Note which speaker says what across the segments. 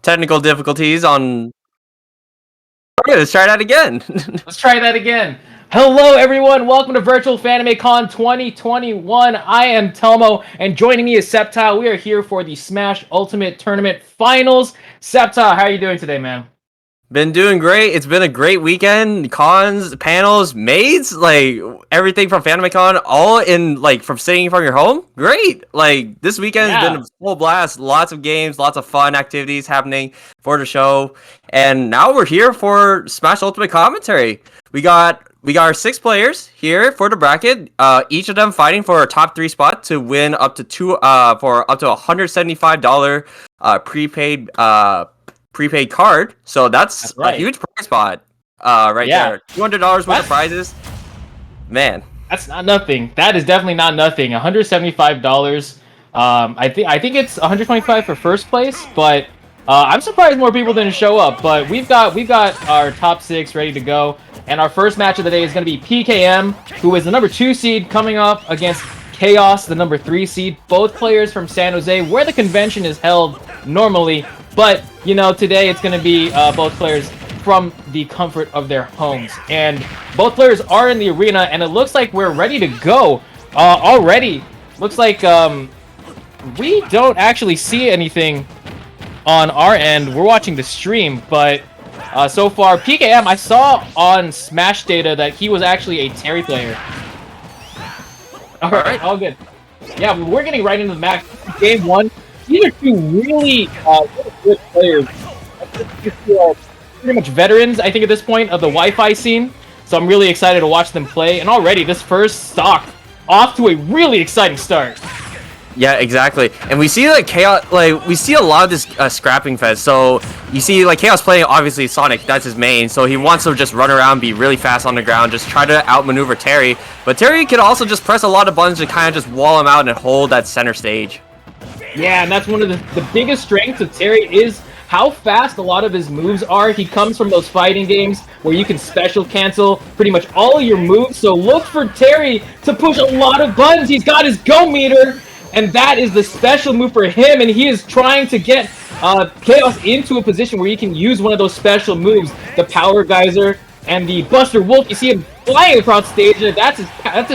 Speaker 1: technical difficulties on. Okay, let's try that again.
Speaker 2: Let's try that again. Hello, everyone. Welcome to Virtual Fanimecon 2021. I am Telmo, and joining me is Septile. We are here for the Smash Ultimate Tournament Finals. Septile, how are you doing today, man?
Speaker 1: Been doing great. It's been a great weekend. Cons, panels, maids, like everything from Fanimecon, all in like from sitting from your home. Great. Like this weekend has been a full blast. Lots of games, lots of fun activities happening for the show. And now we're here for Smash Ultimate commentary. We got our 6 players here for the bracket. Each of them fighting for a top 3 spot to win up to $175 prepaid card. So that's right. A huge prize spot right there. $200 worth of prizes. Man,
Speaker 2: that's not nothing. That is definitely not nothing. $175. I think it's $125 for first place, but I'm surprised more people didn't show up. But we've got our top 6 ready to go. And our first match of the day is going to be PKM, who is the number 2 seed, coming up against Chaos, the number 3 seed. Both players from San Jose, where the convention is held normally. But, you know, today it's going to be both players from the comfort of their homes. And both players are in the arena, and it looks like we're ready to go already. Looks like we don't actually see anything on our end. We're watching the stream, but so far, PKM, I saw on Smash data that he was actually a Terry player. Alright, all good. Yeah, we're getting right into the match. Game 1. These are 2 really good players. Pretty much veterans, I think, at this point of the Wi-Fi scene. So I'm really excited to watch them play. And already, this first stock off to a really exciting start.
Speaker 1: Yeah, exactly. And we see like Chaos, like we see a lot of this scrapping fest. So you see like Chaos playing obviously Sonic, that's his main. So he wants to just run around, be really fast on the ground, just try to outmaneuver Terry. But Terry can also just press a lot of buttons to kind of just wall him out and hold that center stage.
Speaker 2: Yeah, and that's one of the biggest strengths of Terry is how fast a lot of his moves are. He comes from those fighting games where you can special cancel pretty much all of your moves. So look for Terry to push a lot of buttons. He's got his go meter. And that is the special move for him, and he is trying to get Chaos into a position where he can use one of those special moves, the Power Geyser and the Buster Wolf. You see him flying across stage, and that's his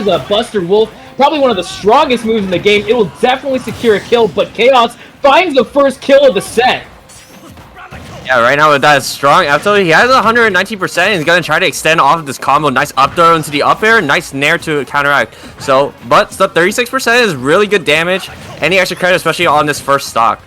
Speaker 2: Buster Wolf, probably one of the strongest moves in the game. It will definitely secure a kill, but Chaos finds the first kill of the set.
Speaker 1: Yeah, right now with that strong absolutely, he has 119%. He's gonna try to extend off of this combo. Nice up throw into the up air, nice nair to counteract. So, but the 36% is really good damage. Any extra credit, especially on this first stock.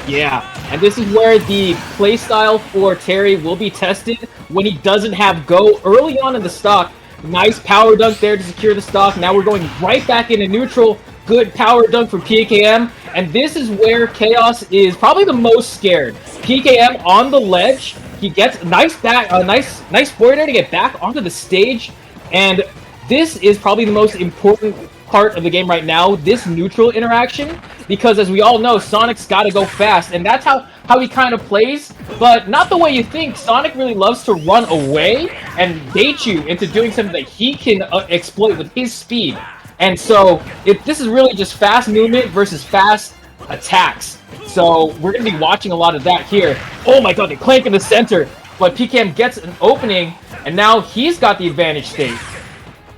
Speaker 2: Yeah, and this is where the playstyle for Terry will be tested when he doesn't have go early on in the stock. Nice power dunk there to secure the stock. Now we're going right back into neutral. Good power dunk from PKM, and this is where Chaos is probably the most scared. PKM on the ledge, he gets nice forward air to get back onto the stage, and this is probably the most important part of the game right now, this neutral interaction, because as we all know, Sonic's got to go fast, and that's how he kind of plays, but not the way you think. Sonic really loves to run away and bait you into doing something that he can exploit with his speed. And so, this is really just fast movement versus fast attacks. So, we're going to be watching a lot of that here. Oh my god, they clank in the center. But PKM gets an opening, and now he's got the advantage state.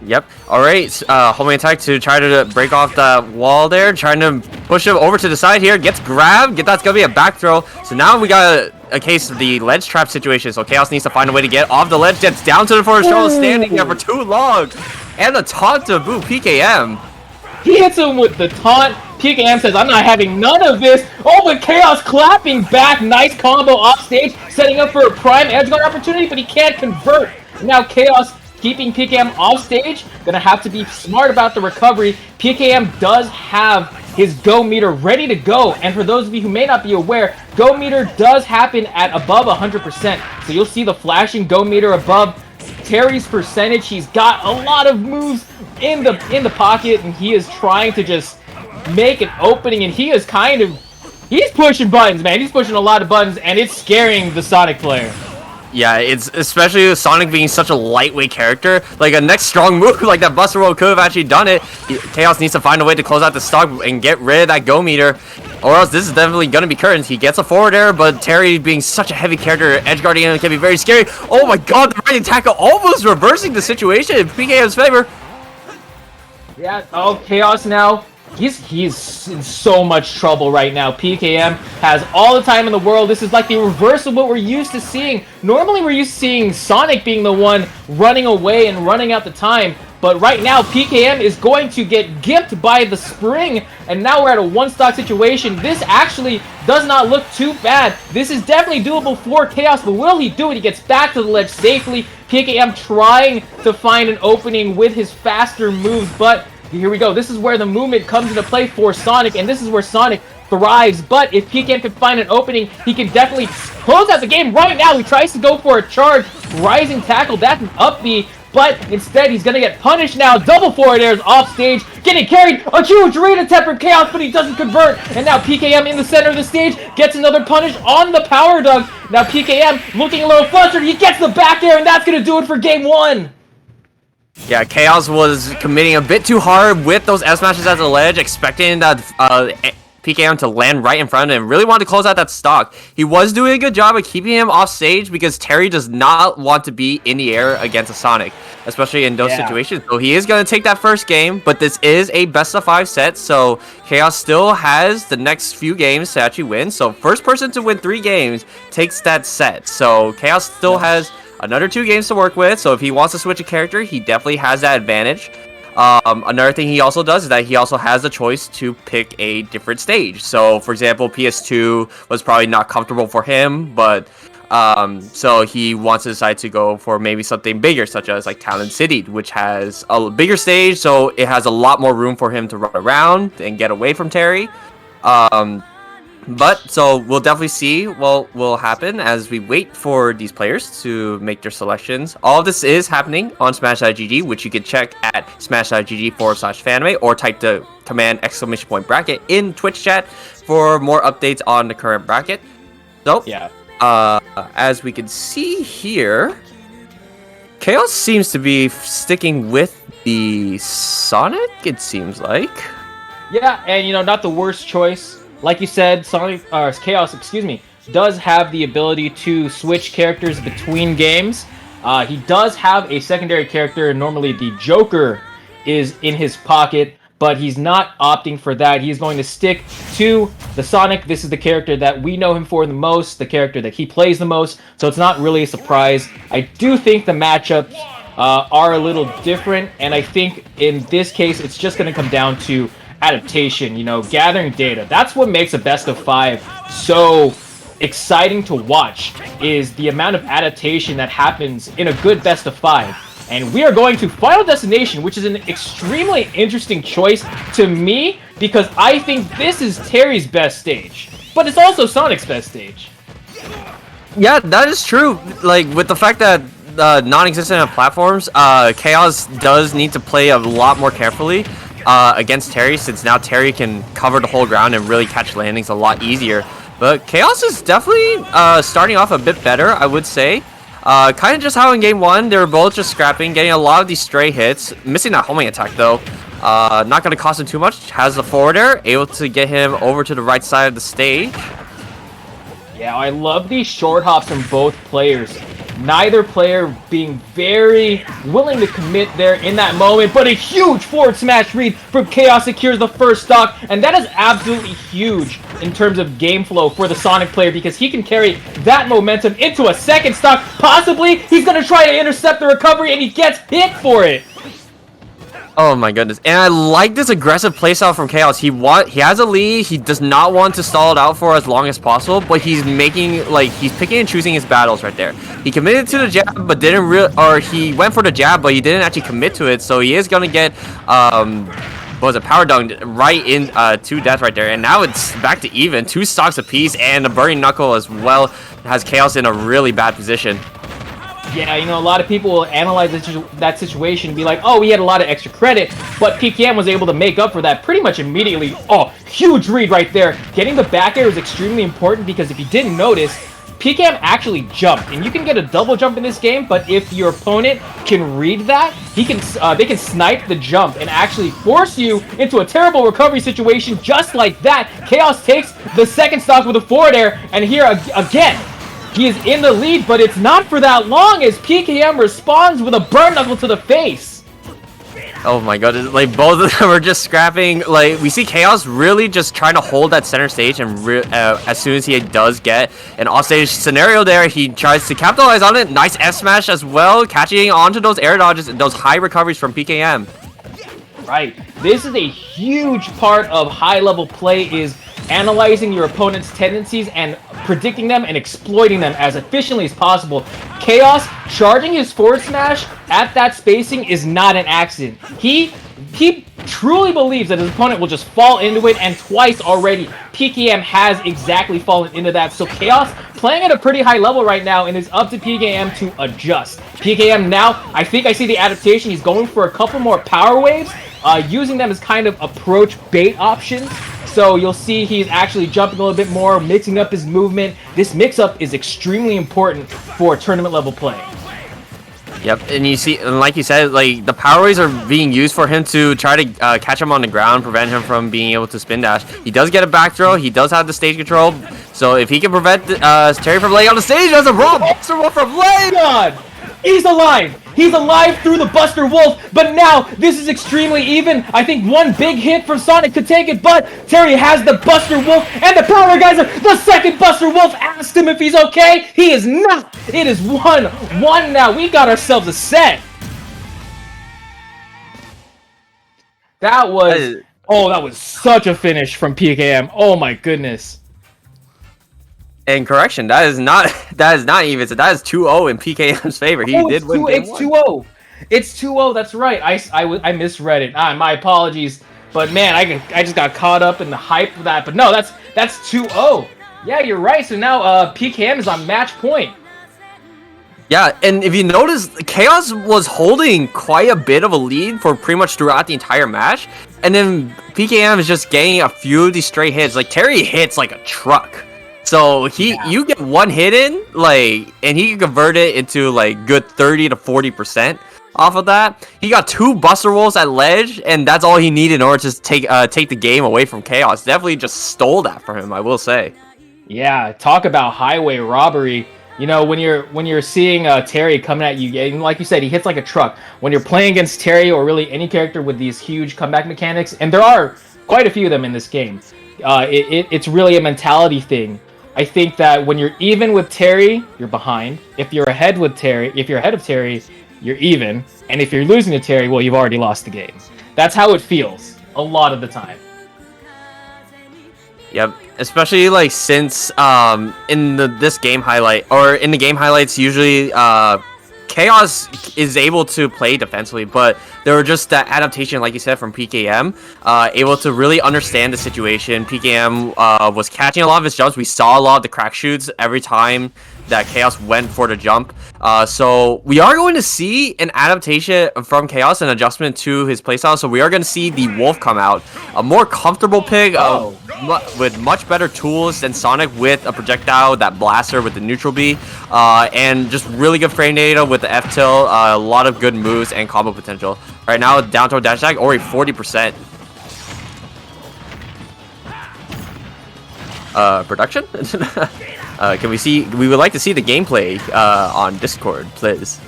Speaker 1: Yep. Alright, homing attack to try to break off the wall there. Trying to push him over to the side here. Gets grabbed. That's going to be a back throw. So now we got a case of the ledge trap situation. So Chaos needs to find a way to get off the ledge. Gets down to the floor. Charles standing there for too long. And the taunt to boot PKM.
Speaker 2: He hits him with the taunt. PKM says, I'm not having none of this. Oh, but Chaos clapping back. Nice combo off stage. Setting up for a prime edge guard opportunity, but he can't convert. Now Chaos keeping PKM off stage. Gonna have to be smart about the recovery. PKM does have his go meter ready to go. And for those of you who may not be aware, go meter does happen at above 100%. So you'll see the flashing go meter above Terry's percentage. He's got a lot of moves in the pocket, and he is trying to just make an opening, and he's pushing buttons, man. He's pushing a lot of buttons, and it's scaring the Sonic player.
Speaker 1: Yeah, it's especially with Sonic being such a lightweight character. Like a next strong move like that Buster Roll could have actually done it. Chaos needs to find a way to close out the stock and get rid of that go meter. or else this is definitely going to be curtains. He gets a forward air, but Terry being such a heavy character, edge guarding him can be very scary. Oh my god, the right tackle almost reversing the situation in PKM's favor.
Speaker 2: Yeah, oh, Chaos now. He's in so much trouble right now. PKM has all the time in the world. This is like the reverse of what we're used to seeing. Normally we're used to seeing Sonic being the one running away and running out the time. But right now, PKM is going to get gimped by the spring, and now we're at a one-stock situation. This actually does not look too bad. This is definitely doable for Chaos, but will he do it? He gets back to the ledge safely. PKM trying to find an opening with his faster moves, but here we go. This is where the movement comes into play for Sonic, and this is where Sonic thrives. But if PKM can find an opening, he can definitely close out the game right now. He tries to go for a charge. Rising tackle, that's an up B. But instead, he's going to get punished now. Double forward airs off stage. Getting carried. A huge read attempt from Chaos, but he doesn't convert. And now PKM in the center of the stage gets another punish on the power dunk. Now PKM looking a little flustered. He gets the back air, and that's going to do it for game one.
Speaker 1: Yeah, Chaos was committing a bit too hard with those S smashes at the ledge, expecting that PKM to land right in front of him. Really wanted to close out that stock. He was doing a good job of keeping him off stage because Terry does not want to be in the air against a Sonic, especially in those situations. So he is going to take that first game, but this is a best of 5 set, so Chaos still has the next few games to actually win. So first person to win 3 games takes that set. So Chaos still has another 2 games to work with, so if he wants to switch a character, he definitely has that advantage. Another thing he also does is that he also has the choice to pick a different stage. So, for example, PS2 was probably not comfortable for him, but so he wants to decide to go for maybe something bigger, such as like Talon City, which has a bigger stage, so it has a lot more room for him to run around and get away from Terry. But, so, we'll definitely see what will happen as we wait for these players to make their selections. All of this is happening on Smash.gg, which you can check at smash.gg/fanime, or type the command !bracket in Twitch chat for more updates on the current bracket. So,
Speaker 2: yeah.
Speaker 1: As we can see here, Chaos seems to be sticking with the Sonic, it seems like.
Speaker 2: Yeah, and, you know, not the worst choice. Like you said, Chaos, does have the ability to switch characters between games. He does have a secondary character, and normally the Joker is in his pocket, but he's not opting for that. He's going to stick to the Sonic. This is the character that we know him for the most, the character that he plays the most, so it's not really a surprise. I do think the matchups are a little different, and I think in this case, it's just going to come down to adaptation, you know, gathering data. That's what makes a best of 5 so exciting to watch, is the amount of adaptation that happens in a good best of 5. And we are going to Final Destination, which is an extremely interesting choice to me, because I think this is Terry's best stage, but it's also Sonic's best stage.
Speaker 1: Yeah, that is true. Like, with the fact that non-existent platforms, Chaos does need to play a lot more carefully against Terry, since now Terry can cover the whole ground and really catch landings a lot easier. But Chaos is definitely starting off a bit better, I would say. Kind of just how in game 1, they were both just scrapping, getting a lot of these stray hits. Missing that homing attack, though. Not going to cost him too much. Has the forward air, able to get him over to the right side of the stage.
Speaker 2: Yeah, I love these short hops from both players. Neither player being very willing to commit there in that moment, but a huge forward smash read from Chaos secures the first stock, and that is absolutely huge in terms of game flow for the Sonic player, because he can carry that momentum into a second stock. Possibly, he's going to try to intercept the recovery, and he gets hit for it.
Speaker 1: Oh my goodness. And I like this aggressive playstyle from Chaos. He has a lead. He does not want to stall it out for as long as possible, but he's making, like, he's picking and choosing his battles right there. He committed to the jab, but didn't he went for the jab, but he didn't actually commit to it, so he is going to get, power dunk right in to death right there. And now it's back to even. 2 stocks apiece, and the burning knuckle as well has Chaos in a really bad position.
Speaker 2: Yeah, you know, a lot of people will analyze that situation and be like, oh, he had a lot of extra credit, but PKM was able to make up for that pretty much immediately. Oh, huge read right there. Getting the back air is extremely important, because if you didn't notice, PKM actually jumped, and you can get a double jump in this game, but if your opponent can read that, they can snipe the jump and actually force you into a terrible recovery situation just like that. Chaos takes the second stock with a forward air, and here again, he is in the lead, but it's not for that long as PKM responds with a burn knuckle to the face.
Speaker 1: Oh my god, like both of them are just scrapping. Like we see Chaos really just trying to hold that center stage, and as soon as he does get an offstage scenario there, he tries to capitalize on it. Nice F smash as well, catching onto those air dodges and those high recoveries from PKM.
Speaker 2: Right. This is a huge part of high-level play, is analyzing your opponent's tendencies and predicting them and exploiting them as efficiently as possible. Chaos charging his forward smash at that spacing is not an accident. He truly believes that his opponent will just fall into it, and twice already PKM has exactly fallen into that. So Chaos playing at a pretty high level right now, and it's up to PKM to adjust. PKM now, I think I see the adaptation. He's going for a couple more power waves, using them as kind of approach bait options. So you'll see he's actually jumping a little bit more, mixing up his movement. This mix-up is extremely important for tournament level play.
Speaker 1: Yep, and you see, and like you said, like the power waves are being used for him to try to catch him on the ground, prevent him from being able to spin dash. He does get a back throw. He does have the stage control. So if he can prevent Terry from laying on the stage, that's a raw Buster Wolf from Lay.
Speaker 2: God, he's alive. He's alive through the Buster Wolf, but now this is extremely even. I think one big hit from Sonic could take it, but Terry has the Buster Wolf and the Power Geyser. The second Buster Wolf asked him if he's okay. He is not. It is 1-1 now. We got ourselves a set. That was such a finish from PKM. Oh my goodness.
Speaker 1: And correction, that is not even. So that is 2-0 in PKM's favor. He did win.
Speaker 2: It's 2-0. It's 2-0. That's right. I misread it. My apologies. But man, I just got caught up in the hype of that. But no, that's 2-0. Yeah, you're right. So now PKM is on match point.
Speaker 1: Yeah, and if you notice, Chaos was holding quite a bit of a lead for pretty much throughout the entire match, and then PKM is just getting a few of these straight hits. Like Terry hits like a truck. So you get one hit in, like, and he can convert it into like good 30 to 40% off of that. He got 2 Buster Wolves at ledge, and that's all he needed in order to take the game away from Chaos. Definitely just stole that from him, I will say.
Speaker 2: Yeah, talk about highway robbery. You know, when you're seeing Terry coming at you, and like you said, he hits like a truck. When you're playing against Terry, or really any character with these huge comeback mechanics, and there are quite a few of them in this game, it's really a mentality thing. I think that when you're even with Terry, you're behind. If you're ahead of Terry, you're even. And if you're losing to Terry, well, you've already lost the game. That's how it feels a lot of the time.
Speaker 1: Yep, especially like since in the game highlights, usually Chaos is able to play defensively, but there were just that adaptation, like you said, from PKM, able to really understand the situation. PKM was catching a lot of his jumps. We saw a lot of the crack shoots every time that Chaos went for the jump. So we are going to see an adaptation from Chaos, an adjustment to his playstyle. So we are going to see the Wolf come out, a more comfortable pick with much better tools than Sonic, with a projectile, that blaster with the neutral B, and just really good frame data with the F tilt, a lot of good moves and combo potential. Right now, down throw dash attack already 40%. Production? Can we see? We would like to see the gameplay on Discord, please.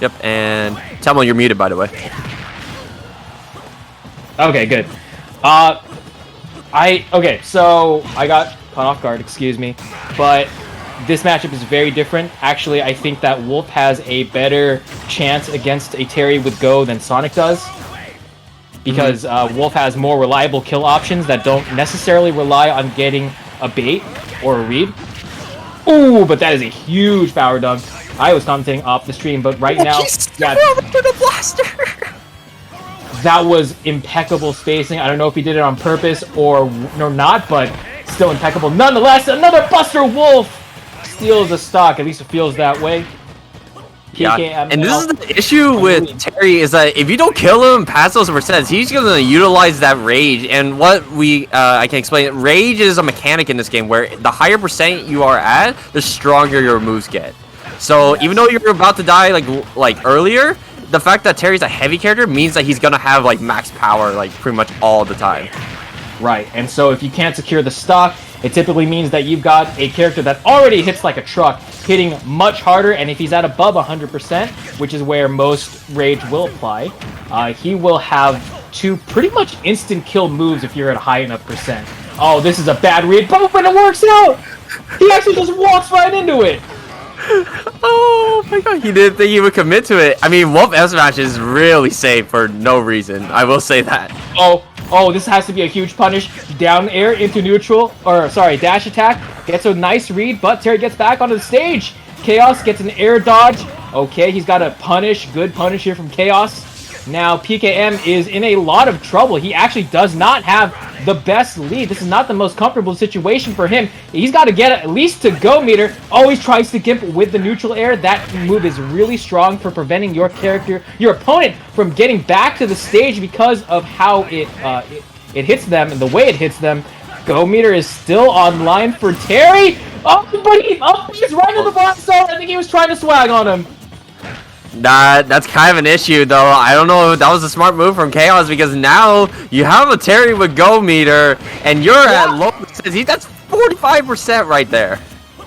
Speaker 1: Yep, and tell me you're muted, by the way.
Speaker 2: Okay, good. Okay, so I got caught off guard, excuse me, but this matchup is very different. Actually, I think that Wolf has a better chance against a Terry with Go than Sonic does, because Wolf has more reliable kill options that don't necessarily rely on getting a bait or a read. Ooh, but that is a huge power dunk. I was commenting off the stream, but right now, yeah,
Speaker 1: the blaster.
Speaker 2: That was impeccable spacing. I don't know if he did it on purpose or not, but still impeccable. Nonetheless, another Buster Wolf steals a stock. At least it feels that way. PKM
Speaker 1: and this is the issue with Terry is that if you don't kill him past those percents, he's gonna utilize that rage. And what I can explain, rage is a mechanic in this game where the higher percent you are at, the stronger your moves get. So even though you're about to die like earlier, the fact that Terry's a heavy character means that he's gonna have like max power like pretty much all the time.
Speaker 2: Right, and so if you can't secure the stock, it typically means that you've got a character that already hits like a truck, hitting much harder, and if he's at above 100%, which is where most rage will apply, he will have 2 pretty much instant kill moves if you're at a high enough percent. Oh, this is a bad read, but it works out! He actually just walks right into it!
Speaker 1: Oh my god, he didn't think he would commit to it. I mean, Wolf F smash is really safe for no reason. I will say that.
Speaker 2: Oh, this has to be a huge punish. Down air into neutral, or sorry, dash attack. Gets a nice read, but Terry gets back onto the stage. Chaos gets an air dodge. Okay, he's got a punish. Good punish here from Chaos. Now, PKM is in a lot of trouble. He actually does not have the best lead. This is not the most comfortable situation for him. He's got to get at least to go meter. Always tries to gimp with the neutral air. That move is really strong for preventing your opponent from getting back to the stage because of how it hits them and the way it hits them. Go meter is still online for Terry. Oh, but he's right in the bottom zone. I think he was trying to swag on him.
Speaker 1: That's kind of an issue, though. I don't know if that was a smart move from Chaos, because now you have a Terry with go meter, and you're at low percent. That's 45% right there.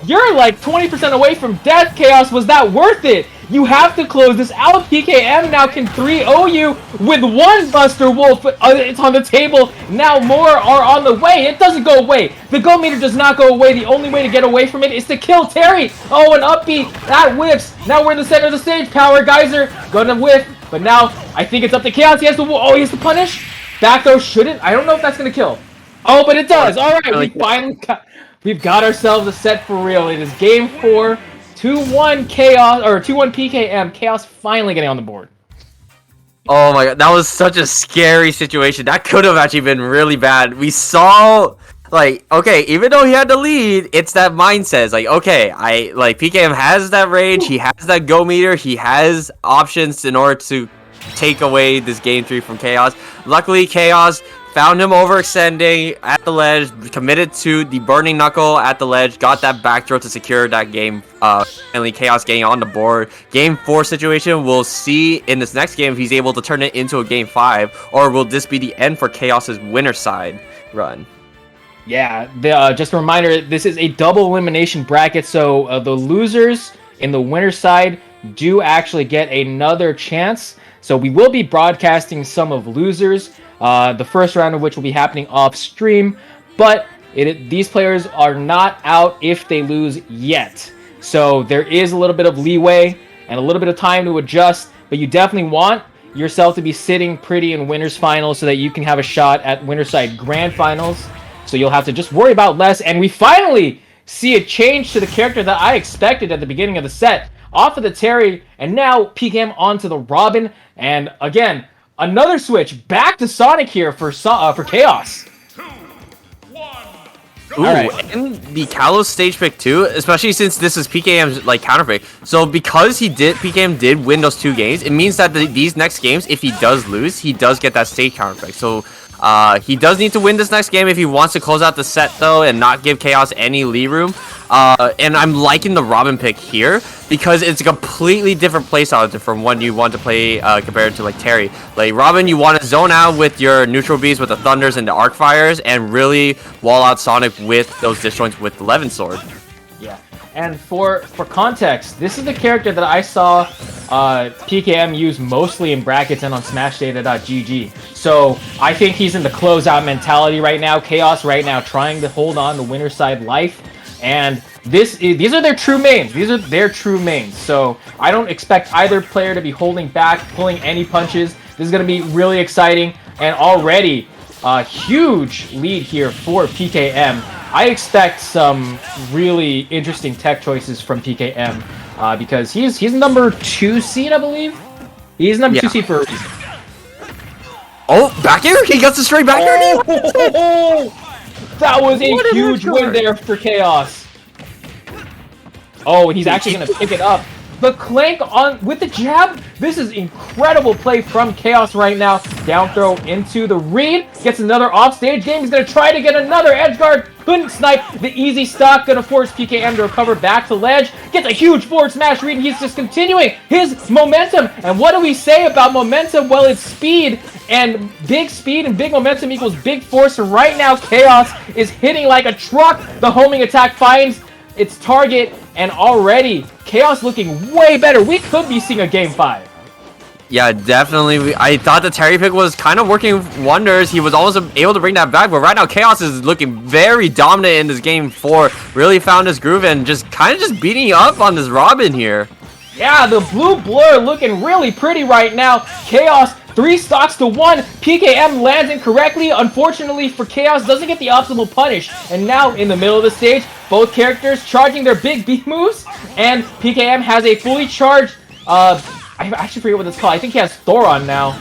Speaker 2: You're like 20% away from death, Chaos. Was that worth it? You have to close this out. PKM now can 3-0 you with 1 Buster Wolf. It's on the table. Now more are on the way. It doesn't go away. The go meter does not go away. The only way to get away from it is to kill Terry. Oh, an upbeat. That whips. Now we're in the center of the stage. Power Geyser. Gonna whiff. But now I think it's up to Chaos. He has to punish. Back throw shouldn't. I don't know if that's gonna kill. Oh, but it does. All right. We've got ourselves a set for real. It is game 4. 2-1 Chaos, or 2-1 PKM. Chaos finally getting on the board.
Speaker 1: Oh my god, that was such a scary situation. That could have actually been really bad. We saw, like, okay, even though he had the lead, it's that mindset. It's like, okay, PKM has that rage, he has that go meter, he has options in order to take away this game 3 from Chaos. Luckily, Chaos found him overextending at the ledge, committed to the burning knuckle at the ledge, got that back throw to secure that game. Finally, Chaos getting on the board. Game 4 situation, we'll see in this next game if he's able to turn it into a game 5, or will this be the end for Chaos's winner side run?
Speaker 2: Yeah, just a reminder, this is a double elimination bracket, so the losers in the winner side do actually get another chance. So we will be broadcasting some of losers. The first round of which will be happening off stream, but these players are not out if they lose yet. So there is a little bit of leeway and a little bit of time to adjust, but you definitely want yourself to be sitting pretty in winners finals so that you can have a shot at winner side grand finals. So you'll have to just worry about less, and we finally see a change to the character that I expected at the beginning of the set. Off of the Terry, and now PKM onto the Robin, and again, another switch back to Sonic here for Chaos.
Speaker 1: 2, 1, go. Ooh, right. And the Kalos stage pick too, especially since this is PKM's like counter pick. So because PKM did win those 2 games, it means that these next games, if he does lose, he does get that stage counter pick. So he does need to win this next game if he wants to close out the set though and not give Chaos any lead room. And I'm liking the Robin pick here because it's a completely different playstyle from one you want to play compared to like Terry. Like Robin, you want to zone out with your neutral bees with the Thunders and the Arc Fires and really wall out Sonic with those disjoints with the Levin Sword.
Speaker 2: Yeah, and for context, this is the character that I saw PKM use mostly in brackets and on SmashData.gg. So I think he's in the closeout mentality right now. Chaos right now trying to hold on the winner side life. And these are their true mains. These are their true mains. So I don't expect either player to be holding back, pulling any punches. This is going to be really exciting. And already a huge lead here for PKM. I expect some really interesting tech choices from PKM because he's number 2 seed, I believe. He's number 2 seed for a reason.
Speaker 1: Oh, back air? He got the straight back air?
Speaker 2: That was a huge win there for Chaos. Oh, and he's actually going to pick it up. The clank on with the jab. This is incredible play from Chaos right now. Down throw into the read. Gets another offstage game. He's going to try to get another edge guard. Couldn't snipe the easy stock. Going to force PKM to recover back to ledge. Gets a huge forward smash read. He's just continuing his momentum. And what do we say about momentum? Well, it's speed. And big momentum equals big force. And right now, Chaos is hitting like a truck. The homing attack finds its target. And already, Chaos looking way better. We could be seeing a Game 5.
Speaker 1: Yeah, definitely. I thought the Terry pick was kind of working wonders. He was almost able to bring that back, but right now Chaos is looking very dominant in this Game 4. Really found his groove and just kind of beating up on this Robin here.
Speaker 2: Yeah, the blue blur looking really pretty right now. Chaos 3 stocks to 1. PKM lands incorrectly. Unfortunately for Chaos, doesn't get the optimal punish. And now in the middle of the stage, both characters charging their big B moves. And PKM has a fully charged, I actually forget what it's called. I think he has Thoron now.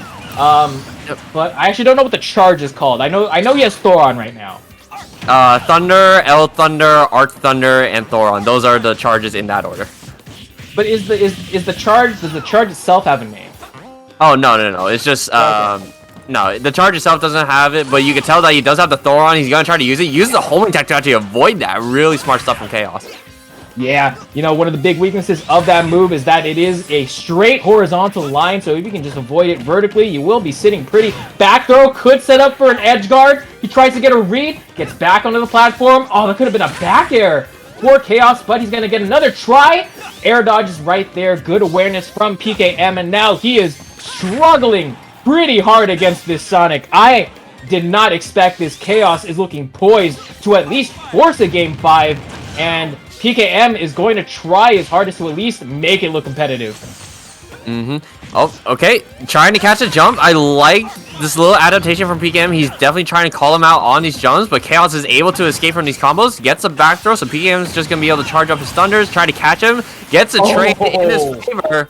Speaker 2: But I actually don't know what the charge is called. I know he has Thoron right now.
Speaker 1: Thunder, L Thunder, Arc Thunder, and Thoron. Those are the charges in that order.
Speaker 2: But does the charge itself have a name?
Speaker 1: Oh, no. It's just, no, the charge itself doesn't have it, but you can tell that he does have the Thoron. He's going to try to use it. Use the homing tech to actually avoid that. Really smart stuff from Chaos.
Speaker 2: Yeah, you know, one of the big weaknesses of that move is that it is a straight horizontal line, so if you can just avoid it vertically, you will be sitting pretty. Back throw could set up for an edge guard. He tries to get a read, gets back onto the platform. Oh, that could have been a back air for Chaos, but he's going to get another try. Air dodge is right there. Good awareness from PKM, and now he is struggling pretty hard against this Sonic. I did not expect this. Chaos is looking poised to at least force a Game 5, and PKM is going to try his hardest to at least make it look competitive.
Speaker 1: Oh, okay. Trying to catch a jump. I like this little adaptation from PKM. He's definitely trying to call him out on these jumps, but Chaos is able to escape from these combos. Gets a back throw, so PKM is just going to be able to charge up his thunders, try to catch him. Gets a trade in his favor.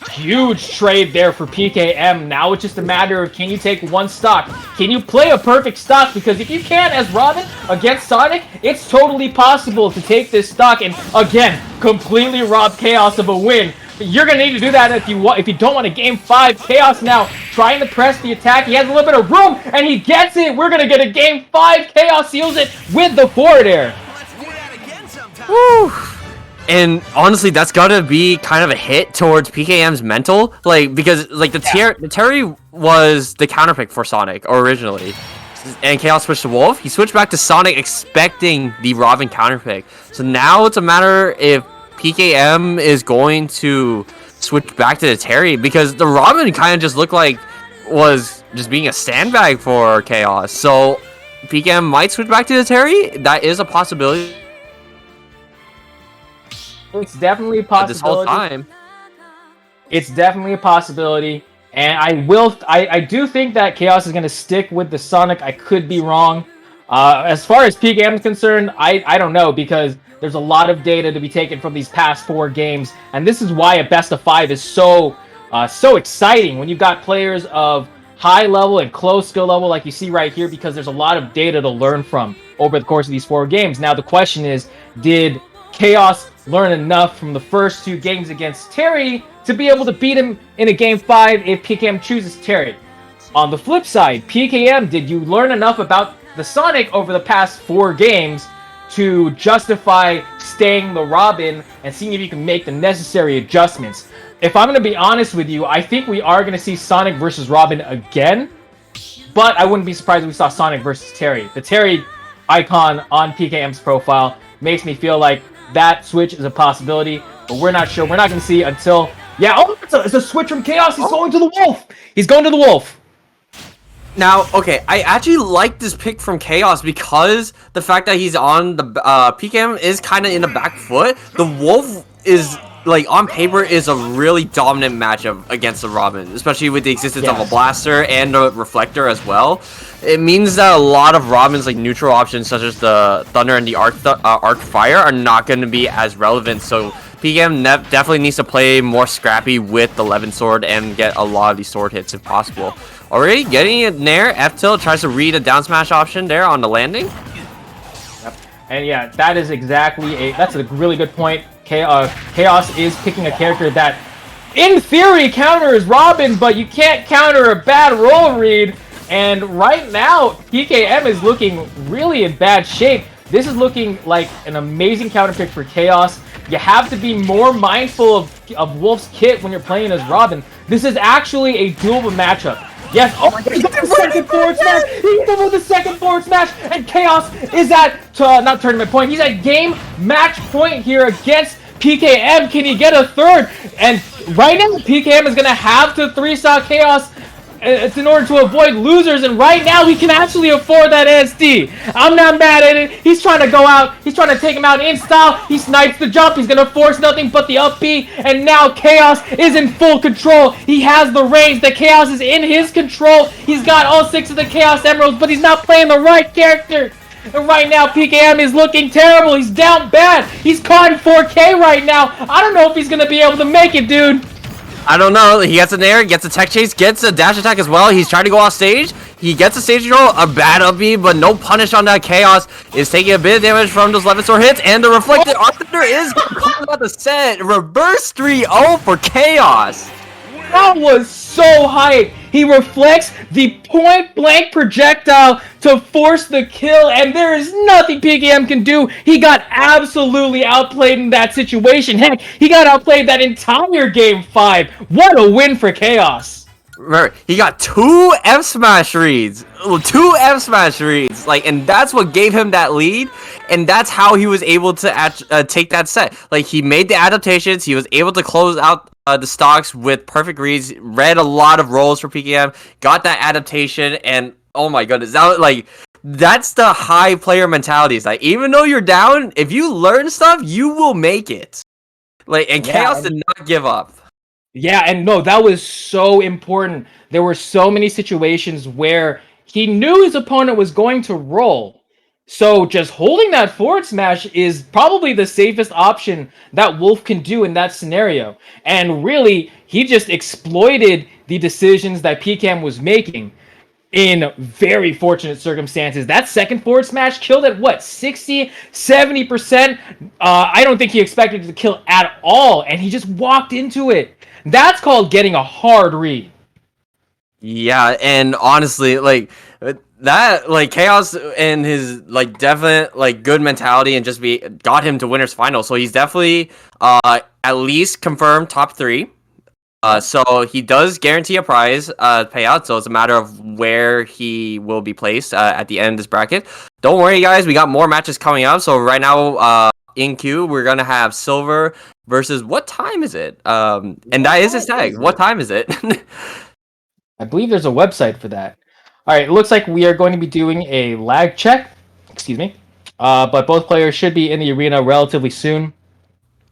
Speaker 2: Huge trade there for PKM. Now it's just a matter of, can you take one stock? Can you play a perfect stock? Because if you can, as Robin against Sonic, it's totally possible to take this stock and, again, completely rob Chaos of a win. You're going to need to do that if you don't want a Game 5. Chaos now trying to press the attack. He has a little bit of room, and he gets it. We're going to get a Game 5. Chaos seals it with the forward air.
Speaker 1: Woo! And honestly, that's gotta be kind of a hit towards PKM's mental, like, because like the Terry was the counter pick for Sonic originally, and Chaos switched to Wolf. He switched back to Sonic expecting the Robin counter pick. So now it's a matter if PKM is going to switch back to the Terry, because the Robin kind of just looked like was just being a sandbag for Chaos. So PKM might switch back to the Terry. That is a possibility.
Speaker 2: It's definitely a possibility.
Speaker 1: This whole time.
Speaker 2: It's definitely a possibility, and I do think that Chaos is going to stick with the Sonic. I could be wrong. As far as PKM is concerned, I don't know, because there's a lot of data to be taken from these past 4 games, and this is why a best of 5 is so exciting when you've got players of high level and close skill level like you see right here, because there's a lot of data to learn from over the course of these 4 games. Now the question is, did Chaos learn enough from the first 2 games against Terry to be able to beat him in a Game 5 if PKM chooses Terry? On the flip side, PKM, did you learn enough about the Sonic over the past 4 games to justify staying the Robin and seeing if you can make the necessary adjustments? If I'm going to be honest with you, I think we are going to see Sonic versus Robin again, but I wouldn't be surprised if we saw Sonic versus Terry. The Terry icon on PKM's profile makes me feel like that switch is a possibility, but we're not sure. We're not going to see until... Yeah, oh, it's a switch from Chaos. He's going to the Wolf. He's going to the Wolf.
Speaker 1: Now, okay, I actually like this pick from Chaos because the fact that he's on the... PKM is kind of in the back foot. The Wolf is, like, on paper, is a really dominant matchup against the Robin, especially with the existence of a Blaster and a Reflector as well. It means that a lot of Robin's like neutral options, such as the Thunder and the Arc Fire, are not going to be as relevant. So PKM definitely needs to play more scrappy with the Levin Sword and get a lot of these sword hits if possible. Already getting it there. F-tilt tries to read a down smash option there on the landing.
Speaker 2: Yep. And yeah, that is exactly that's a really good point. Chaos is picking a character that, in theory, counters Robin, but you can't counter a bad roll read. And right now, PKM is looking really in bad shape. This is looking like an amazing counter pick for Chaos. You have to be more mindful of Wolf's kit when you're playing as Robin. This is actually a doable matchup. Yes, oh, he got the second forward smash! He hit him with the second forward smash! And Chaos is at, not tournament point, he's at game match point here against PKM. Can he get a third? And right now, PKM is going to have to 3-stock Chaos in order to avoid losers, and right now he can actually afford that SD. I'm not mad at it. He's trying to go out. He's trying to take him out in style. He snipes the jump. He's going to force nothing but the up B, and now Chaos is in full control. He has the range. The Chaos is in his control. He's got all 6 of the Chaos Emeralds, but he's not playing the right character. And right now, PKM is looking terrible. He's down bad. He's caught in 4K right now. I don't know if he's going to be able to make it, dude.
Speaker 1: I don't know. He gets an air, gets a tech chase, gets a dash attack as well. He's trying to go off stage. He gets a stage control, a bad up B, but no punish on that. Chaos is taking a bit of damage from those Levin Sword hits, and the reflected Arc Thunder is calling out the set. Reverse 3-0 for Chaos.
Speaker 2: That was so hype. He reflects the point-blank projectile to force the kill, and there is nothing PKM can do. He got absolutely outplayed in that situation. Heck, he got outplayed that entire Game 5. What a win for Chaos.
Speaker 1: Remember, he got 2 F smash reads. 2 F smash reads. And that's what gave him that lead, and that's how he was able to take that set. He made the adaptations. He was able to close out the stocks with perfect reads, read a lot of rolls for PKM, got that adaptation, and oh my goodness, that's the high player mentality. It's even though you're down, if you learn stuff, you will make it. And Chaos did not give up.
Speaker 2: Yeah, and no, that was so important. There were so many situations where he knew his opponent was going to roll. So just holding that forward smash is probably the safest option that Wolf can do in that scenario. And really, he just exploited the decisions that PKM was making in very fortunate circumstances. That second forward smash killed at what, 60, 70%? I don't think he expected it to kill at all, and he just walked into it. That's called getting a hard read.
Speaker 1: Yeah, and honestly, Chaos and his definite good mentality and just got him to winners final. So he's definitely at least confirmed top 3. So he does guarantee a prize payout. So it's a matter of where he will be placed at the end of this bracket. Don't worry, guys, we got more matches coming up. So right now in queue, we're gonna have Silver versus, what time is it? And that is his tag. What time is it?
Speaker 2: I believe there's a website for that. All right, it looks like we are going to be doing a lag check. Excuse me. But both players should be in the arena relatively soon.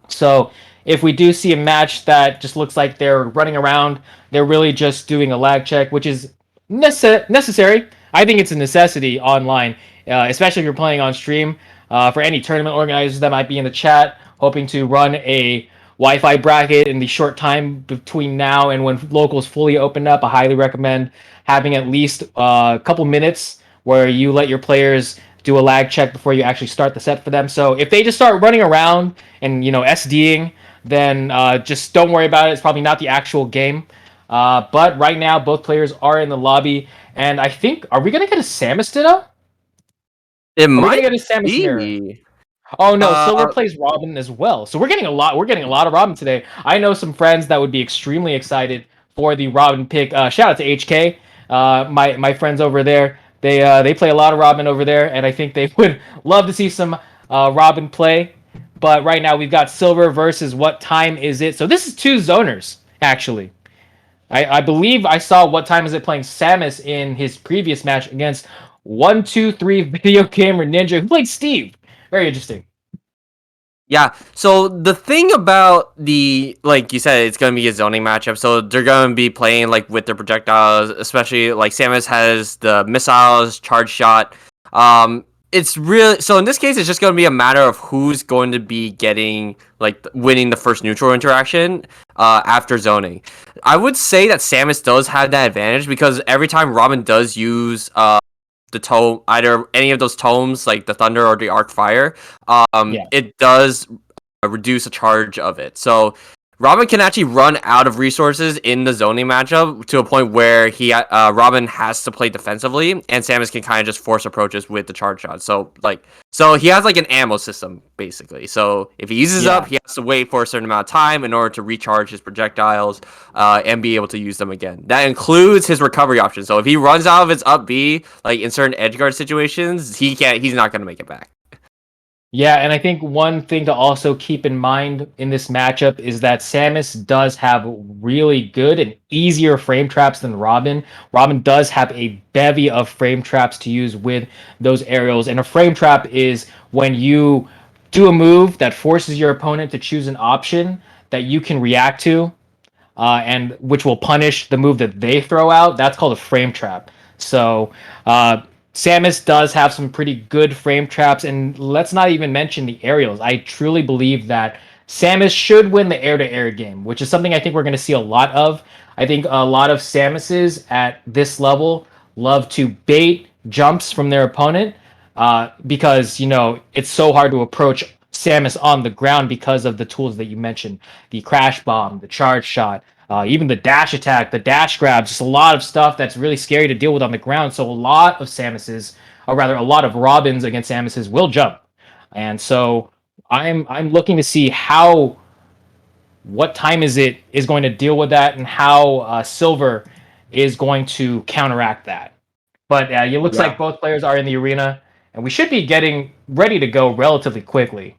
Speaker 2: So if we do see a match that just looks like they're running around, they're really just doing a lag check, which is necessary. I think it's a necessity online, especially if you're playing on stream. For any tournament organizers that might be in the chat, hoping to run a Wi-Fi bracket in the short time between now and when locals fully open up, I highly recommend having at least a couple minutes where you let your players do a lag check before you actually start the set for them. So if they just start running around and SDing, then just don't worry about it. It's probably not the actual game. But right now, both players are in the lobby, and I think, are we gonna get a Samus Ditto?
Speaker 1: It might get a Samus mirror.
Speaker 2: Oh no, Silver plays Robin as well. So we're getting a lot of Robin today. I know some friends that would be extremely excited for the Robin pick. Shout out to HK. My friends over there. They play a lot of Robin over there, and I think they would love to see some Robin play. But right now we've got Silver versus What Time Is It? So this is 2 zoners, actually. I believe I saw What Time Is It playing Samus in his previous match against 123 Video Gamer Ninja, who played Steve. Very interesting.
Speaker 1: Yeah, so the thing about like you said, it's going to be a zoning matchup, so they're going to be playing with their projectiles, especially Samus has the missiles, charge shot. It's really, so in this case, it's just going to be a matter of who's going to be getting, winning the first neutral interaction after zoning. I would say that Samus does have that advantage because every time Robin does use the tome, either any of those tomes, like the thunder or the arc fire, it does reduce a charge of it. So Robin can actually run out of resources in the zoning matchup to a point where Robin has to play defensively, and Samus can kind of just force approaches with the charge shot. So he has like an ammo system basically. So if he uses up, he has to wait for a certain amount of time in order to recharge his projectiles and be able to use them again. That includes his recovery option. So if he runs out of his up B, like in certain edgeguard situations, he's not going to make it back.
Speaker 2: Yeah, and I think one thing to also keep in mind in this matchup is that Samus does have really good and easier frame traps than Robin. Robin does have a bevy of frame traps to use with those aerials, and a frame trap is when you do a move that forces your opponent to choose an option that you can react to, and which will punish the move that they throw out. That's called a frame trap. So Samus does have some pretty good frame traps, and let's not even mention the aerials. I truly believe that Samus should win the air-to-air game, which is something I think we're going to see a lot of. I think a lot of Samuses at this level love to bait jumps from their opponent because, it's so hard to approach Samus on the ground because of the tools that you mentioned, the crash bomb, the charge shot, even the dash attack, the dash grab, just a lot of stuff that's really scary to deal with on the ground. So a lot of Samuses, or rather a lot of Robins against Samuses will jump. And so I'm looking to see what time is going to deal with that, and how Silver is going to counteract that. But it looks like both players are in the arena, and we should be getting ready to go relatively quickly.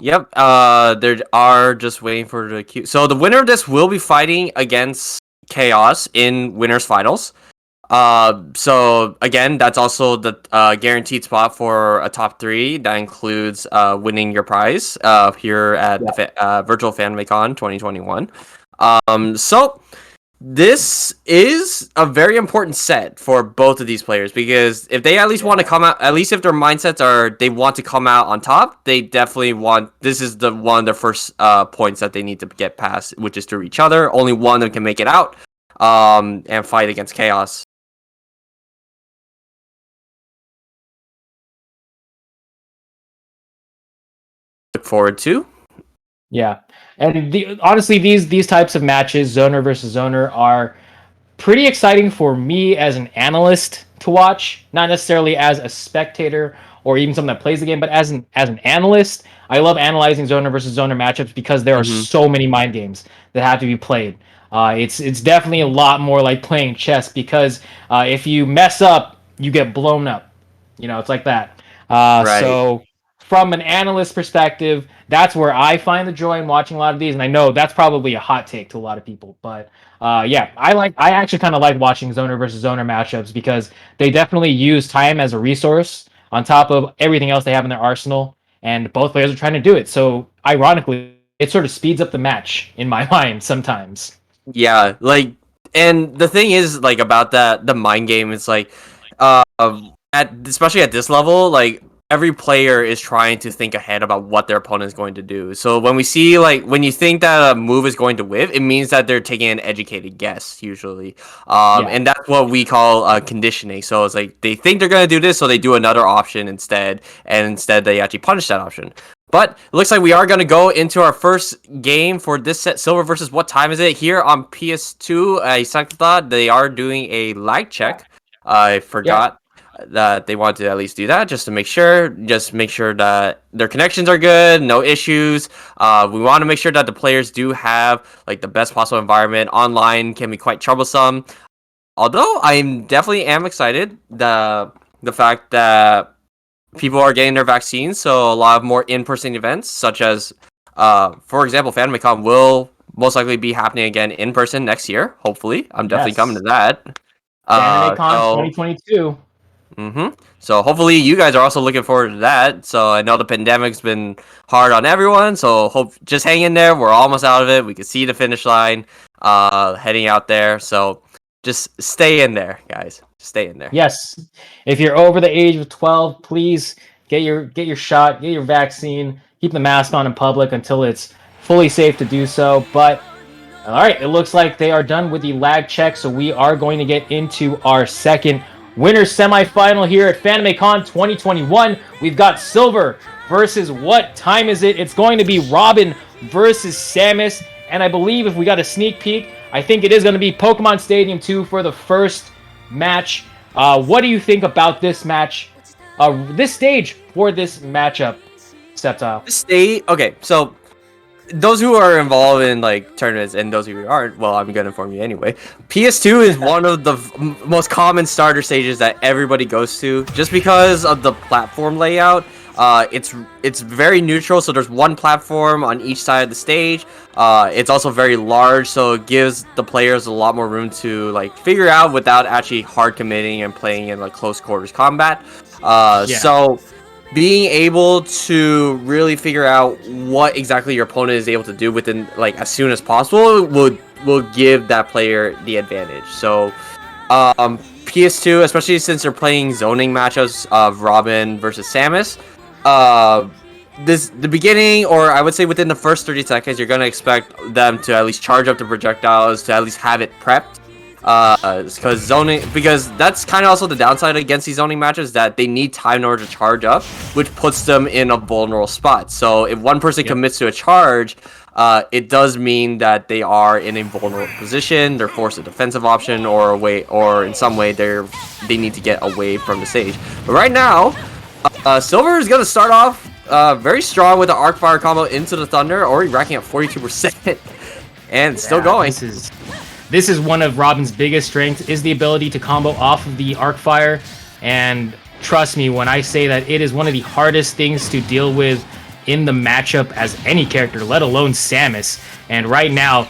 Speaker 1: Yep. They are just waiting for the queue. So the winner of this will be fighting against Chaos in winners finals. So again, that's also the guaranteed spot for a top 3. That includes winning your prize here at the Virtual Fanimecon 2021. So this is a very important set for both of these players, because if they at least want to come out, at least if their mindsets are they want to come out on top, they definitely want, this is one of the first points that they need to get past, which is through each other. Only one of them can make it out and fight against Chaos. Look forward to.
Speaker 2: Yeah, and honestly, these types of matches, zoner versus zoner, are pretty exciting for me as an analyst to watch. Not necessarily as a spectator or even someone that plays the game, but as an analyst, I love analyzing zoner versus zoner matchups because there are so many mind games that have to be played. It's definitely a lot more like playing chess, because if you mess up, you get blown up. It's like that.
Speaker 1: Right.
Speaker 2: So from an analyst perspective, that's where I find the joy in watching a lot of these, and I know that's probably a hot take to a lot of people, but I actually kind of like watching zoner versus zoner matchups because they definitely use time as a resource on top of everything else they have in their arsenal, and both players are trying to do it. So ironically, it sort of speeds up the match in my mind sometimes.
Speaker 1: Yeah, and the thing is, about the mind game, it's especially at this level, every player is trying to think ahead about what their opponent is going to do. So when we see, when you think that a move is going to whiff, it means that they're taking an educated guess, usually. And that's what we call conditioning. So it's they think they're going to do this, so they do another option instead, and instead they actually punish that option. But it looks like we are going to go into our first game for this set, Silver versus What Time Is It? Here on PS2. I thought they are doing a lag check. I forgot that they wanted to at least do that just to make sure that their connections are good, no issues. We want to make sure that the players do have the best possible environment. Online can be quite troublesome, although I definitely am excited the fact that people are getting their vaccines, so a lot of more in-person events, such as for example, Fanimecon will most likely be happening again in person next year. Hopefully, I'm definitely coming to that.
Speaker 2: Fanimecon 2022.
Speaker 1: So hopefully you guys are also looking forward to that. So I know the pandemic's been hard on everyone, so just hang in there. We're almost out of it. We can see the finish line heading out there. So just stay in there, guys. Stay in there.
Speaker 2: Yes. If you're over the age of 12, please get your shot, get your vaccine. Keep the mask on in public until it's fully safe to do so. But all right, it looks like they are done with the lag check, so we are going to get into our second winners semifinal here at Fanimecon 2021. We've got Silver versus What Time Is It? It's going to be Robin versus Samus. And I believe if we got a sneak peek, I think it is going to be Pokemon Stadium 2 for the first match. What do you think about this match? This stage for this matchup, Sceptile?
Speaker 1: This stage, okay, so those who are involved in like tournaments and those who aren't, well, I'm gonna inform you anyway. PS2 is one of the most common starter stages that everybody goes to, just because of the platform layout. It's very neutral, so there's one platform on each side of the stage. It's also very large, so it gives the players a lot more room to like figure out without actually hard committing and playing in like close quarters combat. So being able to really figure out what exactly your opponent is able to do within like as soon as possible will give that player the advantage. So PS2, especially since they're playing zoning matchups of Robin versus Samus, the beginning, or I would say within the first 30 seconds, you're gonna expect them to at least charge up the projectiles, to at least have it prepped. Because that's kind of also the downside against these zoning matches, that they need time in order to charge up, which puts them in a vulnerable spot. So if one person commits to a charge, it does mean that they are in a vulnerable position. They're forced a defensive option, or in some way they need to get away from the stage. But right now, Silver is gonna start off very strong with the arc fire combo into the Thunder, already racking up 42%, and still going.
Speaker 2: This is one of Robin's biggest strengths, is the ability to combo off of the arc fire. And trust me when I say that it is one of the hardest things to deal with in the matchup as any character, let alone Samus. And right now,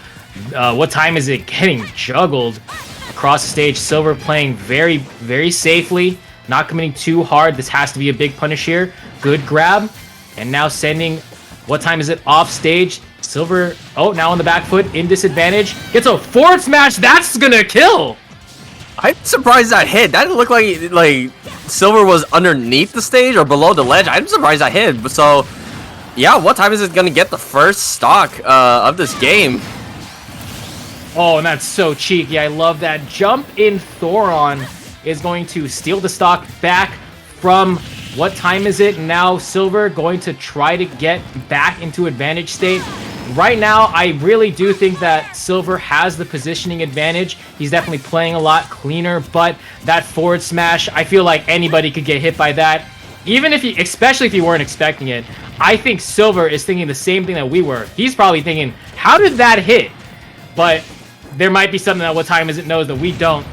Speaker 2: What Time Is It getting juggled across the stage? Silver playing very, very safely, not committing too hard. This has to be a big punish here. Good grab. And now sending What Time Is It off stage. Silver, now on the back foot, in disadvantage. Gets a forward smash. That's gonna kill.
Speaker 1: I'm surprised that hit. That didn't look like Silver was underneath the stage or below the ledge. I'm surprised that hit. So, yeah, What Time Is It gonna get the first stock of this game?
Speaker 2: Oh, and that's so cheeky. I love that. Jump in Thoron is going to steal the stock back from What Time Is It? Now Silver going to try to get back into advantage state. Right now, I really do think that Silver has the positioning advantage. He's definitely playing a lot cleaner, but that forward smash, I feel like anybody could get hit by that. Especially if you weren't expecting it. I think Silver is thinking the same thing that we were. He's probably thinking, how did that hit? But there might be something that What Time Is It knows that we don't.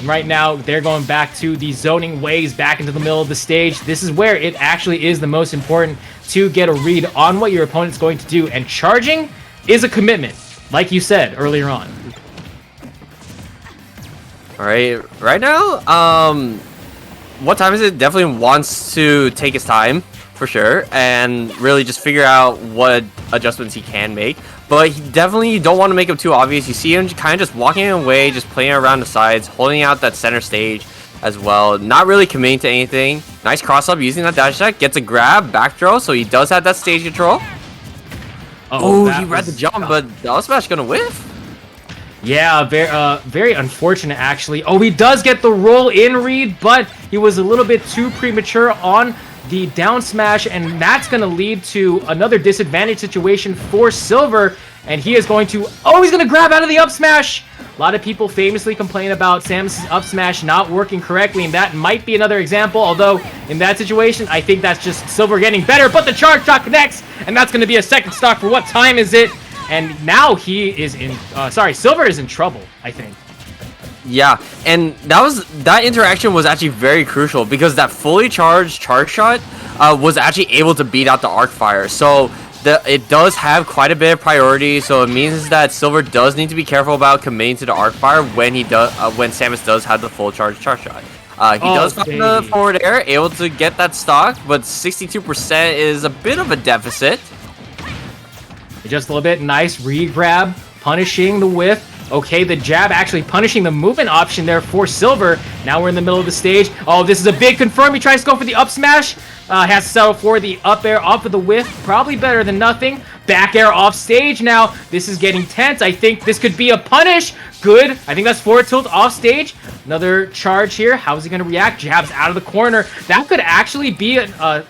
Speaker 2: Right now, they're going back to the zoning ways, back into the middle of the stage. This is where it actually is the most important to get a read on what your opponent's going to do. And charging is a commitment, like you said earlier on.
Speaker 1: All right, right now, What Time Is It definitely wants to take his time, for sure, and really just figure out what adjustments he can make. But he definitely don't want to make him too obvious. You see him kind of just walking away, just playing around the sides, holding out that center stage as well. Not really committing to anything. Nice cross up using that dash attack. Gets a grab, back throw, so he does have that stage control. He read the jump, but the up smash gonna whiff.
Speaker 2: Yeah, very unfortunate actually. He does get the roll in read, but he was a little bit too premature on the down smash, and that's going to lead to another disadvantage situation for Silver, and he is going to, he's going to grab out of the up smash. A lot of people famously complain about Samus' up smash not working correctly, and that might be another example, although in that situation, I think that's just Silver getting better, but the charge shot connects, and that's going to be a second stock for What Time Is It? And now he is Silver is in trouble, I think.
Speaker 1: Yeah, and that interaction was actually very crucial, because that fully charged charge shot was actually able to beat out the arc fire. So it does have quite a bit of priority. So it means that Silver does need to be careful about committing to the arc fire when Samus does have the full charge shot. He does find the forward air, able to get that stock, but 62% is a bit of a deficit.
Speaker 2: Just a little bit. Nice re-grab, punishing the whiff. Okay, the jab actually punishing the movement option there for Silver. Now we're in the middle of the stage. This is a big confirm. He tries to go for the up smash. Has to settle for the up air off of the whiff. Probably better than nothing. Back air off stage now. This is getting tense. I think this could be a punish. Good. I think that's forward tilt off stage. Another charge here. How is he going to react? Jabs out of the corner. That could actually be a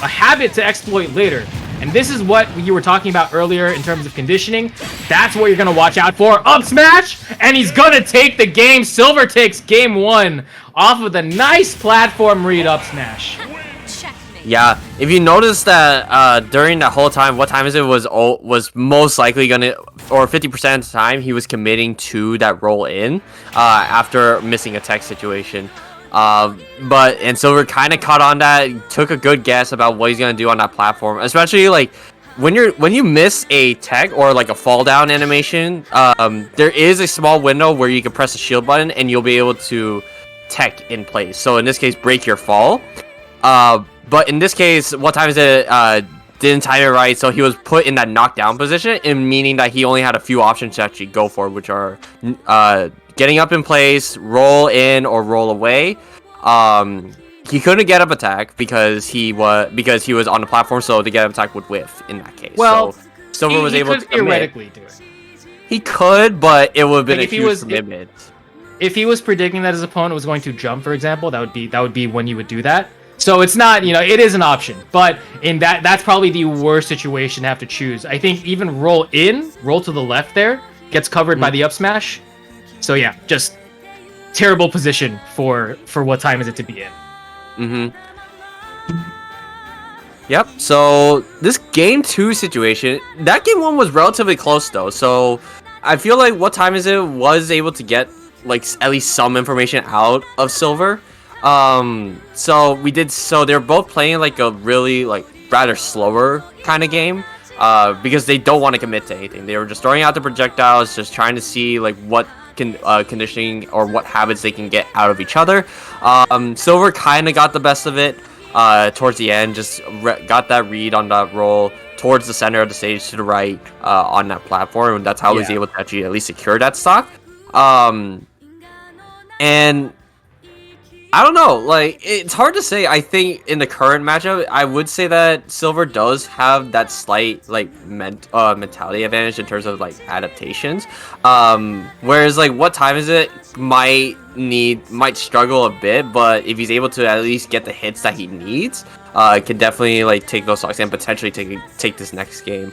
Speaker 2: a habit to exploit later. And this is what you were talking about earlier in terms of conditioning. That's what you're going to watch out for. Up smash! And he's going to take the game. Silver takes game 1 off of the nice platform read up smash.
Speaker 1: Yeah, if you notice that during that whole time, what time is it was most likely gonna, or 50% of the time, he was committing to that roll in after missing a tech situation. And Silver kind of caught on that, took a good guess about what he's gonna do on that platform, especially like when you miss a tech or like a fall down animation. There is a small window where you can press the shield button and you'll be able to tech in place. So in this case, break your fall. But in this case, what time is it? Didn't time it right, so he was put in that knockdown position, and meaning that he only had a few options to actually go for, which are getting up in place, roll in, or roll away. He couldn't get up attack because he was on the platform, so to get up attack would whiff in that case.
Speaker 2: Well,
Speaker 1: so Silver was able to
Speaker 2: theoretically do it.
Speaker 1: He could, but it would have been a huge commitment.
Speaker 2: If he was predicting that his opponent was going to jump, for example, that would be when you would do that. So it's not, it is an option, but in that's probably the worst situation to have to choose. I think even roll to the left there gets covered by the up smash. So yeah, just terrible position for what time is it to be in.
Speaker 1: Yep. So this game 2 situation, that game 1 was relatively close though. So I feel like what time is it was able to get like at least some information out of Silver. So they're both playing like a really like rather slower kind of game, because they don't want to commit to anything. They were just throwing out the projectiles, just trying to see like what conditioning or what habits they can get out of each other. Silver kind of got the best of it towards the end, just got that read on that roll towards the center of the stage to the right on that platform, and that's how he was able to actually at least secure that stock. And I don't know, like, it's hard to say. I think in the current matchup, I would say that Silver does have that slight, like, mentality advantage in terms of, like, adaptations. Whereas, like, what time is it might struggle a bit, but if he's able to at least get the hits that he needs, can definitely, like, take those stocks and potentially take this next game.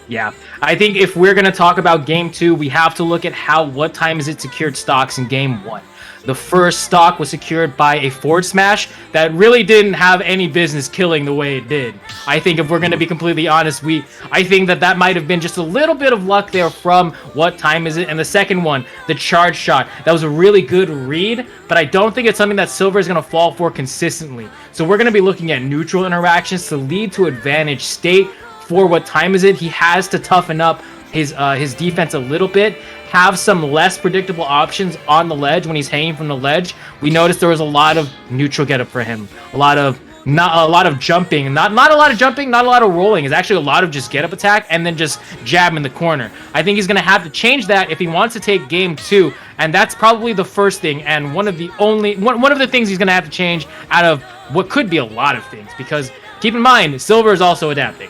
Speaker 2: Yeah, I think if we're going to talk about game 2, we have to look at what time is it secured stocks in game 1. The first stock was secured by a forward smash that really didn't have any business killing the way it did. I think if we're going to be completely honest, I think that might have been just a little bit of luck there from what time is it. And the second one, the charge shot, that was a really good read, but I don't think it's something that Silver is going to fall for consistently. So we're going to be looking at neutral interactions to lead to advantage state. For what time is it, he has to toughen up his defense a little bit, have some less predictable options on the ledge when he's hanging from the ledge. We noticed there was a lot of neutral getup for him, not a lot of jumping, not a lot of jumping, not a lot of rolling. It's actually a lot of just get up attack and then just jab in the corner. I think he's gonna have to change that if he wants to take game 2, and that's probably the first thing and one of the things he's gonna have to change out of what could be a lot of things, because keep in mind Silver is also adapting.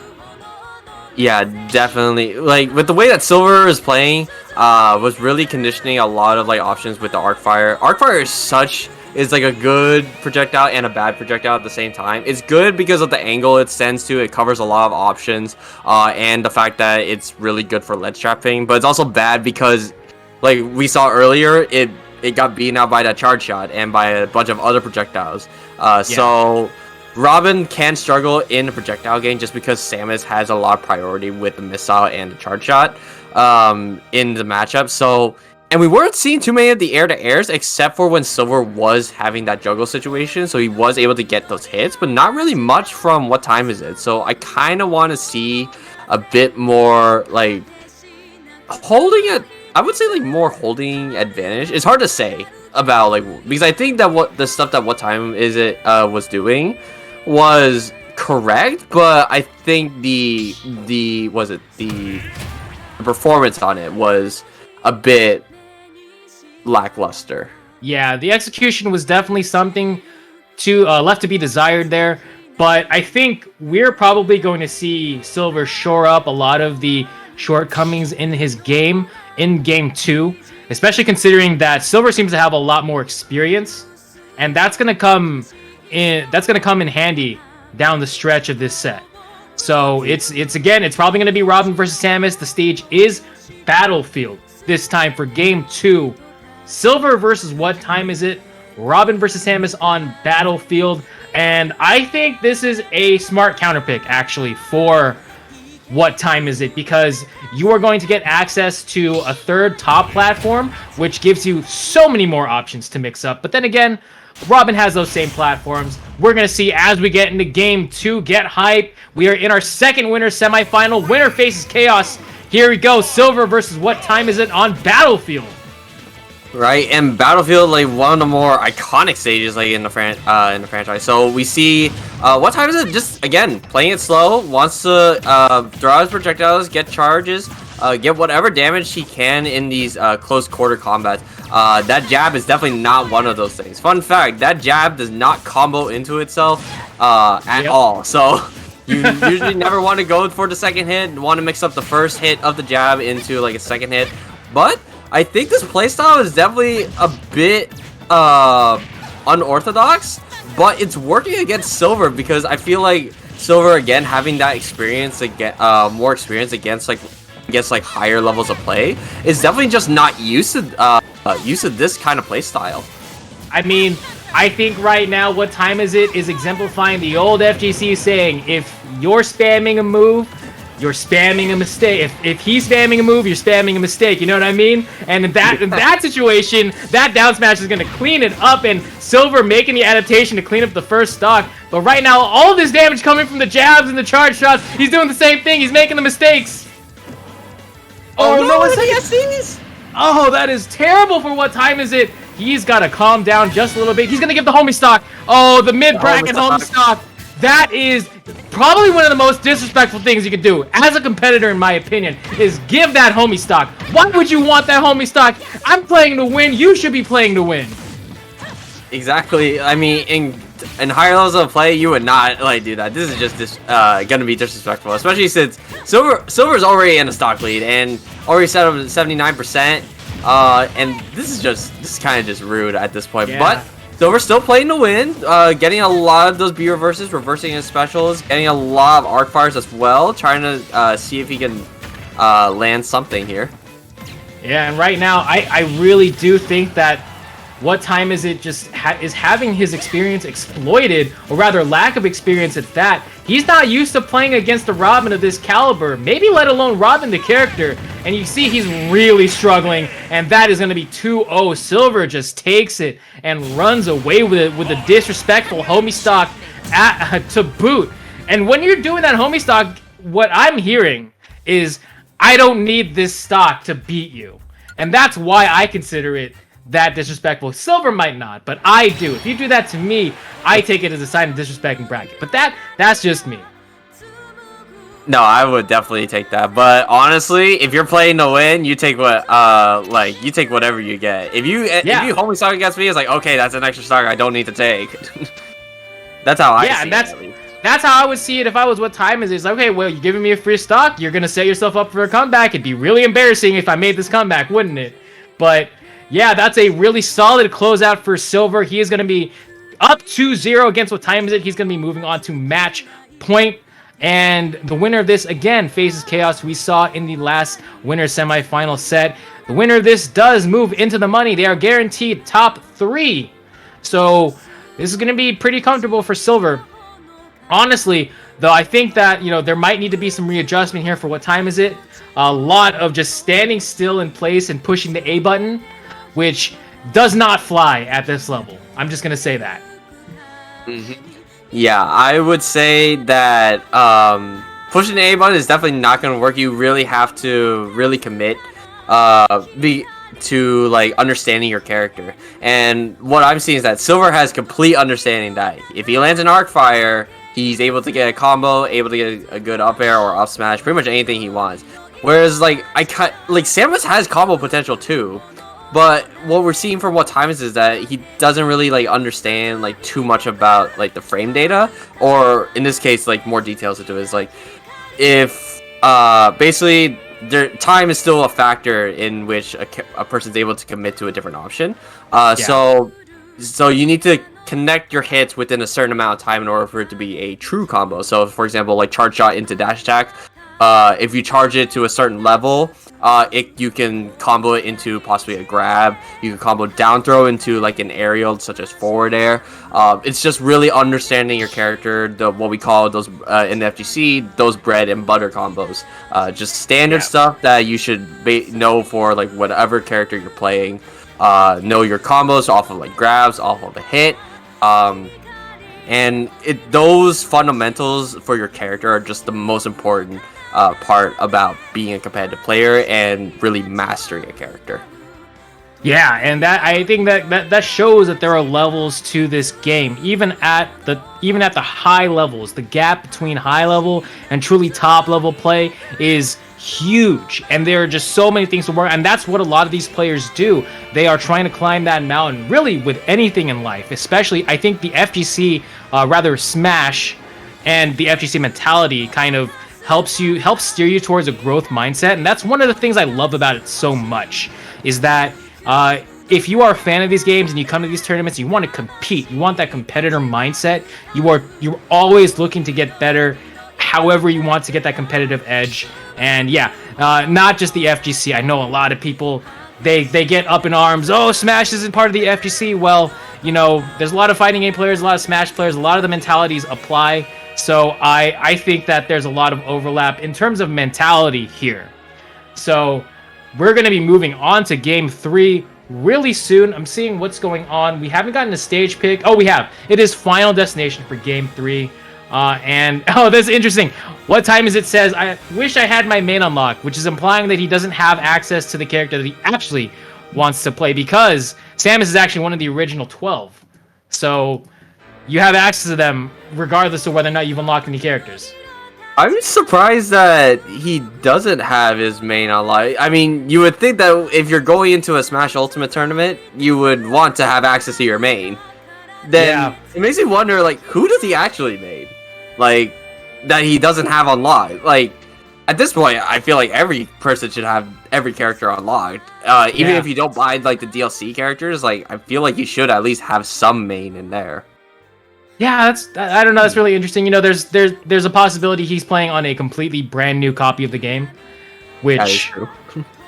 Speaker 1: Yeah, definitely. Like, with the way that Silver is playing, was really conditioning a lot of, like, options with the arc fire. Arc fire is like a good projectile and a bad projectile at the same time. It's good because of the angle it sends to. It covers a lot of options, and the fact that it's really good for ledge trapping. But it's also bad because, like we saw earlier, it got beaten out by that charge shot and by a bunch of other projectiles. So Robin can struggle in the projectile game just because Samus has a lot of priority with the missile and the charge shot in the matchup. And we weren't seeing too many of the air-to-airs except for when Silver was having that juggle situation, so he was able to get those hits, but not really much from what time is it. So I kind of want to see a bit more, like, I would say, like, more holding advantage. It's hard to say about, like, because I think that the stuff that what time is it was doing was correct, but I think the performance on it was a bit lackluster.
Speaker 2: Yeah, the execution was definitely something left to be desired there, but I think we're probably going to see Silver shore up a lot of the shortcomings in his game in game 2, especially considering that Silver seems to have a lot more experience, and that's going to come in handy
Speaker 3: down the stretch of this set. So it's probably going to be Robin versus Samus. The stage is Battlefield this time for game 2. Silver versus What Time Is It? Robin versus Samus on Battlefield. And I think this is a smart counterpick, actually, for What Time Is It? Because you are going to get access to a third top platform, which gives you so many more options to mix up. But then again, Robin has those same platforms. We're going to see as we get into game 2. Get hype. We are in our second winner semifinal. Winner faces Chaos. Here we go. Silver versus What Time Is It on Battlefield.
Speaker 1: Right, and Battlefield, like one of the more iconic stages, like in the franchise. So we see, What Time Is It? Just again playing it slow, wants to throw out his projectiles, get charges, get whatever damage he can in these close quarter combats. That jab is definitely not one of those things. Fun fact: that jab does not combo into itself at all. So you usually never want to go for the second hit. Want to mix up the first hit of the jab into like a second hit, but I think this playstyle is definitely a bit unorthodox, but it's working against Silver because I feel like Silver again having that experience again, more experience against higher levels of play is definitely just not used to this kind of playstyle.
Speaker 3: I mean, I think right now What Time Is It is exemplifying the old FGC saying, if you're spamming a move, you're spamming a mistake. If he's spamming a move, you're spamming a mistake. You know what I mean? And in that situation, that down smash is going to clean it up, and Silver making the adaptation to clean up the first stock. But right now, all of this damage coming from the jabs and the charge shots, he's doing the same thing. He's making the mistakes. Oh no, it's ASCs! Oh, that is terrible for What Time Is It? He's got to calm down just a little bit. He's going to give the homie stock. Oh, the mid-bracket homie stock. That is probably one of the most disrespectful things you could do as a competitor, in my opinion, is give that homie stock. Why would you want that homie stock? I'm playing to win. You should be playing to win.
Speaker 1: Exactly. I mean, in higher levels of play, you would not do that. This is just gonna be disrespectful, especially since Silver's already in a stock lead and already set up at 79%. And this is kind of just rude at this point. Yeah. But Silver's still playing to win, getting a lot of those B reverses, reversing his specials, getting a lot of arc fires as well, trying to see if he can land something here.
Speaker 3: Yeah, and right now, I really do think that What Time Is It just is having his experience exploited, or rather lack of experience at that. He's not used to playing against a Robin of this caliber, maybe let alone Robin the character, and you see he's really struggling, and that is going to be 2-0. Silver just takes it and runs away with it with a disrespectful homie stock to boot. And when you're doing that homie stock, what I'm hearing is, I don't need this stock to beat you. And that's why I consider it that disrespectful. Silver might not, but I do. If you do that to me, I take it as a sign of disrespect in bracket. But that's just me.
Speaker 1: No, I would definitely take that. But honestly, if you're playing to win, you take what you take whatever you get. If you homie stock against me, it's like, okay, that's an extra stock I don't need to take. That's how I see it.
Speaker 3: That's how I would see it if I was What Time Is It. It's like, okay, well, you're giving me a free stock, you're gonna set yourself up for a comeback. It'd be really embarrassing if I made this comeback, wouldn't it? But yeah, that's a really solid closeout for Silver. He is going to be up 2-0 against What Time Is It. He's going to be moving on to match point. And the winner of this, again, faces Chaos, we saw in the last winner semifinal set. The winner of this does move into the money. They are guaranteed top 3. So this is going to be pretty comfortable for Silver. Honestly, though, I think that, there might need to be some readjustment here for What Time Is It. A lot of just standing still in place and pushing the A button, which does not fly at this level. I'm just going to say that.
Speaker 1: Mm-hmm. Yeah, I would say that pushing the A button is definitely not going to work. You really have to really commit to understanding your character. And what I'm seeing is that Silver has complete understanding that if he lands an arc fire, he's able to get a combo, able to get a good up air or up smash, pretty much anything he wants. Whereas Samus has combo potential too. But what we're seeing from What Time is that he doesn't really understand too much about the frame data, or in this case more details into it. Is if basically their time is still a factor in which a person's able to commit to a different option. So you need to connect your hits within a certain amount of time in order for it to be a true combo. So, for example, like charge shot into dash attack, if you charge it to a certain level, you can combo it into possibly a grab. You can combo down throw into like an aerial, such as forward air. It's just really understanding your character, what we call those in the FGC, those bread and butter combos. Just standard stuff that you should know for like whatever character you're playing. Know your combos off of like grabs, off of a hit. And those fundamentals for your character are just the most important part about being a competitive player and really mastering a character.
Speaker 3: Yeah, and I think that shows that there are levels to this game, even at the high levels. The gap between high level and truly top level play is huge, and there are just so many things to work, and that's what a lot of these players do. They are trying to climb that mountain, really with anything in life. Especially, I think the FGC, Smash, and the FGC mentality kind of helps steer you towards a growth mindset, and that's one of the things I love about it so much, is that if you are a fan of these games and you come to these tournaments, you want to compete, you want that competitor mindset, you're always looking to get better, however you want to get that competitive edge. And yeah, not just the FGC. I know a lot of people, they get up in arms, oh, Smash isn't part of the FGC. Well, you know, there's a lot of fighting game players, a lot of Smash players, a lot of the mentalities apply. So I think that there's a lot of overlap in terms of mentality here. So we're going to be moving on to Game 3 really soon. I'm seeing what's going on. We haven't gotten a stage pick. Oh, we have. It is Final Destination for Game 3. And, oh, that's interesting. What time is it? Says, I wish I had my main unlocked, which is implying that he doesn't have access to the character that he actually wants to play, because Samus is actually one of the original 12. So you have access to them regardless of whether or not you've unlocked any characters.
Speaker 1: I'm surprised that he doesn't have his main unlocked. I mean, you would think that if you're going into a Smash Ultimate tournament, you would want to have access to your main. Then it makes me wonder, like, who does he actually main? Like, that he doesn't have unlocked. Like, at this point, I feel like every person should have every character unlocked. Even if you don't buy, like, the DLC characters, like, I feel like you should at least have some main in there.
Speaker 3: Yeah, I don't know, that's really interesting. You know, there's a possibility he's playing on a completely brand new copy of the game, which
Speaker 1: that is true.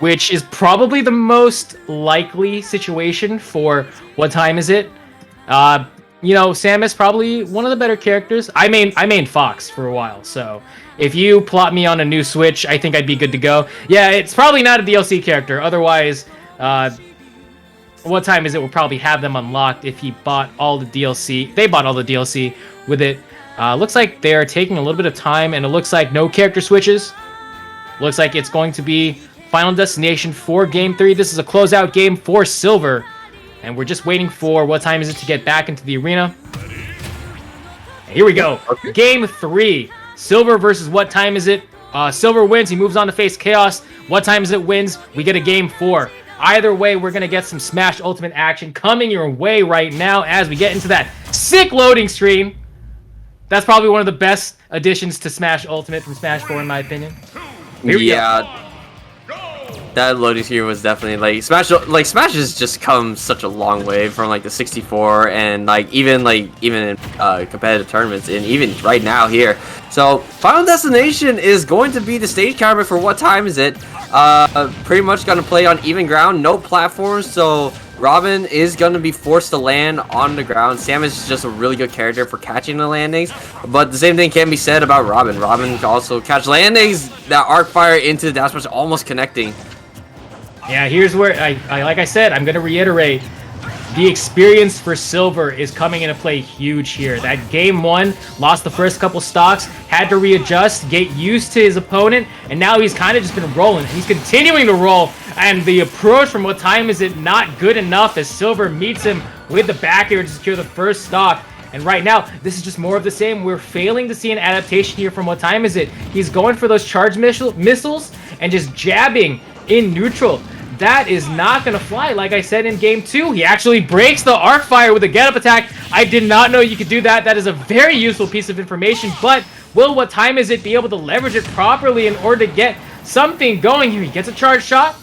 Speaker 3: Which is probably the most likely situation for what time is it. You know, Samus probably one of the better characters. I main Fox for a while, so if you plot me on a new Switch, I think I'd be good to go. Yeah, it's probably not a DLC character. Otherwise, what time is it? We'll probably have them unlocked if he bought all the DLC. They bought all the DLC with it. Looks like they're taking a little bit of time, and it looks like no character switches. Looks like it's going to be Final Destination for Game 3. This is a closeout game for Silver. And we're just waiting for what time is it to get back into the arena. And here we go. Okay. Game 3. Silver versus what time is it? Silver wins. He moves on to face Chaos. What time is it wins? We get a Game 4. Either way, we're going to get some Smash Ultimate action coming your way right now as we get into that sick loading screen. That's probably one of the best additions to Smash Ultimate from Smash 4, in my opinion. Here we go.
Speaker 1: That loading screen was definitely like Smash. Like Smash has just come such a long way from like the 64 and even in competitive tournaments and even right now here. So Final Destination is going to be the stage counter for what time is it? Pretty much going to play on even ground, no platforms. So Robin is going to be forced to land on the ground. Samus is just a really good character for catching the landings, but the same thing can be said about Robin. Robin can also catch landings that arc fire into the dash punch, almost connecting.
Speaker 3: Yeah, here's where, like I said, I'm going to reiterate, the experience for Silver is coming into play huge here. That Game 1, lost the first couple stocks, had to readjust, get used to his opponent, and now he's kind of just been rolling. He's continuing to roll, and the approach from what time is it not good enough as Silver meets him with the back air to secure the first stock. And right now, this is just more of the same. We're failing to see an adaptation here from what time is it. He's going for those charge missiles and just jabbing in neutral. That is not going to fly. Like I said in Game 2, he actually breaks the arc fire with a get-up attack. I did not know you could do that. That is a very useful piece of information, but will what time is it be able to leverage it properly in order to get something going here? He gets a charge shot.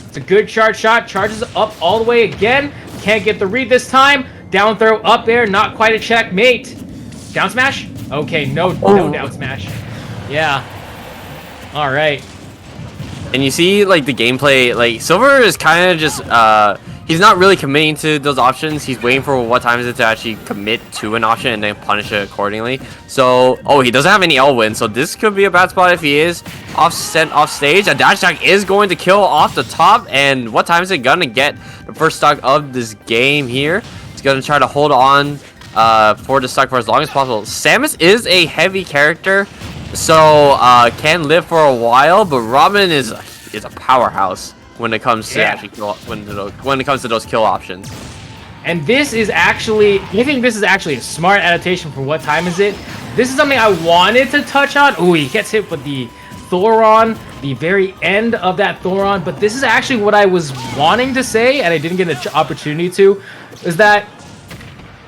Speaker 3: It's a good charge shot. Charges up all the way again. Can't get the read this time. Down throw, up air, not quite a checkmate. Down smash? Okay, no down smash. Yeah. All right.
Speaker 1: And you see, like, the gameplay, like, Silver is kind of just, he's not really committing to those options. He's waiting for what time is it to actually commit to an option and then punish it accordingly. So, he doesn't have any L win, so this could be a bad spot if he is off stage. A dash attack is going to kill off the top, and what time is it gonna get the first stock of this game here? It's gonna try to hold on for the stock for as long as possible. Samus is a heavy character, so can live for a while, but Robin is a powerhouse when it comes to actually when it comes to those kill options.
Speaker 3: And this is actually, I think this is actually a smart adaptation for what time is it. This is something I wanted to touch on. Ooh, he gets hit with the Thoron, the very end of that Thoron, but this is actually what I was wanting to say, and I didn't get an opportunity to, is that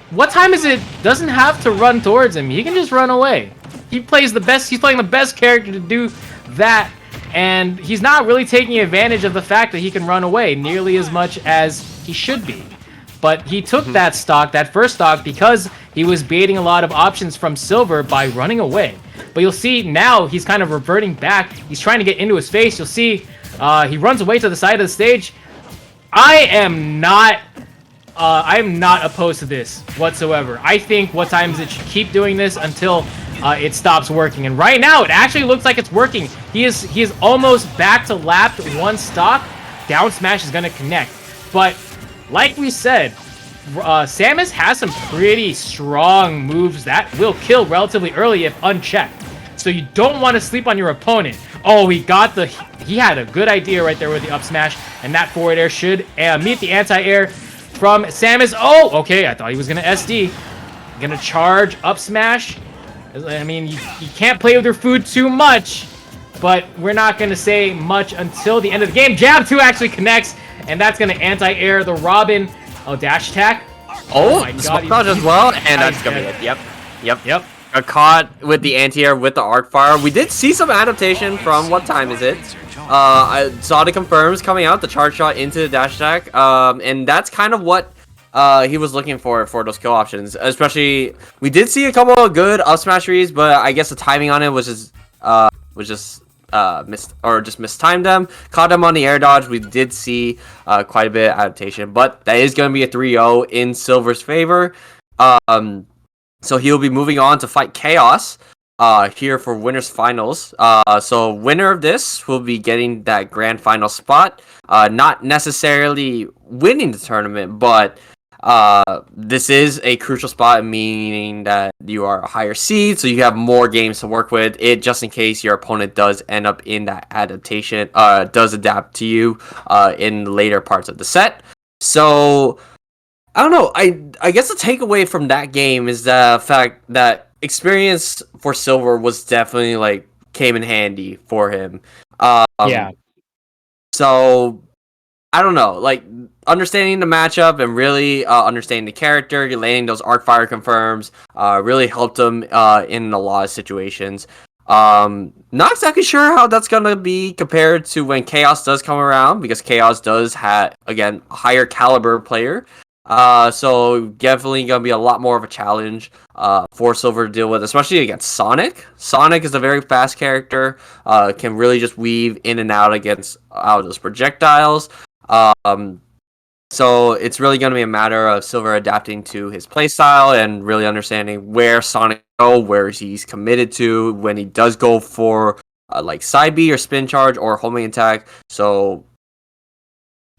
Speaker 3: what time is it doesn't have to run towards him. He can just run away. He plays the best, he's playing the best character to do that, and he's not really taking advantage of the fact that he can run away nearly as much as he should be. But he took that stock, that first stock, because he was baiting a lot of options from Silver by running away. But you'll see now he's kind of reverting back. He's trying to get into his face. You'll see he runs away to the side of the stage. I am not opposed to this whatsoever. I think what time is it should keep doing this until it stops working. And right now, it actually looks like it's working. He is almost back to lapped one stock. Down smash is going to connect. But like we said, Samus has some pretty strong moves that will kill relatively early if unchecked. So you don't want to sleep on your opponent. Oh, he had a good idea right there with the up smash, and that forward air should meet the anti-air from Samus. Oh, okay, I thought he was going to SD. Going to charge up smash. I mean, you can't play with your food too much, but we're not going to say much until the end of the game. Jab 2 actually connects, and that's going to anti-air the Robin. Oh, dash attack.
Speaker 1: Oh my god. Spotdodge as well, and that's going to be it. Yep. Got caught with the anti-air with the arc fire. We did see some adaptation from what time is it. I saw the confirms coming out, the charge shot into the dash attack, and that's kind of what he was looking for those kill options. Especially, we did see a couple of good up smash reads, but I guess the timing on it was just mistimed them. Caught them on the air dodge. We did see quite a bit of adaptation, but that is going to be a 3-0 in Silver's favor. So he'll be moving on to fight Chaos here for winners finals. So winner of this will be getting that grand final spot. Not necessarily winning the tournament, but this is a crucial spot, meaning that you are a higher seed, so you have more games to work with it, just in case your opponent does end up in that adaptation, does adapt to you in the later parts of the set. So I don't know. I guess the takeaway from that game is the fact that experience for Silver was definitely came in handy for him.
Speaker 3: Yeah.
Speaker 1: So I don't know, understanding the matchup and really understanding the character, landing those arc fire confirms, really helped him in a lot of situations. Not exactly sure how that's gonna be compared to when Chaos does come around, because Chaos does have, again, a higher caliber player. So definitely gonna be a lot more of a challenge for Silver to deal with, especially against Sonic. Sonic is a very fast character, can really just weave in and out against those projectiles. So it's really going to be a matter of Silver adapting to his playstyle and really understanding where Sonic go, where he's committed to when he does go for side B or spin charge or homing attack. So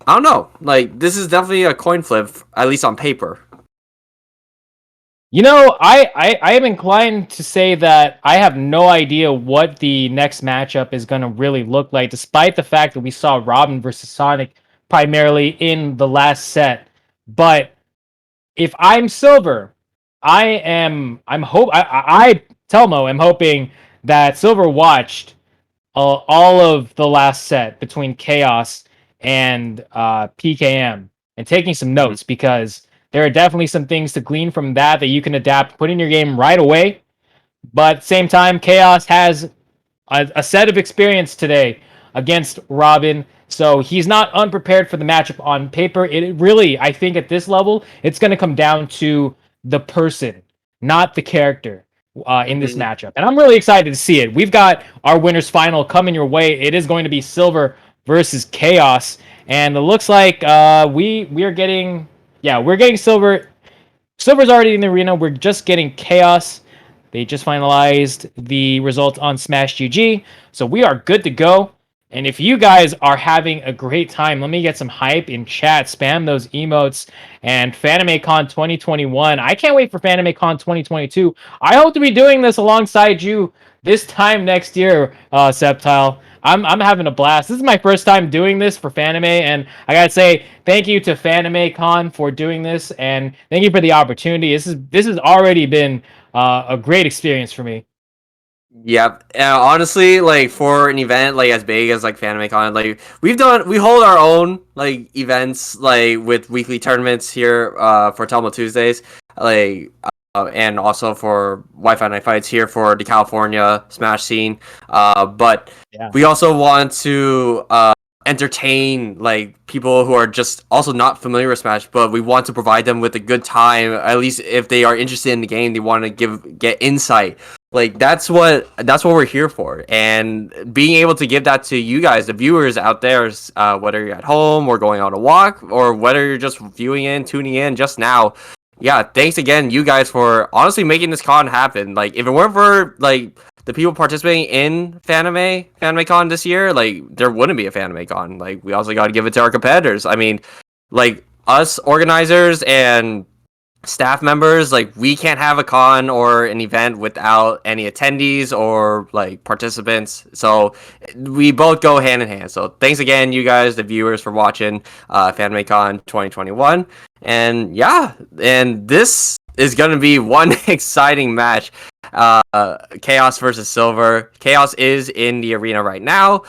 Speaker 1: I don't know. This is definitely a coin flip, at least on paper.
Speaker 3: You know, I am inclined to say that I have no idea what the next matchup is going to really look like, despite the fact that we saw Robin versus Sonic primarily in the last set. But if I'm Silver, I'm Telmo, I'm hoping that Silver watched all of the last set between Chaos and PKM and taking some notes, because there are definitely some things to glean from that you can adapt, put in your game right away. But at the same time, Chaos has a set of experience today against Robin So he's not unprepared for the matchup on paper. It really, I think at this level, it's going to come down to the person, not the character in this matchup. And I'm really excited to see it. We've got our winners final coming your way. It is going to be Silver versus Chaos. And it looks like we are getting, yeah, we're getting Silver. Silver's already in the arena. We're just getting Chaos. They just finalized the results on Smash GG. So we are good to go. And if you guys are having a great time, let me get some hype in chat. Spam those emotes. And Fanimecon 2021. I can't wait for Fanimecon 2022. I hope to be doing this alongside you this time next year, Septile. I'm having a blast. This is my first time doing this for Fanime, and I gotta say thank you to Fanimecon for doing this, and thank you for the opportunity. This has already been a great experience for me.
Speaker 1: Yep. Honestly, like for an event like as big as like Fanimecon, like we hold our own like events like with weekly tournaments here for Telmo Tuesdays, like and also for Wi-Fi Night Fights here for the California Smash scene. But we also want to entertain like people who are just also not familiar with Smash, but we want to provide them with a good time. At least if they are interested in the game, they want to get insight. Like that's what we're here for, and being able to give that to you guys, the viewers out there, whether you're at home or going on a walk, or whether you're just tuning in just now. Yeah, thanks again, you guys, for honestly making this con happen. Like, if it weren't for like the people participating in Fanimecon this year, like there wouldn't be a Fanimecon. Like, we also got to give it to our competitors. I mean, like us organizers and staff members, like we can't have a con or an event without any attendees or like participants, so we both go hand in hand. So thanks again, you guys, the viewers, for watching Fanimecon 2021. And yeah, and this is gonna be one exciting match. Chaos versus Silver. Chaos is in the arena right now,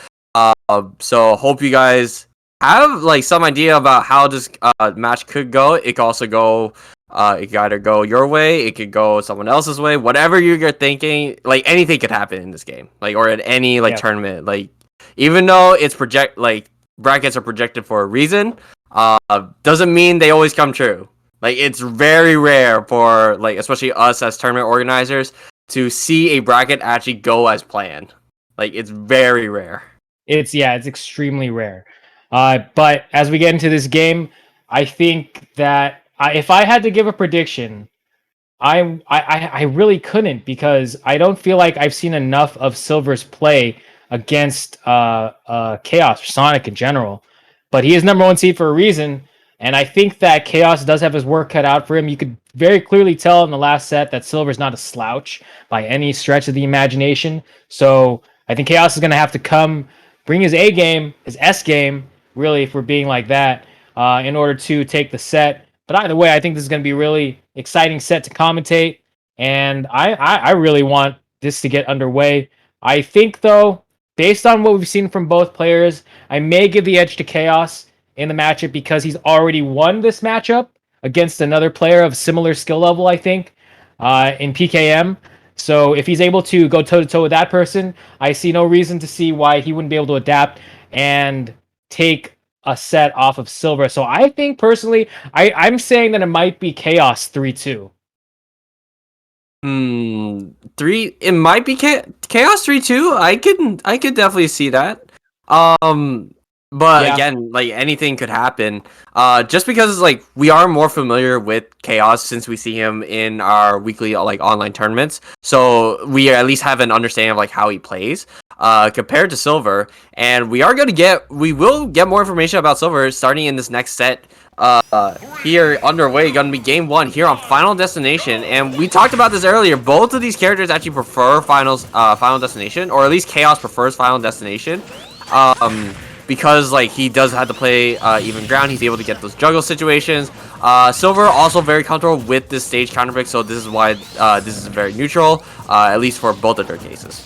Speaker 1: so hope you guys have like some idea about how this match could go. It could also go it could either go your way, it could go someone else's way, whatever you're thinking. Like anything could happen in this game, like, or at any like tournament. Like, even though it's brackets are projected for a reason, doesn't mean they always come true. Like, it's very rare for like, especially us as tournament organizers, to see a bracket actually go as planned. Like, it's very rare.
Speaker 3: It's extremely rare. But as we get into this game, I think that if I had to give a prediction, I really couldn't, because I don't feel like I've seen enough of Silver's play against Chaos or Sonic in general. But he is number one seed for a reason, and I think that Chaos does have his work cut out for him. You could very clearly tell in the last set that Silver's not a slouch by any stretch of the imagination. So I think Chaos is going to have to bring his A game, his S game, really, if we're being like that, in order to take the set. But either way, I think this is going to be a really exciting set to commentate, and I really want this to get underway. I think, though, based on what we've seen from both players, I may give the edge to Chaos in the matchup because he's already won this matchup against another player of similar skill level, I think, in PKM. So if he's able to go toe-to-toe with that person, I see no reason to see why he wouldn't be able to adapt and take a set off of Silver. So I think personally, I'm saying that it might be Chaos 3-2.
Speaker 1: It might be Chaos 3-2. I could definitely see that. But again, like, anything could happen. Just because like we are more familiar with Chaos since we see him in our weekly like online tournaments, so we at least have an understanding of like how he plays compared to Silver. And we will get more information about Silver starting in this next set here underway. Gonna be game 1 here on Final Destination, and we talked about this earlier. Both of these characters actually prefer Final Destination, or at least Chaos prefers Final Destination. Because like he does have to play even ground, he's able to get those juggle situations. Silver also very comfortable with this stage counter pick, so this is why this is very neutral, at least for both of their cases.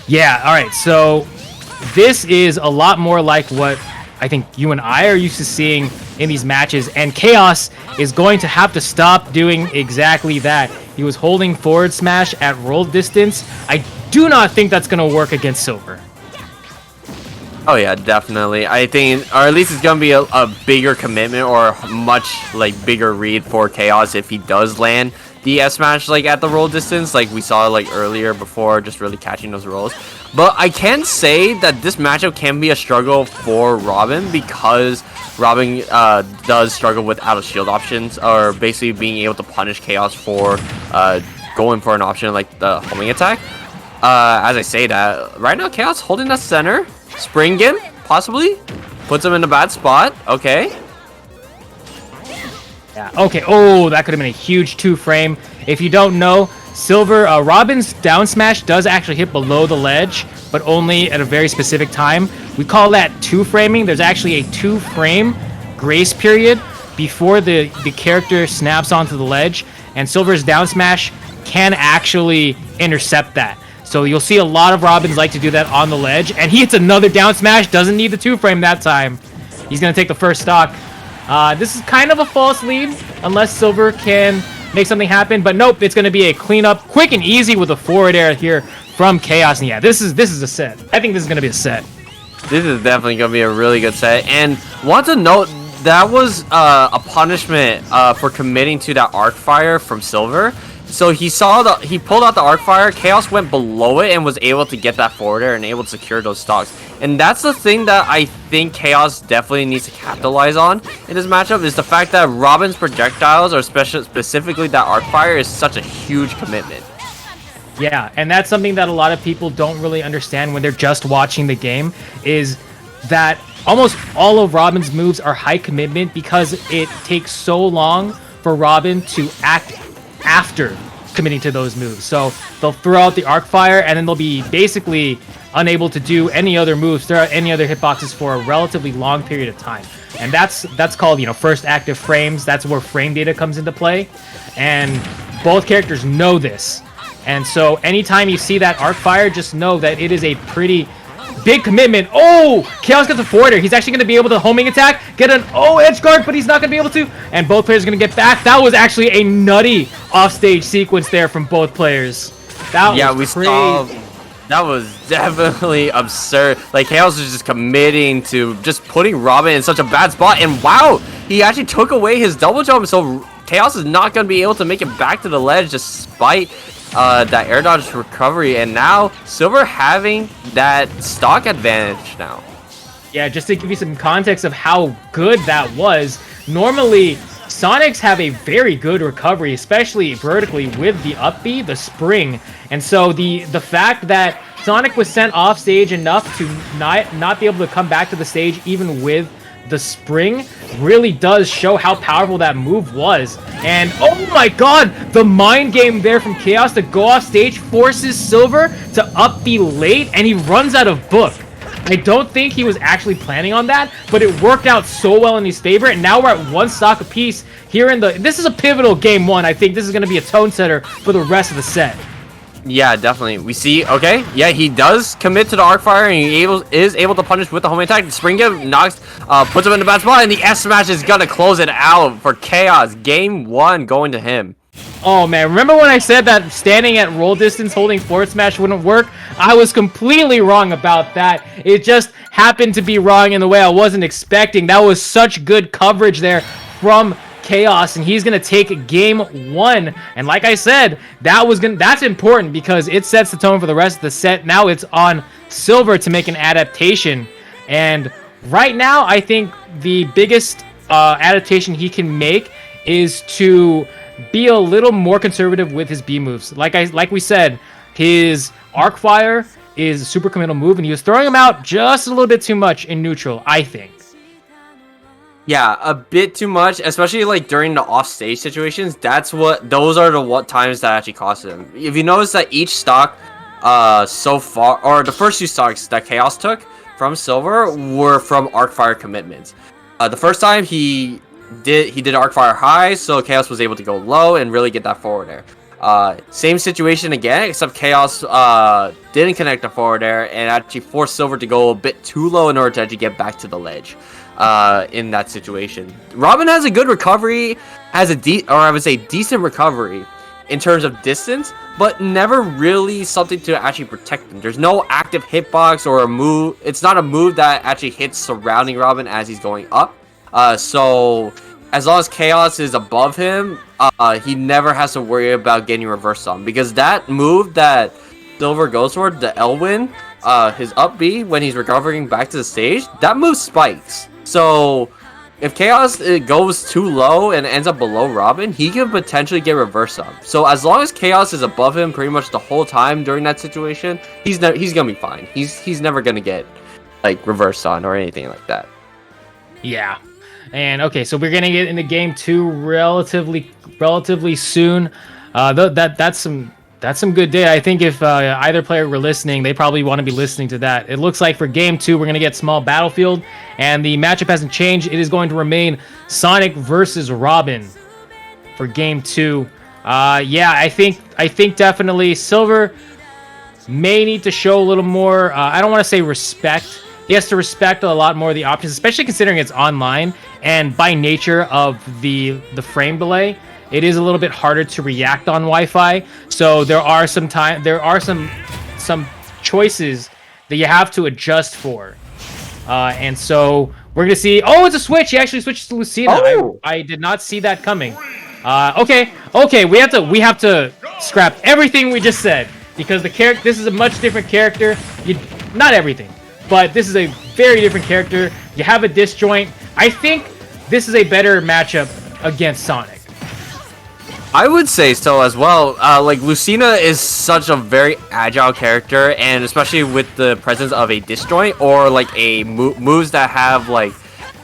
Speaker 3: Yeah, all right, so this is a lot more like what I think you and I are used to seeing in these matches, and Chaos is going to have to stop doing exactly that. He was holding forward smash at roll distance. I do not think that's going to work against Silver.
Speaker 1: Oh yeah, definitely. I think, or at least it's gonna be a bigger commitment or a much like bigger read for Chaos if he does land the S smash like at the roll distance, like we saw like earlier before, just really catching those rolls. But I can say that this matchup can be a struggle for Robin because Robin does struggle with out of shield options, or basically being able to punish Chaos for going for an option like the homing attack. As I say that, right now Chaos holding the center. Spring him, possibly. Puts him in a bad spot. Okay.
Speaker 3: Yeah, okay. Oh, that could have been a huge 2-frame. If you don't know, Silver, Robin's down smash does actually hit below the ledge, but only at a very specific time. We call that 2-framing. There's actually a 2-frame grace period before the character snaps onto the ledge, and Silver's down smash can actually intercept that. So you'll see a lot of Robins like to do that on the ledge, and he hits another down smash, doesn't need the 2-frame that time. He's going to take the first stock. This is kind of a false lead, unless Silver can make something happen, but nope, it's going to be a cleanup, quick and easy with a forward air here from Chaos, and yeah, this is a set. I think this is going to be a set.
Speaker 1: This is definitely going to be a really good set, and want to note, that was a punishment for committing to that arc fire from Silver. So he pulled out the arc fire, Chaos went below it and was able to get that forward air and able to secure those stocks. And that's the thing that I think Chaos definitely needs to capitalize on in this matchup, is the fact that Robin's projectiles, or specifically that arc fire, is such a huge commitment.
Speaker 3: Yeah, and that's something that a lot of people don't really understand when they're just watching the game, is that almost all of Robin's moves are high commitment because it takes so long for Robin to act after committing to those moves. So they'll throw out the arc fire and then they'll be basically unable to do any other moves, throw out any other hitboxes for a relatively long period of time. And that's called, first active frames. That's where frame data comes into play. And both characters know this. And so anytime you see that arc fire, just know that it is a pretty big commitment. Oh, Chaos gets a forwarder. He's actually going to be able to homing attack, get an edge guard, but he's not going to be able to. And both players are going to get back. That was actually a nutty offstage sequence there from both players. That was crazy.
Speaker 1: That was definitely absurd. Like, Chaos was just committing to just putting Robin in such a bad spot. And wow, he actually took away his double jump. So Chaos is not going to be able to make it back to the ledge despite that air dodge recovery, and now Silver having that stock advantage now.
Speaker 3: Yeah, just to give you some context of how good that was, normally Sonics have a very good recovery, especially vertically with the up B, the spring. And so the fact that Sonic was sent off stage enough to not be able to come back to the stage even with the spring really does show how powerful that move was. And oh my god, the mind game there from Chaos to go off stage forces Silver to up B late, and he runs out of book. I don't think he was actually planning on that, but it worked out so well in his favor, and now we're at one stock apiece here in this is a pivotal game one. I think this is going to be a tone setter for the rest of the set.
Speaker 1: Yeah, definitely. We see, okay, yeah, he does commit to the arc fire, and he is able to punish with the home attack. Spring him, knocks, puts him in the bad spot, and the S smash is gonna close it out for Chaos. Game one going to him.
Speaker 3: Oh man, remember when I said that standing at roll distance holding forward smash wouldn't work? I was completely wrong about that. It just happened to be wrong in the way I wasn't expecting. That was such good coverage there from Chaos, and he's gonna take game one. And like I said, that's important because it sets the tone for the rest of the set. Now it's on Silver to make an adaptation, and right now I think the biggest adaptation he can make is to be a little more conservative with his B moves. Like we said, his arc fire is a super committal move, and he was throwing him out just a little bit too much in neutral, I think.
Speaker 1: Yeah, a bit too much, especially like during the off-stage situations. Those are the times that actually cost him. If you notice that each stock so far, or the first two stocks that Chaos took from Silver were from arc fire commitments. The first time he did arc fire high, so Chaos was able to go low and really get that forward air. Same situation again, except Chaos didn't connect the forward air and actually forced Silver to go a bit too low in order to actually get back to the ledge. In that situation, Robin has a good recovery, has decent recovery, in terms of distance, but never really something to actually protect him. There's no active hitbox or a move. It's not a move that actually hits surrounding Robin as he's going up. So as long as Chaos is above him, he never has to worry about getting reversed on, because that move that Silver goes for, the Elwin, his up B when he's recovering back to the stage, that move spikes. So if Chaos goes too low and ends up below Robin, he can potentially get reverse up. So as long as Chaos is above him pretty much the whole time during that situation, he's gonna be fine. He's never gonna get like reversed on or anything like that.
Speaker 3: Yeah. And okay, so we're gonna get into game 2 relatively soon. That's some good data. I think if either player were listening, they probably want to be listening to that. It looks like for game 2, we're going to get small battlefield, and the matchup hasn't changed. It is going to remain Sonic versus Robin for game 2. Yeah, I think definitely Silver may need to show a little more. I don't want to say respect. He has to respect a lot more of the options, especially considering it's online, and by nature of the frame delay, it is a little bit harder to react on Wi-Fi. So there are some choices that you have to adjust for. And so we're gonna see. Oh, it's a switch. He actually switches to Lucina.
Speaker 1: Oh.
Speaker 3: I did not see that coming. Okay. We have to scrap everything we just said, because this is a much different character. Not everything, but this is a very different character. You have a disjoint. I think this is a better matchup against Sonic.
Speaker 1: I would say so as well. Like Lucina is such a very agile character, and especially with the presence of a disjoint or like a moves that have like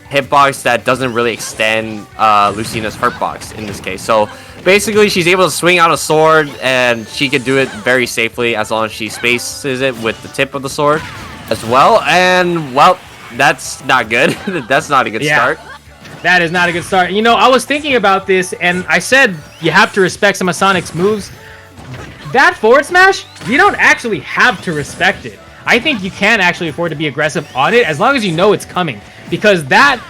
Speaker 1: hitbox that doesn't really extend Lucina's hurtbox in this case. So basically, she's able to swing out a sword, and she can do it very safely as long as she spaces it with the tip of the sword as well. And well, that's not good. That's not a good start.
Speaker 3: That is not a good start. You know, I was thinking about this, and I said you have to respect some of Sonic's moves. That forward smash, you don't actually have to respect it. I think you can actually afford to be aggressive on it as long as you know it's coming, because that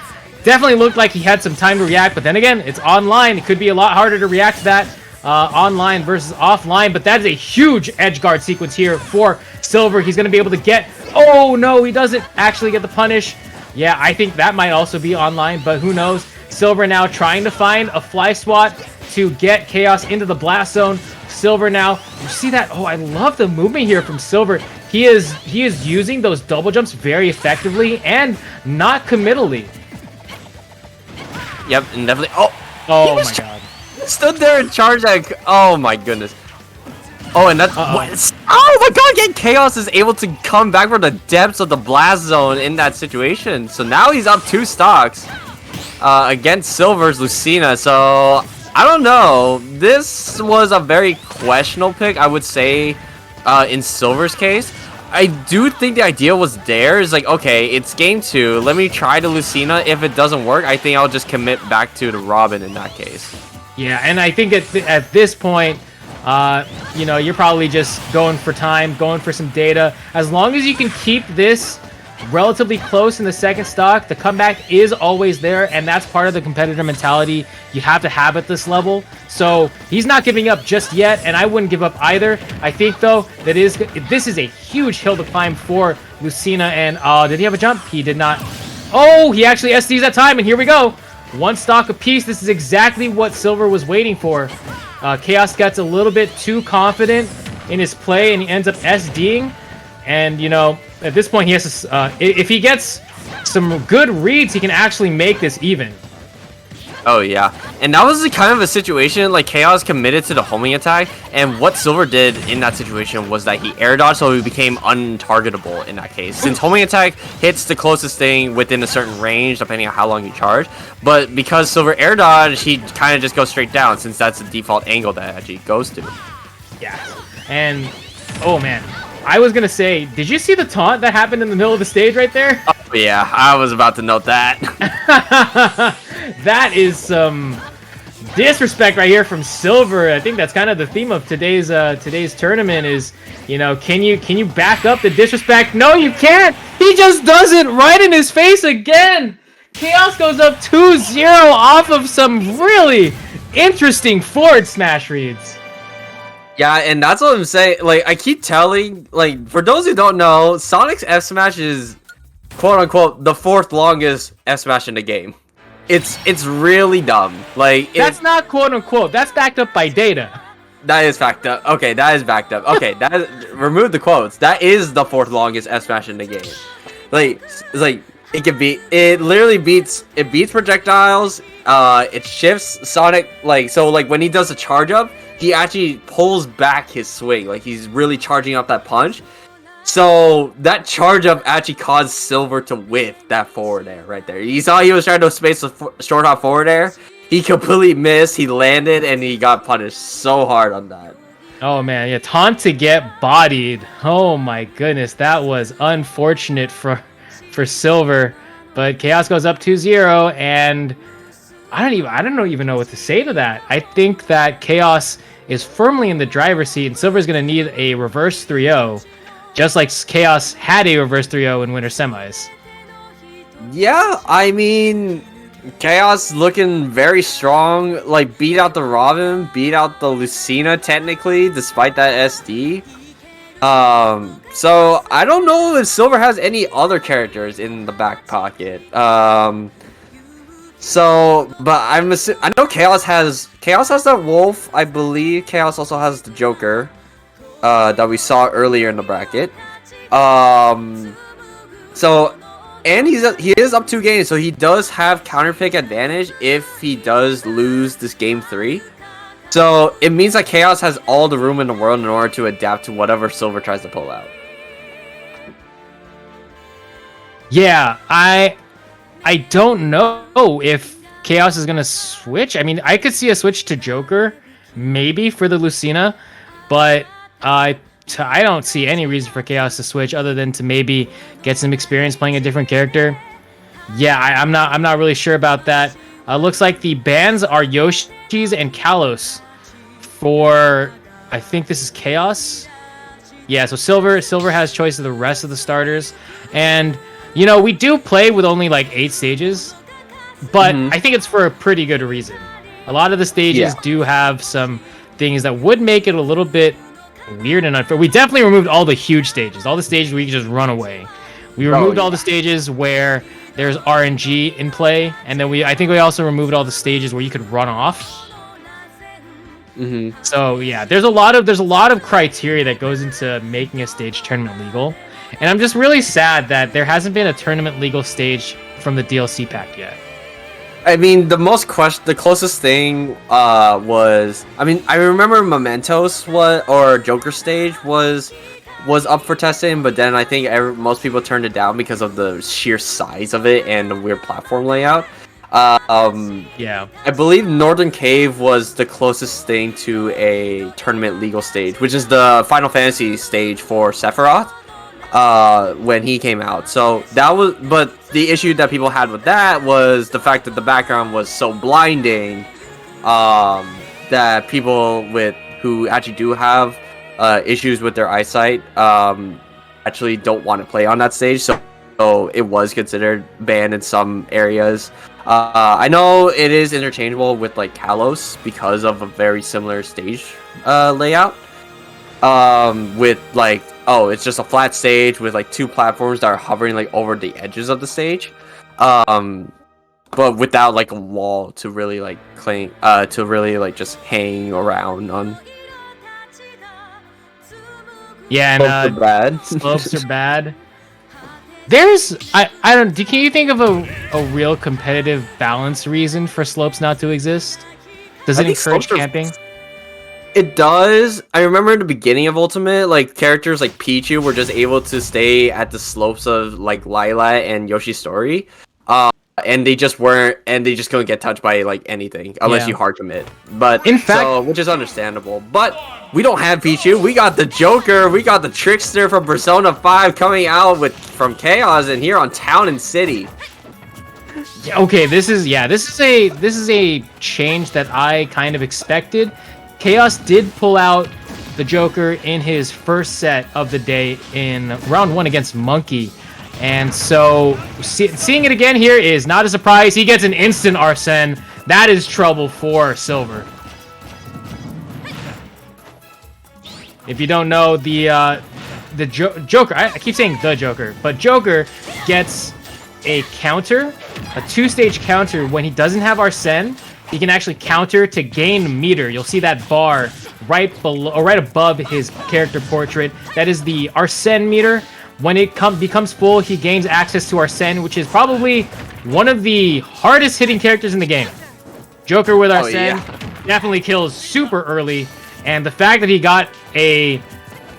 Speaker 3: definitely looked like he had some time to react. But then again, it's online. It could be a lot harder to react to that online versus offline. But that is a huge edge guard sequence here for Silver. He's going to be able to get... Oh, no, he doesn't actually get the punish. Yeah, I think that might also be online, but who knows. Silver now trying to find a fly swat to get Chaos into the blast zone. Silver now, you see that? Oh, I love the movement here from Silver. He is using those double jumps very effectively and not committally.
Speaker 1: Yep, and definitely.
Speaker 3: Oh my god.
Speaker 1: Stood there and charged like, oh my goodness. Oh, and that's oh my god, again, Chaos is able to come back from the depths of the blast zone in that situation. So now he's up 2 stocks against Silver's Lucina. So I don't know. This was a very questionable pick, I would say, in Silver's case. I do think the idea was there. It's like, okay, it's game 2. Let me try to Lucina. If it doesn't work, I think I'll just commit back to the Robin in that case.
Speaker 3: Yeah, and I think at this point, you know, you're probably just going for time, going for some data. As long as you can keep this relatively close in the second stock, the comeback is always there, and that's part of the competitor mentality you have to have at this level. So he's not giving up just yet, and I wouldn't give up either. I think, though, that this is a huge hill to climb for Lucina, and did he have a jump? He did not. Oh, he actually SDs that time, and here we go. 1 stock apiece. This is exactly what Silver was waiting for. Chaos gets a little bit too confident in his play, and he ends up SDing. And, you know, at this point, he has to, if he gets some good reads, he can actually make this even.
Speaker 1: Oh, yeah. And that was kind of a situation, like, Chaos committed to the homing attack, and what Silver did in that situation was that he air dodged, so he became untargetable in that case. Since homing attack hits the closest thing within a certain range, depending on how long you charge, but because Silver air dodged, he kind of just goes straight down, since that's the default angle that it actually goes to.
Speaker 3: Yeah. And, oh, man. I was going to say, did you see the taunt that happened in the middle of the stage right there?
Speaker 1: Oh, yeah. I was about to note that.
Speaker 3: That is some disrespect right here from Silver. I think that's kind of the theme of today's tournament is, you know, can you back up the disrespect? No, you can't. He just does it right in his face again. Chaos goes up 2-0 off of some really interesting forward smash reads.
Speaker 1: Yeah, and that's what I'm saying. Like, I keep telling, like, for those who don't know, Sonic's F Smash is, quote unquote, the 4th longest F Smash in the game. It's really dumb. Like,
Speaker 3: that's not quote unquote. That's backed up by data.
Speaker 1: That is backed up. Okay, that is backed up. Okay, remove the quotes. That is the 4th longest F Smash in the game. Like, it's like it literally beats projectiles. It shifts Sonic, like, so like when he does a charge up, he actually pulls back his swing, like he's really charging up that punch. So that charge up actually caused Silver to whiff that forward air right there. You saw he was trying to space a short hop forward air. He completely missed. He landed and he got punished so hard on that.
Speaker 3: Oh man, yeah, taunt to get bodied. Oh my goodness, that was unfortunate for Silver. But Chaos goes up 2-0, and I don't even know what to say to that. I think that Chaos is firmly in the driver's seat, and Silver's gonna need a reverse 3-0, just like Chaos had a reverse 3-0 in Winter Semis.
Speaker 1: Yeah, I mean, Chaos looking very strong, like beat out the Robin, beat out the Lucina technically, despite that SD. So I don't know if Silver has any other characters in the back pocket. So, but I know Chaos has that Wolf, I believe. Chaos also has the Joker, that we saw earlier in the bracket. So. And he is up 2 games, so he does have counterpick advantage if he does lose this game 3. So it means that Chaos has all the room in the world in order to adapt to whatever Silver tries to pull out.
Speaker 3: Yeah, I don't know if Chaos is gonna switch. I mean, I could see a switch to Joker, maybe for the Lucina, but I don't see any reason for Chaos to switch other than to maybe get some experience playing a different character. Yeah, I'm not really sure about that. Looks like the bans are Yoshi's and Kalos for, I think this is Chaos. Yeah, so Silver has choice of the rest of the starters, and you know, we do play with only like 8 stages, but I think it's for a pretty good reason. A lot of the stages do have some things that would make it a little bit weird and unfair. We definitely removed all the huge stages, all the stages where you can just run away. We removed all the stages where there's RNG in play, and then I think we also removed all the stages where you could run off. So yeah, there's a lot of criteria that goes into making a stage tournament legal, and I'm just really sad that there hasn't been a tournament legal stage from the DLC pack yet.
Speaker 1: I mean, the closest thing was, I mean, I remember Mementos or Joker stage was up for testing, but then I think most people turned it down because of the sheer size of it and the weird platform layout.
Speaker 3: Yeah,
Speaker 1: I believe Northern Cave was the closest thing to a tournament legal stage, which is the Final Fantasy stage for Sephiroth. When he came out, so that was, but the issue that people had with that was the fact that the background was so blinding, that people who actually do have issues with their eyesight actually don't want to play on that stage, so it was considered banned in some areas. I know it is interchangeable with like Kalos because of a very similar stage layout, with like, oh, it's just a flat stage with like 2 platforms that are hovering like over the edges of the stage, but without like a wall to really like just hang around on.
Speaker 3: Yeah, and
Speaker 1: bad.
Speaker 3: slopes are bad. There's can you think of a real competitive balance reason for slopes not to exist? Does it encourage camping?
Speaker 1: It does. I remember in the beginning of Ultimate, like characters like Pichu were just able to stay at the slopes of like Lila and Yoshi's Story, and they just couldn't get touched by like anything unless you hard commit. But
Speaker 3: in fact,
Speaker 1: which is understandable. But we don't have Pichu. We got the Joker. We got the Trickster from Persona 5 coming out from Chaos and here on Town and City.
Speaker 3: Okay, this is a change that I kind of expected. Chaos did pull out the Joker in his first set of the day in round 1 against Monkey. And so seeing it again here is not a surprise. He gets an instant Arsene. That is trouble for Silver. If you don't know, the Joker, I keep saying the Joker, but Joker gets a counter, a 2-stage counter when he doesn't have Arsene. He can actually counter to gain meter. You'll see that bar right below or right above his character portrait. That is the Arsene meter. When it becomes full, he gains access to Arsene, which is probably one of the hardest hitting characters in the game. Joker with Arsene definitely kills super early, and the fact that he got a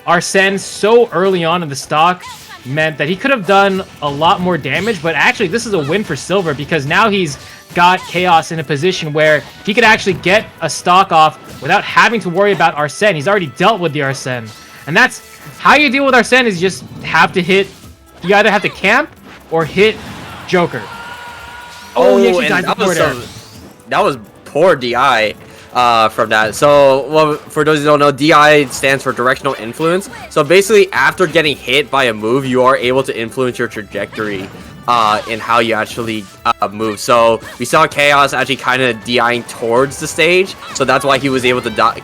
Speaker 3: Arsene so early on in the stock meant that he could have done a lot more damage, but actually this is a win for Silver because now he's got Chaos in a position where he could actually get a stock off without having to worry about Arsene. He's already dealt with the Arsene. And that's how you deal with Arsene, is you just have to hit, you either have to camp or hit Joker.
Speaker 1: Oh, he actually died before there. That was poor DI from that. So, well, for those who don't know, DI stands for directional influence. So basically, after getting hit by a move, you are able to influence your trajectory in how you actually move. So we saw Chaos actually kind of DIing towards the stage, so that's why he was able to die.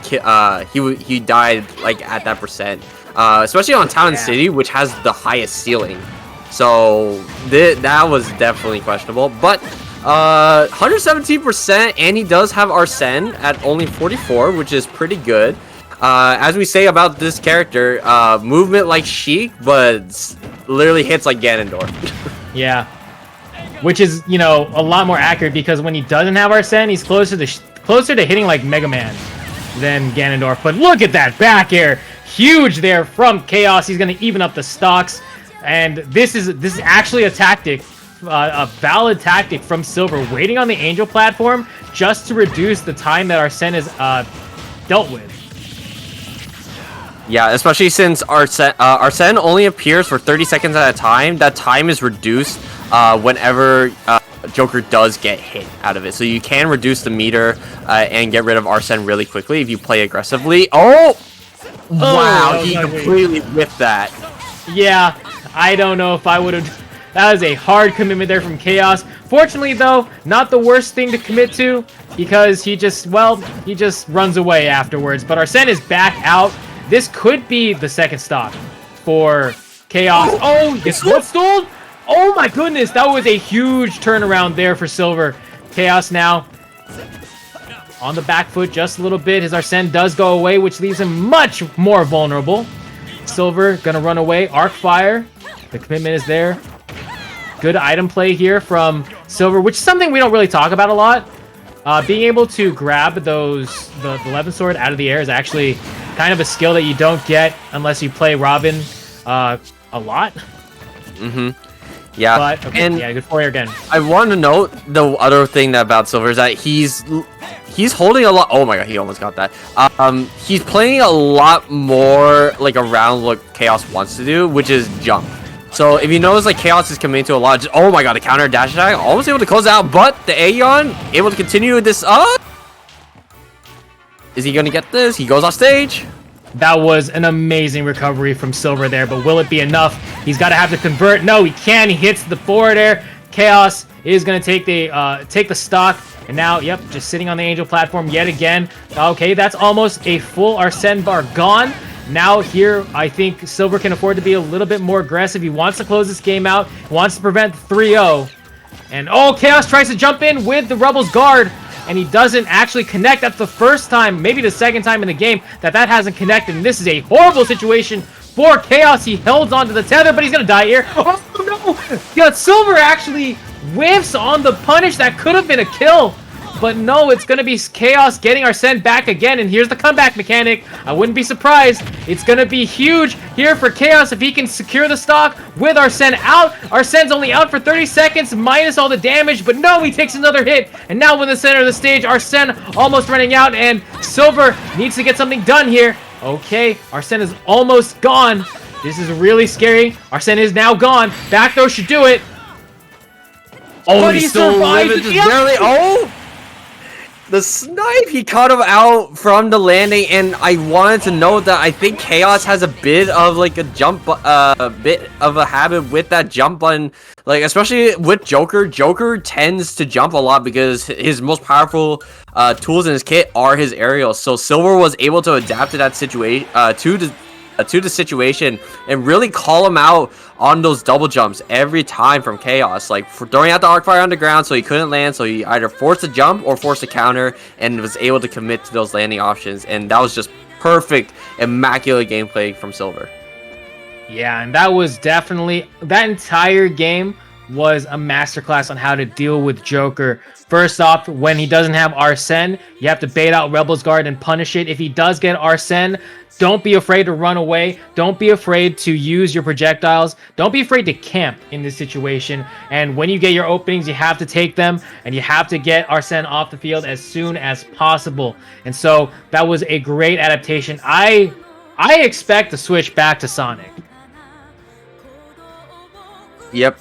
Speaker 1: He died like at that percent, especially on Town and City, which has the highest ceiling. So that was definitely questionable, but 117%, and he does have Arsene at only 44, which is pretty good. As we say about this character, movement like Sheik, but literally hits like Ganondorf.
Speaker 3: Yeah, which is, you know, a lot more accurate because when he doesn't have Arsene, he's closer to hitting like Mega Man than Ganondorf. But look at that back air, huge there from Chaos. He's gonna even up the stocks, and this is actually a tactic, a valid tactic from Silver, waiting on the Angel platform just to reduce the time that Arsene is dealt with.
Speaker 1: Yeah, especially since Arsene only appears for 30 seconds at a time. That time is reduced whenever Joker does get hit out of it. So you can reduce the meter and get rid of Arsene really quickly if you play aggressively. Oh! Wow, he completely whiffed that.
Speaker 3: Yeah, I don't know if I would have... That was a hard commitment there from Chaos. Fortunately, though, not the worst thing to commit to because he just runs away afterwards. But Arsene is back out. This could be the second stock for Chaos. Oh, it's footstooled? Oh my goodness, that was a huge turnaround there for Silver. Chaos now on the back foot just a little bit. His Arsene does go away, which leaves him much more vulnerable. Silver gonna run away. Arc Fire. The commitment is there. Good item play here from Silver, which is something we don't really talk about a lot. Being able to grab the Levin Sword out of the air is actually kind of a skill that you don't get unless you play Robin a lot.
Speaker 1: Yeah,
Speaker 3: but, okay, and yeah, good for you again.
Speaker 1: I want to note the other thing about Silver is that he's holding a lot. Oh my god, he almost got that. He's playing a lot more like around what Chaos wants to do, which is jump. So if you notice, like, Chaos is committing to a lot. Oh my god, the counter dash attack, almost able to close out, but the Aeon able to continue this up. Is he gonna get this? He goes off stage.
Speaker 3: That was an amazing recovery from Silver there, but will it be enough? He's got to have to convert. No, he can. He hits the forward air. Chaos is going to take the stock, and now, yep, just sitting on the Angel platform yet again. Okay, that's almost a full Arsene bar gone. Now here, I think Silver can afford to be a little bit more aggressive. He wants to close this game out. He wants to prevent 3-0. And, oh, Chaos tries to jump in with the Rebel's guard, and he doesn't actually connect. That's the first time, maybe the second time in the game, that hasn't connected. And this is a horrible situation for Chaos. He holds onto the tether, but he's going to die here. Oh, no! Yeah, Silver actually whiffs on the punish. That could have been a kill. But no, it's going to be Chaos getting Arsene back again. And here's the comeback mechanic. I wouldn't be surprised. It's going to be huge here for Chaos if he can secure the stock with Arsene out. Arsene's only out for 30 seconds minus all the damage. But no, he takes another hit. And now in the center of the stage, Arsene almost running out. And Silver needs to get something done here. Okay, Arsene is almost gone. This is really scary. Arsene is now gone. Back throw should do it. Oh,
Speaker 1: but he survived.
Speaker 3: Oh!
Speaker 1: The snipe, he caught him out from the landing, and I wanted to note that I think Chaos has a bit of like a jump, bit of a habit with that jump button, like especially with Joker. Joker tends to jump a lot because his most powerful tools in his kit are his aerials. So Silver was able to adapt to that situation, to the situation, and really call him out on those double jumps every time from Chaos, like for throwing out the arc fire on the ground so he couldn't land, so he either forced a jump or forced a counter and was able to commit to those landing options, and that was just perfect, immaculate gameplay from Silver.
Speaker 3: Yeah, and that was definitely, that entire game was a masterclass on how to deal with Joker. First off, when he doesn't have Arsene, you have to bait out Rebel's Guard and punish it. If he does get Arsene, don't be afraid to run away. Don't be afraid to use your projectiles. Don't be afraid to camp in this situation. And when you get your openings, you have to take them, and you have to get Arsene off the field as soon as possible. And so that was a great adaptation. I expect to switch back to Sonic.
Speaker 1: Yep.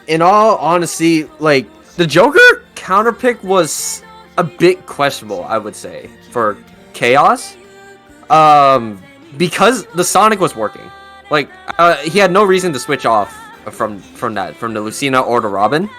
Speaker 1: In all honesty, like the Joker counter pick was a bit questionable, I would say, for Chaos. Because the Sonic was working. Like, he had no reason to switch off from the Lucina or the Robin.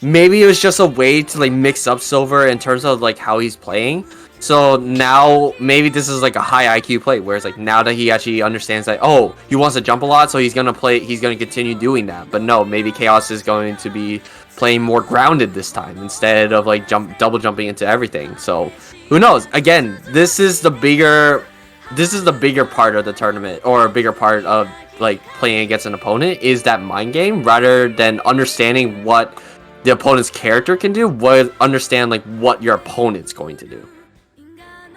Speaker 1: Maybe it was just a way to like mix up Silver in terms of like how he's playing. So now maybe this is like a high IQ play, where it's like now that he actually understands that, oh, he wants to jump a lot, so he's gonna continue doing that. But no, maybe Chaos is going to be playing more grounded this time instead of like double jumping into everything. So who knows? Again, this is the bigger part of the tournament, or a bigger part of like playing against an opponent, is that mind game, rather than understanding what the opponent's character can do. Understand like what your opponent's going to do.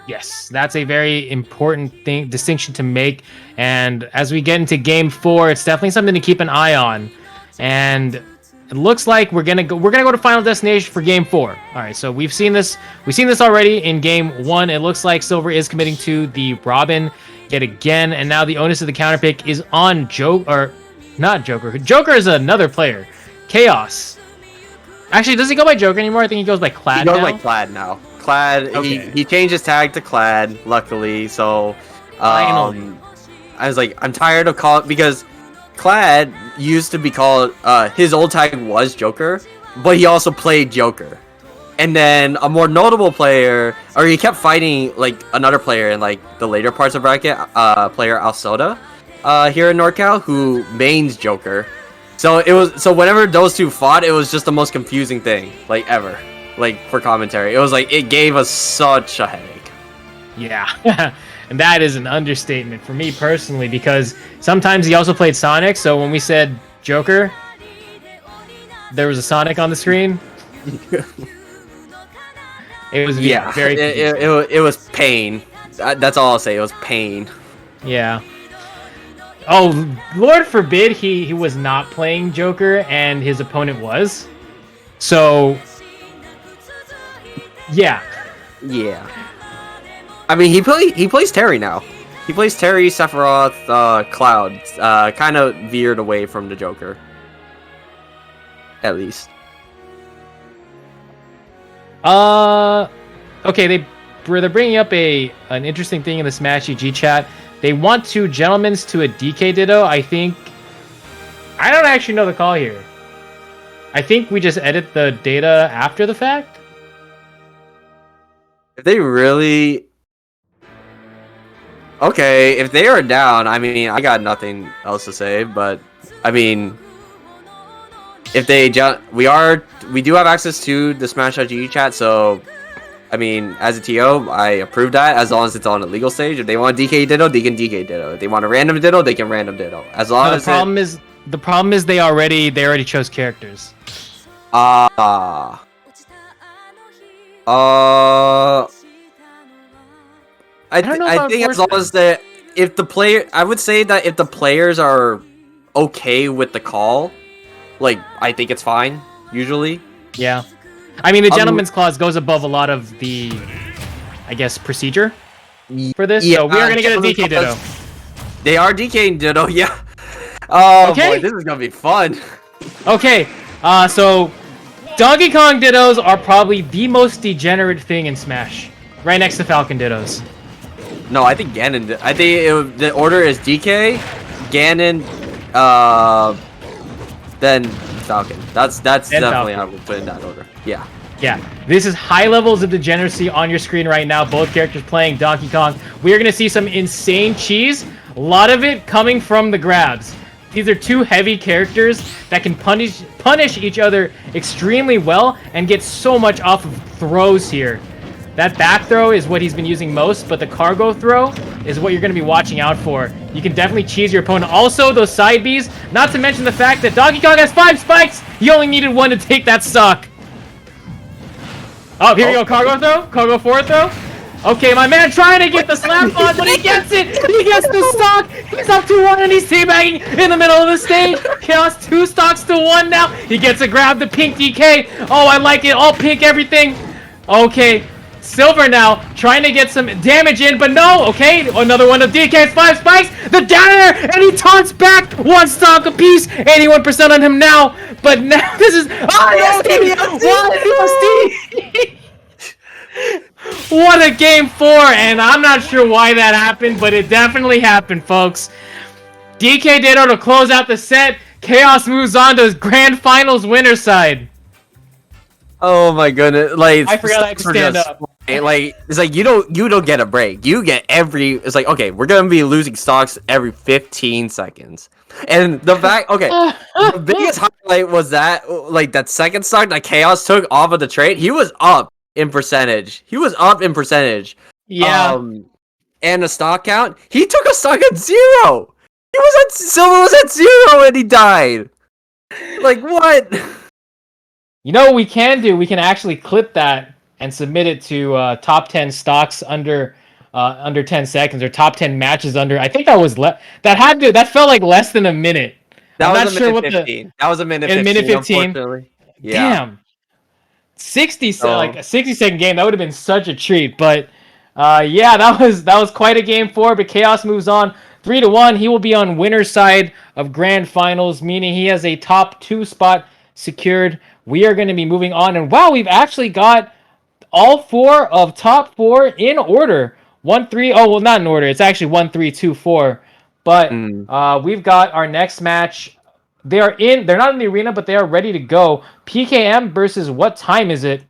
Speaker 3: Yes, that's a very important distinction to make. And as we get into Game 4, it's definitely something to keep an eye on. And it looks like we're gonna go to Final Destination for Game 4. All right, so we've seen this already in Game 1. It looks like Silver is committing to the Robin yet again, and now the onus of the counter pick is on not Joker. Joker is another player. Chaos. Actually, does he go by Joker anymore? I think he goes by Clad now.
Speaker 1: He goes by Clad now. Clad, okay. He changed his tag to Clad, luckily. So, I was like, I'm tired of calling, because Clad used to be called, his old tag was Joker, but he also played Joker. And then a more notable player, or he kept fighting like another player in like the later parts of bracket, player Alsoda, here in NorCal, who mains Joker. So whenever those two fought, it was just the most confusing thing like ever. Like for commentary, it was like it gave us such a headache.
Speaker 3: Yeah. And that is an understatement for me personally, because sometimes he also played Sonic, so when we said Joker, there was a Sonic on the screen. It was very
Speaker 1: it was pain. That's all I'll say. It was pain.
Speaker 3: Yeah. Oh, Lord forbid he was not playing Joker and his opponent was. So yeah.
Speaker 1: I mean, he plays Terry now. He plays Terry, Sephiroth, Cloud. Kind of veered away from the Joker. At least.
Speaker 3: Okay, they're bringing up an interesting thing in the Smash EG chat. They want two gentlemen's to a DK Ditto. I don't actually know the call here. I think we just edit the data after the fact.
Speaker 1: If they really... Okay, if they are down, I mean, I got nothing else to say, but, I mean... If they we do have access to the Smash IG chat, so... I mean, as a TO, I approve that, as long as it's on a legal stage. If they want DK Ditto, they can DK Ditto. If they want a random Ditto, they can random Ditto. As long as
Speaker 3: the problem is they already chose characters.
Speaker 1: I think as long as I would say that if the players are okay with the call, like, I think it's fine, usually.
Speaker 3: Yeah. I mean, the gentleman's clause goes above a lot of the, I guess, procedure for this. Yeah, so we are going to get a DK Ditto.
Speaker 1: They are DKing Ditto, yeah. Oh, okay. Boy, this is going to be fun.
Speaker 3: Okay, so Donkey Kong Dittos are probably the most degenerate thing in Smash. Right next to Falcon Dittos.
Speaker 1: No, I think Ganon. I think the order is DK, Ganon, then Falcon. That's definitely how we put in that order. Yeah.
Speaker 3: Yeah, this is high levels of degeneracy on your screen right now. Both characters playing Donkey Kong. We are going to see some insane cheese. A lot of it coming from the grabs. These are two heavy characters that can punish each other extremely well and get so much off of throws here. That back throw is what he's been using most, but the cargo throw is what you're going to be watching out for. You can definitely cheese your opponent. Also, those side Bs, not to mention the fact that Donkey Kong has 5 spikes. You only needed 1 to take that stock. Oh, here we go. Cargo throw. Cargo forward throw. Okay, my man trying to get the slap on, but he gets it. He gets the stock. He's up 2-1 and he's teabagging in the middle of the stage. Chaos 2 stocks to 1 now. He gets a grab, the pink DK. Oh, I like it. All pink everything. Okay. Silver now, trying to get some damage in, but no, okay, another one of DK's 5 spikes, the down air, and he taunts back, 1 stock apiece, 81% on him now, but now this is, what a game 4, and I'm not sure why that happened, but it definitely happened, folks. DK Ditto to close out the set, Chaos moves on to his grand finals winner side.
Speaker 1: Oh my goodness! Like
Speaker 3: I forgot I had to stand up.
Speaker 1: Like it's like you don't get a break. You get it's like okay, we're gonna be losing stocks every 15 seconds. And the fact the biggest highlight was that like that second stock that Chaos took off of the trade, he was up in percentage. Yeah. And the stock count, he took a stock at 0. Silver was at 0 and he died. Like what?
Speaker 3: You know what we can do? We can actually clip that and submit it to top 10 stocks under 10 seconds or top 10 matches under. I think that was that felt like less than a minute.
Speaker 1: That was a minute 15. That was a minute 15.
Speaker 3: Minute 15.
Speaker 1: Unfortunately. Yeah.
Speaker 3: Damn. 60-second game. That would have been such a treat. But yeah, that was quite a game 4. But Chaos moves on 3-1. He will be on winner's side of grand finals, meaning he has a top 2 spot secured. We are going to be moving on, and wow, we've actually got all 4 of top 4 in order. 1-3. Oh well, not in order. It's actually 1-3-2-4. But we've got our next match. They're not in the arena, but they are ready to go. PKM versus what time is it?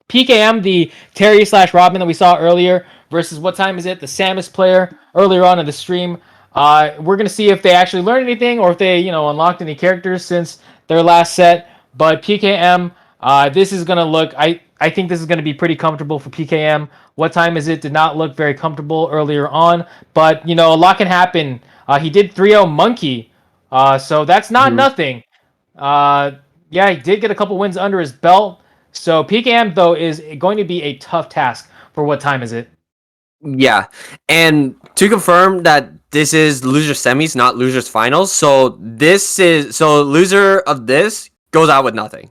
Speaker 3: PKM, the Terry/Robin that we saw earlier, versus what time is it? The Samus player earlier on in the stream. We're gonna see if they actually learned anything or if they unlocked any characters since their last set. But PKM, this is going to look... I think this is going to be pretty comfortable for PKM. What time is it? Did not look very comfortable earlier on. But, a lot can happen. He did 3-0 Monkey. So that's not nothing. Yeah, he did get a couple wins under his belt. So PKM, though, is going to be a tough task for what time is it?
Speaker 1: Yeah. And to confirm that this is loser semis, not losers finals. So loser of this goes out with nothing.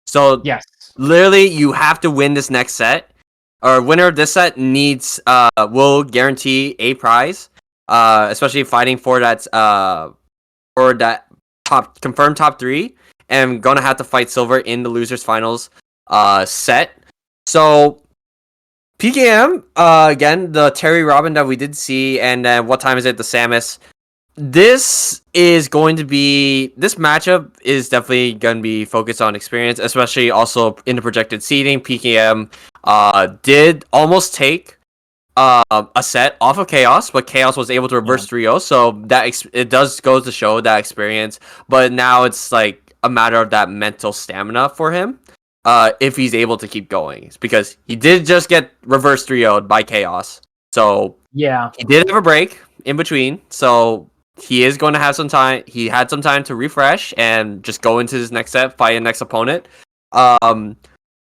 Speaker 1: So
Speaker 3: yes,
Speaker 1: literally you have to win this next set, or winner of this set will guarantee a prize, especially fighting for that confirmed top 3, and gonna have to fight Silver in the losers finals set. So PKM again, the Terry Robin that we did see, and then what time is it? The Samus. This matchup is definitely going to be focused on experience, especially also in the projected seeding. PKM did almost take a set off of Chaos, but Chaos was able to reverse 3-0, so it does go to show that experience. But now it's like a matter of that mental stamina for him, if he's able to keep going. It's because he did just get reverse 3-0'd by Chaos, so
Speaker 3: yeah,
Speaker 1: he did have a break in between, so he is going to have some time. He had some time to refresh and just go into his next set, fight a next opponent,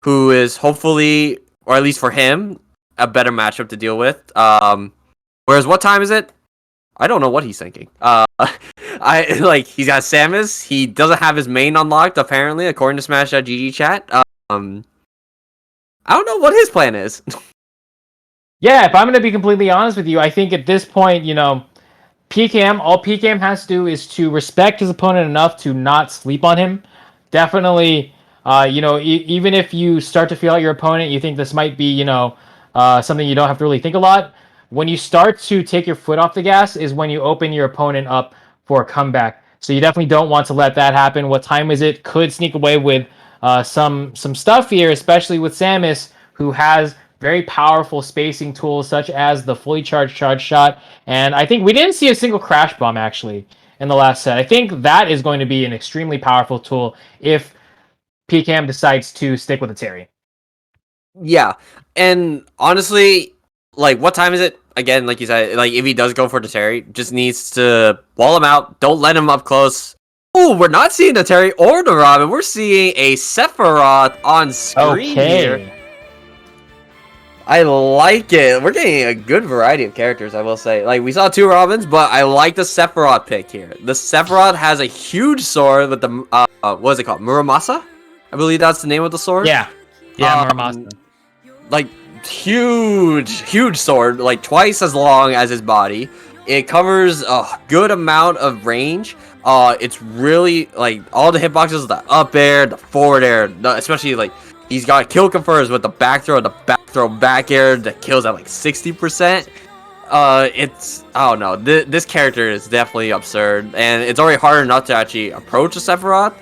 Speaker 1: who is hopefully, or at least for him, a better matchup to deal with. Whereas what time is it? I don't know what he's thinking. He's got Samus. He doesn't have his main unlocked, apparently, according to Smash.gg chat. I don't know what his plan is.
Speaker 3: Yeah, if I'm going to be completely honest with you, I think at this point, PKM, all PKM has to do is to respect his opponent enough to not sleep on him. Definitely You know, even if you start to feel out your opponent, you think this might be, you know, something you don't have to really think a lot. When you start to take your foot off the gas is when you open your opponent up for a comeback. So you definitely don't want to let that happen. What time is it? Could sneak away with some stuff here, especially with Samus, who has very powerful spacing tools such as the fully charged charge shot. And I think we didn't see a single crash bomb actually in the last set. I think that is going to be an extremely powerful tool if PKM decides to stick with the Terry.
Speaker 1: Yeah, and honestly, like, what time is it? Again, like you said, like, if he does go for the Terry, just needs to wall him out. Don't let him up close. Oh, we're not seeing the Terry or the Robin. We're seeing a Sephiroth on screen here. I like it. We're getting a good variety of characters, I will say. Like, we saw 2 Robins, but I like the Sephiroth pick here. The Sephiroth has a huge sword with the, what is it called? Muramasa? I believe that's the name of the sword.
Speaker 3: Yeah. Yeah, Muramasa.
Speaker 1: Like, huge sword, like twice as long as his body. It covers a good amount of range. It's really, like, all the hitboxes, the up air, the forward air, especially, like, he's got kill confirms with the back throw, back air that kills at like 60%. It's, I don't know, this character is definitely absurd, and it's already hard enough to actually approach a Sephiroth.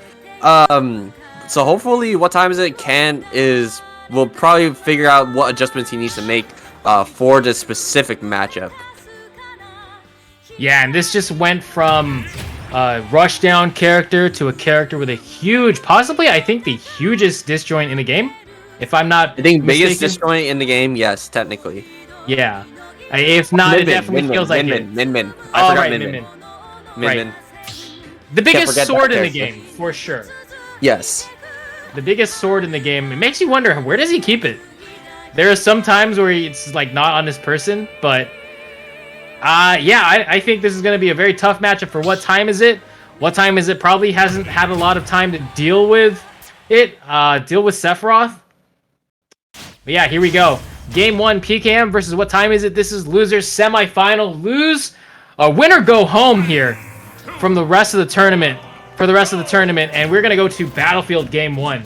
Speaker 1: So hopefully, what time is it? We'll probably figure out what adjustments he needs to make for this specific matchup.
Speaker 3: Yeah, and this just went from rush down character to a character with a huge, possibly I think the hugest disjoint in the game. If I'm not
Speaker 1: mistaken. Biggest disjoint in the game, yes, technically.
Speaker 3: Yeah. If not, it definitely feels like it.
Speaker 1: Min.
Speaker 3: I forgot Min. Right. The biggest sword in the game, for sure.
Speaker 1: Yes.
Speaker 3: The biggest sword in the game. It makes you wonder, where does he keep it? There are some times where it's like not on his person, but yeah, I think this is going to be a very tough matchup for What Time Is It? What Time Is It probably hasn't had a lot of time to deal with it, deal with Sephiroth. But yeah, here we go. Game 1, PKM versus What Time Is It? This is losers semifinal. Winner go home here from the rest of the tournament. For the rest of the tournament, and we're gonna go to Battlefield Game 1.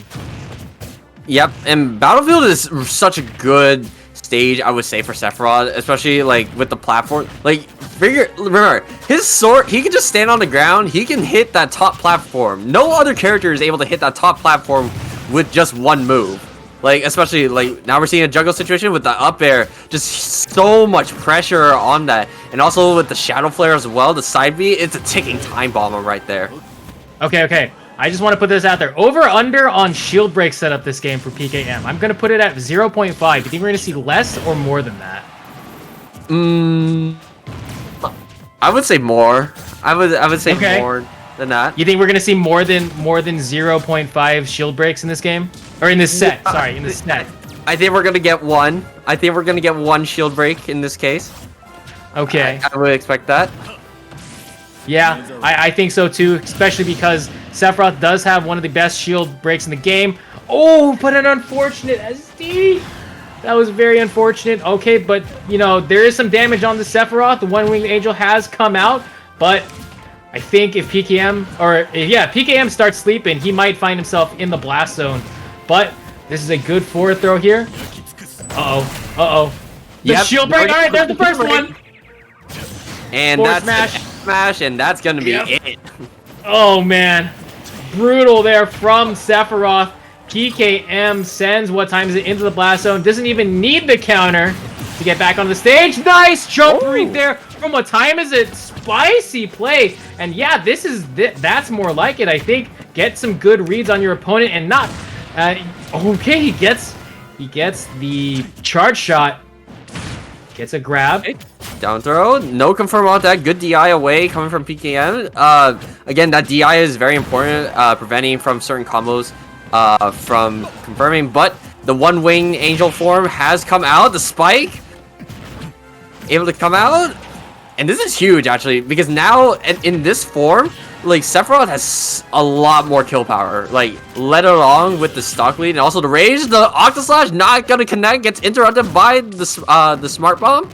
Speaker 1: Yep, and Battlefield is such a good stage, I would say, for Sephiroth, especially like with the platform. Like, remember, his sword, he can just stand on the ground, he can hit that top platform. No other character is able to hit that top platform with just one move. Like, especially, like, now we're seeing a juggle situation with the up air, just so much pressure on that. And also with the Shadow Flare as well, the side B, it's a ticking time bomb right there.
Speaker 3: Okay. I just want to put this out there. Over/under on shield break setup this game for PKM. I'm going to put it at 0.5. You think we're going to see less or more than that?
Speaker 1: I would say more. I would say more than that.
Speaker 3: You think we're going to see more than 0.5 shield breaks in this game? Or in this set? Sorry, in this set.
Speaker 1: I think we're going to get one. I think we're going to get one shield break in this case.
Speaker 3: Okay.
Speaker 1: I would expect that.
Speaker 3: Yeah, I think so too, especially because Sephiroth does have one of the best shield breaks in the game. Oh, but an unfortunate SD. That was very unfortunate. Okay, but, you know, there is some damage on the Sephiroth. The One-Winged Angel has come out, but I think if PKM starts sleeping, he might find himself in the blast zone. But this is a good forward throw here. Uh-oh. The shield break. All right, there's the first one.
Speaker 1: And that's smash, and that's gonna be it.
Speaker 3: Oh man, brutal there from Sephiroth. PKM sends What Time Is It into the blast zone. Doesn't even need the counter to get back on the stage. Nice jump read there from What Time Is It? Spicy play. And yeah, that's more like it. I think get some good reads on your opponent and not. Okay, he gets the charge shot. Gets a grab.
Speaker 1: Down throw, no confirm on that. Good DI away coming from PKM. Again, that DI is very important, preventing from certain combos from confirming. But the One-Winged Angel form has come out. The spike able to come out, and this is huge actually, because now in this form, like, Sephiroth has a lot more kill power. Like, led along with the stock lead and also the rage. The Octoslash not gonna connect, gets interrupted by the smart bomb.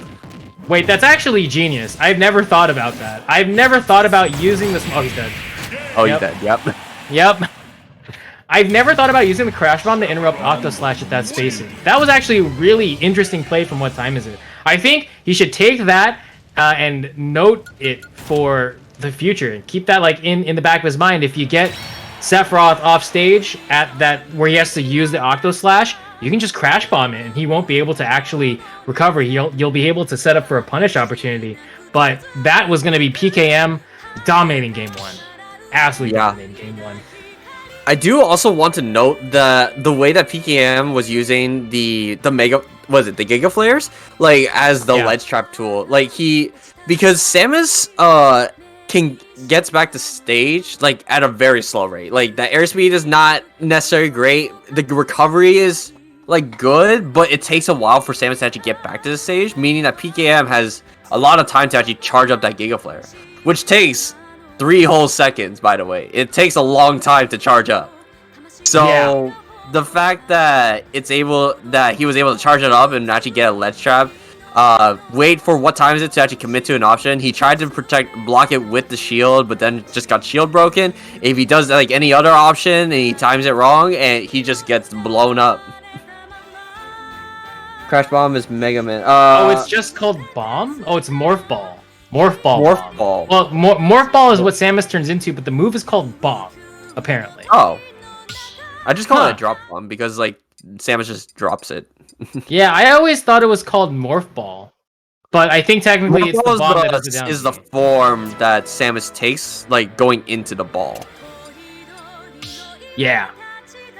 Speaker 3: Wait, that's actually genius. I've never thought about that. I've never thought about using this. Oh, he's dead.
Speaker 1: Oh, he's dead. Yep.
Speaker 3: Yep. I've never thought about using the Crash Bomb to interrupt Octo Slash at that spacing. That was actually a really interesting play from What Time Is It? I think he should take that and note it for the future and keep that like in the back of his mind. If you get Sephiroth off stage at that where he has to use the Octo Slash, you can just Crash Bomb it and he won't be able to actually recover. You'll be able to set up for a punish opportunity. But that was going to be PKM dominating game 1. Absolutely dominating game 1.
Speaker 1: I do also want to note the way that PKM was using the Giga Flares like as the ledge trap tool. Like because Samus gets back to stage like at a very slow rate. Like the airspeed is not necessarily great. The recovery is like good, but it takes a while for Samus to actually get back to the stage, meaning that PKM has a lot of time to actually charge up that Giga Flare, which takes 3 whole seconds, by the way. It takes a long time to charge up. So the fact that he was able to charge it up and actually get a ledge trap, wait for What Time Is It to actually commit to an option. He tried to block it with the shield, but then just got shield broken. If he does like any other option and he times it wrong, and he just gets blown up. Crash Bomb is Mega Man.
Speaker 3: It's just called Bomb? Oh, it's Morph Ball. Morph Ball.
Speaker 1: Morph Ball.
Speaker 3: Well, Morph Ball is what Samus turns into, but the move is called Bomb, apparently.
Speaker 1: Oh. I just call it a drop bomb because, like, Samus just drops it.
Speaker 3: Yeah, I always thought it was called Morph Ball. But I think technically it's the bomb that does the down.
Speaker 1: Is the form that Samus takes, like, going into the ball.
Speaker 3: Yeah.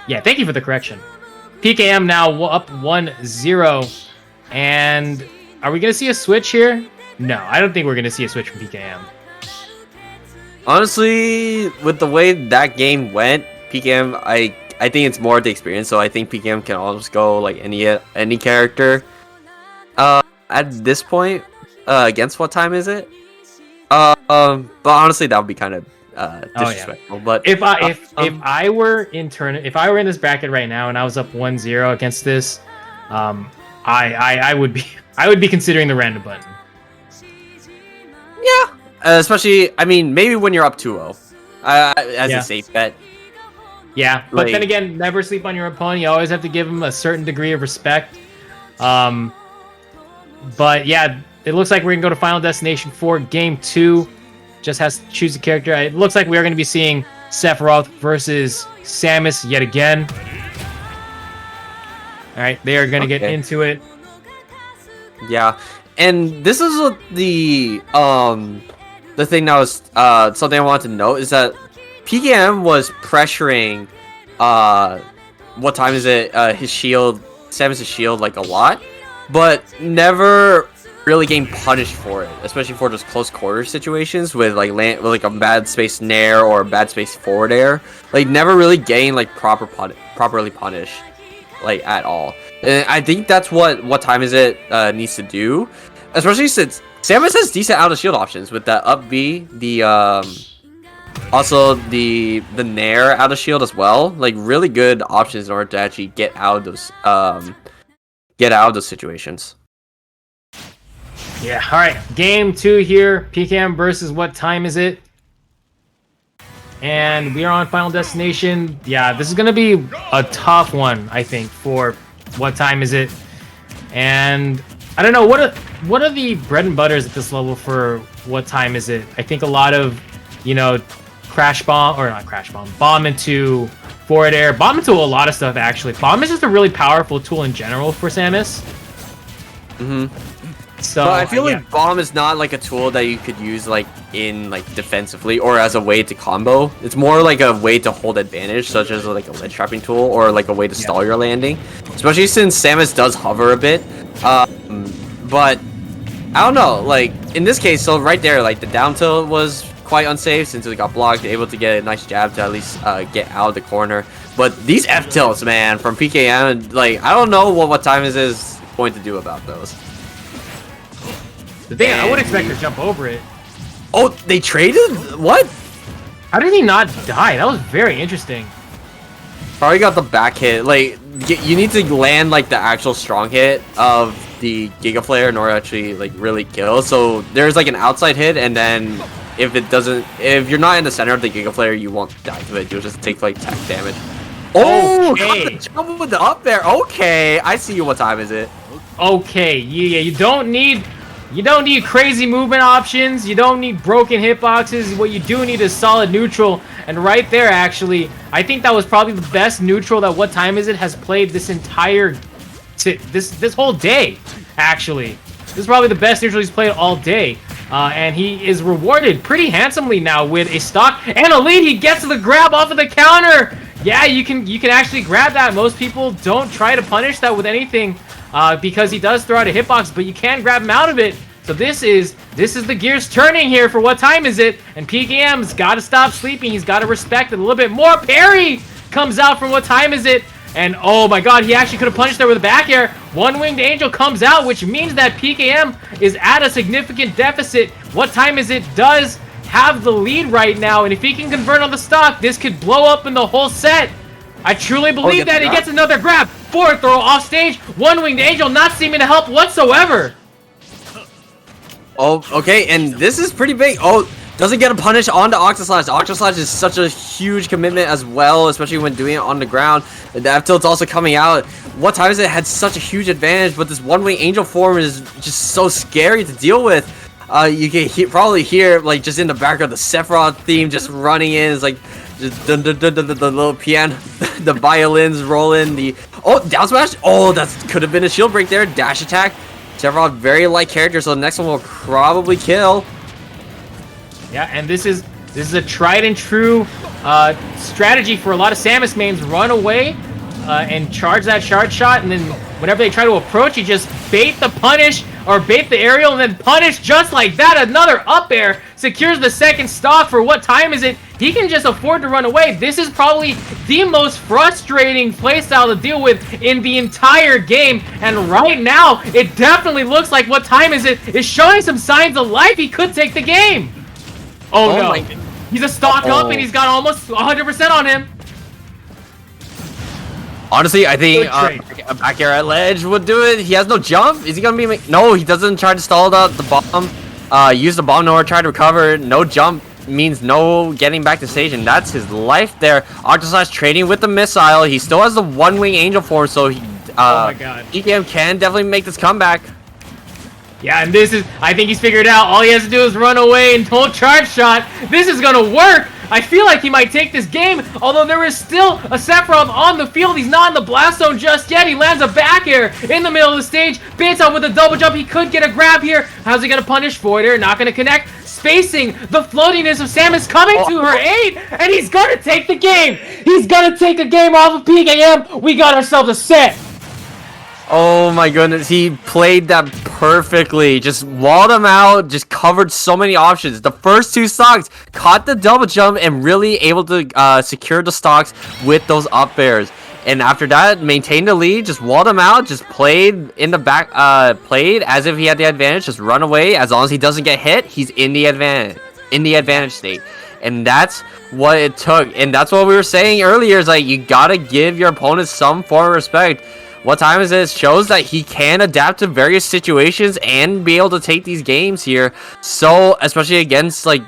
Speaker 3: Yeah, thank you for the correction. PKM now up 1-0. And are we going to see a switch here? No, I don't think we're going to see a switch from PKM.
Speaker 1: Honestly, with the way that game went, PKM, I think it's more the experience, so I think PKM can almost go like any character. At this point, against What Time Is It? But honestly, that would be kind of disrespectful. But
Speaker 3: if I were in this bracket right now and I was up 1-0 against this, I would be considering the random button.
Speaker 1: Yeah, especially maybe when you're up 2-0, as a safe bet.
Speaker 3: Yeah, but then again, never sleep on your opponent. You always have to give him a certain degree of respect. But yeah, it looks like we're going to go to Final Destination 4. Game 2 just has to choose a character. It looks like we are going to be seeing Sephiroth versus Samus yet again. All right, they are going to get into it.
Speaker 1: Yeah, and this is what the thing that was something I wanted to note is that PKM was pressuring What Time Is It? His shield, Samus' shield, like a lot, but never really getting punished for it, especially for those close quarter situations with like a bad space nair or a bad space forward air. Like never really getting like properly punished, like at all. And I think that's what Time Is It needs to do, especially since Samus has decent out of shield options with that up B, also the nair out of shield as well. Like really good options in order to actually get out of those situations.
Speaker 3: Yeah, all right. Game 2 here. PKM versus What Time Is It? And we are on Final Destination. Yeah, this is going to be a tough one, I think, for What Time Is It? And I don't know, what are the bread and butters at this level for What Time Is It? I think a lot of, bomb into forward air, bomb into a lot of stuff, actually. Bomb is just a really powerful tool in general for Samus. So
Speaker 1: but I feel like bomb is not like a tool that you could use like in like defensively or as a way to combo. It's more like a way to hold advantage, such as like a ledge trapping tool or like a way to stall your landing. Especially since Samus does hover a bit. But I don't know, like in this case, so right there, like the down tilt was quite unsafe since it got blocked, able to get a nice jab to at least get out of the corner. But these F tilts, man, from PKM, like I don't know what Time is going to do about those.
Speaker 3: The thing, I would expect to jump over it.
Speaker 1: Oh, they traded? What?
Speaker 3: How did he not die? That was very interesting.
Speaker 1: Probably got the back hit. Like, you need to land like the actual strong hit of the Giga Flare in order to actually like really kill. So there's like an outside hit, and then if you're not in the center of the Giga Flare, you won't die to it. You'll just take like tech damage. Oh,
Speaker 3: Okay.
Speaker 1: jump with the up there. Okay, I see you. What time is it?
Speaker 3: Okay, yeah, you don't need crazy movement options. You don't need broken hitboxes. What you do need is solid neutral. And right there, actually, I think that was probably the best neutral that What Time Is It has played this entire this whole day. Actually, this is probably the best neutral he's played all day. And he is rewarded pretty handsomely now with a stock and a lead. He gets the grab off of the counter. Yeah, you can actually grab that. Most people don't try to punish that with anything because he does throw out a hitbox, but you can grab him out of it. So this is the gears turning here for What Time Is It? And PKM's got to stop sleeping. He's got to respect it a little bit more. Parry comes out from What Time Is It? And oh my god, he actually could have punished there with a back air. One Winged Angel comes out, which means that PKM is at a significant deficit. What Time Is It does have the lead right now, and if he can convert on the stock, this could blow up in the whole set. I truly believe that he gets another grab. Forward throw off stage. One Winged Angel not seeming to help whatsoever.
Speaker 1: Oh, okay, and this is pretty big. Oh, doesn't get a punish onto Octoslash. Octoslash is such a huge commitment as well, especially when doing it on the ground. The F tilt's also coming out. What Time Is It had such a huge advantage, but this One Wing Angel form is just so scary to deal with. You can probably hear, like, just in the background, the Sephiroth theme just running in. It's like just the little piano, the violins rolling. Down smash. Oh, that could have been a shield break there. Dash attack. Sephiroth, very light character, so the next one will probably kill.
Speaker 3: Yeah, and this is a tried and true strategy for a lot of Samus mains. Run away and charge that shard shot, and then whenever they try to approach, you just bait the punish or bait the aerial and then punish just like that. Another up air secures the second stock for What Time Is It? He can just afford to run away. This is probably the most frustrating playstyle to deal with in the entire game. And right now, it definitely looks like What Time Is It is showing some signs of life. He could take the game. Oh no. He's a stock up and he's got almost 100% on him.
Speaker 1: Honestly, I think a back air at ledge would do it. He has no jump. Is he gonna be? No, he doesn't try to stall out the bomb. Use the bomb nor try to recover. No jump means no getting back to stage, and that's his life there. Octoslash trading with the missile. He still has the One Wing Angel form, so he
Speaker 3: oh my god.
Speaker 1: PKM can definitely make this comeback.
Speaker 3: Yeah, and I think he's figured out all he has to do is run away and don't charge shot. This is gonna work. I feel like he might take this game, although there is still a Sephiroth on the field. He's not in the blast zone just yet. He lands a back air in the middle of the stage. Baits out with a double jump. He could get a grab here. How's he gonna punish? Void Air, not gonna connect. Spacing the floatiness of Samus coming to her aid, and he's gonna take the game. He's gonna take a game off of PKM. We got ourselves a set.
Speaker 1: Oh my goodness, he played that perfectly. Just walled him out, just covered so many options. The first two stocks caught the double jump and really able to secure the stocks with those up airs. And after that, maintained the lead, just walled him out, just played in the back, played as if he had the advantage, just run away. As long as he doesn't get hit, he's in the advantage state. And that's what it took. And that's what we were saying earlier, is like, you gotta give your opponent some form of respect. What Time Is It? Shows that he can adapt to various situations and be able to take these games here. So, especially against, like,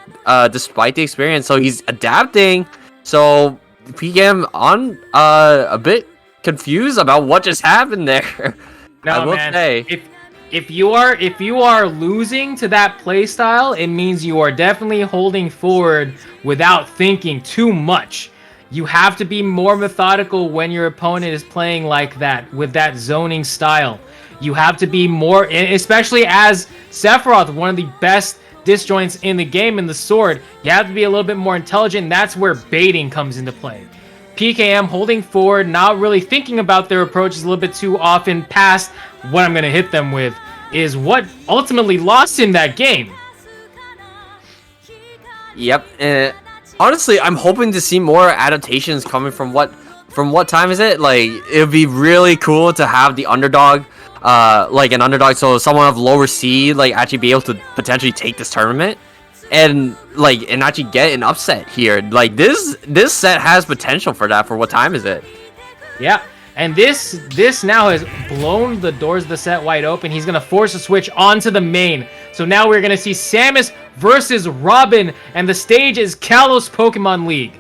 Speaker 1: despite the experience. So, he's adapting. So, PKM on a bit confused about what just happened there.
Speaker 3: No,
Speaker 1: I will
Speaker 3: man.
Speaker 1: say.
Speaker 3: If you are losing to that playstyle, it means you are definitely holding forward without thinking too much. You have to be more methodical when your opponent is playing like that, with that zoning style. You have to be more, especially as Sephiroth, one of the best disjoints in the game in the sword, you have to be a little bit more intelligent, and that's where baiting comes into play. PKM holding forward, not really thinking about their approaches a little bit too often past what I'm going to hit them with, is what ultimately lost him that game.
Speaker 1: Yep. Honestly, I'm hoping to see more adaptations coming from what Time Is It? Like, it would be really cool to have the underdog, like an underdog, so someone of lower seed, like, actually be able to potentially take this tournament and actually get an upset here. Like, this set has potential for that. For What Time Is It?
Speaker 3: Yeah. And this now has blown the doors of the set wide open. He's going to force a switch onto the main. So now we're going to see Samus versus Robin, and the stage is Kalos Pokemon League.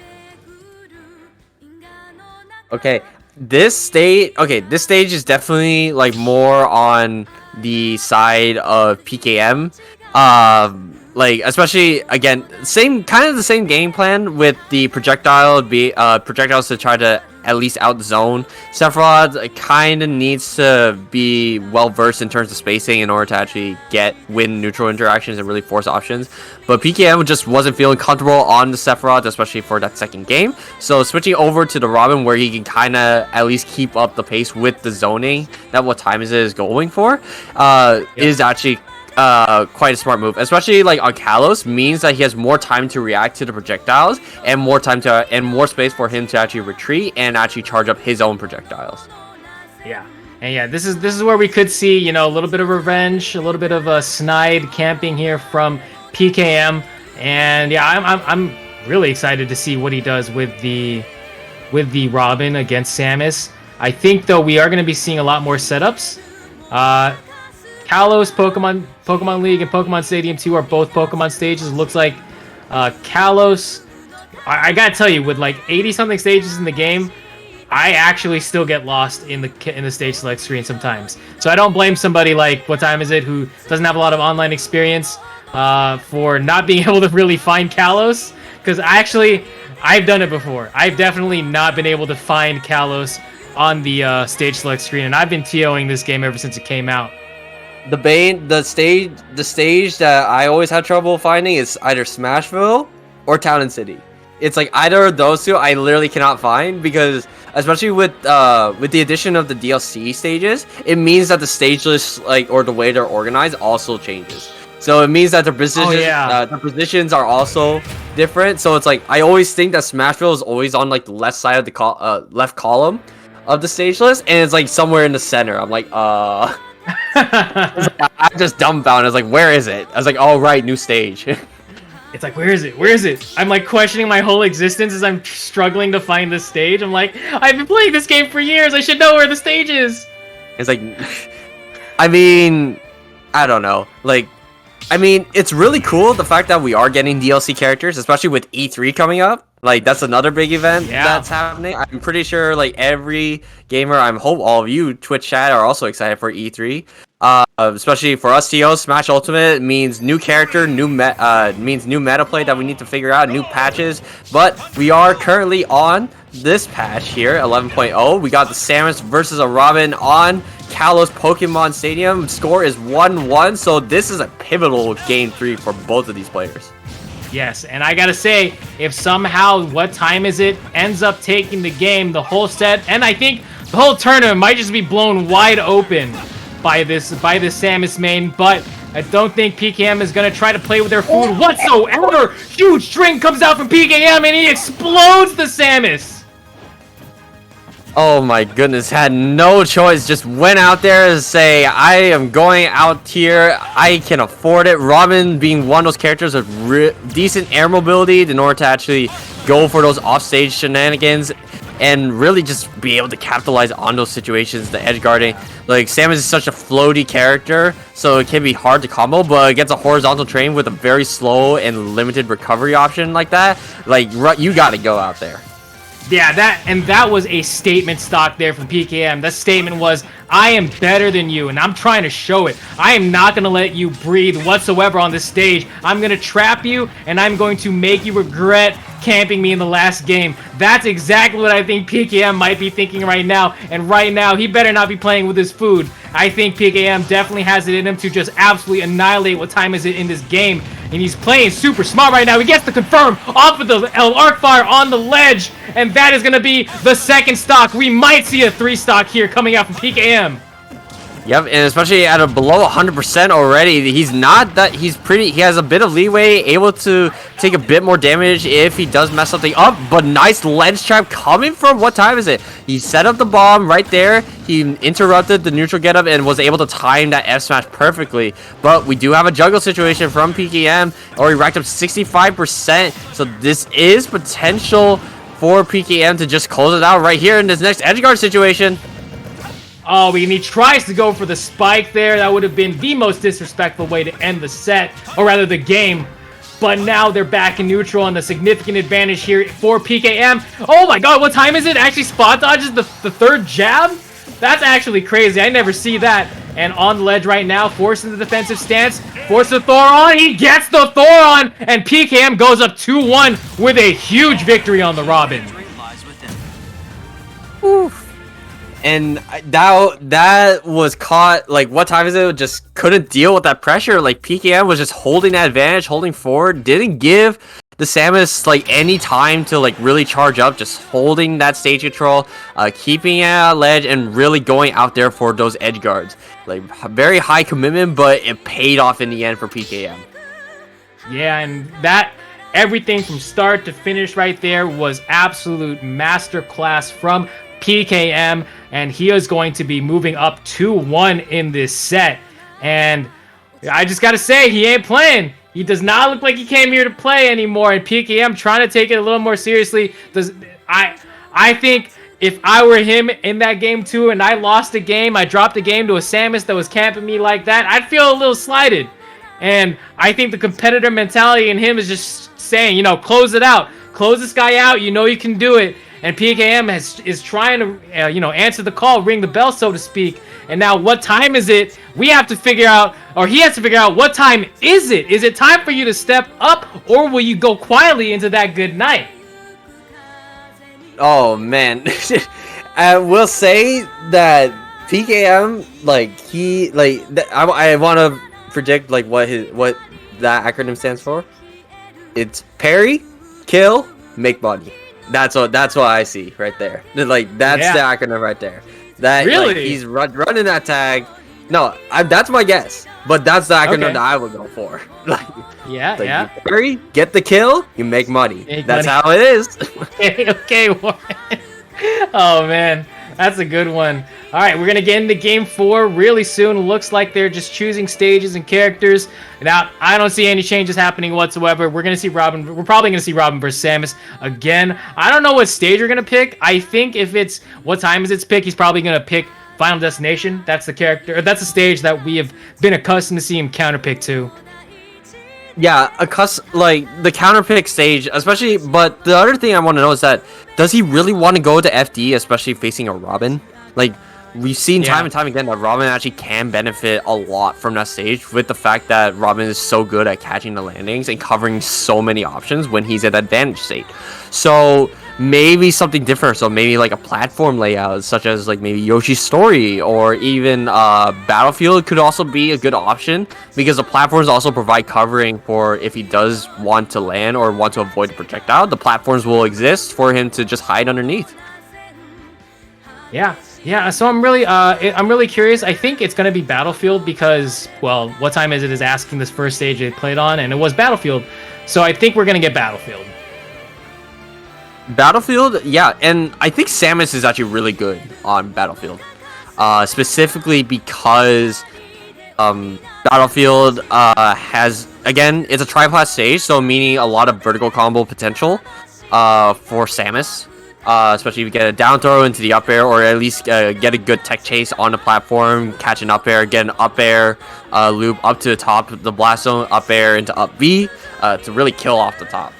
Speaker 1: Okay, this stage is definitely like more on the side of PKM. Like especially again, the same game plan with the projectiles to try to at least outzone Sephiroth. It kind of needs to be well versed in terms of spacing in order to actually win neutral interactions and really force options. But PKM just wasn't feeling comfortable on the Sephiroth, especially for that second game. So switching over to the Robin, where he can kind of at least keep up the pace with the zoning that What Time Is going for, is actually quite a smart move, especially like on Kalos. Means that he has more time to react to the projectiles and more space for him to actually retreat and actually charge up his own projectiles.
Speaker 3: Yeah, and yeah, this is where we could see, you know, a little bit of revenge, a little bit of a snide camping here from PKM, and yeah, I'm really excited to see what he does with the Robin against Samus. I think though we are going to be seeing a lot more setups. Kalos, Pokemon League, and Pokemon Stadium 2 are both Pokemon stages. Looks like Kalos, I gotta tell you, with like 80-something stages in the game, I actually still get lost in the stage select screen sometimes. So I don't blame somebody like What Time Is It, who doesn't have a lot of online experience, for not being able to really find Kalos. Because I've done it before. I've definitely not been able to find Kalos on the stage select screen, and I've been TOing this game ever since it came out.
Speaker 1: The stage that I always have trouble finding is either Smashville or Town and City. It's like either of those two I literally cannot find, because especially with the addition of the DLC stages, it means that the stage list, like, or the way they're organized also changes. So it means that their positions are also different. So it's like I always think that Smashville is always on like the left side of the left column of the stage list, and it's like somewhere in the center. I'm like, I'm just dumbfounded. I was like, where is it? I was like, oh right, new stage.
Speaker 3: It's like, where is it? Where is it? I'm like questioning my whole existence as I'm struggling to find this stage. I'm like, I've been playing this game for years. I should know where the stage is.
Speaker 1: It's like, I mean, I don't know. Like, I mean, it's really cool the fact that we are getting DLC characters, especially with E3 coming up. Like, that's another big event that's happening. I'm pretty sure, like, every gamer, I hope all of you, Twitch chat, are also excited for E3. Especially for us TOs, Smash Ultimate means new character, means new meta play that we need to figure out, new patches. But we are currently on this patch here, 11.0. We got the Samus versus a Robin on Kalos Pokemon Stadium. Score is 1-1, so this is a pivotal game 3 for both of these players.
Speaker 3: Yes, and I gotta say, if somehow What Time Is It ends up taking the game, the whole set, and I think the whole tournament might just be blown wide open by this Samus main, but I don't think PKM is gonna try to play with their food whatsoever. Huge string comes out from PKM and he explodes the Samus.
Speaker 1: Oh my goodness, had no choice, just went out there to say, I am going out here, I can afford it. Robin being one of those characters with decent air mobility in order to actually go for those offstage shenanigans and really just be able to capitalize on those situations, the edge guarding. Like, Samus is such a floaty character, so it can be hard to combo, but against a horizontal train with a very slow and limited recovery option like that, like, you gotta go out there.
Speaker 3: Yeah, that was a statement stock there from PKM. That statement was, I am better than you, and I'm trying to show it. I am not going to let you breathe whatsoever on this stage. I'm going to trap you, and I'm going to make you regret camping me in the last game. That's exactly what I think PKM might be thinking right now, and right now, he better not be playing with his food. I think PKM definitely has it in him to just absolutely annihilate What Time Is It in this game, and he's playing super smart right now. He gets the confirm off of the arc fire on the ledge, and that is going to be the second stock. We might see a 3 stock here coming out from PKM.
Speaker 1: Yep, and especially at a below 100% already, he has a bit of leeway, able to take a bit more damage if he does mess something up, but nice ledge trap coming from What Time Is It? He set up the bomb right there, he interrupted the neutral getup and was able to time that F smash perfectly, but we do have a juggle situation from PKM, or he racked up 65%, so this is potential for PKM to just close it out right here in this next edge guard situation.
Speaker 3: Oh, and he tries to go for the spike there. That would have been the most disrespectful way to end the set, or rather the game. but now they're back in neutral and the significant advantage here for PKM. Oh my god, what time is it? Actually, spot dodges the third jab? That's actually crazy. I never see that. And on the ledge right now, forcing the defensive stance, force the Thoron. He gets the Thoron, and PKM goes up 2-1 with a huge victory on the Robin.
Speaker 1: Oof. And that was caught, like, what time is it? Just couldn't deal with that pressure. Like, PKM was just holding that advantage, holding forward, didn't give the Samus, like, any time to, like, really charge up, just holding that stage control, keeping it at ledge, and really going out there for those edge guards. Like, very high commitment, but it paid off in the end for PKM.
Speaker 3: Yeah, and that, everything from start to finish right there was absolute masterclass from PKM, and he is going to be moving up 2-1 in this set. And I just gotta say, he ain't playing. He does not look like he came here to play anymore, and PKM trying to take it a little more seriously. I think if I were him in that game too, and I lost a game, I dropped a game to a Samus that was camping me like that, I'd feel a little slighted. And I think the competitor mentality in him is just saying, you know, close it out. Close this guy out. You know you can do it. And PKM is trying to, you know, answer the call, ring the bell, so to speak. And now, what time is it? We have to figure out, or he has to figure out, what time is it? Is it time for you to step up, or will you go quietly into that good night?
Speaker 1: Oh, man. I will say that PKM, like, I want to predict, like, what that acronym stands for. It's parry, kill, make money. That's what I see right there. Like, that's the acronym right there. That
Speaker 3: really?
Speaker 1: Like, he's running that tag. No, that's my guess, but that's the acronym that I would go for. Like,
Speaker 3: yeah.
Speaker 1: You parry, get the kill, you make money. That's how it is.
Speaker 3: okay, Warren. Oh man, that's a good one. All right, we're gonna get into game 4 really soon. Looks like they're just choosing stages and characters. Now, I don't see any changes happening whatsoever. We're gonna see Robin. We're probably gonna see Robin versus Samus again. I don't know what stage we're gonna pick. I think if it's what time is its pick, he's probably gonna pick Final Destination. That's the character. Or that's the stage that we have been accustomed to see him counterpick to.
Speaker 1: Yeah, like the counterpick stage, especially. But the other thing I want to know is that does he really want to go to FD, especially facing a Robin? Like, we've seen time and time again that Robin actually can benefit a lot from that stage with the fact that Robin is so good at catching the landings and covering so many options when he's at advantage state. So maybe something different. So maybe like a platform layout such as like maybe Yoshi's Story or even Battlefield could also be a good option because the platforms also provide covering for if he does want to land or want to avoid the projectile. The platforms will exist for him to just hide underneath.
Speaker 3: Yeah, so I'm really curious. I think it's going to be Battlefield because, well, what time is it is asking this first stage they played on, and it was Battlefield. So I think we're going to get Battlefield.
Speaker 1: Battlefield, yeah, and I think Samus is actually really good on Battlefield. Specifically because Battlefield has, again, it's a triplat stage, so meaning a lot of vertical combo potential for Samus. Especially if you get a down throw into the up air, or at least get a good tech chase on the platform, catch an up air, get an up air loop up to the top of the blast zone, up air into up B to really kill off the top.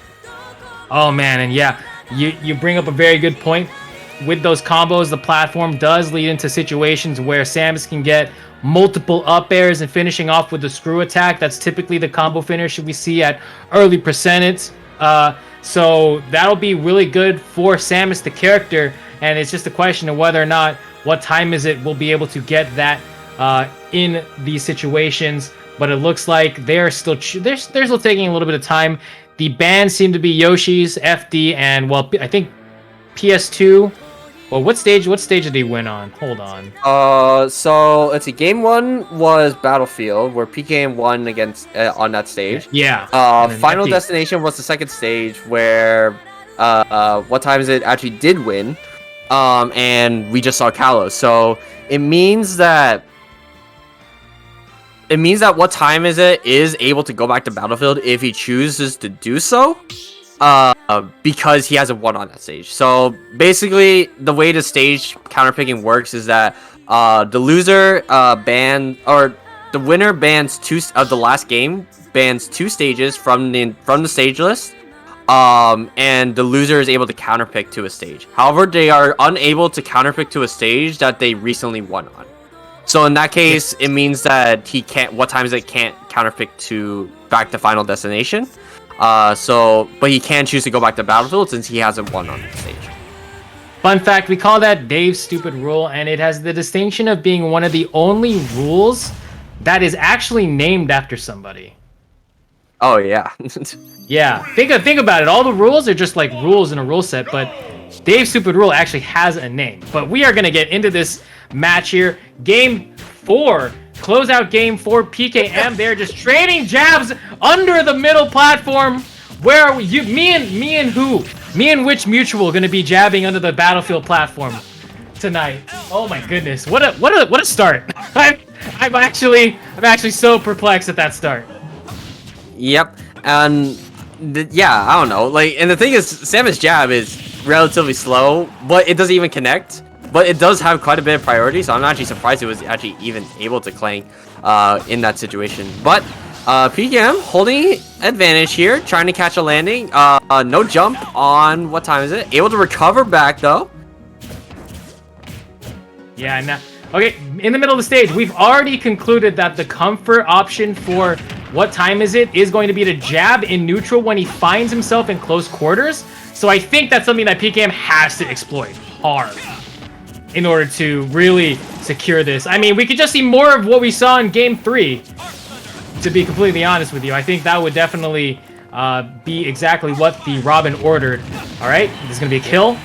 Speaker 3: Oh man, and yeah, you bring up a very good point. With those combos, the platform does lead into situations where Samus can get multiple up airs and finishing off with the screw attack. That's typically the combo finish we see at early percentage. So that'll be really good for Samus the character, and it's just a question of whether or not what time is it we'll be able to get that in these situations. But it looks like they're still taking a little bit of time. The bans seem to be Yoshi's, FD, and well, I think PS2. Well, what stage did he win on? Hold on.
Speaker 1: So let's see. Game 1 was Battlefield, where PKM won against on that stage.
Speaker 3: Yeah.
Speaker 1: Final Destination was the second stage where what time is it actually did win, and we just saw Kalos. So it means that what time is it is able to go back to Battlefield if he chooses to do so. Because he hasn't won on that stage. So basically, the way the stage counterpicking works is that the loser the winner bans 2 of the last game bans 2 stages from the stage list. And the loser is able to counterpick to a stage. However, they are unable to counterpick to a stage that they recently won on. So in that case, it means that he can't. What times it can't counterpick to back to Final Destination. But he can choose to go back to Battlefield since he hasn't won on the stage.
Speaker 3: Fun fact: we call that Dave's stupid rule, and it has the distinction of being one of the only rules that is actually named after somebody.
Speaker 1: Oh yeah.
Speaker 3: Yeah, think about it. All the rules are just like rules in a rule set, but Dave's stupid rule actually has a name. But we are gonna get into this match here. Game 4, closeout game 4. PKM. They're just trading jabs under the middle platform. Where are we? Me and who? Me and which mutual gonna be jabbing under the Battlefield platform tonight? Oh my goodness! What a start! I'm actually so perplexed at that start.
Speaker 1: Yep, and yeah, I don't know. Like, and the thing is, Samus jab is relatively slow, but it doesn't even connect. But it does have quite a bit of priority, so I'm actually surprised it was actually even able to clang in that situation. But PKM holding advantage here, trying to catch a landing. No jump on, what time is it? Able to recover back though.
Speaker 3: Yeah, now, okay, in the middle of the stage, we've already concluded that the comfort option for what time is it is going to be to jab in neutral when he finds himself in close quarters. So I think that's something that PKM has to exploit hard in order to really secure this. I mean, we could just see more of what we saw in Game 3, to be completely honest with you. I think that would definitely be exactly what the Robin ordered. All right, this is going to be a kill.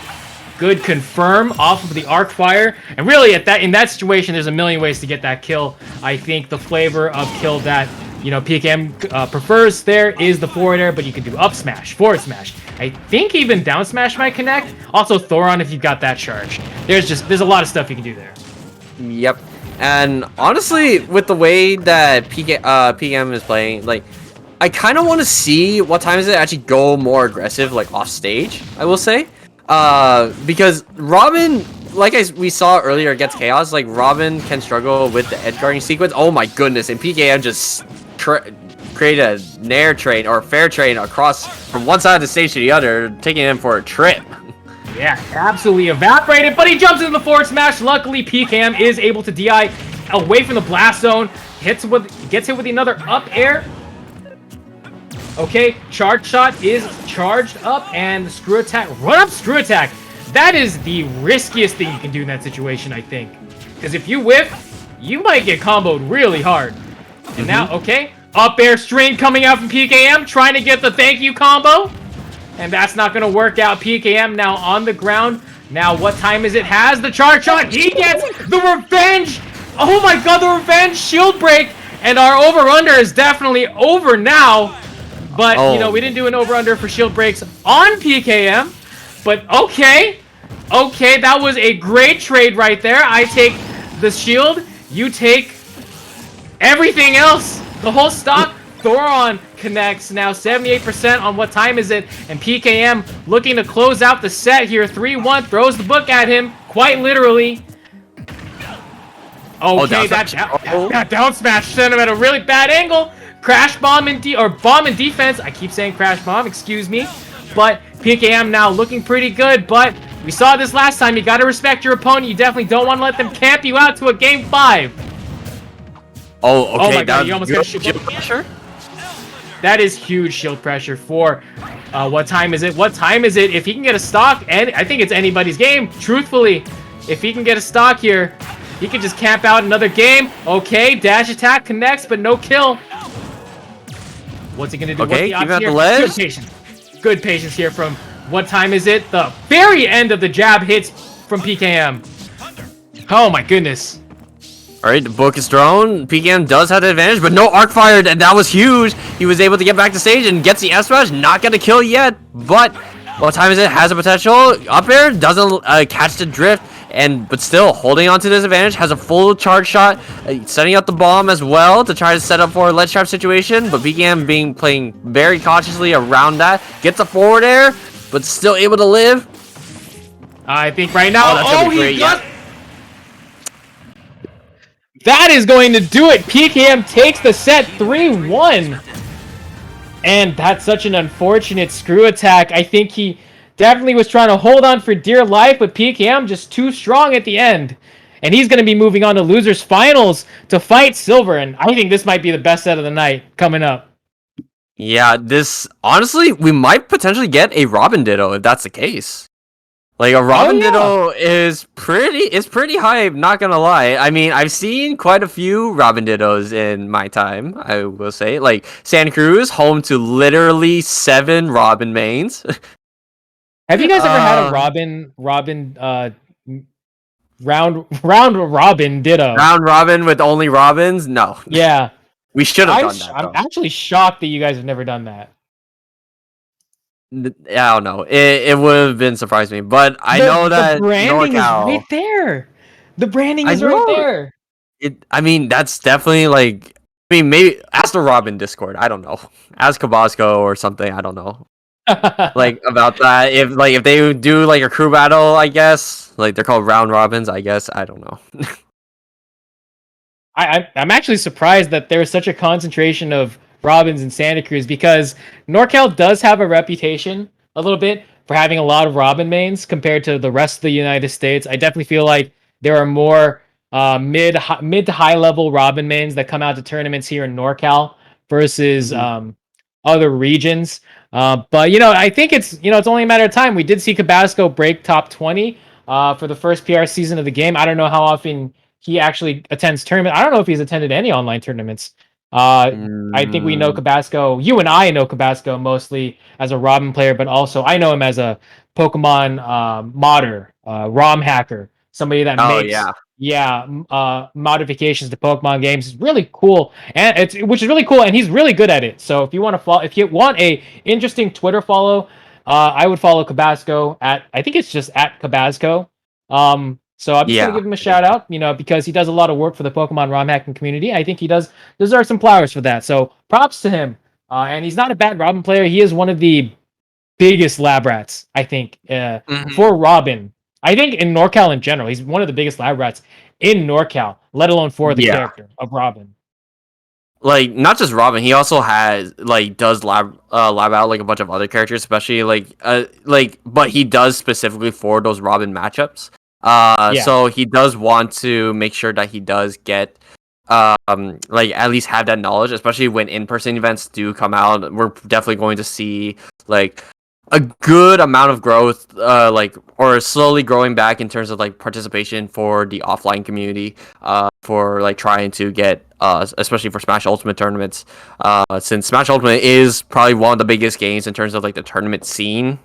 Speaker 3: Good confirm off of the arc fire. And really, in that situation, there's a million ways to get that kill. I think the flavor of kill that, you know, PKM prefers there is the forward air, but you can do up smash, forward smash. I think even down smash might connect. Also Thoron if you've got that charge. There's a lot of stuff you can do there.
Speaker 1: Yep. And honestly, with the way that PKM is playing, like, I kind of want to see what time is it actually go more aggressive, like off stage, I will say. Because Robin, like we saw earlier against Chaos, like Robin can struggle with the edge guarding sequence. Oh my goodness, and PKM just create a nair train or fair train across from one side of the stage to the other, taking him for a trip.
Speaker 3: Yeah, absolutely evaporated, but he jumps into the forward smash. Luckily, PKM is able to DI away from the blast zone. Gets hit with another up air. Okay, charge shot is charged up, and the screw attack, run up screw attack. That is the riskiest thing you can do in that situation, I think. Because if you whiff, you might get comboed really hard. And now, okay, up air string coming out from PKM, trying to get the thank you combo. And that's not going to work out. PKM now on the ground. Now, what time is it? Has the charge shot. He gets the revenge. Oh my god, the revenge shield break. And our over-under is definitely over now. But, you know, we didn't do an over-under for shield breaks on PKM. But, okay. Okay, that was a great trade right there. I take the shield. You take everything else. The whole stock. Thoron connects now 78% on what time is it. And PKM looking to close out the set here. 3-1. Throws the book at him. Quite literally. Okay, that down smash sent him at a really bad angle. Crash bomb bomb in defense. I keep saying crash bomb, excuse me. But PKM now looking pretty good. But we saw this last time. You got to respect your opponent. You definitely don't want to let them camp you out to a game 5.
Speaker 1: Oh, okay.
Speaker 3: Oh my god, you almost got shield pressure. That is huge shield pressure for what time is it? What time is it? If he can get a stock, and I think it's anybody's game, truthfully. If he can get a stock here, he can just camp out another game. Okay, dash attack connects, but no kill. What's he gonna do?
Speaker 1: Okay,
Speaker 3: what's
Speaker 1: keep out
Speaker 3: the
Speaker 1: the ledge.
Speaker 3: Good patience. Good patience here from what time is it? The very end of the jab hits from PKM. Oh my goodness.
Speaker 1: Alright, the book is thrown. PKM does have the advantage, but no arc fire, and that was huge. He was able to get back to stage and gets the S-Smash. Not gonna kill yet, but what time is it? Has a potential. Up air, doesn't catch the drift, but still holding on to this advantage. Has a full charge shot, setting up the bomb as well to try to set up for a ledge trap situation, but PKM playing very cautiously around that. Gets a forward air, but still able to live.
Speaker 3: I think right now,
Speaker 1: that's gonna be great, yeah.
Speaker 3: That is going to do it. PKM takes the set 3-1. And that's such an unfortunate screw attack. I think he definitely was trying to hold on for dear life, but PKM just too strong at the end. And he's going to be moving on to losers finals to fight Silver. And I think this might be the best set of the night coming up.
Speaker 1: Yeah, this honestly, we might potentially get a Robin Ditto if that's the case. Like a Robin Ditto is pretty hype, not gonna lie. I mean, I've seen quite a few Robin Dittos in my time, I will say. Like Santa Cruz, home to literally 7 Robin mains.
Speaker 3: Have you guys ever had a round Robin Ditto?
Speaker 1: Round Robin with only Robins? No.
Speaker 3: Yeah.
Speaker 1: We should have done that.
Speaker 3: I'm actually shocked that you guys have never done that.
Speaker 1: I don't know. It would have been surprised me, but I know that
Speaker 3: the branding
Speaker 1: NorCal,
Speaker 3: is right there. The branding is right there.
Speaker 1: I mean, that's definitely like. I mean, maybe ask the Robin Discord. I don't know. Ask Cabasco or something. I don't know. Like about that. If they do like a crew battle, I guess like they're called round robins. I guess I don't know.
Speaker 3: I'm actually surprised that there's such a concentration of Robins in Santa Cruz because NorCal does have a reputation a little bit for having a lot of Robin mains compared to the rest of the United States. I definitely feel like there are more mid to high level Robin mains that come out to tournaments here in NorCal versus other regions. But I think it's only a matter of time. We did see Cabasco break top 20 for the first PR season of the game. I don't know how often he actually attends tournament. I don't know if he's attended any online tournaments. I think we know Cabasco. You and I know Cabasco mostly as a Robin player, but also I know him as a Pokemon modder, ROM hacker, somebody that makes modifications to Pokemon games. It's really cool, and which is really cool, and he's really good at it. So if you want to follow, if you want a interesting Twitter follow, I would follow Cabasco at, I think it's just at Cabasco. So I'm just gonna give him a shout out, because he does a lot of work for the Pokemon ROM hacking community. I think he does deserve some flowers for that. So props to him. And he's not a bad Robin player. He is one of the biggest lab rats, I think, for Robin. I think in NorCal in general, he's one of the biggest lab rats in NorCal, let alone for the character of Robin.
Speaker 1: Like not just Robin, he also has does lab out like a bunch of other characters, especially but he does specifically for those Robin matchups. So he does want to make sure that he does get at least have that knowledge, especially when in-person events do come out. We're definitely going to see like a good amount of growth, or slowly growing back in terms of like participation for the offline community, for like trying to get especially for Smash Ultimate tournaments, since Smash Ultimate is probably one of the biggest games in terms of like the tournament scene,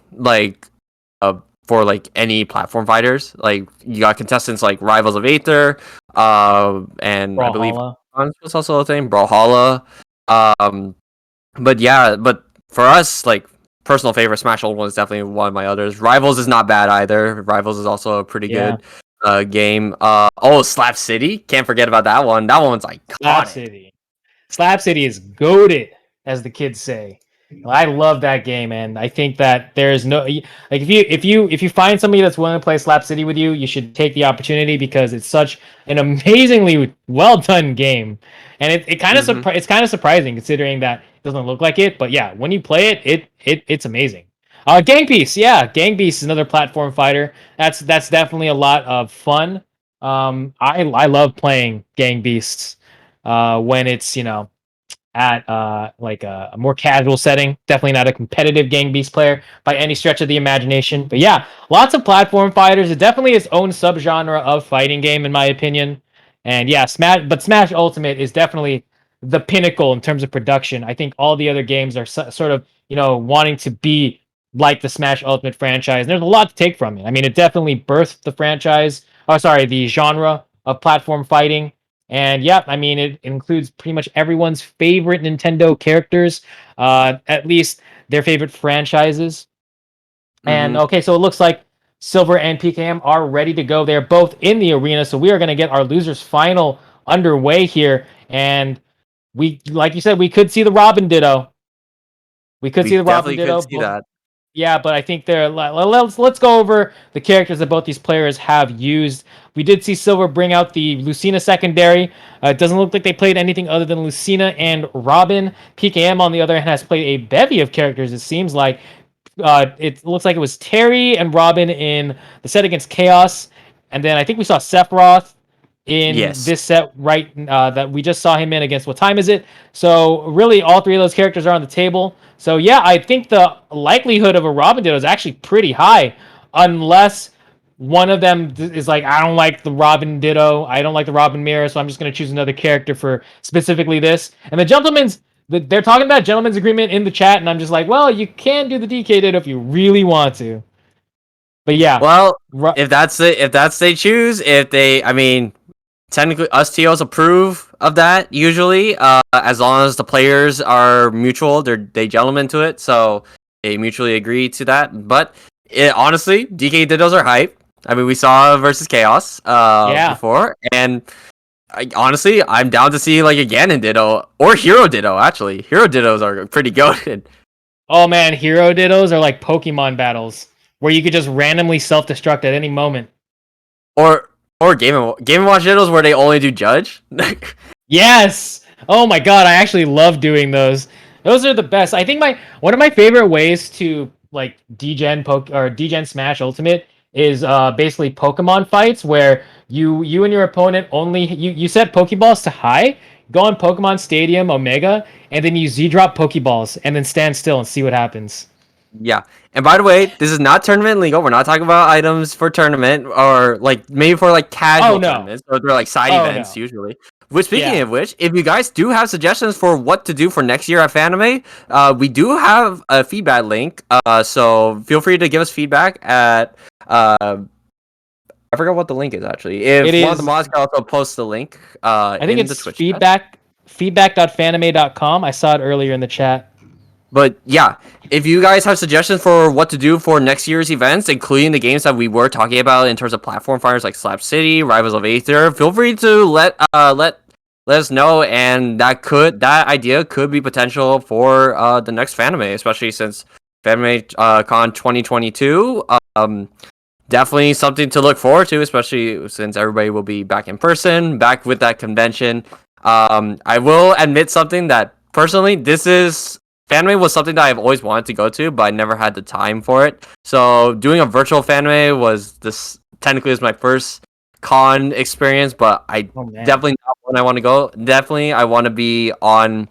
Speaker 1: for like any platform fighters. Like you got contestants like Rivals of Aether, and Brawlhalla. I believe was also a thing, Brawlhalla. But for us, like personal favorite, Smash Ultimate is definitely one of my others. Rivals is not bad either. Rivals is also a pretty good game. Slap City, can't forget about that one. That one's iconic.
Speaker 3: Slap City is goated, as the kids say. I love that game, and I think that there's no if you find somebody that's willing to play Slap City with you, you should take the opportunity because it's such an amazingly well done game, and it's kind of surprising considering that it doesn't look like it, but yeah, when you play it's amazing. Gang Beasts, Gang Beasts is another platform fighter. That's definitely a lot of fun. I love playing Gang Beasts when it's at a more casual setting. Definitely not a competitive Gang Beast player by any stretch of the imagination. But yeah, lots of platform fighters. It definitely its own subgenre of fighting game, in my opinion. And yeah, Smash Ultimate is definitely the pinnacle in terms of production. I think all the other games are sort of wanting to be like the Smash Ultimate franchise. And there's a lot to take from it. I mean, it definitely birthed the franchise. The genre of platform fighting. And yeah, I mean, it includes pretty much everyone's favorite Nintendo characters, at least their favorite franchises. And okay, so it looks like Silver and PKM are ready to go. They're both in the arena, so we are going to get our losers final underway here. And we, like you said, we could see the Robin Ditto. We could see the Robin Ditto.
Speaker 1: Could see that.
Speaker 3: Yeah, but I think let's go over the characters that both these players have used. We did see Silver bring out the Lucina secondary. It doesn't look like they played anything other than Lucina and Robin. PKM, on the other hand, has played a bevy of characters, it seems like. It looks like it was Terry and Robin in the set against Chaos. And then I think we saw Sephiroth in this set, right? That we just saw him in against. What time is it? So really, all three of those characters are on the table. So yeah, I think the likelihood of a Robin Ditto is actually pretty high, unless one of them is like, I don't like the Robin Ditto, I don't like the Robin Mirror, so I'm just going to choose another character for specifically this. And the gentleman's, they're talking about gentleman's agreement in the chat, and I'm just like, well, you can do the DK Ditto if you really want to. But yeah.
Speaker 1: Well, if that's they choose, I mean, technically us TOs approve of that usually, as long as the players are mutual, they gentlemen to it, so they mutually agree to that. But honestly, DK Dittos are hype. I mean, we saw versus Chaos before, and honestly, I'm down to see like a Ganon Ditto or Hero Ditto. Actually, Hero Dittos are pretty goated.
Speaker 3: Oh man, Hero Dittos are like Pokemon battles where you could just randomly self-destruct at any moment.
Speaker 1: Or Game & Watch Dittos where they only do Judge.
Speaker 3: Yes. Oh my god, I actually love doing those. Those are the best. I think one of my favorite ways to like degen Smash Ultimate is basically Pokemon fights where you and your opponent only you set Pokeballs to high, go on Pokemon Stadium Omega, and then you Z-drop Pokeballs and then stand still and see what happens.
Speaker 1: Yeah. And by the way, this is not tournament legal. We're not talking about items for tournament or like maybe for like casual tournaments or they're like side events usually. Which, speaking of which, if you guys do have suggestions for what to do for next year at Fanime, we do have a feedback link. So feel free to give us feedback at I forgot what the link is actually. If one of the mods can also post the link,
Speaker 3: I think it's feedback.fanime.com. I saw it earlier in the chat.
Speaker 1: But yeah, if you guys have suggestions for what to do for next year's events, including the games that we were talking about in terms of platform fighters like Slap City, Rivals of Aether, feel free to let us know, and that idea could be potential for the next Fanime, especially since Fanimecon 2022. Definitely something to look forward to, especially since everybody will be back in person, back with that convention. I will admit something that personally, Fanime was something that I've always wanted to go to, but I never had the time for it. So doing a virtual Fanime was technically my first con experience, but definitely not when I want to go. Definitely, I want to be on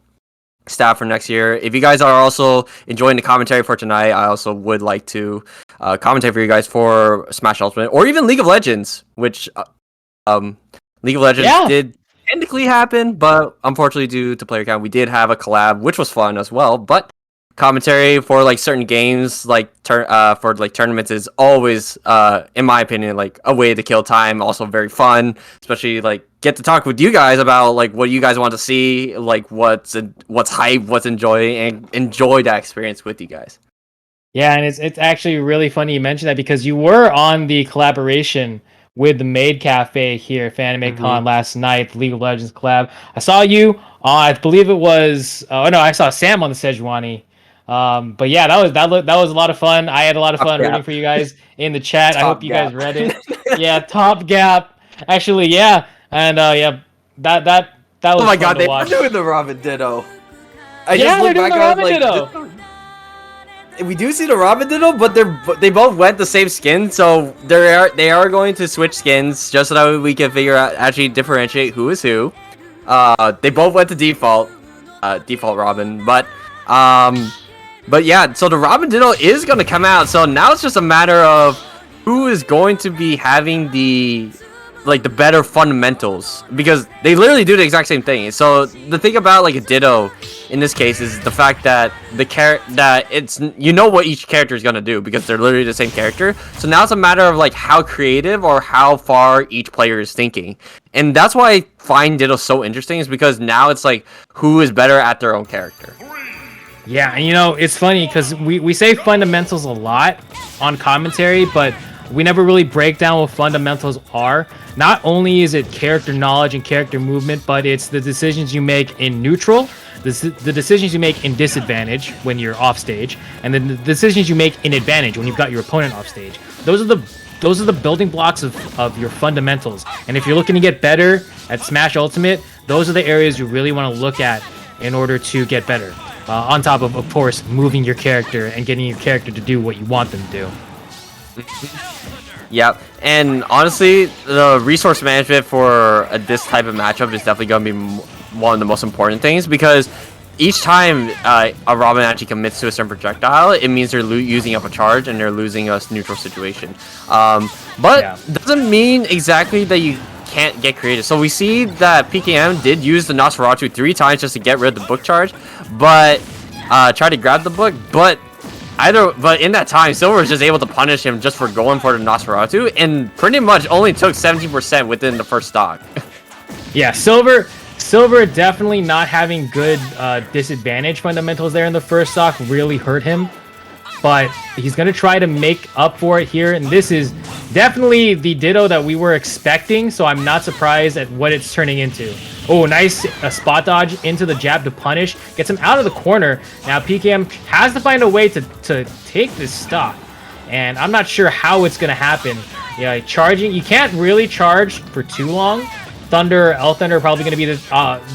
Speaker 1: staff for next year. If you guys are also enjoying the commentary for tonight, I also would like to commentate for you guys for Smash Ultimate or even League of Legends, which League of Legends did technically happen, but unfortunately due to player count, we did have a collab, which was fun as well. But commentary for like certain games, like for like tournaments, is always, in my opinion, like a way to kill time. Also very fun, especially like get to talk with you guys about like what you guys want to see, like what's hype, what's enjoying, and enjoy that experience with you guys.
Speaker 3: Yeah, and it's actually really funny you mentioned that because you were on the collaboration with the Maid Cafe here, Fanimecon last night, the League of Legends collab. I saw you. I believe it was. I saw Sam on the Sejuani. But yeah, that was a lot of fun. I had a lot of fun rooting for you guys in the chat. I hope you guys read it. Yeah, Top Gap. Actually, yeah, and that was.
Speaker 1: Oh my god, they
Speaker 3: were
Speaker 1: doing the Robin Ditto.
Speaker 3: They're doing the Robin Ditto.
Speaker 1: We do see the Robin Ditto, but they both went the same skin, so they are going to switch skins just so that we can figure out, actually differentiate who is who. They both went to default Robin, but yeah, so the Robin Ditto is going to come out, so now it's just a matter of who is going to be having the better fundamentals, because they literally do the exact same thing. So the thing about like a Ditto in this case is the fact that what each character is gonna do, because they're literally the same character. So now it's a matter of like how creative or how far each player is thinking, and that's why I find Ditto so interesting, is because now it's like who is better at their own character.
Speaker 3: Yeah, and it's funny because we say fundamentals a lot on commentary, but we never really break down what fundamentals are. Not only is it character knowledge and character movement, but it's the decisions you make in neutral, the decisions you make in disadvantage when you're off stage, and then the decisions you make in advantage when you've got your opponent off stage. Those are the those are the building blocks of your fundamentals. And if you're looking to get better at Smash Ultimate, those are the areas you really want to look at in order to get better. On top of course, moving your character and getting your character to do what you want them to do.
Speaker 1: Yep, and honestly, the resource management for this type of matchup is definitely going to be one of the most important things, because each time a Robin actually commits to a certain projectile, it means they're using up a charge and they're losing a neutral situation. But doesn't mean exactly that you can't get creative. So we see that PKM did use the Nosferatu 3 times just to get rid of the book charge, but try to grab the book, but in that time, Silver was just able to punish him just for going for the Nosferatu, and pretty much only took 17% within the first stock.
Speaker 3: Yeah, Silver definitely not having good disadvantage fundamentals there in the first stock really hurt him. But he's going to try to make up for it here, and this is definitely the Ditto that we were expecting, so I'm not surprised at what it's turning into. Oh, nice spot dodge into the jab to punish. Gets him out of the corner. Now PKM has to find a way to take this stock, and I'm not sure how it's going to happen. Yeah, charging, you can't really charge for too long. Thunder, L Thunder are probably going to be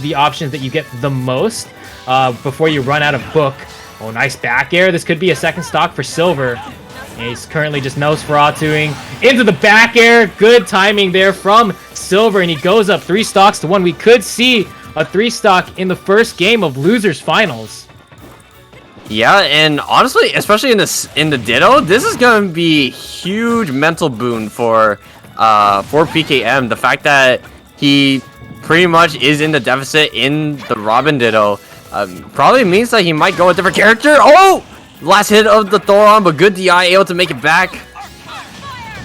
Speaker 3: the options that you get the most before you run out of book. Oh, nice back air. This could be a second stock for Silver. And he's currently just Nosferatuing into the back air. Good timing there from Silver, and he goes up 3 stocks to 1. We could see a 3 stock in the first game of Losers Finals.
Speaker 1: Yeah, and honestly, especially in the Ditto, this is going to be huge mental boon for PKM. The fact that he pretty much is in the deficit in the Robin Ditto probably means that he might go a different character. Oh! Last hit of the Thoron, but good DI, able to make it back.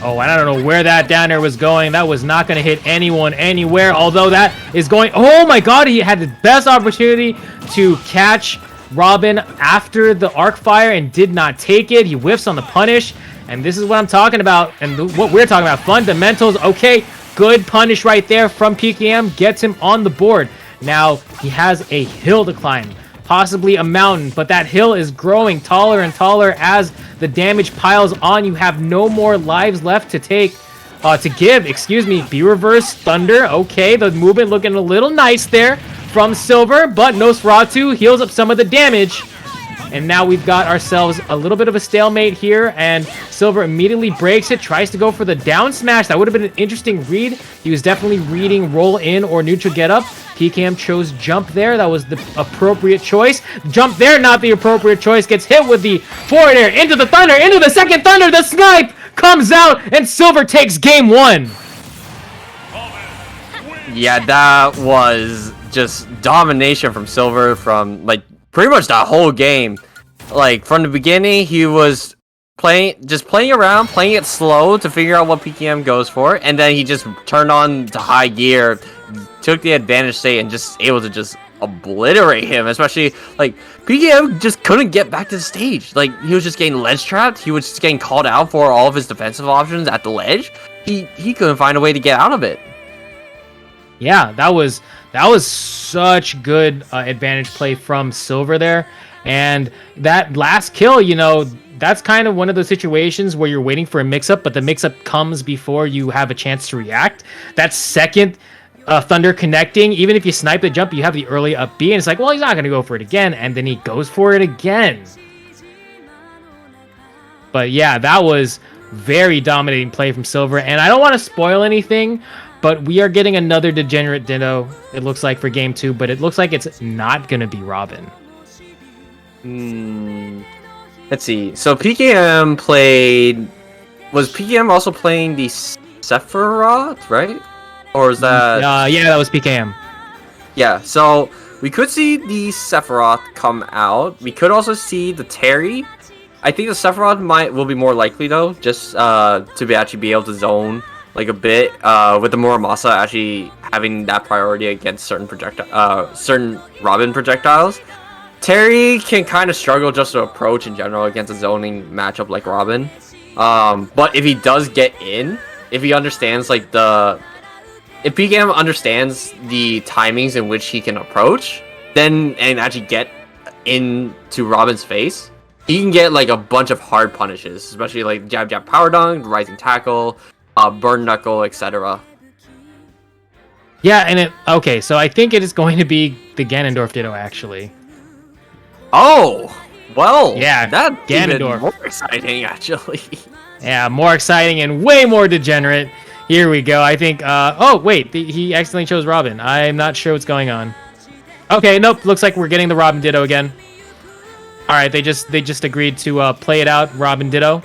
Speaker 3: Oh, and I don't know where that down air was going. That was not going to hit anyone anywhere, although that is going... Oh my god, he had the best opportunity to catch Robin after the arc fire and did not take it. He whiffs on the punish, and this is what I'm talking about, and what we're talking about. Fundamentals, okay, good punish right there from PKM, gets him on the board. Now, he has a hill to climb, possibly a mountain, but that hill is growing taller and taller as the damage piles on. You have no more lives left to give, excuse me. B-reverse, Thunder, okay, the movement looking a little nice there from Silver, but Nosferatu heals up some of the damage. And now we've got ourselves a little bit of a stalemate here, and Silver immediately breaks it, tries to go for the down smash. That would have been an interesting read. He was definitely reading roll in or neutral get up. PKM chose jump there. That was the appropriate choice. Jump there, not the appropriate choice. Gets hit with the forward air into the Thunder, into the second Thunder. The snipe comes out, and Silver takes game 1.
Speaker 1: Yeah, that was just domination from Silver from, like, pretty much that whole game. Like, from the beginning, he was playing around, playing it slow to figure out what PKM goes for, and then he just turned on to high gear, took the advantage state, and just able to just obliterate him. Especially, like, PKM just couldn't get back to the stage. Like, he was just getting ledge trapped. He was just getting called out for all of his defensive options at the ledge. He couldn't find a way to get out of it.
Speaker 3: Yeah, that was such good advantage play from Silver there. And that last kill, you know, that's kind of one of those situations where you're waiting for a mix-up, but the mix-up comes before you have a chance to react. That second Thunder connecting, even if you snipe the jump, you have the early up B, and it's like, well, he's not going to go for it again, and then he goes for it again. But yeah, that was very dominating play from Silver, and I don't want to spoil anything, but we are getting another Degenerate Ditto, it looks like, for game 2, but it looks like it's not going to be Robin.
Speaker 1: Let's see. So PKM played... Was PKM also playing the Sephiroth, right? Or is that...
Speaker 3: yeah, that was PKM.
Speaker 1: Yeah, so we could see the Sephiroth come out. We could also see the Terry. I think the Sephiroth will be more likely, though, just to actually be able to zone like a bit, with the Muramasa actually having that priority against certain Robin projectiles. Terry can kind of struggle just to approach in general against a zoning matchup like Robin. But if he does get in, if he understands like if PKM understands the timings in which he can approach, then and actually get into Robin's face, he can get like a bunch of hard punishes, especially like jab jab power dunk, rising tackle, burn knuckle, etc.
Speaker 3: Yeah, and okay, so I think it is going to be the Ganondorf Ditto actually.
Speaker 1: Oh, well,
Speaker 3: yeah,
Speaker 1: that's
Speaker 3: Ganondorf.
Speaker 1: Even more exciting actually.
Speaker 3: Yeah, more exciting and way more degenerate. Here we go. I think. Oh wait, he accidentally chose Robin. I'm not sure what's going on. Okay, nope. Looks like we're getting the Robin Ditto again. All right, they just agreed to play it out. Robin Ditto.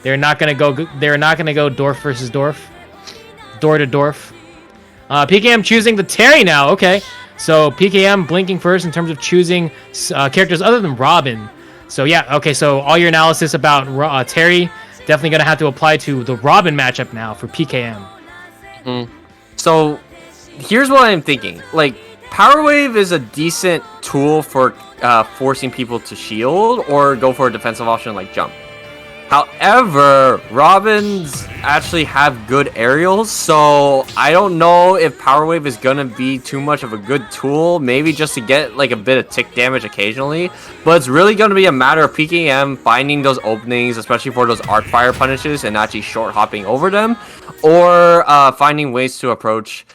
Speaker 3: They're not gonna go. They're not gonna go Dorf versus Dorf. Door to Dorf. PKM choosing the Terry now. Okay, so PKM blinking first in terms of choosing characters other than Robin. So yeah. Okay, so all your analysis about Terry. Definitely going to have to apply to the Robin matchup now for PKM.
Speaker 1: So, here's what I'm thinking. Like, Power Wave is a decent tool for forcing people to shield or go for a defensive option like jump. However, Robins actually have good aerials, so I don't know if Power Wave is going to be too much of a good tool, maybe just to get like a bit of tick damage occasionally, but it's really going to be a matter of PKM finding those openings, especially for those arc fire punishes and actually short hopping over them, or finding ways to approach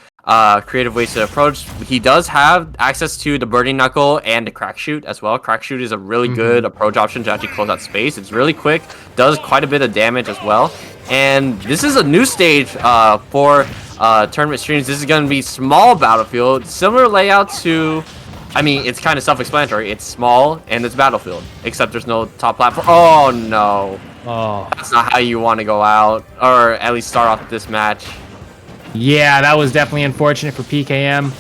Speaker 1: creative ways to approach. He does have access to the birdie knuckle and the crack shoot as well. Crack shoot is a really good approach option to actually close out space. It's really quick, does quite a bit of damage as well. And this is a new stage for tournament streams. This is going to be small battlefield, similar layout to, I mean, it's kind of self-explanatory. It's small and it's battlefield, except there's no top platform. Oh no, that's not how you want to go out, or at least start off this match.
Speaker 3: Yeah, that was definitely unfortunate for PKM.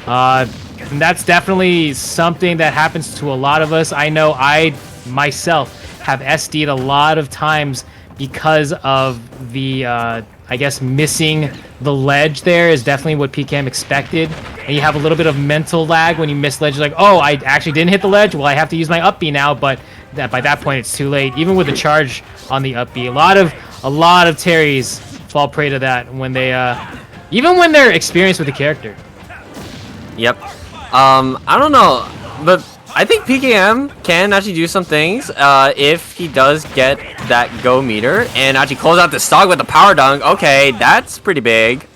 Speaker 3: And that's definitely something that happens to a lot of us. I know I myself have SD'd a lot of times because of the, I guess, missing the ledge there is definitely what PKM expected. And you have a little bit of mental lag when you miss ledge. Like, oh, I actually didn't hit the ledge. Well, I have to use my up B now, but by that point, it's too late. Even with the charge on the up B, a lot of Terrys fall prey to that when they even when they're experienced with the character.
Speaker 1: Yep. I don't know, but I think PKM can actually do some things if he does get that go meter and actually close out the stock with the power dunk. Okay, that's pretty big.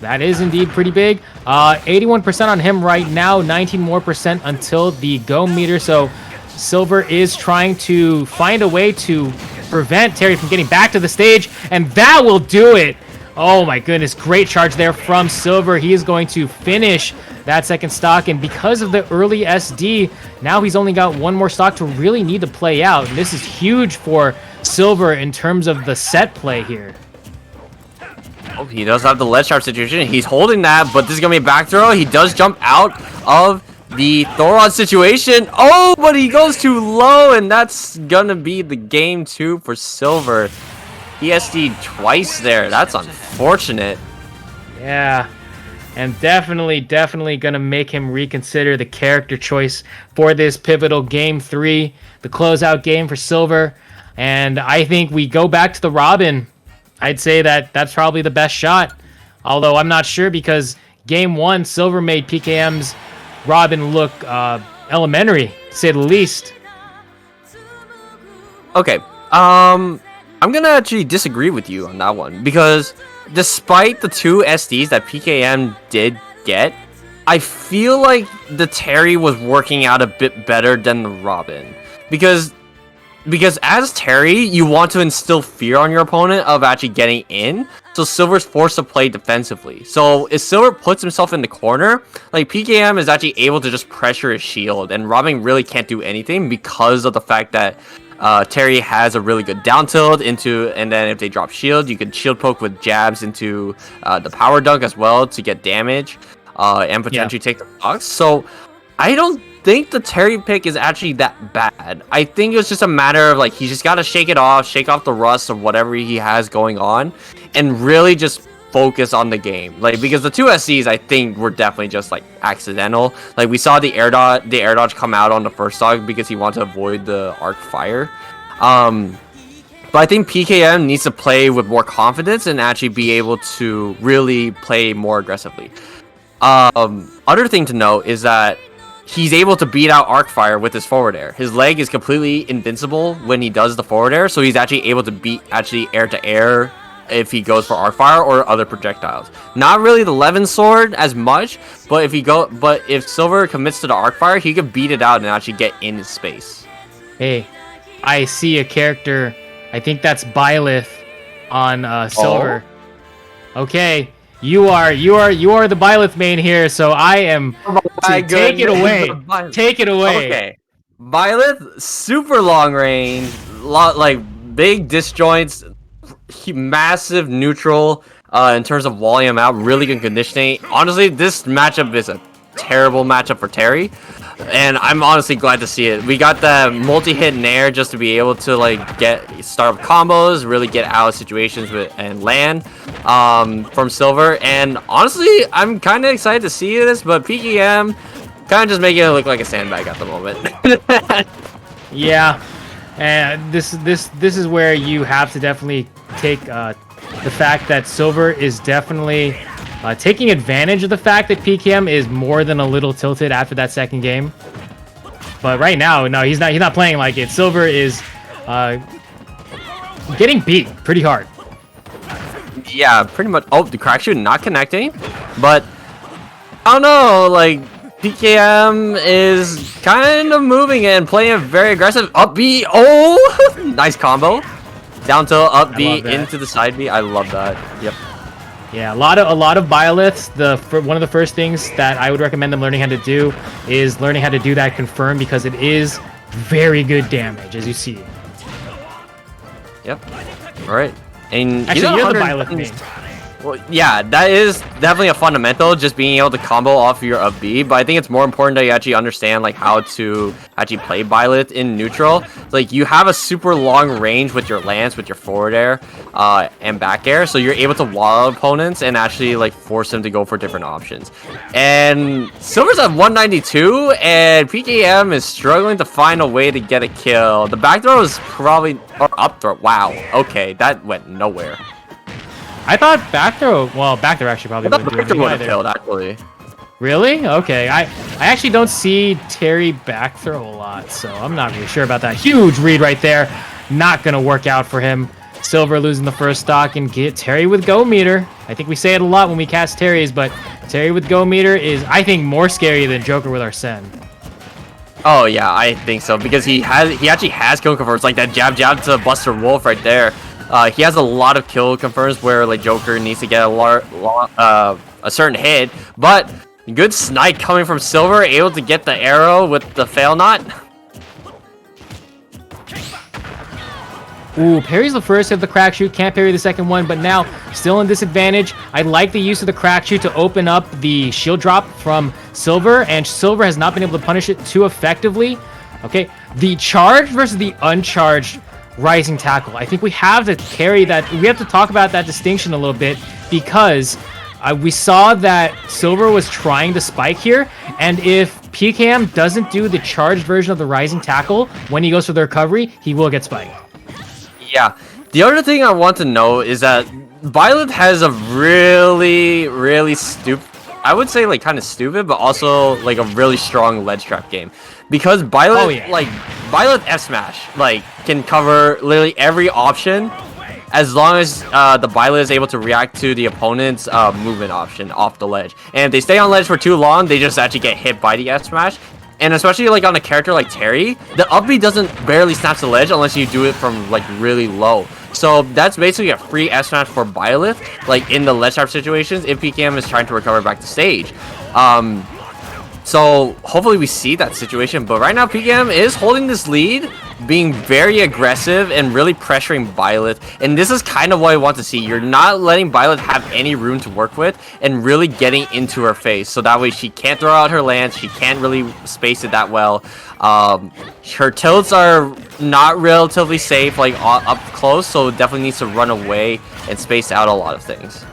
Speaker 3: That is indeed pretty big. 81% on him right now, 19% more until the go meter. So Silver is trying to find a way to prevent Terry from getting back to the stage, and that will do it. Oh my goodness, great charge there from Silver. He is going to finish that second stock, and because of the early SD, now he's only got one more stock to really need to play out, and this is huge for Silver in terms of the set play here.
Speaker 1: Oh, he does have the ledge sharp situation. He's holding that, but this is going to be a back throw. He does jump out of the Thoron situation. Oh, but he goes too low, and that's gonna be the game 2 for Silver. He SD'd twice there. That's unfortunate.
Speaker 3: Yeah, and definitely gonna make him reconsider the character choice for this pivotal game 3, the closeout game for Silver. And I think we go back to the Robin. I'd say that's probably the best shot, although I'm not sure because game 1, Silver made PKM's Robin look elementary, to say the least.
Speaker 1: Okay, I'm gonna actually disagree with you on that one, because despite the 2 SDs that PKM did get, I feel like the Terry was working out a bit better than the Robin, because as Terry, you want to instill fear on your opponent of actually getting in, so Silver's forced to play defensively. So if Silver puts himself in the corner, like PKM is actually able to just pressure his shield, and Robin really can't do anything because of the fact that Terry has a really good down tilt into, and then if they drop shield, you can shield poke with jabs into the power dunk as well to get damage and potentially take the box. So I don't think the Terry pick is actually that bad. I think it's just a matter of like he just got to shake it off, shake off the rust of whatever he has going on, and really just focus on the game. Like, because the 2 SCs I think were definitely just like accidental. Like, we saw the air dodge come out on the first dog because he wanted to avoid the arc fire. But I think PKM needs to play with more confidence and actually be able to really play more aggressively. Other thing to note is that he's able to beat out Arcfire with his forward air. His leg is completely invincible when he does the forward air, so he's actually able to beat air to air if he goes for Arcfire or other projectiles. Not really the Levin sword as much, but if Silver commits to the Arcfire, he can beat it out and actually get in space.
Speaker 3: Hey, I see a character. I think that's Byleth on Silver.
Speaker 1: Oh.
Speaker 3: Okay, you are the Byleth main here, so I am take it away. Take it away.
Speaker 1: Okay, Byleth, super long range, like big disjoints, massive neutral in terms of volume out, really good conditioning. Honestly, this matchup is a terrible matchup for Terry, and I'm honestly glad to see it. We got the multi-hit nair just to be able to like start up combos, really get out of situations and land from Silver. And honestly, I'm kind of excited to see this, but PKM kind of just making it look like a sandbag at the moment.
Speaker 3: Yeah, and this is where you have to definitely take the fact that Silver is definitely taking advantage of the fact that PKM is more than a little tilted after that second game. But right now, no, he's not playing like it. Silver is getting beat pretty hard.
Speaker 1: Yeah, pretty much. Oh, the crack shoot not connecting, but I don't know, like PKM is kind of moving and playing a very aggressive up B. Oh, nice combo. Down tilt, up B, into the side B. I love that. Yep.
Speaker 3: Yeah, a lot of Byleths. One of the first things that I would recommend them learning how to do is learning how to do that confirm, because it is very good damage, as you see.
Speaker 1: Yep. All right. And
Speaker 3: actually, you're the Byleth main.
Speaker 1: Well, yeah, that is definitely a fundamental, just being able to combo off your up B, but I think it's more important that you actually understand like how to actually play Byleth in neutral. Like, you have a super long range with your lance, with your forward air and back air, so you're able to wall opponents and actually like force them to go for different options. And Silver's at 192, and PKM is struggling to find a way to get a kill. The back throw is probably, or up throw, wow, okay, that went nowhere.
Speaker 3: I thought back throw actually probably wouldn't do anything
Speaker 1: would have
Speaker 3: either.
Speaker 1: killed, actually.
Speaker 3: Really? Okay. I actually don't see Terry back throw a lot, so I'm not really sure about that. Huge read right there. Not going to work out for him. Silver losing the first stock and get Terry with go meter. I think we say it a lot when we cast Terry's, but Terry with go meter is, I think, more scary than Joker with Arsene.
Speaker 1: Oh yeah, I think so, because he actually has kill confirms, like that jab to Buster Wolf right there. He has a lot of kill confirms where like Joker needs to get a certain hit, but good snipe coming from Silver, able to get the arrow with the fail knot.
Speaker 3: Ooh, parries the first of the crack shoot, can't parry the second one, but now still in disadvantage. I like the use of the crack shoot to open up the shield drop from Silver, and Silver has not been able to punish it too effectively. Okay, the charged versus the uncharged rising tackle. I think we have to carry that. We have to talk about that distinction a little bit, because we saw that Silver was trying to spike here, and if PKM doesn't do the charged version of the rising tackle when he goes for the recovery, he will get spiked.
Speaker 1: Yeah. The other thing I want to know is that Byleth has a really, really stupid, I would say like kind of stupid, but also like a really strong ledge trap game. Because Byleth, like Byleth F smash, like can cover literally every option as long as the Byleth is able to react to the opponent's movement option off the ledge. And if they stay on ledge for too long, they just actually get hit by the F smash. And especially like on a character like Terry, the up B doesn't barely snap the ledge unless you do it from like really low. So that's basically a free F smash for Byleth, like in the ledge trap situations if PKM is trying to recover back to stage. So hopefully we see that situation, but right now PKM is holding this lead, being very aggressive and really pressuring Byleth, and this is kind of what I want to see. You're not letting Byleth have any room to work with and really getting into her face, so that way she can't throw out her lance, she can't really space it that well. Her tilts are not relatively safe, like up close, so definitely needs to run away and space out a lot of things.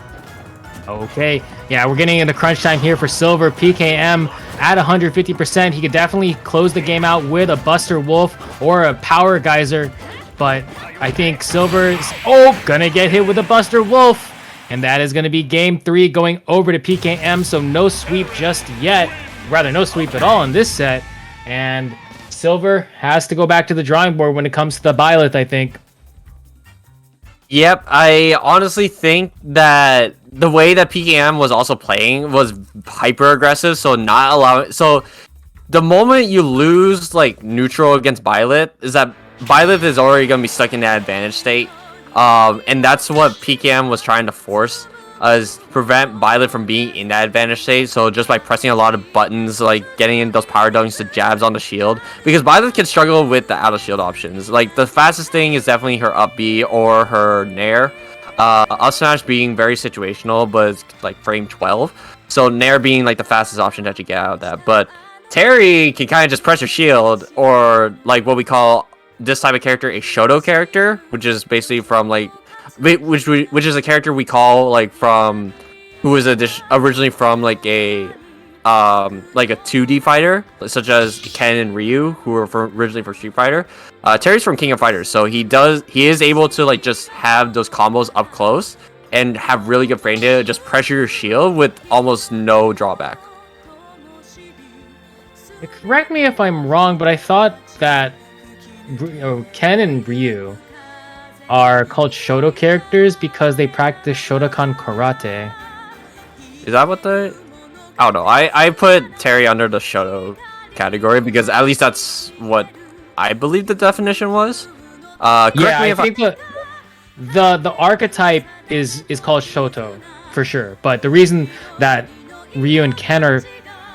Speaker 3: Okay, yeah, we're getting into crunch time here for Silver. PKM at 150%. He could definitely close the game out with a Buster Wolf or a Power Geyser, but I think Silver's gonna get hit with a Buster Wolf, and that is gonna be game 3 going over to PKM, so no sweep just yet. rather no sweep at all in this set, and Silver has to go back to the drawing board when it comes to the Byleth, I think.
Speaker 1: Yep, I honestly think that the way that PKM was also playing was hyper aggressive, so not allowing. So the moment you lose like neutral against Byleth, is that Byleth is already gonna be stuck in that advantage state, and that's what PKM was trying to force, is prevent Byleth from being in that advantage state. So just by pressing a lot of buttons, like getting in those power dunks, the jabs on the shield, because Byleth can struggle with the out of shield options. Like the fastest thing is definitely her up B or her Nair. Up smash being very situational, but it's like frame 12. So Nair being like the fastest option that you get out of that. But Terry can kind of just press her shield, or like what we call this type of character a Shoto character, which is basically from like which is a character we call like from who was originally from like a 2D fighter, such as Ken and Ryu, who were originally for Street Fighter. Terry's from King of Fighters, so he is able to like just have those combos up close and have really good frame data, just pressure your shield with almost no drawback.
Speaker 3: Correct me if I'm wrong, but I thought that Ken and Ryu are called Shoto characters because they practice Shotokan karate.
Speaker 1: Is that what the... I don't know. I put Terry under the Shoto category because at least that's what I believe the definition was. Correct me if
Speaker 3: I think the archetype is called Shoto for sure. But the reason that Ryu and Ken are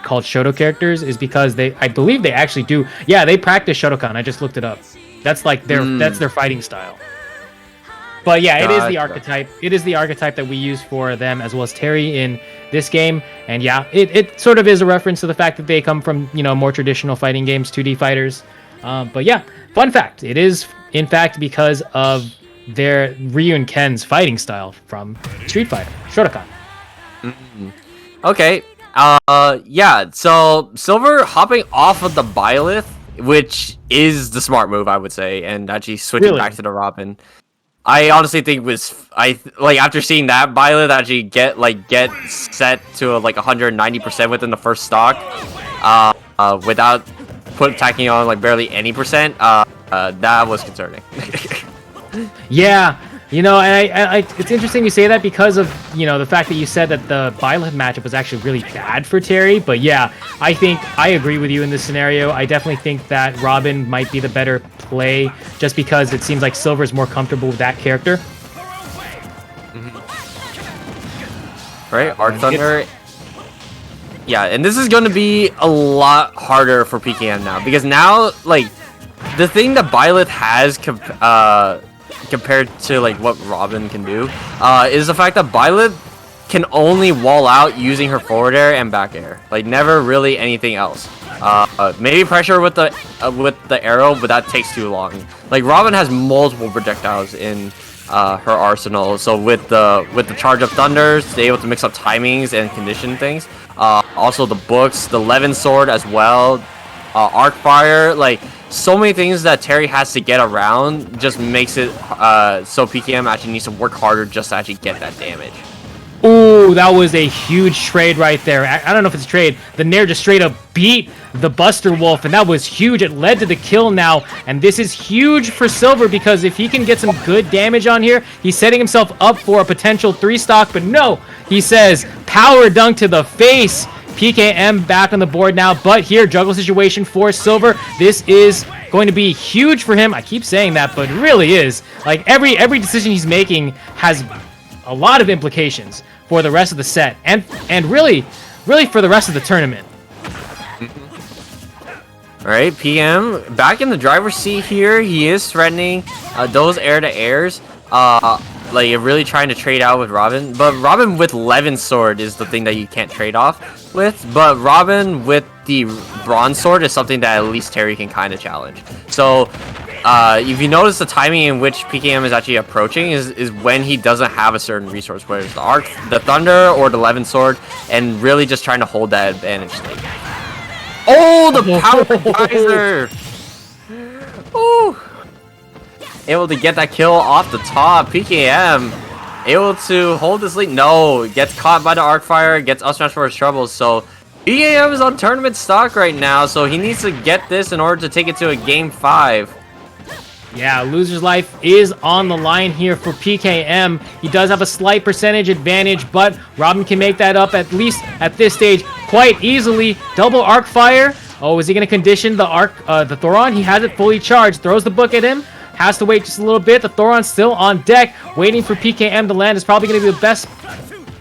Speaker 3: called Shoto characters is because I believe they actually do. Yeah, they practice Shotokan. I just looked it up. That's like that's their fighting style. But yeah, it is the archetype. It is the archetype that we use for them as well as Terry in this game. And yeah, it sort of is a reference to the fact that they come from, more traditional fighting games, 2D fighters. But yeah, fun fact. It is, in fact, because of their Ryu and Ken's fighting style from Street Fighter, Shotokan.
Speaker 1: Okay. Yeah, so Silver hopping off of the Byleth, which is the smart move, I would say, and actually switching back to the Robin. I honestly think after seeing that Byleth actually get set to like 190% within the first stock, without tacking on like barely any percent, that was concerning.
Speaker 3: Yeah, and I it's interesting you say that because of the fact that you said that the Byleth matchup was actually really bad for Terry. But yeah, I think I agree with you in this scenario. I definitely think that Robin might be the better play just because it seems like Silver is more comfortable with that character.
Speaker 1: Right, Arc Thunder. Yeah, and this is going to be a lot harder for PKM now because now like the thing that Byleth has compared to like what Robin can do is the fact that Byleth can only wall out using her forward air and back air, like never really anything else. Maybe pressure with the arrow, but that takes too long. Like Robin has multiple projectiles in her arsenal, so with the charge of thunders, they're able to mix up timings and condition things. Also the books, the Levin sword as well, arc fire, like so many things that Terry has to get around just makes it so PKM actually needs to work harder just to actually get that damage.
Speaker 3: Ooh, that was a huge trade right there. I don't know if it's a trade. The Nair just straight up beat the Buster Wolf, and that was huge. It led to the kill now, and this is huge for Silver because if he can get some good damage on here, he's setting himself up for a potential 3-stock, but no, he says power dunk to the face. PKM back on the board now, but here, juggle situation for Silver. This is going to be huge for him. I keep saying that, but it really is. Like, every decision he's making has a lot of implications for the rest of the set, and really for the rest of the tournament.
Speaker 1: All right, PM back in the driver's seat here. He is threatening those air-to-airs. Like, you're really trying to trade out with Robin, but Robin with Levin sword is the thing that you can't trade off with, but Robin with the bronze sword is something that at least Terry can kind of challenge. So if you notice, the timing in which PKM is actually approaching is when he doesn't have a certain resource, whether it's the arc, the thunder, or the Levin sword, and really just trying to hold that advantage state. Oh, the power geyser! Ooh! Able to get that kill off the top. PKM able to hold this lead. No, gets caught by the arc fire, gets up smash for his troubles. So PKM is on tournament stock right now, so he needs to get this in order to take it to a Game 5.
Speaker 3: Yeah, loser's life is on the line here for PKM. He does have a slight percentage advantage, but Robin can make that up, at least at this stage, quite easily. Double arc fire. Oh, is he going to condition the the Thoron? He has it fully charged. Throws the book at him. Has to wait just a little bit. The Thoron's still on deck, waiting for PKM to land. Is probably going to be the best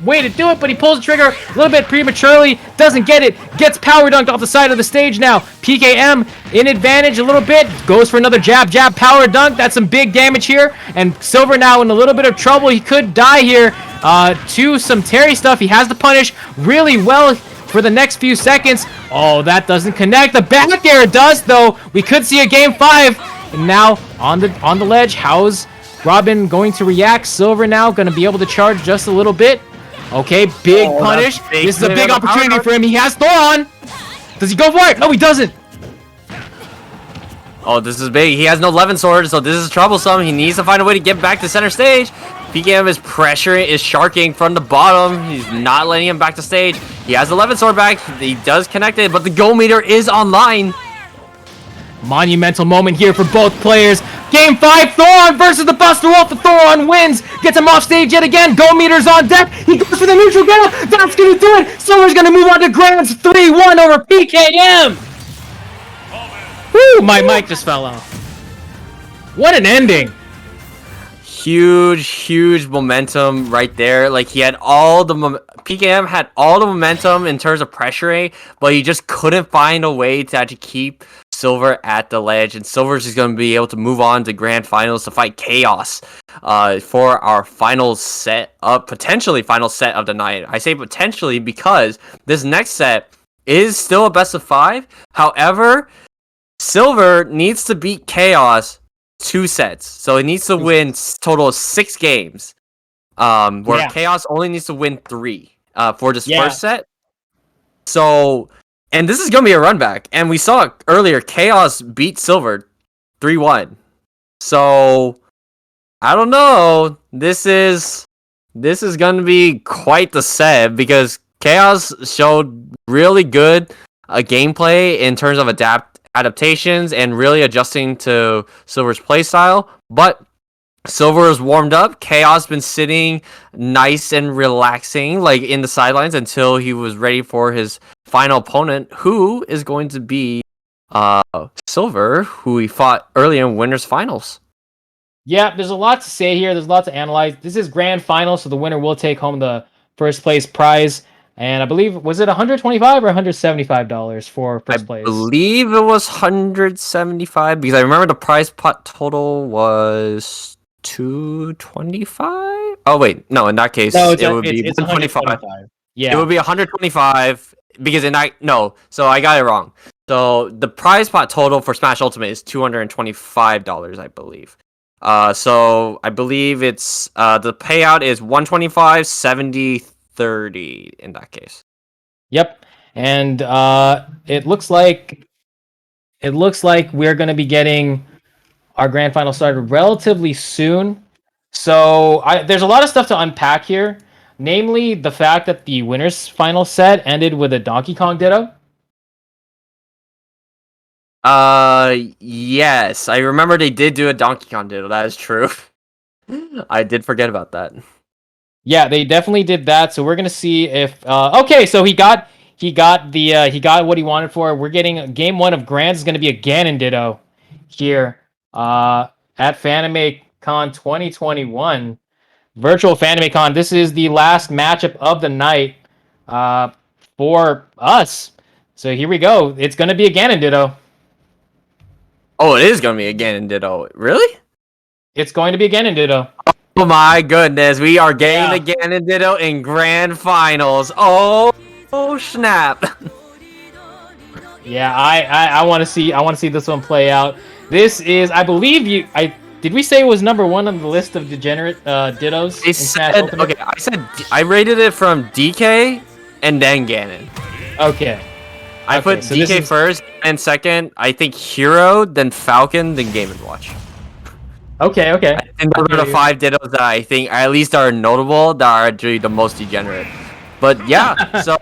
Speaker 3: way to do it, but he pulls the trigger a little bit prematurely. Doesn't get it. Gets power dunked off the side of the stage now. PKM in advantage a little bit. Goes for another jab, power dunk. That's some big damage here. And Silver now in a little bit of trouble. He could die here to some Terry stuff. He has the punish really well for the next few seconds. Oh, that doesn't connect. The back air does, though. We could see a Game 5. And now on the ledge, how's Robin going to react? Silver now going to be able to charge just a little bit. Okay, big punish. This is a big opportunity for him. He has Thoron. Does he go for it? No, he doesn't.
Speaker 1: Oh, this is big. He has no 11 sword, so this is troublesome. He needs to find a way to get back to center stage. PKM is pressuring, is sharking from the bottom. He's not letting him back to stage. He has 11 sword back. He does connect it, but the goal meter is online.
Speaker 3: Monumental moment here for both players. Game 5, Thoron versus the Buster Wolf. The Thoron wins. Gets him off stage yet again. Go meter's on deck. He goes for the neutral get up. That's going to do it. Silver's going to move on to Grands 3-1 over PKM. Woo, my mic just fell off. What an ending.
Speaker 1: Huge momentum right there. Like, he had all the PKM had all the momentum in terms of pressuring, but he just couldn't find a way to actually keep Silver at the ledge, and Silver's is going to be able to move on to grand finals to fight Chaos for our final set of potentially final set of the night. I say potentially because this next set is still a best of 5. However, Silver needs to beat Chaos 2 sets, so it needs to win total of 6 games. Where Chaos only needs to win 3 for this first set. So. And this is going to be a run back. And we saw earlier, Chaos beat Silver 3-1. So, I don't know. This is going to be quite the set because Chaos showed really good gameplay in terms of adaptations and really adjusting to Silver's playstyle. But Silver is warmed up. Chaos been sitting nice and relaxing, like in the sidelines until he was ready for his final opponent, who is going to be Silver, who he fought earlier in winners finals.
Speaker 3: Yeah, there's a lot to say here. There's a lot to analyze. This is grand final, so the winner will take home the first place prize. And I believe, was it $125 or $175 for first place?
Speaker 1: I believe it was $175 because I remember the prize pot total was $225. Oh wait, no. In that case, it would be $125. Yeah, it would be $125 because So I got it wrong. So the prize pot total for Smash Ultimate is $225, I believe. So I believe it's the payout is $125, 70, 30 in that case.
Speaker 3: Yep, and it looks like we're going to be getting our grand final started relatively soon. So there's a lot of stuff to unpack here, namely the fact that the winners final set ended with a Donkey Kong Ditto.
Speaker 1: Yes, I remember they did do a Donkey Kong Ditto. That is true. I did forget about that.
Speaker 3: Yeah, they definitely did that. So we're gonna see if okay, so he got what he wanted for. We're getting game 1 of Grands is gonna be a Ganon Ditto here at Fanimecon 2021, virtual Fanimecon. This is the last matchup of the night for us. So here we go. It's gonna be a Ganon Ditto.
Speaker 1: Oh, it is gonna be a Ganon Ditto. Really?
Speaker 3: It's going to be a Ganon Ditto.
Speaker 1: Oh my goodness, we are getting the Ganon Ditto in grand finals. Oh snap.
Speaker 3: Yeah, I want to see this one play out. This is, I believe did we say it was number 1 on the list of degenerate Dittos?
Speaker 1: I rated it from DK and then Ganon.
Speaker 3: Okay.
Speaker 1: I put DK first and second. I think Hero, then Falcon, then Game & Watch.
Speaker 3: Okay.
Speaker 1: And those are the 5 Dittos that I think at least are notable, that are actually the most degenerate. But yeah, so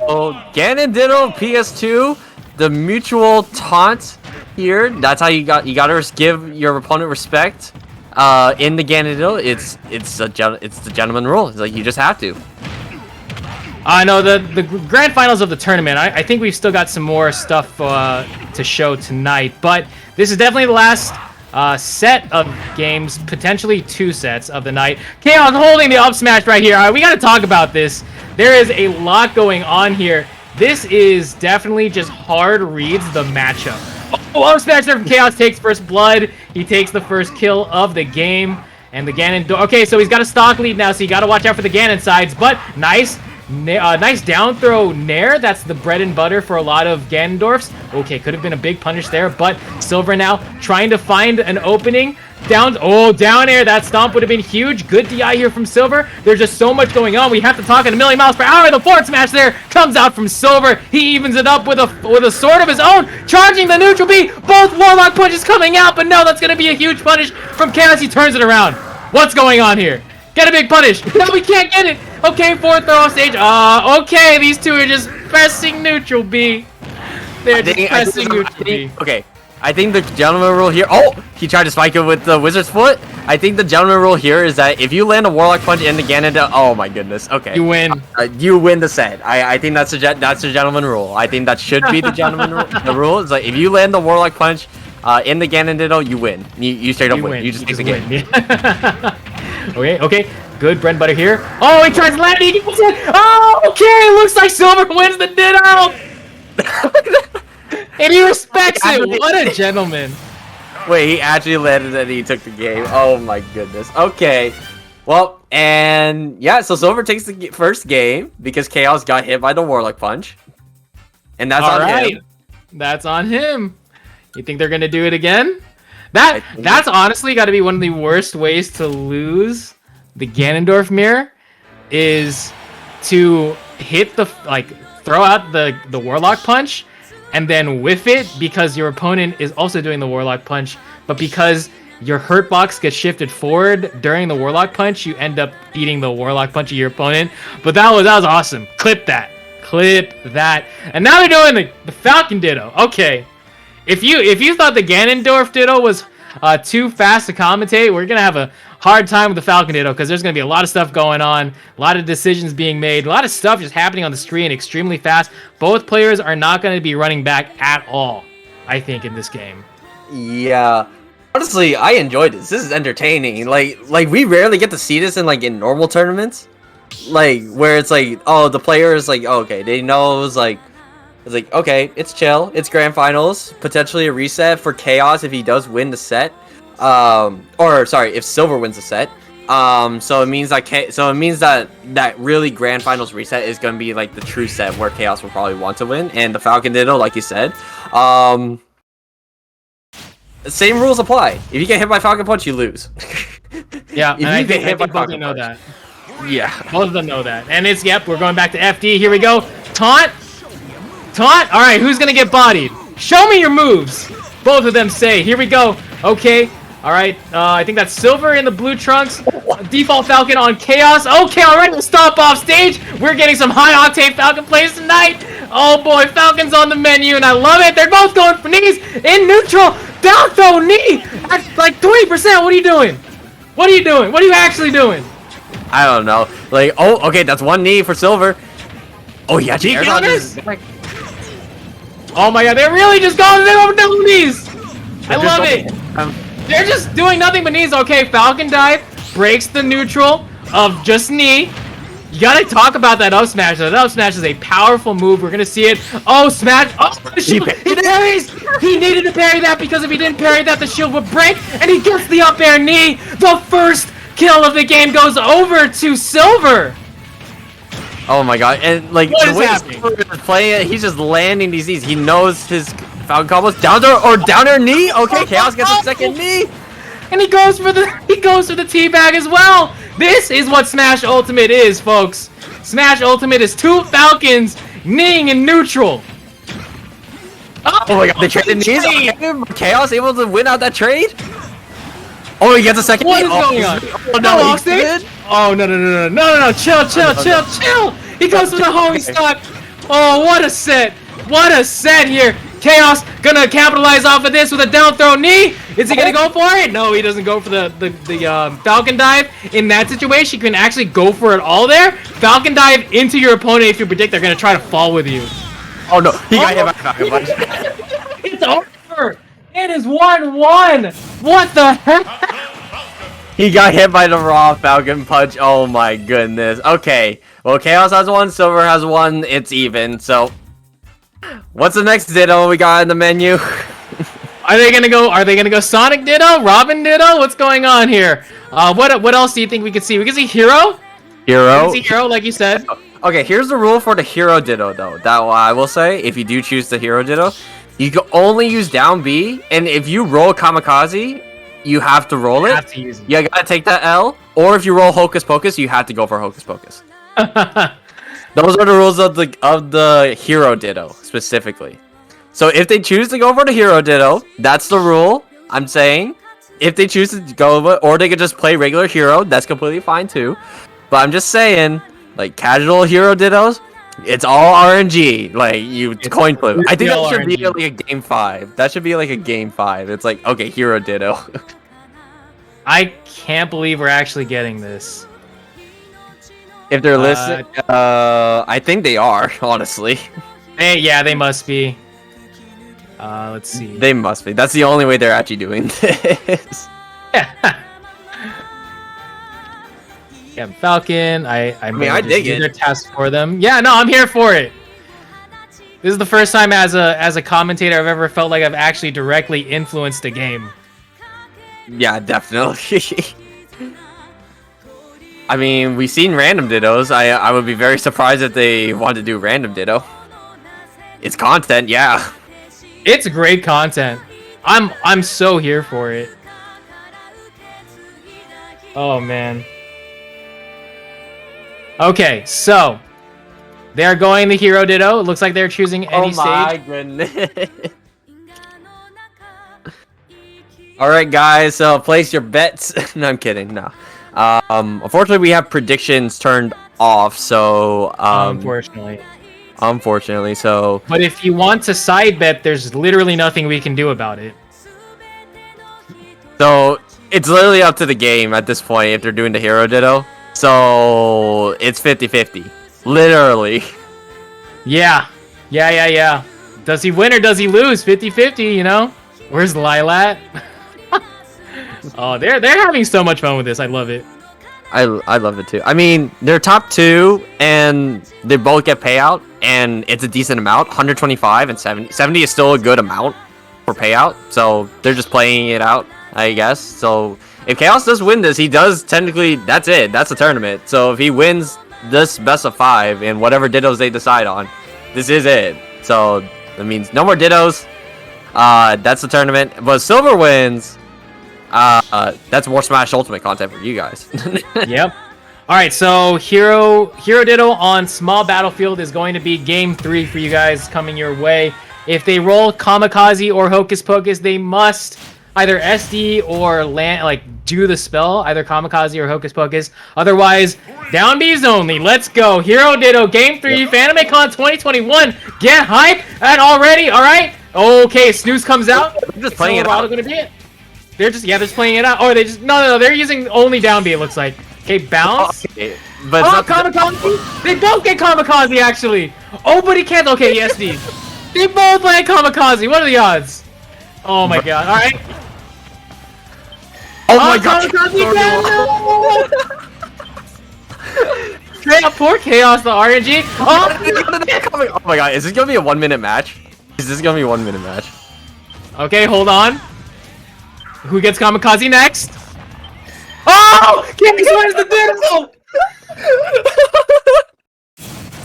Speaker 1: Ganon Ditto PS2, the mutual taunt here. That's how you gotta give your opponent respect. In the Ganon Ditto, it's the gentleman rule. It's like you just have to.
Speaker 3: I know the grand finals of the tournament. I think we've still got some more stuff to show tonight, but this is definitely the last set of games, potentially 2 sets of the night. Chaos holding the up smash right here. All right, we got to talk about this. There is a lot going on here. This is definitely just hard reads the matchup. Oh, up smash there from Chaos takes first blood. He takes the first kill of the game. And the Ganon... Okay, so he's got a stock lead now, so you got to watch out for the Ganon sides. But nice. Nice down throw Nair. That's the bread and butter for a lot of Ganondorfs. Okay, could have been a big punish there, but Silver now trying to find an opening. Down air. That stomp would have been huge. Good DI here from Silver. There's just so much going on. We have to talk at a million miles per hour. The forward smash there comes out from Silver. He evens it up with a sword of his own, charging the neutral B. Both Warlock punches coming out, but no, that's going to be a huge punish from Chaos. He turns it around. What's going on here? Get a big punish. No, we can't get it. Okay, forward throw off stage. Okay, these two are just pressing neutral B. They're just pressing neutral B.
Speaker 1: Okay, I think the gentleman rule here... Oh, he tried to spike it with the Wizard's Foot. I think the gentleman rule here is that if you land a Warlock punch in the Ganon... Oh my goodness, okay.
Speaker 3: You win.
Speaker 1: You win the set. I think that's the gentleman rule. I think that should be the gentleman rule. The rule is like, if you land the Warlock punch in the Ganon Ditto, you win. You straight up win. You just take the game.
Speaker 3: Yeah. Okay. Good bread and butter here. Oh, he tries landing. He gets it. Oh, okay. Looks like Silver wins the Ditto. And he respects it. What a gentleman.
Speaker 1: Wait, he actually landed and he took the game. Oh my goodness. Okay. Well, and yeah, so Silver takes the first game because Chaos got hit by the Warlock punch. And that's on him.
Speaker 3: That's on him. You think they're going to do it again? That's honestly got to be one of the worst ways to lose the Ganondorf mirror, is to hit throw out the Warlock punch and then whiff it because your opponent is also doing the Warlock punch, but because your hurt box gets shifted forward during the Warlock punch, you end up eating the Warlock punch of your opponent. But that was awesome. Clip that. And now they're doing the Falcon Ditto. Okay. If you thought the Ganondorf Ditto was too fast to commentate, we're gonna have a hard time with the Falcon Ditto because there's gonna be a lot of stuff going on, a lot of decisions being made, a lot of stuff just happening on the screen extremely fast. Both players are not gonna be running back at all, I think, in this game.
Speaker 1: Yeah. Honestly, I enjoyed this. This is entertaining. Like we rarely get to see this in normal tournaments. Like where it's like, oh, the player is like, oh, okay, they know it's like, okay, it's chill. It's grand finals. Potentially a reset for Chaos if he does win the set. Or sorry, if Silver wins the set. So it means that really grand finals reset is gonna be like the true set where Chaos will probably want to win, and the Falcon Ditto, like you said. Same rules apply. If you get hit by Falcon Punch, you lose.
Speaker 3: Yeah, and I think both of them know that.
Speaker 1: Yeah,
Speaker 3: both of them know that. And we're going back to FD. Here we go. Taunt. All right, who's gonna get bodied? Show me your moves. Both of them say. Here we go. Okay. All right. I think that's Silver in the blue trunks. Default Falcon on Chaos. Okay, already the stomp off stage. We're getting some high octane Falcon plays tonight. Oh boy, Falcon's on the menu, and I love it. They're both going for knees in neutral. Down throw knee at like 20%. What are you doing? What are you actually doing?
Speaker 1: I don't know. Like, oh, okay, that's one knee for Silver. Oh yeah,
Speaker 3: oh my god, they're really just going double knees. I love it. They're just doing nothing but knees. Okay, Falcon dive breaks the neutral of just knee. You gotta talk about that up smash. That up smash is a powerful move. We're gonna see it. Oh, smash! Oh, the shield! He parries! He needed to parry that because if he didn't parry that, the shield would break. And he gets the up air knee. The first kill of the game goes over to Silver.
Speaker 1: Oh my god! And like
Speaker 3: what
Speaker 1: the way he's playing it, he's just landing these knees. He knows his Falcon combos. Down air knee. Okay, Chaos gets a second knee.
Speaker 3: And he goes for the teabag as well. This is what Smash Ultimate is, folks. Smash Ultimate is two Falcons kneeing in neutral.
Speaker 1: Oh my god, they traded knees. Chaos able to win out that trade. Oh, he gets a second.
Speaker 3: What is going on?
Speaker 1: Oh no, he did.
Speaker 3: Oh no! Chill. He goes for the homie stock. Oh, what a set. What a set here. Chaos gonna capitalize off of this with a down throw knee. Is he gonna go for it? No, he doesn't go for the Falcon dive. In that situation, you can actually go for it all there. Falcon dive into your opponent if you predict they're gonna try to fall with you.
Speaker 1: Oh no, he got hit by Falcon Punch.
Speaker 3: It's over. It is 1-1. What the heck?
Speaker 1: He got hit by the raw Falcon Punch. Oh my goodness. Okay, well, Chaos has one, Silver has one. It's even. So, what's the next Ditto we got in the menu?
Speaker 3: Are they gonna go Sonic Ditto? Robin Ditto? What's going on here? What else do you think we could see? We can see Hero.
Speaker 1: Hero.
Speaker 3: We can see Hero, like you said.
Speaker 1: Okay, here's the rule for the Hero Ditto, though. That I will say, if you do choose the Hero Ditto, you can only use down B, and if you roll Kamikaze, you have to roll it.
Speaker 3: You have to use it.
Speaker 1: You gotta take that L, or if you roll Hocus Pocus, you have to go for Hocus Pocus. Those are the rules of the Hero Ditto, specifically. So if they choose to go for the Hero Ditto, that's the rule, I'm saying. If they choose to go over, or they could just play regular Hero, that's completely fine too. But I'm just saying, like, casual Hero Dittos, it's all RNG. Like, it's coin flip. I think that should be like a game 5. That should be like a game 5. It's like, okay, Hero Ditto.
Speaker 3: I can't believe we're actually getting this.
Speaker 1: If they're listening, I think they are, honestly.
Speaker 3: Yeah, they must be. Let's see.
Speaker 1: They must be. That's the only way they're actually doing this.
Speaker 3: Yeah, Falcon. I
Speaker 1: mean, I dig it.
Speaker 3: Their task for them. Yeah, no, I'm here for it. This is the first time as a commentator I've ever felt like I've actually directly influenced a game.
Speaker 1: Yeah, definitely. I mean, we've seen random Dittos. I would be very surprised if they wanted to do random Ditto. It's content, yeah.
Speaker 3: It's great content. I'm so here for it. Oh man. Okay, so they're going the Hero Ditto. It looks like they're choosing any stage. Oh my
Speaker 1: goodness. Alright guys, so place your bets. No, I'm kidding, no. Unfortunately we have predictions turned off, so Unfortunately, so...
Speaker 3: But if you want to side bet, there's literally nothing we can do about it.
Speaker 1: So, it's literally up to the game at this point if they're doing the Hero Ditto. So, it's 50-50. Literally.
Speaker 3: Yeah. Does he win or does he lose? 50-50, you know? Where's Lilat? Oh, they're having so much fun with this. I love it.
Speaker 1: I love it too. I mean, they're top 2 and they both get payout and it's a decent amount, 125 and 70. 70 is still a good amount for payout, so they're just playing it out, I guess. So if Chaos does win this, he does technically, that's it. That's the tournament. So if he wins this best of 5 and whatever Dittos they decide on, this is it. So that means no more Dittos. That's the tournament. But Silver wins. That's more Smash Ultimate content for you guys.
Speaker 3: Yep. Alright, so Hero Ditto on Small Battlefield is going to be game 3 for you guys coming your way. If they roll Kamikaze or Hocus Pocus, they must either SD or land, like, do the spell, either Kamikaze or Hocus Pocus. Otherwise, down B's only. Let's go. Hero Ditto, game 3, Fanimecon 2021. Get hype and already, alright? Okay, Snooze comes out.
Speaker 1: I'm just playing it out.
Speaker 3: Gonna be it. They're just playing it out. Oh, they just no, they're using only down B. It looks like. Okay, bounce.
Speaker 1: Okay, but it's not
Speaker 3: Kamikaze. They both get Kamikaze actually. Oh, but he can't. Okay, yes, they both land Kamikaze. What are the odds? Oh my god. All right.
Speaker 1: Oh my god.
Speaker 3: Kamikaze. Poor Chaos, the RNG.
Speaker 1: Oh my god, is this gonna be a 1-minute match? Is this gonna be a 1-minute match?
Speaker 3: Okay, hold on. Who gets Kamikaze next? Oh! Candy wins the Ditto!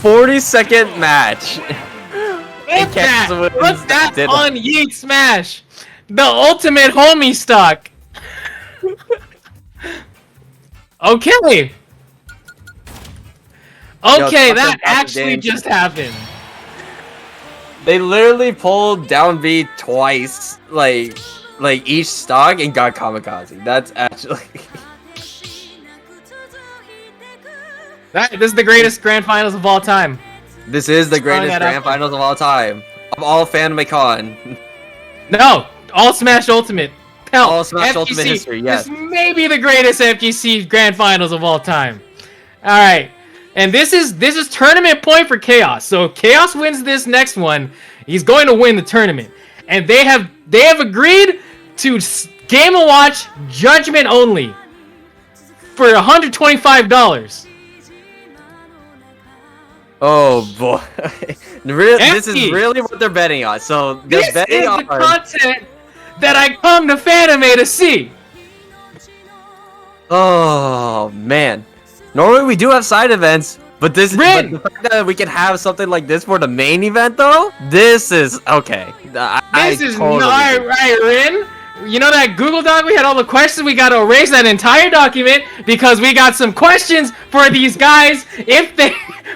Speaker 1: 40-second match.
Speaker 3: What's that on Yeet Smash? The ultimate homie stock. Okay. Okay, that actually just happened.
Speaker 1: They literally pulled down B twice, like each stock, and got Kamikaze. That's actually...
Speaker 3: This is the greatest grand finals of all time.
Speaker 1: This is the
Speaker 3: Throwing
Speaker 1: greatest
Speaker 3: that out
Speaker 1: grand
Speaker 3: there.
Speaker 1: finals of all time. Of all Fanimecon.
Speaker 3: No, all Smash Ultimate. Hell,
Speaker 1: All Smash
Speaker 3: FGC,
Speaker 1: Ultimate history, yes.
Speaker 3: This may be the greatest FGC grand finals of all time. All right, and this is tournament point for Chaos. So if Chaos wins this next one, he's going to win the tournament. And they have agreed to Game & Watch Judgment only for $125.
Speaker 1: Oh boy. This is really what they're betting on. So they're
Speaker 3: This
Speaker 1: betting
Speaker 3: is
Speaker 1: on
Speaker 3: the content that I come to Fanime to see.
Speaker 1: Oh man. Normally we do have side events, but but the fact that we can have something like this for the main event though, this is okay.
Speaker 3: This is not right, Rin. You know that Google Doc we had all the questions? We got to erase that entire document because we got some questions for these guys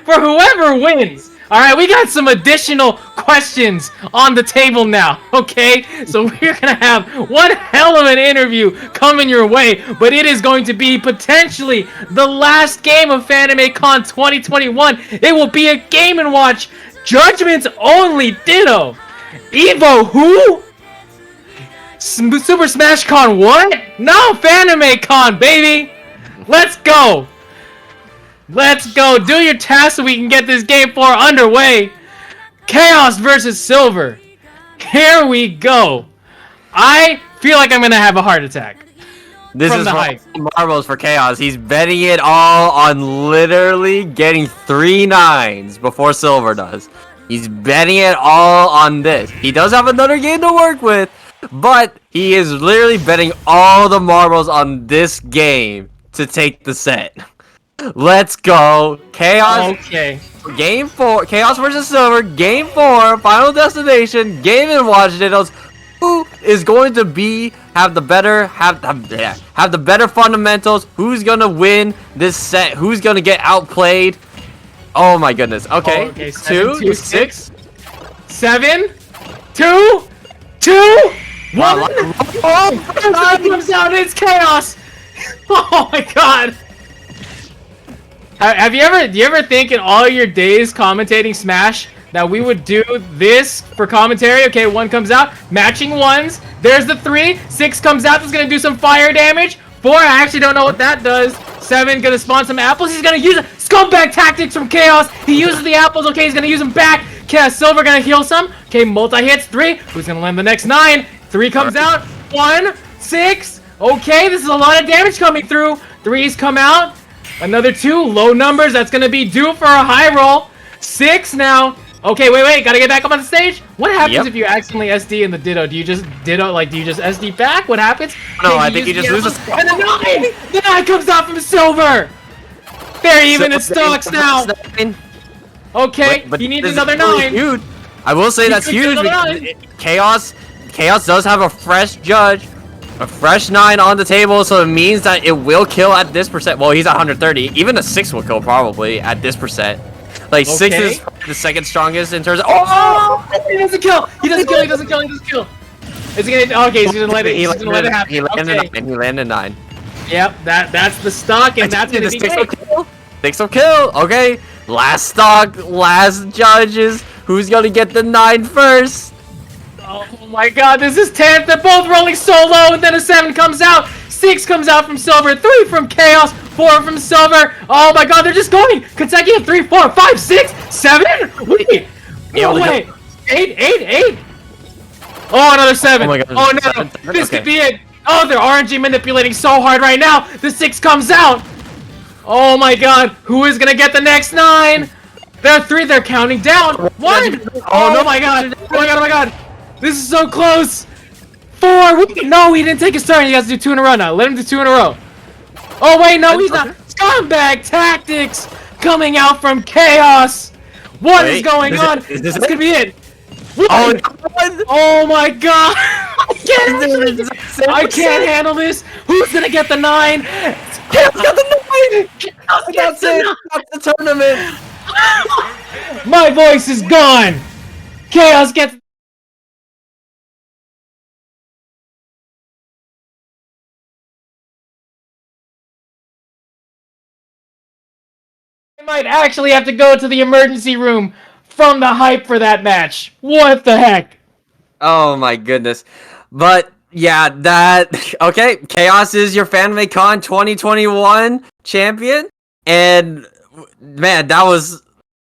Speaker 3: for whoever wins. All right, we got some additional questions on the table now, okay? So we're going to have one hell of an interview coming your way, but it is going to be potentially the last game of Fanimecon 2021. It will be a Game & Watch Judgments only ditto. Evo who? Super Smash Con what? No, Fanimecon, baby! Let's go! Let's go! Do your task so we can get this game 4 underway! Chaos versus Silver! Here we go! I feel like I'm gonna have a heart attack.
Speaker 1: This
Speaker 3: From
Speaker 1: is
Speaker 3: the hype.
Speaker 1: marbles for Chaos. He's betting it all on literally getting 3 9s before Silver does. He's betting it all on this. He does have another game to work with, but he is literally betting all the marbles on this game to take the set. Let's go. Chaos.
Speaker 3: Okay.
Speaker 1: Game 4. Chaos versus Silver. Game 4. Final destination. Game & Watch Dittos. Who is going to have the better fundamentals? Who's gonna win this set? Who's gonna get outplayed? Oh my goodness. Okay.
Speaker 3: Oh, okay.
Speaker 1: 2, 6.
Speaker 3: 7, 2, 2, 1.
Speaker 1: Wow.
Speaker 3: Oh, comes out. It's Chaos. Oh my god. Do you ever think in all your days commentating Smash that we would do this for commentary? Okay, 1 comes out, matching 1s. There's the 3. 6 comes out. That's gonna do some fire damage. 4, I actually don't know what that does. 7, gonna spawn some apples. He's gonna use scumbag tactics from Chaos. He uses the apples. Okay, he's gonna use them back. Okay, Silver gonna heal some. Okay, multi-hits. 3. Who's gonna land the next 9? 3 comes out. 1, 6. Okay, this is a lot of damage coming through. 3s come out. Another 2. Low numbers. That's gonna be due for a high roll. 6 now. Okay, wait. Gotta get back up on the stage. What happens if you accidentally SD in the ditto? Do you just ditto, do you just SD back? What happens?
Speaker 1: No, I think he just loses.
Speaker 3: And the 9! The 9 comes out from Silver! They're even in stocks now! Okay, he needs another 9.
Speaker 1: Huge. I will say that's huge because Chaos does have a fresh judge. A fresh 9 on the table, so it means that it will kill at this percent. Well, he's at 130. Even a 6 will kill probably at this percent. Like, 6 is the second strongest in terms of... Oh!
Speaker 3: He doesn't kill! He doesn't kill! Is he gonna... Okay, he's gonna let it happen.
Speaker 1: He landed 9.
Speaker 3: Yep, that's the stock, and that's gonna be
Speaker 1: 6 will kill. 6 will kill. Okay. Last stock, last judges. Who's gonna get the 9 first?
Speaker 3: Oh my god, this is 10th. They're both rolling so low, and then a 7 comes out. 6 comes out from Silver. 3 from Chaos. 4 from Silver. Oh my god, they're just going consecutive. 3, 4, 5, 6, 7. Wait. No way. 8. Oh, another 7.
Speaker 1: Oh my god.
Speaker 3: Oh no. This could be it. Oh, they're RNG manipulating so hard right now. The 6 comes out. Oh my god. Who is going to get the next 9? There are 3. They're counting down. 1. Oh my god. Oh my god. This is so close! 4! No, he didn't take his turn. He has to do 2 in a row now. Let him do 2 in a row. Oh, wait, no, he's not. Scumbag tactics coming out from Chaos! What is going on? This could be it. Oh my god! I can't handle this! Who's gonna get the 9? Chaos got the 9!
Speaker 1: That's it! That's the tournament!
Speaker 3: My voice is gone! Chaos gets I might actually have to go to the emergency room from the hype for that match. What the heck?
Speaker 1: Oh my goodness. But yeah, okay, Chaos is your Fanimecon 2021 champion. And man, that was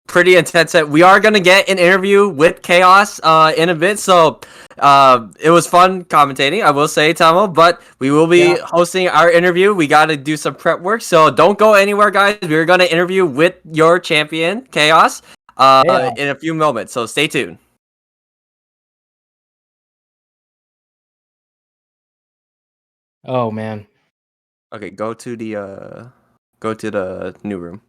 Speaker 1: pretty intense. We are gonna get an interview with Chaos in a bit, so it was fun commentating, I will say, Tamo, but we will be hosting our interview. We gotta do some prep work, so don't go anywhere, guys. We're gonna interview with your champion, Chaos, in a few moments, so stay tuned.
Speaker 3: Oh man.
Speaker 1: Okay, go to the new room.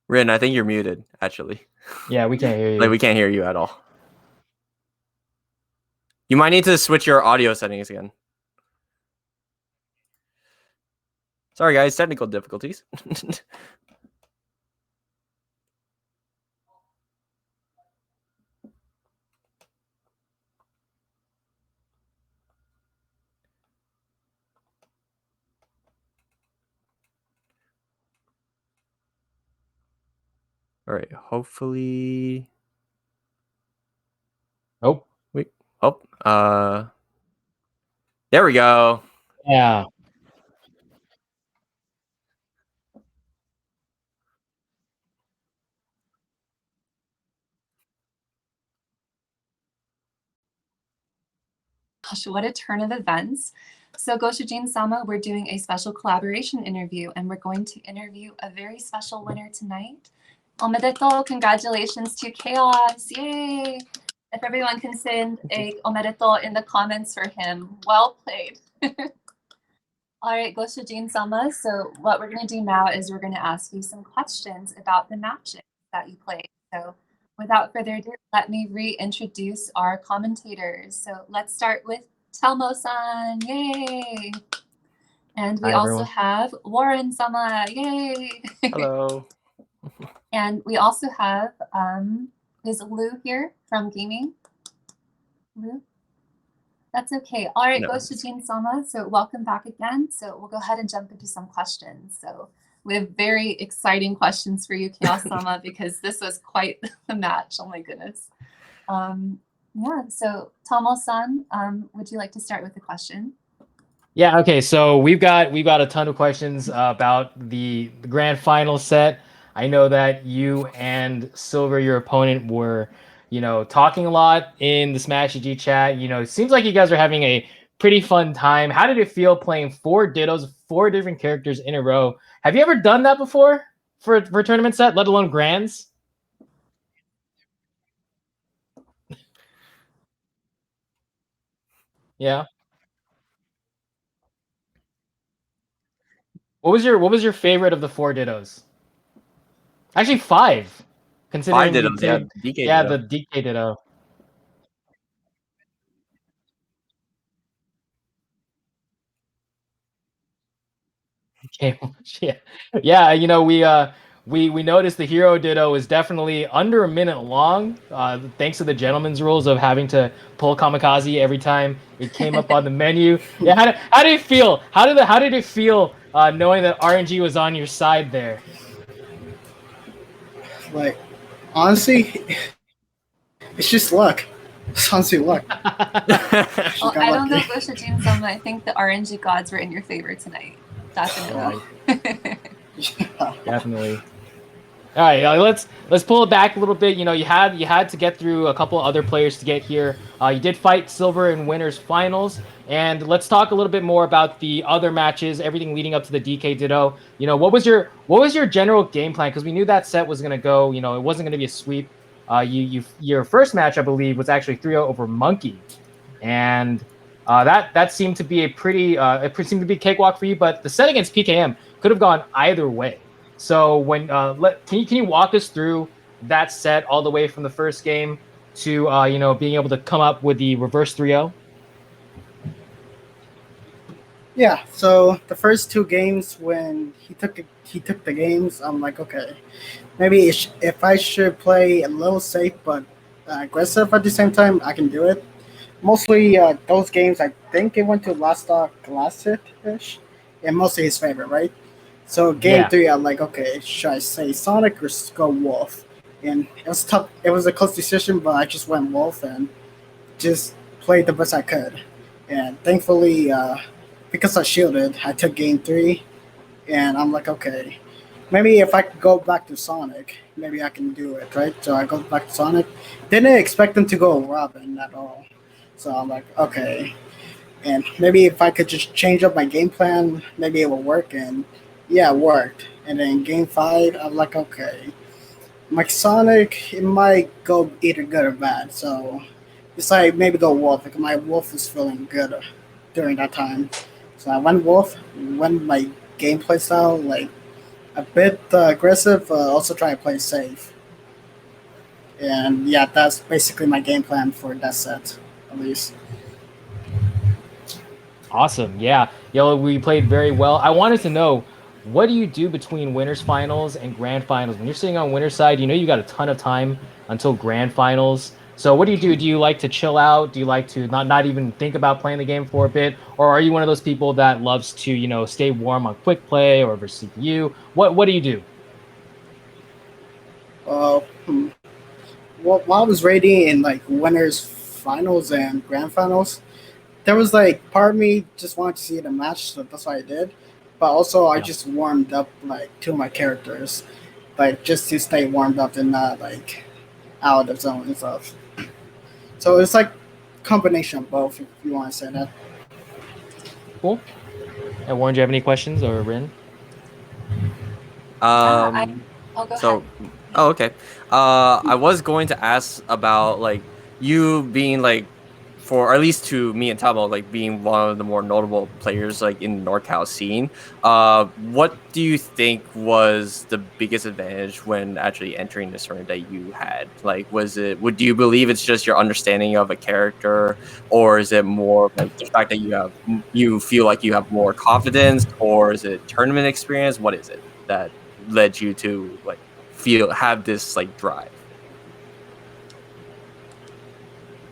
Speaker 1: Rin, I think you're muted, actually.
Speaker 3: Yeah, we can't hear you.
Speaker 1: Like, we can't hear you at all. You might need to switch your audio settings again. Sorry, guys, technical difficulties. All right, hopefully.
Speaker 3: Oh,
Speaker 1: Wait. Oh, there we go.
Speaker 3: yeah.
Speaker 4: Gosh, what a turn of events. So Goshujin-sama, we're doing a special collaboration interview, and we're going to interview a very special winner tonight. Omedetou, congratulations to Chaos, yay! If everyone can send a omedetou in the comments for him, well played. All right, Goshujin-sama, so what we're gonna do now is we're gonna ask you some questions about the matches that you played. So without further ado, let me reintroduce our commentators. So let's start with Telmo-san, yay! And we
Speaker 3: Hi,
Speaker 4: also
Speaker 3: everyone.
Speaker 4: have Warren-sama, yay!
Speaker 1: Hello.
Speaker 4: And we also have, is Lou here from gaming? Lou? That's okay. All right,
Speaker 1: No.
Speaker 4: Goshujin-sama, so welcome back again. So we'll go ahead and jump into some questions. So we have very exciting questions for you, Chaos-sama, because this was quite the match. Oh my goodness. Yeah, so Tomo-san, would you like to start with the question?
Speaker 3: Yeah, okay, so we've got a ton of questions about the grand final set. I know that you and Silver, your opponent, were, talking a lot in the Smash EG chat. It seems like you guys are having a pretty fun time. How did it feel playing 4 Dittos, 4 different characters in a row? Have you ever done that before for a tournament set, let alone grands? Yeah. What was your favorite of the 4 Dittos? Actually, 5, considering you
Speaker 1: Dittos, yeah,
Speaker 3: played.
Speaker 1: DK
Speaker 3: Yeah,
Speaker 1: Ditto.
Speaker 3: the DK Ditto. Okay, yeah, yeah. We noticed the hero ditto is definitely under a minute long, thanks to the gentleman's rules of having to pull kamikaze every time it came up on the menu. Yeah, how did it feel? How did it feel knowing that RNG was on your side there?
Speaker 5: Like, honestly, it's just luck. It's honestly luck.
Speaker 4: Well, I don't know, Goshujin-sama, I think the RNG gods were in your favor tonight. Definitely.
Speaker 5: Yeah.
Speaker 3: Definitely. All right, let's pull it back a little bit. You had to get through a couple other players to get here. You did fight Silver in winners finals, and let's talk a little bit more about the other matches, everything leading up to the DK Ditto. What was your general game plan? Because we knew that set was gonna go. It wasn't gonna be a sweep. Your first match, I believe, was actually 3-0 over Monkey, and that seemed to be it seemed to be a cakewalk for you. But the set against PKM could have gone either way. So when can you walk us through that set all the way from the first game to being able to come up with the reverse 3-0?
Speaker 5: Yeah. So the first 2 games when he took the games, I'm like, okay, maybe if I should play a little safe but aggressive at the same time, I can do it. Mostly those games, I think it went to last stock, last hit ish, and mostly his favorite, right? So game 3, I'm like, okay, should I say Sonic or go Wolf? And it was tough. It was a close decision, but I just went Wolf and just played the best I could. And thankfully, because I shielded, I took game 3, and I'm like, okay, maybe if I could go back to Sonic, maybe I can do it, right? So I go back to Sonic. Didn't expect them to go Robin at all. So I'm like, okay. And maybe if I could just change up my game plan, maybe it will work. And yeah, it worked. And then game 5, I'm like, okay, my Sonic, it might go either good or bad. So it's like maybe go Wolf, because my Wolf was feeling good during that time. So I went Wolf, went my gameplay style, like a bit aggressive, also try to play safe. And yeah, that's basically my game plan for that set, at least.
Speaker 3: Awesome. Yeah. Yo, we played very well. I wanted to know, what do you do between winners finals and grand finals? When you're sitting on winner's side, you know you got a ton of time until grand finals. So what do you do? Do you like to chill out? Do you like to not even think about playing the game for a bit? Or are you one of those people that loves to, stay warm on quick play or versus CPU? What do you do?
Speaker 5: Uh, hmm. Well, while I was rating in like winners finals and grand finals, there was like part of me just wanted to see the match, so that's what I did. But also, I just warmed up like two of my characters, like just to stay warmed up and not like out of zone and stuff. So it's like combination of both, if you want to say that.
Speaker 3: Cool. And Warren, do you have any questions, or Rin?
Speaker 4: I'll go
Speaker 1: So,
Speaker 4: ahead.
Speaker 1: oh, okay. I was going to ask about like you being like, for at least to me and Tamo, like being one of the more notable players like in NorCal scene. What do you think was the biggest advantage when actually entering this tournament that you had? Like, do you believe it's just your understanding of a character, or is it more like the fact that you feel like you have more confidence, or is it tournament experience? What is it that led you to like have this like drive?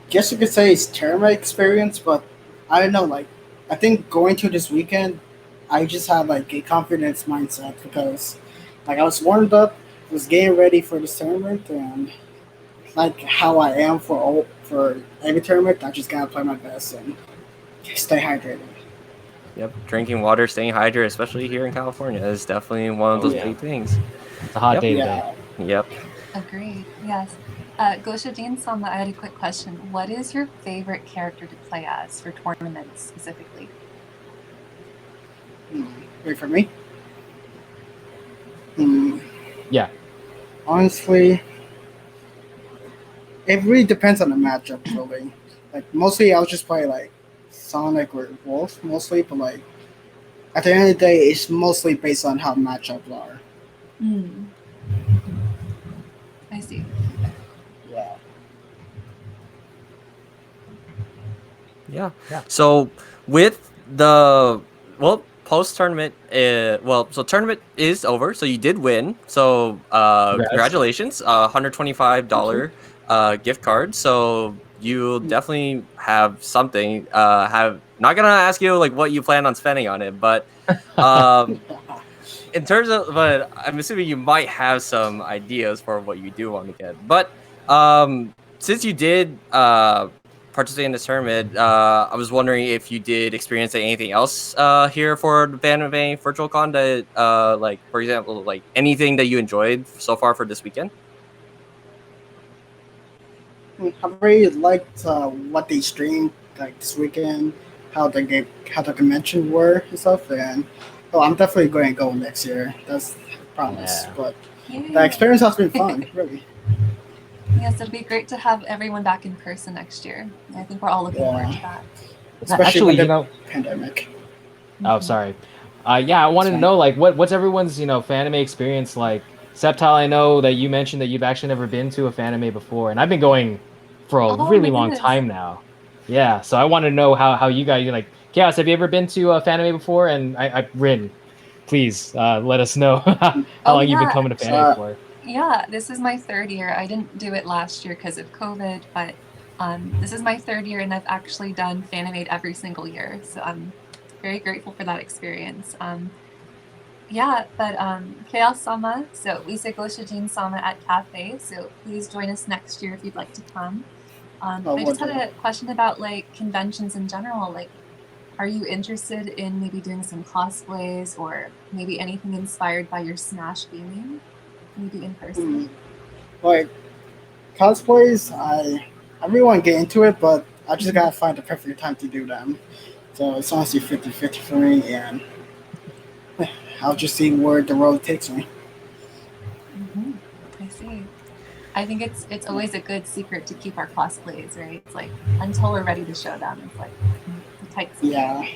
Speaker 5: Guess you could say it's tournament experience, but I don't know. Like, I think going to this weekend, I just had like a confidence mindset because, like, I was warmed up, was getting ready for this tournament, and like how I am for every tournament, I just gotta play my best and stay hydrated.
Speaker 1: Yep, drinking water, staying hydrated, especially here in California, is definitely one of those big things.
Speaker 3: It's a hot
Speaker 1: Yep.
Speaker 3: day
Speaker 5: Yeah.
Speaker 3: today.
Speaker 1: Yep.
Speaker 4: Agreed. Yes. Goshadin-sama, I had a quick question. What is your favorite character to play as for tournaments specifically?
Speaker 5: Wait for me.
Speaker 3: Yeah.
Speaker 5: Honestly, it really depends on the matchup. Really, like mostly I'll just play like Sonic or Wolf mostly, but like at the end of the day, it's mostly based on how matchups are.
Speaker 4: I see.
Speaker 5: Yeah.
Speaker 1: Yeah. So with the post tournament, so tournament is over. So you did win. So congratulations, $125 gift card. So you'll definitely have something. Have not gonna ask you like what you plan on spending on it, but in terms of, but I'm assuming you might have some ideas for what you do want to get. But since you did participate in this tournament, I was wondering if you did experience anything else here for the Fanimecon Virtual Con that, like, for example, like anything that you enjoyed so far for this weekend?
Speaker 5: I really liked what they streamed like this weekend, how the convention were and stuff, and I'm definitely going to go next year. That's a promise.
Speaker 3: Yeah.
Speaker 5: But
Speaker 4: Yay.
Speaker 5: the experience has been fun, really.
Speaker 4: Yes, it'll be great to have everyone back in person next year. I think we're all looking forward to that.
Speaker 5: Especially
Speaker 3: Actually,
Speaker 5: with the pandemic.
Speaker 3: Oh, sorry. Yeah, I wanted to know like what's everyone's Fanime experience like. Septile, I know that you mentioned that you've actually never been to a Fanime before, and I've been going for a really long time now. Yeah, so I want to know how you guys like. Chaos, have you ever been to a Fanime before? And Rin, please let us know how long you've been coming to Fanime for.
Speaker 4: Yeah, this is my third year. I didn't do it last year because of COVID, but this is my third year, and I've actually done Fanimade every single year. So I'm very grateful for that experience. Yeah, but Chaos-sama, so we say Goshujin-sama at Cafe, so please join us next year if you'd like to come. I just had a question about like conventions in general. Like, are you interested in maybe doing some cosplays or maybe anything inspired by your Smash gaming? Maybe in person?
Speaker 5: Like, cosplays, I really want to get into it, but I just gotta find the perfect time to do them. So it's honestly 50-50 for me, and I'll just see where the road takes me.
Speaker 4: I see. I think it's always a good secret to keep our cosplays, right? It's like until we're ready to show them, it's like a tight secret.
Speaker 5: Yeah.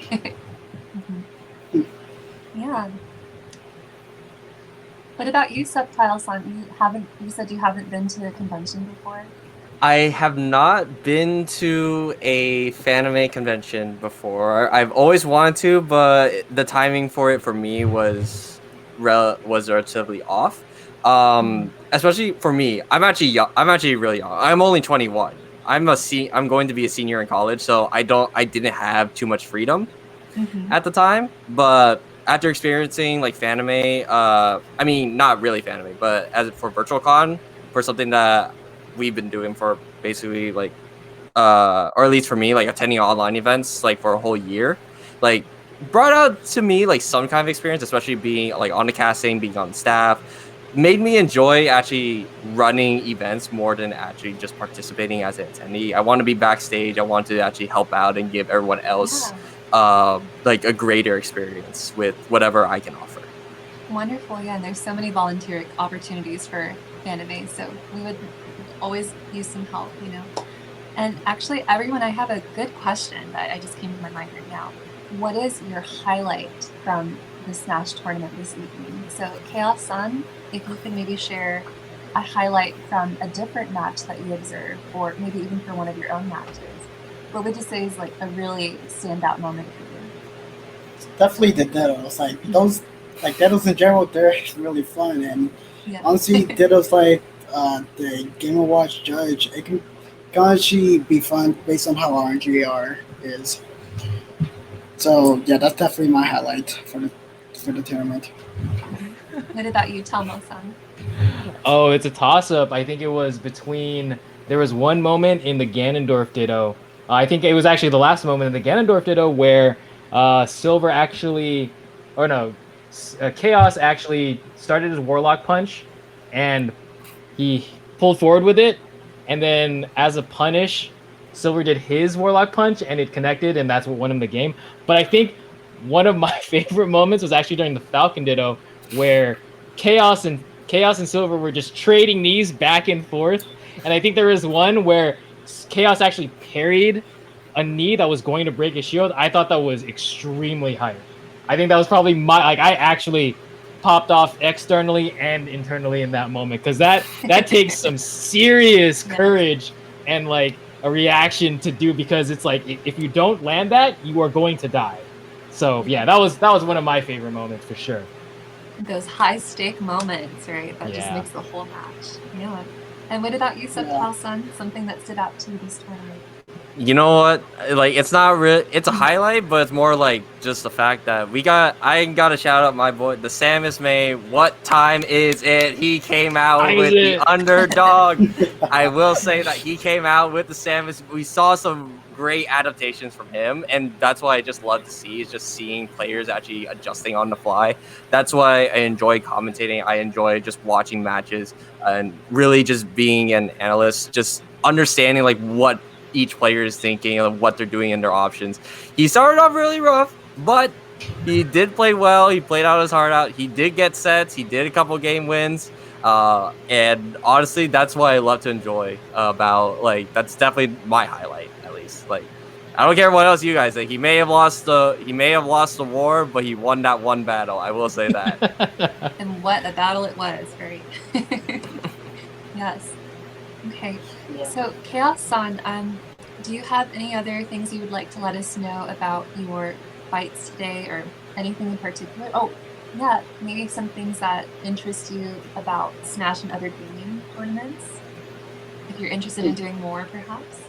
Speaker 4: Yeah. What about you, Subtile-san? You said you haven't been to a convention before?
Speaker 1: I have not been to a Fanime convention before. I've always wanted to, but the timing for it for me was relatively off. Especially for me, I'm actually young. I'm actually really young. I'm only 21. I'm going to be a senior in college, so I didn't have too much freedom at the time. But after experiencing like Fanime, I mean not really Fanime, but as for virtual con, for something that we've been doing for basically like or at least for me, like attending online events like for a whole year, like brought out to me like some kind of experience, especially being like on the casting, being on staff, made me enjoy actually running events more than actually just participating as an attendee. I want to be backstage. I want to actually help out and give everyone else like a greater experience with whatever I can offer.
Speaker 4: Wonderful, yeah, and there's so many volunteer opportunities for anime, so we would always use some help, you know. And actually, everyone, I have a good question that I just came to my mind right now. What is your highlight from the Smash tournament this evening? So, Chaos-san, if you could maybe share a highlight from a different match that you observed, or maybe even for one of your own matches, what would you say is like a really standout moment for you?
Speaker 5: Definitely the Dittos. Like those, like Dittos in general, they're really fun. And honestly, Dittos like the Game & Watch judge, it can actually be fun based on how RNGR is. So yeah, that's definitely my highlight for the tournament.
Speaker 4: What about you, Tomo-san?
Speaker 3: Oh, it's a toss-up. I think it was between. There was one moment in the Ganondorf Ditto. I think it was actually the last moment in the Ganondorf Ditto where Silver actually, or no, Chaos actually started his Warlock Punch, and he pulled forward with it, and then as a punish, Silver did his Warlock Punch, and it connected, and that's what won him the game. But I think one of my favorite moments was actually during the Falcon Ditto, where Chaos and Silver were just trading knees back and forth. And I think there was one where Chaos actually parried a knee that was going to break his shield. I thought that was extremely hype. I think that was probably I actually popped off externally and internally in that moment, because that takes some serious courage and like a reaction to do, because it's like if you don't land that, you are going to die. So yeah, that was one of my favorite moments for sure.
Speaker 4: Those high stake moments, right? That just makes the whole match. Yeah. And what about you, Subtile-san? Something that stood out to you this tournament?
Speaker 1: You know what? Like, it's not really. It's a highlight, but it's more like just the fact that I got to shout out my boy, the Samus May. What time is it? He came out with the underdog. I will say that he came out with the Samus. We saw some great adaptations from him, and that's why I just love to see is just seeing players actually adjusting on the fly. That's why I enjoy commentating. I enjoy just watching matches and really just being an analyst, just understanding like what each player is thinking and what they're doing in their options. He started off really rough, but he did play well. He played out his heart out. He did get sets. He did a couple game wins. And honestly, that's what I love to enjoy about, like, that's definitely my highlight, at least. Like, I don't care what else you guys think. He may have lost the war, but he won that one battle. I will say that.
Speaker 4: And what a battle it was, right? Yes. Okay. So Chaos-san, do you have any other things you would like to let us know about your fights today, or anything in particular? Oh, yeah, maybe some things that interest you about Smash and other gaming tournaments, if you're interested in doing more, perhaps.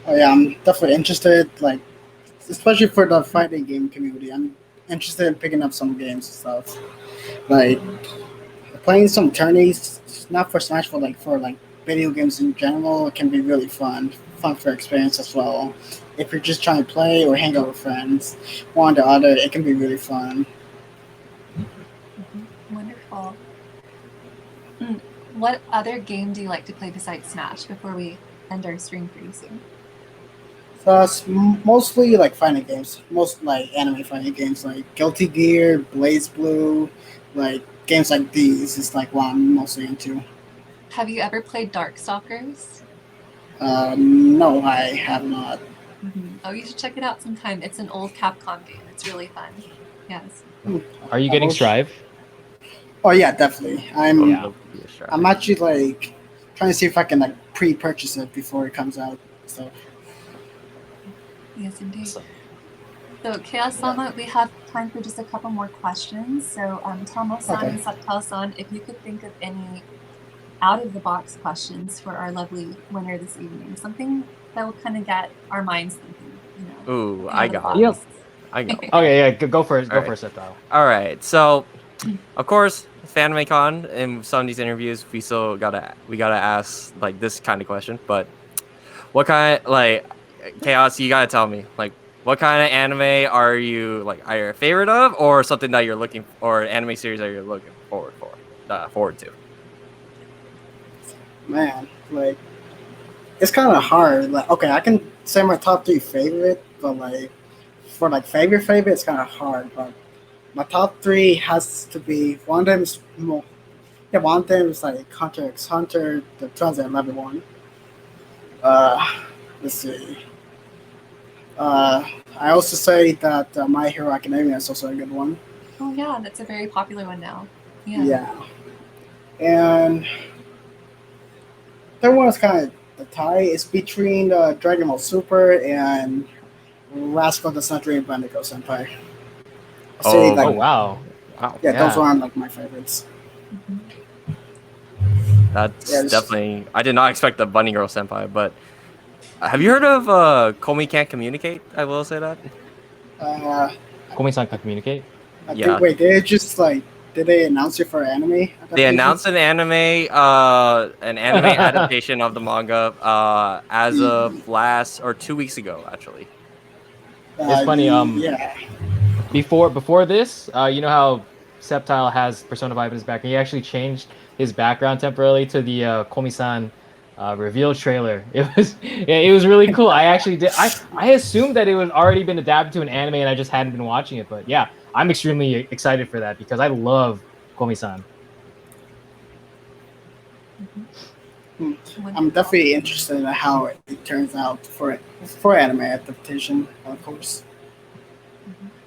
Speaker 5: Oh yeah, I'm definitely interested, like, especially for the fighting game community. I'm interested in picking up some games and stuff, like playing some tourneys, not for Smash, but for video games in general. It can be really fun for experience as well. If you're just trying to play or hang out with friends, one or the other, it can be really fun.
Speaker 4: Wonderful. What other game do you like to play besides Smash before we end our stream pretty soon?
Speaker 5: So it's mostly like fighting games, most like anime fighting games, like Guilty Gear, Blaze Blue, like games like these is like what I'm mostly into.
Speaker 4: Have you ever played Darkstalkers?
Speaker 5: No, I have not.
Speaker 4: Oh, you should check it out sometime. It's an old Capcom game. It's really fun. Yes.
Speaker 3: Are you getting Strive?
Speaker 5: Oh yeah, definitely.
Speaker 2: Yeah.
Speaker 5: I'm actually like trying to see if I can like pre-purchase it before it comes out. So
Speaker 4: Yes, indeed.
Speaker 2: So,
Speaker 4: So, Chaos-sama, we have time for just a couple more questions. So, Tomo-san and Septal-san, if you could think of any out-of-the-box questions for our lovely winner this evening, something that will kind of get our minds thinking, you know.
Speaker 1: Ooh,
Speaker 4: out
Speaker 1: I
Speaker 4: of the
Speaker 1: got
Speaker 4: box.
Speaker 1: one. I got one.
Speaker 2: okay, yeah, go for it. Go
Speaker 1: All
Speaker 2: for
Speaker 1: right.
Speaker 2: it, Septile.
Speaker 1: All right. So, of course, Fanimecon in some of these interviews, we gotta ask like this kind of question. But what kind like Chaos? You gotta tell me like what kind of anime are you like either a favorite of or something that you're looking or an anime series that you're looking forward to.
Speaker 5: man, like it's kind of hard. Like, okay, I can say my top three favorite, but like for like favorite, it's kind of hard. But my top three has to be one of them's more. Yeah, one of them is like Hunter x Hunter, the 2011 one. Uh, let's see. I also say that My Hero Academia is also a good one.
Speaker 4: Oh yeah, that's a very popular one now. Yeah.
Speaker 5: Yeah. And third one is kind of the tie. It's between Dragon Ball Super and Rascal the Century Bendigo Senpai.
Speaker 1: Oh,
Speaker 2: Oh wow.
Speaker 1: Wow.
Speaker 5: Yeah, those are like my favorites.
Speaker 1: That's
Speaker 5: Yeah,
Speaker 1: definitely. I did not expect the Bunny Girl Senpai, but have you heard of Komi Can't Communicate? I will say that.
Speaker 5: Uh,
Speaker 2: Komi-san can communicate.
Speaker 5: I
Speaker 1: Yeah.
Speaker 5: think, wait, did they announce it for anime?
Speaker 1: They
Speaker 5: adaptation?
Speaker 1: announced an anime adaptation of the manga as of last or 2 weeks ago, actually.
Speaker 2: It's funny.
Speaker 5: Yeah.
Speaker 2: Before this, you know how Septile has Persona 5 in his background. He actually changed his background temporarily to the Komi-san reveal trailer. It was really cool. I actually did. I assumed that it had already been adapted to an anime, and I just hadn't been watching it. But yeah, I'm extremely excited for that because I love Komi-san.
Speaker 5: I'm definitely interested in how it turns out for anime adaptation, of course.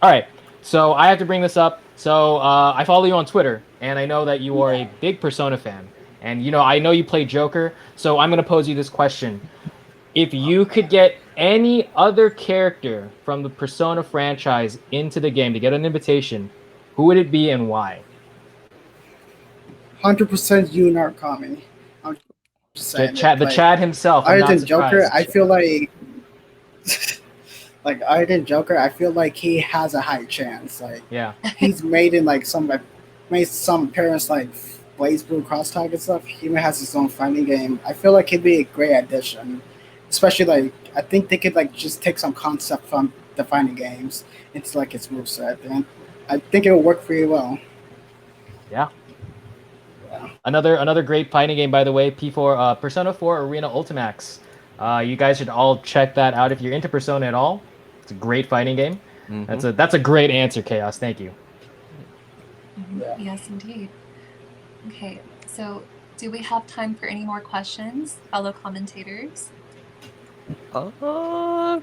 Speaker 2: All right, so I have to bring this up. So I follow you on Twitter, and I know that you are a big Persona fan. And you know, I know you play Joker, so I'm gonna pose you this question: if you could get any other character from the Persona franchise into the game to get an invitation, who would it be and why?
Speaker 5: 100% you Narukami. I'm just saying
Speaker 2: The Chad himself. I'm
Speaker 5: Other
Speaker 2: not
Speaker 5: than Joker,
Speaker 2: surprised.
Speaker 5: I feel like other than Joker, I feel like he has a high chance. Like
Speaker 2: Yeah.
Speaker 5: he's made some appearance like Blaze Blue Cross Tag and stuff. He even has his own fighting game. I feel like he'd be a great addition. Especially like I think they could like just take some concept from the fighting games into like its moveset. And I think it will work pretty well.
Speaker 2: Yeah. Another great fighting game, by the way. P4 Persona 4 Arena Ultimax. You guys should all check that out if you're into Persona at all. It's a great fighting game.
Speaker 1: Mhm.
Speaker 2: That's a great answer, Chaos. Thank you.
Speaker 5: Yeah.
Speaker 4: Yes, indeed. Okay, so do we have time for any more questions, fellow commentators?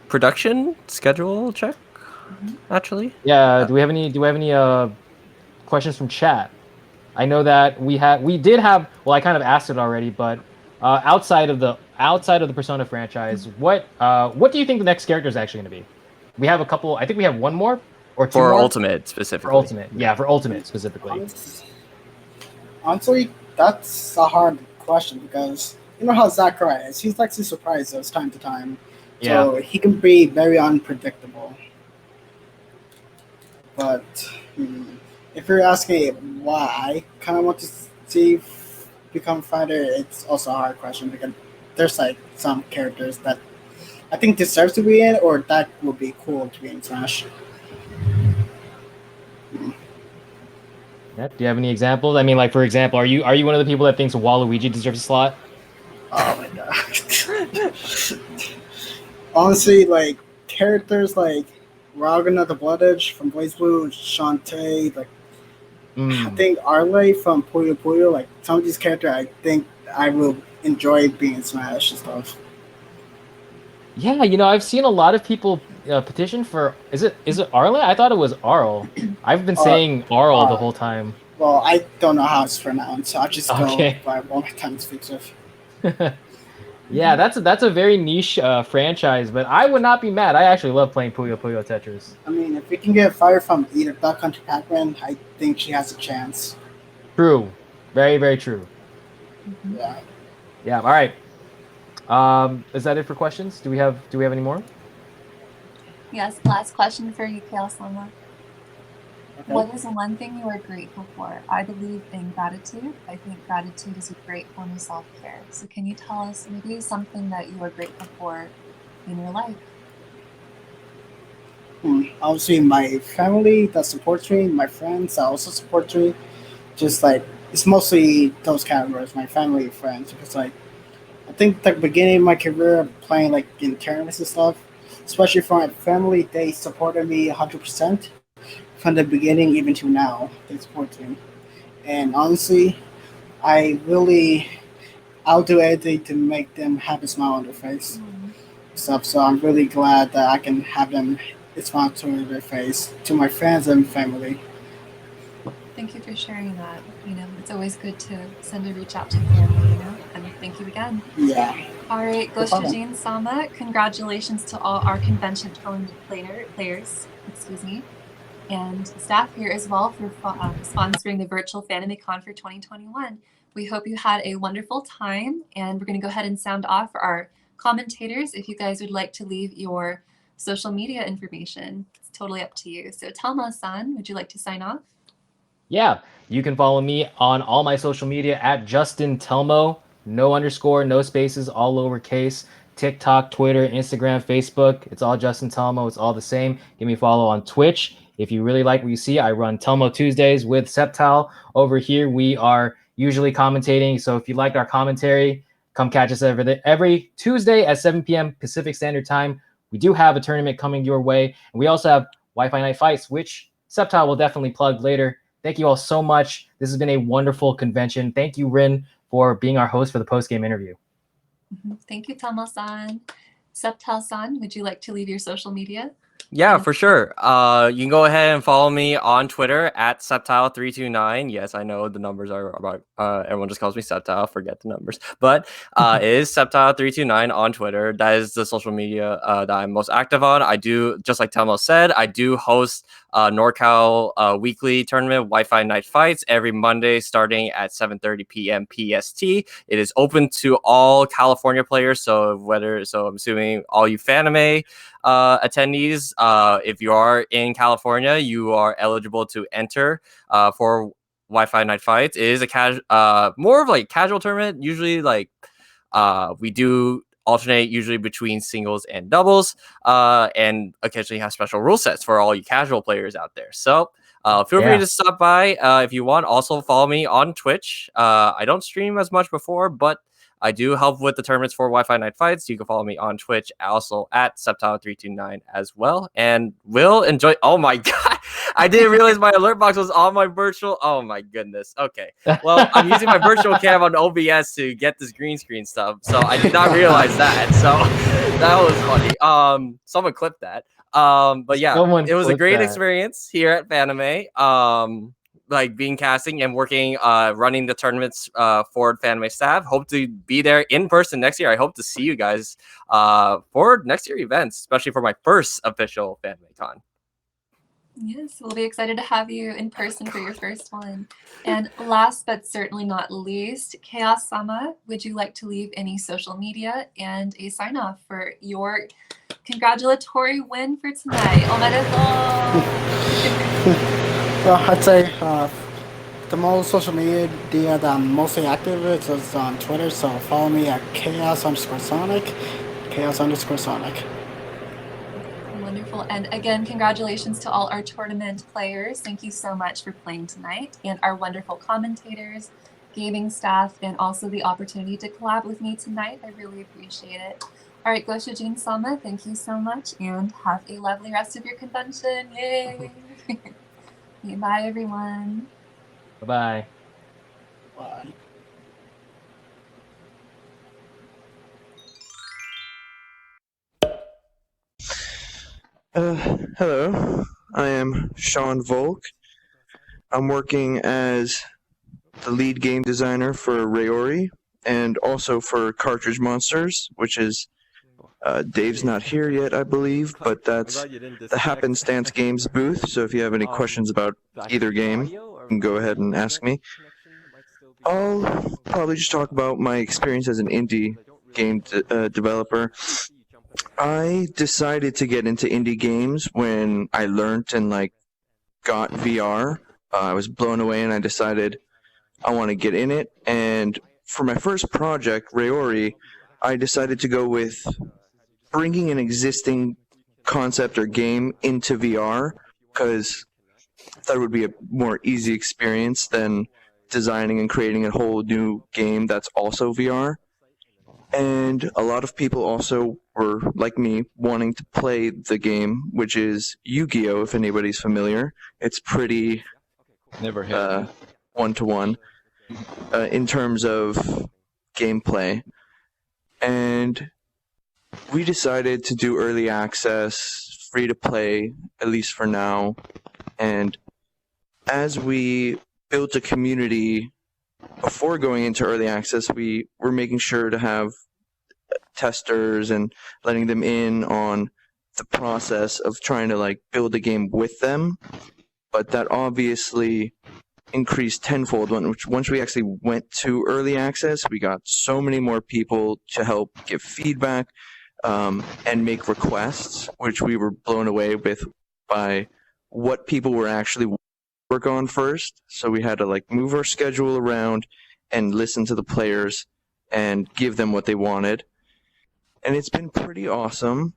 Speaker 1: Production schedule check. Actually,
Speaker 2: Yeah. Do we have any questions from chat? I know that we did have. Well, I kind of asked it already, but outside of the Persona franchise, what do you think the next character is actually going to be? We have a couple. I think we have one more or two
Speaker 1: for
Speaker 2: more.
Speaker 1: Ultimate specifically.
Speaker 2: For Ultimate, yeah, for Ultimate specifically.
Speaker 5: Honestly, that's a hard question because you know how Sakurai is. He likes to surprise us time to time. So he can be very unpredictable. But if you're asking why I kind of want to see become a fighter, it's also a hard question because there's like some characters that I think deserves to be in or that would be cool to be in Smash.
Speaker 2: Yeah. Do you have any examples? I mean, like for example, are you one of the people that thinks Waluigi deserves a slot?
Speaker 5: Oh my god. Honestly, like characters like Ragnar the Blood Edge from Blaze Blue, Shantae, like I think Arley from Puyo Puyo, like some of these characters I think I will enjoy being in Smash and stuff.
Speaker 2: Yeah, you know, I've seen a lot of people petition for. Is it Arlen? I thought it was Arl. I've been saying Arl the whole time.
Speaker 5: Well, I don't know how it's pronounced, so I'll just
Speaker 3: Okay.
Speaker 5: go by what my tongue speaks of.
Speaker 3: Yeah, that's a very niche franchise, but I would not be mad. I actually love playing Puyo Puyo Tetris.
Speaker 5: I mean, if we can get Fire from either Duck Hunter Pac-Man, I think she has a chance.
Speaker 3: True. Very, very true.
Speaker 5: Yeah.
Speaker 3: Yeah, all right. Is that it for questions? Do we have any more?
Speaker 4: Yes, last question for you, Kale-sama.
Speaker 5: Okay.
Speaker 4: What is one thing you are grateful for? I believe in gratitude. I think gratitude is a great form of self-care. So can you tell us maybe something that you are grateful for in your life?
Speaker 5: Obviously, my family that supports me, my friends that also support me. Just like it's mostly those categories, my family, friends. Because like I think the beginning of my career, playing like in tournaments and stuff, especially for my family, they supported me 100% from the beginning even to now. They support me, and honestly, I really I'll do anything to make them have a smile on their face. Stuff. So I'm really glad that I can have them smile to their face to my friends and family.
Speaker 4: Thank you for sharing that. You know, it's always good to send a reach out to family, you know, and thank you again.
Speaker 5: Yeah.
Speaker 4: All right,
Speaker 5: No problem.
Speaker 4: Goshujin Sama, congratulations to all our convention tournament players, excuse me, and staff here as well for sponsoring the virtual Fanimecon for 2021. We hope you had a wonderful time, and we're going to go ahead and sound off for our commentators. If you guys would like to leave your social media information, it's totally up to you. So Telma-san, would you like to sign off?
Speaker 3: Yeah, you can follow me on all my social media at Justin Telmo. No underscore, no spaces, all lowercase. TikTok, Twitter, Instagram, Facebook. It's all Justin Telmo. It's all the same. Give me a follow on Twitch. If you really like what you see, I run Telmo Tuesdays with Septile. Over here, we are usually commentating. So if you like our commentary, come catch us every Tuesday at 7 p.m. Pacific Standard Time. We do have a tournament coming your way. And we also have Wi-Fi Night Fights, which Septile will definitely plug later. Thank you all so much. This has been a wonderful convention. Thank you, Rin, for being our host for the post-game interview.
Speaker 4: Thank you, Telmo-san. Septal-san, would you like to leave your social media?
Speaker 1: Yeah, for sure. You can go ahead and follow me on Twitter at Septile329. Yes, I know the numbers are about. Everyone just calls me Septile. Forget the numbers, but it is Septile329 on Twitter. That is the social media that I'm most active on. I do, just like Telmo said, I do host NorCal weekly tournament Wi-Fi Night Fights every Monday starting at 7:30 p.m. PST. It is open to all California players. So I'm assuming all you Fanime attendees, if you are in California, you are eligible to enter for Wi-Fi Night Fights. It is a more of like casual tournament. Usually, like we do alternate usually between singles and doubles, and occasionally have special rule sets for all you casual players out there. So feel free to stop by if you want. Also follow me on Twitch. I don't stream as much before, but I do help with the tournaments for Wi-Fi Night Fights. You can follow me on Twitch, also at Septile329 as well. And we'll enjoy. Oh my god, I didn't realize my alert box was on my virtual. Oh my goodness. Okay, well, I'm using my virtual cam on OBS to get this green screen stuff, so I did not realize that. So that was funny. Someone clipped that. But yeah, it was a great experience here at Fanime. Like being casting and working, running the tournaments for Fanime staff. Hope to be there in person next year. I hope to see you guys for next year events, especially for my first official Fanimecon.
Speaker 4: Yes, we'll be excited to have you in person for your first one. And last but certainly not least, Chaos-sama, would you like to leave any social media and a sign-off for your congratulatory win for tonight? Omedetou!
Speaker 5: Well, I'd say the most social media that I'm mostly active with is on Twitter, so follow me at chaos_sonic, chaos_sonic.
Speaker 4: Wonderful. And again, congratulations to all our tournament players. Thank you so much for playing tonight, and our wonderful commentators, gaming staff, and also the opportunity to collab with me tonight. I really appreciate it. All right, Goshujin Sama, thank you so much, and have a lovely rest of your convention. Yay! Bye, everyone.
Speaker 3: Bye-bye.
Speaker 5: Bye.
Speaker 6: Hello, I am Sean Volk. I'm working as the lead game designer for Rayori and also for Cartridge Monsters, which is Dave's not here yet, I believe, but that's the Happenstance Games booth. So if you have any questions about either game, you can go ahead and ask me. I'll probably just talk about my experience as an indie game developer. I decided to get into indie games when I learned and got VR. I was blown away and I decided I want to get in it. And for my first project, Rayori, I decided to go with bringing an existing concept or game into VR because that would be a more easy experience than designing and creating a whole new game that's also VR. And a lot of people also were, like me, wanting to play the game, which is Yu-Gi-Oh! If anybody's familiar. It's pretty one-to-one in terms of gameplay. And we decided to do early access, free-to-play, at least for now. And as we built a community before going into early access, we were making sure to have testers and letting them in on the process of trying to build a game with them. But that obviously increased tenfold once we actually went to early access. We got so many more people to help give feedback and make requests, which we were blown away with by what people were actually work on first. So we had to move our schedule around and listen to the players and give them what they wanted. And it's been pretty awesome.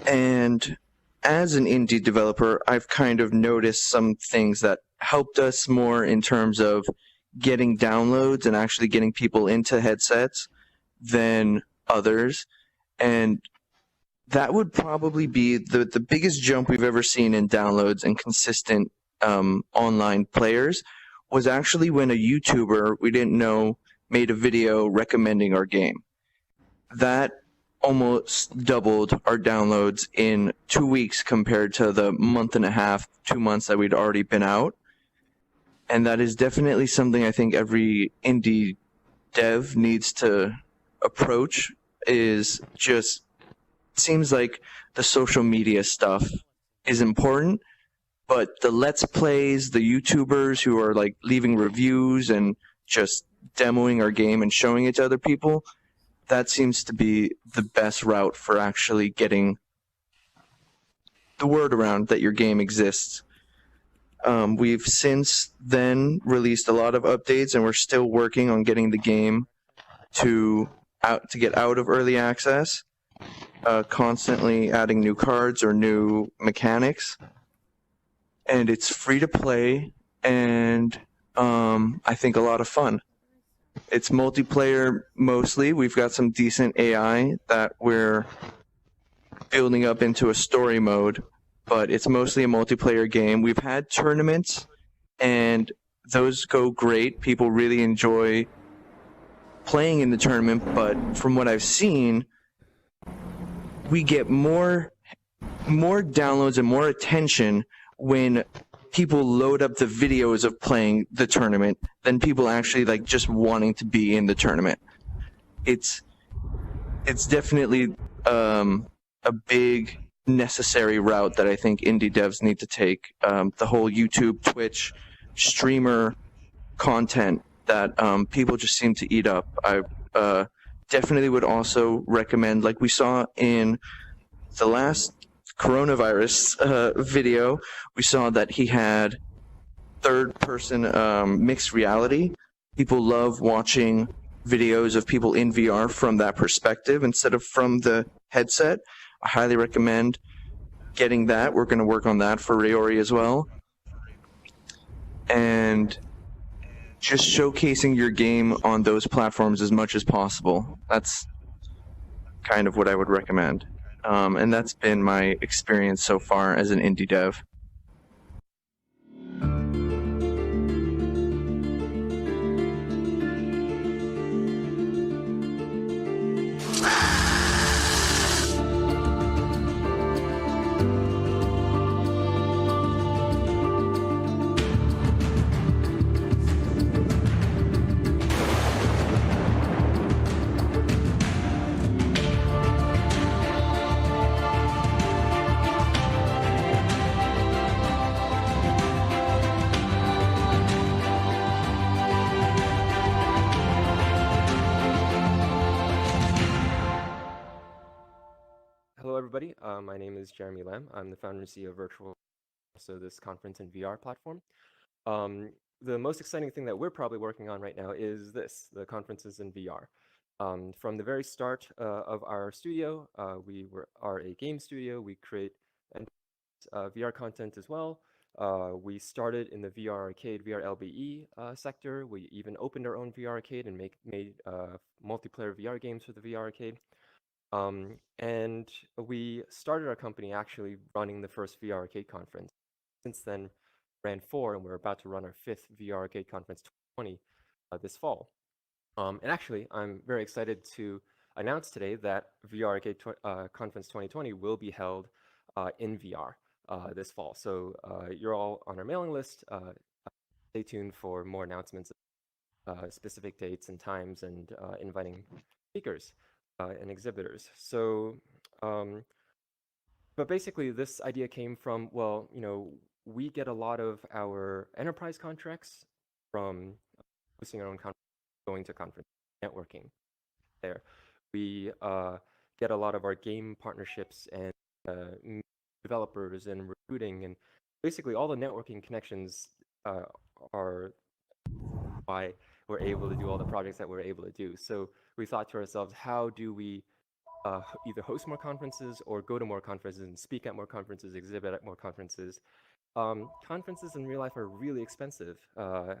Speaker 6: And as an indie developer, I've kind of noticed some things that helped us more in terms of getting downloads and actually getting people into headsets than others. And that would probably be the biggest jump we've ever seen in downloads and consistent online players was actually when a YouTuber we didn't know made a video recommending our game. That almost doubled our downloads in 2 weeks compared to the month and a half, 2 months that we'd already been out. And that is definitely something I think every indie dev needs to approach. Is just seems like the social media stuff is important, but the Let's Plays, the YouTubers who are leaving reviews and just demoing our game and showing it to other people, that seems to be the best route for actually getting the word around that your game exists. We've since then released a lot of updates, and we're still working on getting the game to get out of early access, constantly adding new cards or new mechanics. And it's free to play, and I think a lot of fun. It's multiplayer mostly. We've got some decent AI that we're building up into a story mode, but it's mostly a multiplayer game. We've had tournaments, and those go great. People really enjoy playing in the tournament, but from what I've seen, we get more downloads and more attention when people load up the videos of playing the tournament than people actually just wanting to be in the tournament. It's definitely a big necessary route that I think indie devs need to take. The whole YouTube, Twitch, streamer content that people just seem to eat up. I definitely would also recommend, like we saw in the last coronavirus video, we saw that he had third-person mixed reality. People love watching videos of people in VR from that perspective instead of from the headset. I highly recommend getting that. We're going to work on that for Rayori as well. And just showcasing your game on those platforms as much as possible. That's kind of what I would recommend. And that's been my experience so far as an indie dev.
Speaker 7: everybody. My name is Jeremy Lam. I'm the founder and CEO of Virtual, so this conference and VR platform. The most exciting thing that we're probably working on right now is this, the conferences in VR. From the very start of our studio, we are a game studio. We create VR content as well. We started in the VR arcade, VR LBE sector. We even opened our own VR arcade and made multiplayer VR games for the VR arcade. And we started our company actually running the first VR arcade conference. Since then, ran 4, and we're about to run our 5th VR arcade conference 2020 this fall. And actually, I'm very excited to announce today that VR arcade conference 2020 will be held in VR this fall. So you're all on our mailing list. Stay tuned for more announcements, specific dates and times, and inviting speakers and exhibitors. So, but basically this idea came from, well, we get a lot of our enterprise contracts from hosting our own conference, going to conference, networking there. We get a lot of our game partnerships and developers and recruiting, and basically all the networking connections are why we're able to do all the projects that we're able to do. So we thought to ourselves, how do we either host more conferences or go to more conferences and speak at more conferences, exhibit at more conferences. Conferences in real life are really expensive.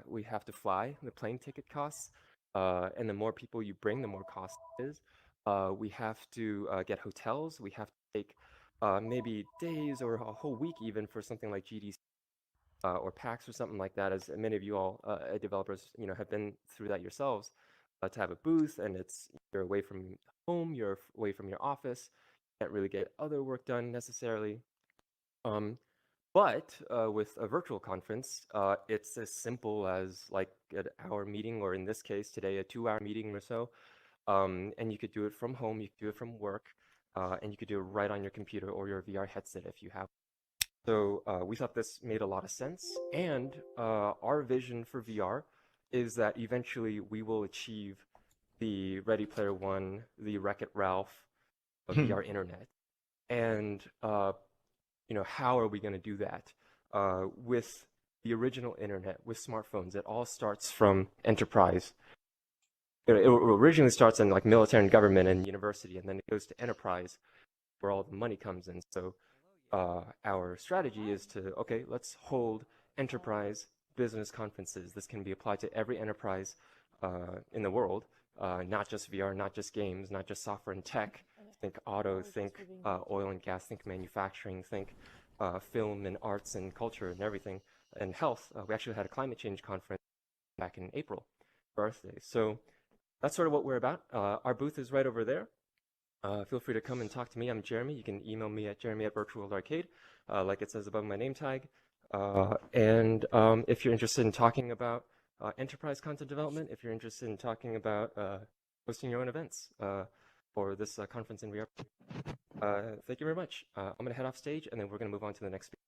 Speaker 7: We have to fly, the plane ticket costs, and the more people you bring, the more cost it is. We have to get hotels. We have to take maybe days or a whole week even for something like GDC or PAX or something like that, as many of you all developers have been through that yourselves, to have a booth, and you're away from home, you're away from your office, you can't really get other work done necessarily. But with a virtual conference, it's as simple as like an hour meeting, or in this case today, a 2-hour meeting or so. And you could do it from home, you could do it from work, and you could do it right on your computer or your VR headset if you have. So we thought this made a lot of sense. And our vision for VR is that eventually we will achieve the Ready Player One, the Wreck-It Ralph of VR internet. And how are we going to do that? With the original internet, with smartphones, it all starts from enterprise. It originally starts in like military and government and university, and then it goes to enterprise, where all the money comes in. So our strategy is to, okay, let's hold enterprise business conferences. This can be applied to every enterprise in the world, not just VR, not just games, not just software and tech. Think auto, think oil and gas, think manufacturing, think film and arts and culture and everything, and health. We actually had a climate change conference back in April, birthday. So that's sort of what we're about. Our booth is right over there. Feel free to come and talk to me. I'm Jeremy. You can email me at jeremy@virtualarcade, like it says above my name tag. And if you're interested in talking about enterprise content development, if you're interested in talking about hosting your own events for this conference in VR, thank you very much. I'm going to head off stage, and then we're going to move on to the next speaker.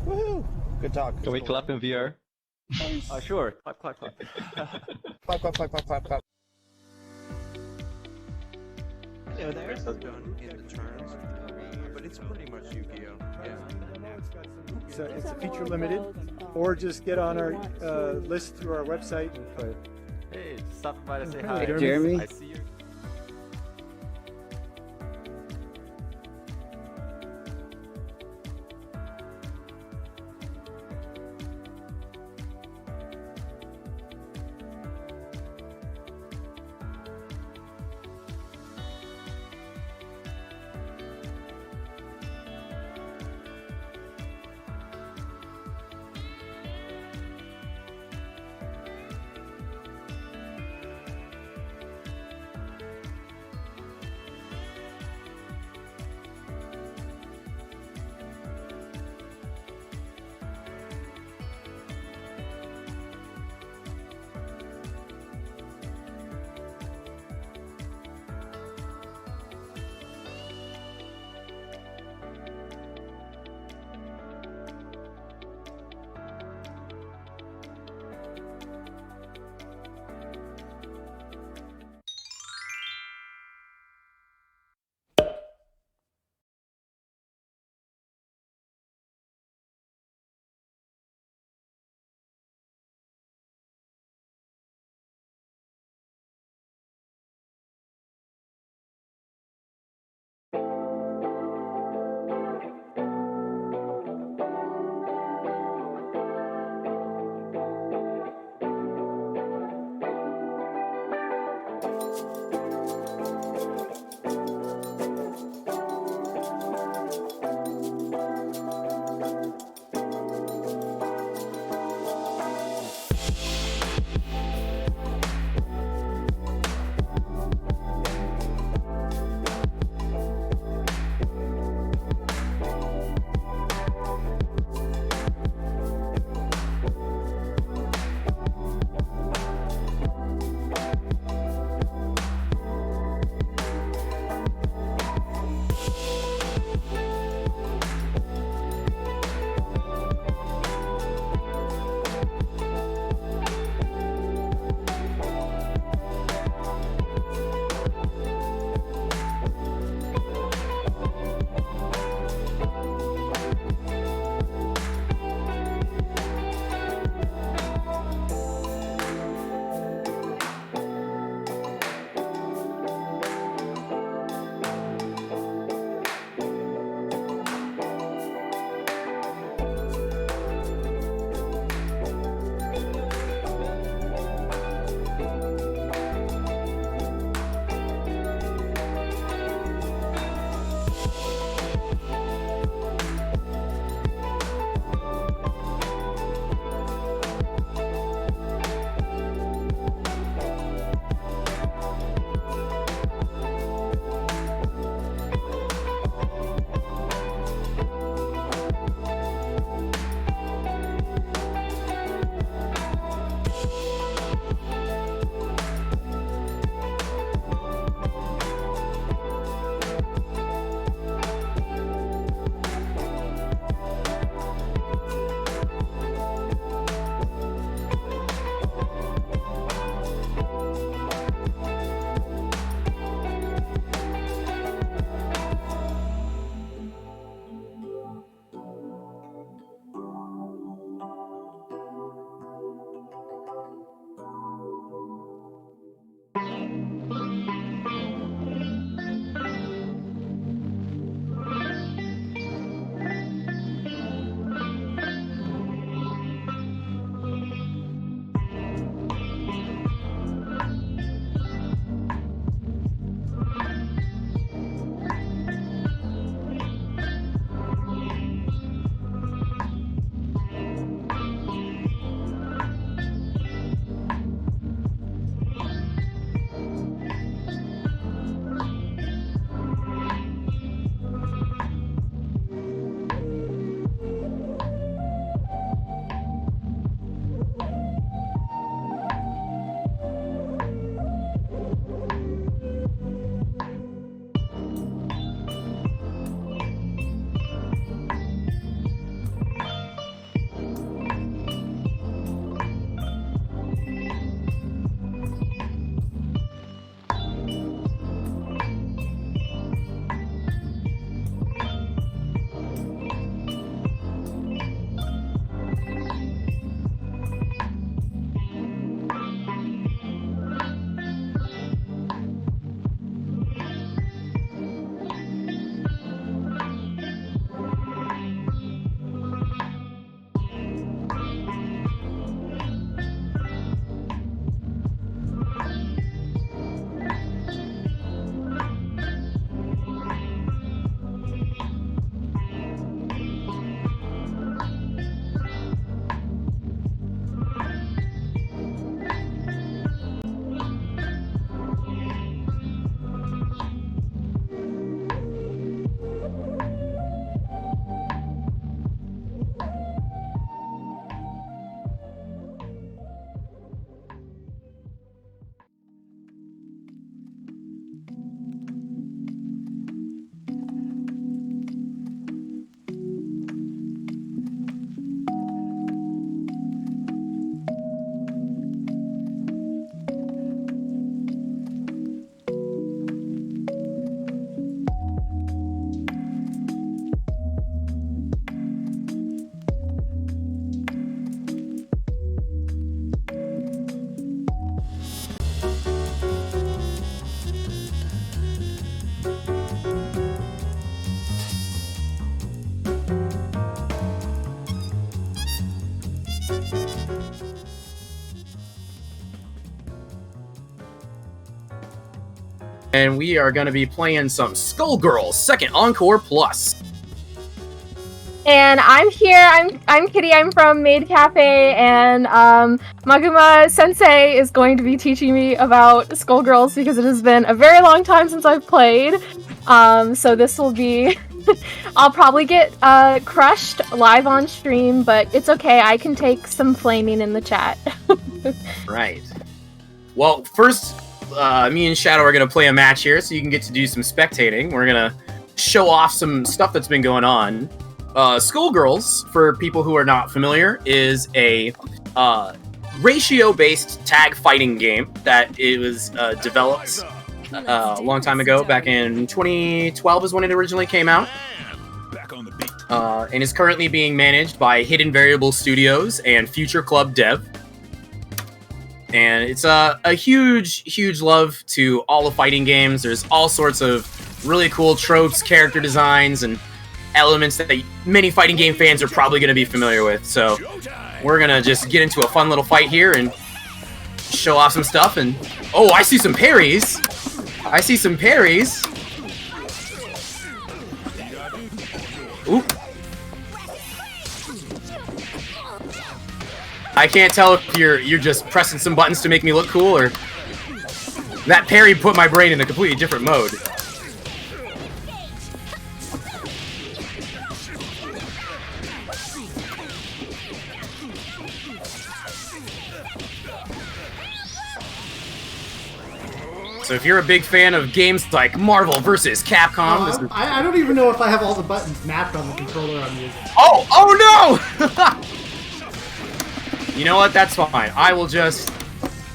Speaker 8: Woohoo! Good talk.
Speaker 9: Can we clap in VR?
Speaker 7: Sure. Clap, clap, clap.
Speaker 8: Clap, clap, clap, clap, clap, clap.
Speaker 6: Hello there. It's done in the turns, but it's pretty much Yu-Gi-Oh. Yeah.
Speaker 10: So it's feature limited, or just get on our list through our website and play.
Speaker 7: Hey, just stopping by to say
Speaker 10: Hey,
Speaker 7: hi.
Speaker 10: Jeremy.
Speaker 7: I see you.
Speaker 9: and we are going to be playing some Skullgirls Second Encore Plus.
Speaker 11: And I'm here. I'm Kitty. I'm from Maid Cafe, and Maguma Sensei is going to be teaching me about Skullgirls because it has been a very long time since I've played. So this will be. I'll probably get crushed live on stream, but it's okay. I can take some flaming in the chat.
Speaker 9: Right. Well, first, me and Shadow are going to play a match here, so you can get to do some spectating. We're going to show off some stuff that's been going on. Skullgirls, for people who are not familiar, is a ratio-based tag fighting game that it was developed a long time ago. Back in 2012 is when it originally came out. And is currently being managed by Hidden Variable Studios and Future Club Dev. And it's a huge love to all the fighting games. There's all sorts of really cool tropes, character designs, and elements that many fighting game fans are probably going to be familiar with. So we're going to just get into a fun little fight here and show off some stuff. And oh, I see some parries. I see some parries. Oop. I can't tell if you're just pressing some buttons to make me look cool, or that parry put my brain in a completely different mode. So if you're a big fan of games like Marvel vs. Capcom...
Speaker 12: I don't even know if I have all the buttons mapped on the controller I'm using.
Speaker 9: Oh no! You know what? That's fine. I will just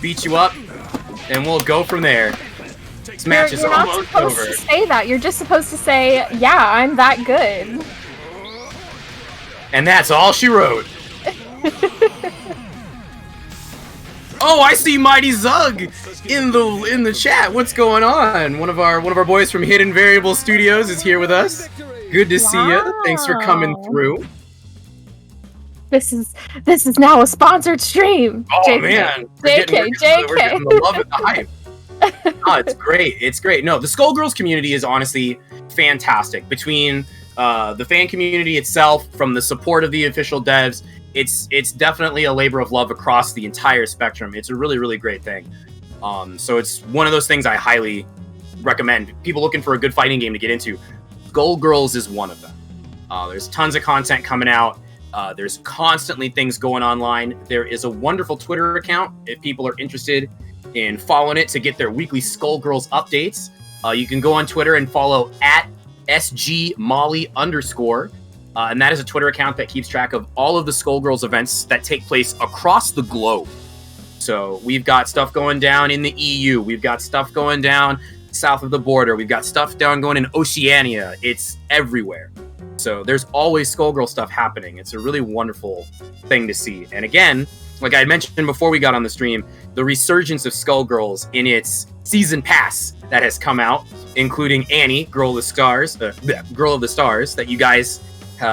Speaker 9: beat you up, and we'll go from there. This match is almost over.
Speaker 11: You're not supposed to say that. You're just supposed to say, yeah, I'm that good.
Speaker 9: And that's all she wrote. Oh, I see Mighty Zug in the chat. What's going on? One of our boys from Hidden Variable Studios is here with us. Good to see you. Thanks for coming through.
Speaker 11: This is now a sponsored stream.
Speaker 9: Oh
Speaker 11: JK.
Speaker 9: man,
Speaker 11: JK.
Speaker 9: We're getting the love and the hype. Oh, it's great. It's great. No, the Skullgirls community is honestly fantastic. Between the fan community itself, from the support of the official devs, it's definitely a labor of love across the entire spectrum. It's a really great thing. So it's one of those things I highly recommend. People looking for a good fighting game to get into, Skullgirls is one of them. There's tons of content coming out. There's constantly things going online. There is a wonderful Twitter account if people are interested in following it to get their weekly Skullgirls updates. You can go on Twitter and follow @SGMolly_. And that is a Twitter account that keeps track of all of the Skullgirls events that take place across the globe. So we've got stuff going down in the EU. We've got stuff going down south of the border. We've got stuff going in Oceania. It's everywhere. So there's always Skullgirl stuff happening. It's a really wonderful thing to see. And again, like I mentioned before we got on the stream, the resurgence of Skullgirls in its season pass that has come out, including Annie, Girl of the Stars, that you guys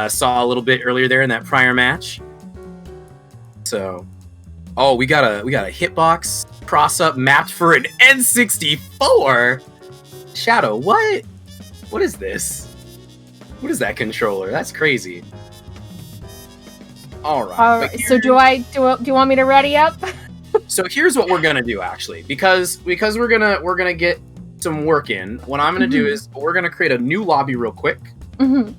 Speaker 9: saw a little bit earlier there in that prior match. So, oh, we got a hitbox cross-up mapped for an N64. Shadow, what? What is this? What is that controller? That's crazy. All right.
Speaker 11: So do you want me to ready up?
Speaker 9: So here's what we're gonna do, actually, because we're gonna get some work in. What I'm gonna do is we're gonna create a new lobby real quick, and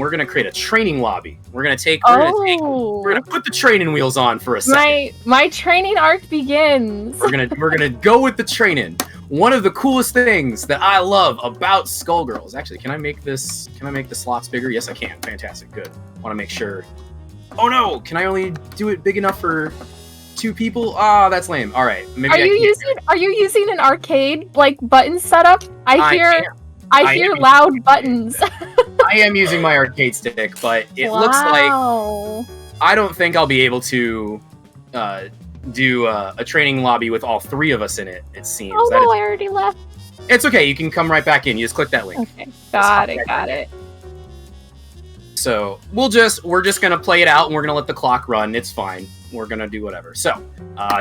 Speaker 9: we're gonna create a training lobby. We're gonna put the training wheels on for a second.
Speaker 11: My training arc begins.
Speaker 9: We're gonna go with the training. One of the coolest things that I love about Skullgirls. Actually, can I make the slots bigger? Yes, I can. Fantastic. Good. Want to make sure. Oh no! Can I only do it big enough for 2 people? Ah, that's lame. All right. Maybe
Speaker 11: Are you using an arcade like button setup? I hear loud buttons.
Speaker 9: I am using my arcade stick, but it looks like I don't think I'll be able to do a training lobby with all 3 of us in it. It seems.
Speaker 11: Oh no, I already left.
Speaker 9: It's okay. You can come right back in. You just click that link.
Speaker 11: Okay, got it.
Speaker 9: So we're just gonna play it out, and we're gonna let the clock run. It's fine. We're gonna do whatever. So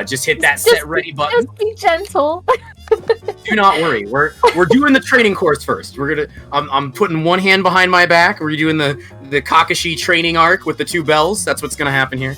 Speaker 9: just hit that set ready button.
Speaker 11: Just be gentle.
Speaker 9: Do not worry. We're doing the training course first. We're gonna. I'm putting one hand behind my back. We're doing the Kakashi training arc with the 2 bells. That's what's gonna happen here.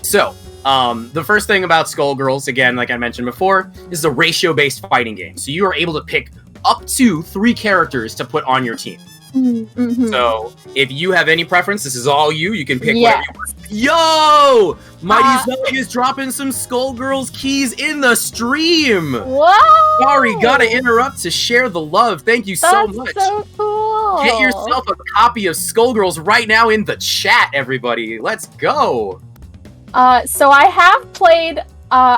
Speaker 9: So, the first thing about Skullgirls, again, like I mentioned before, is a ratio-based fighting game. So you are able to pick up to 3 characters to put on your team.
Speaker 11: Mm-hmm.
Speaker 9: So if you have any preference, this is all you. You can pick whatever you want. Yo! Mighty Zoe is dropping some Skullgirls keys in the stream.
Speaker 11: Whoa!
Speaker 9: Sorry, gotta interrupt to share the love. Thank you so much.
Speaker 11: That's so cool.
Speaker 9: Get yourself a copy of Skullgirls right now in the chat, everybody. Let's go.
Speaker 11: So I have played. Oh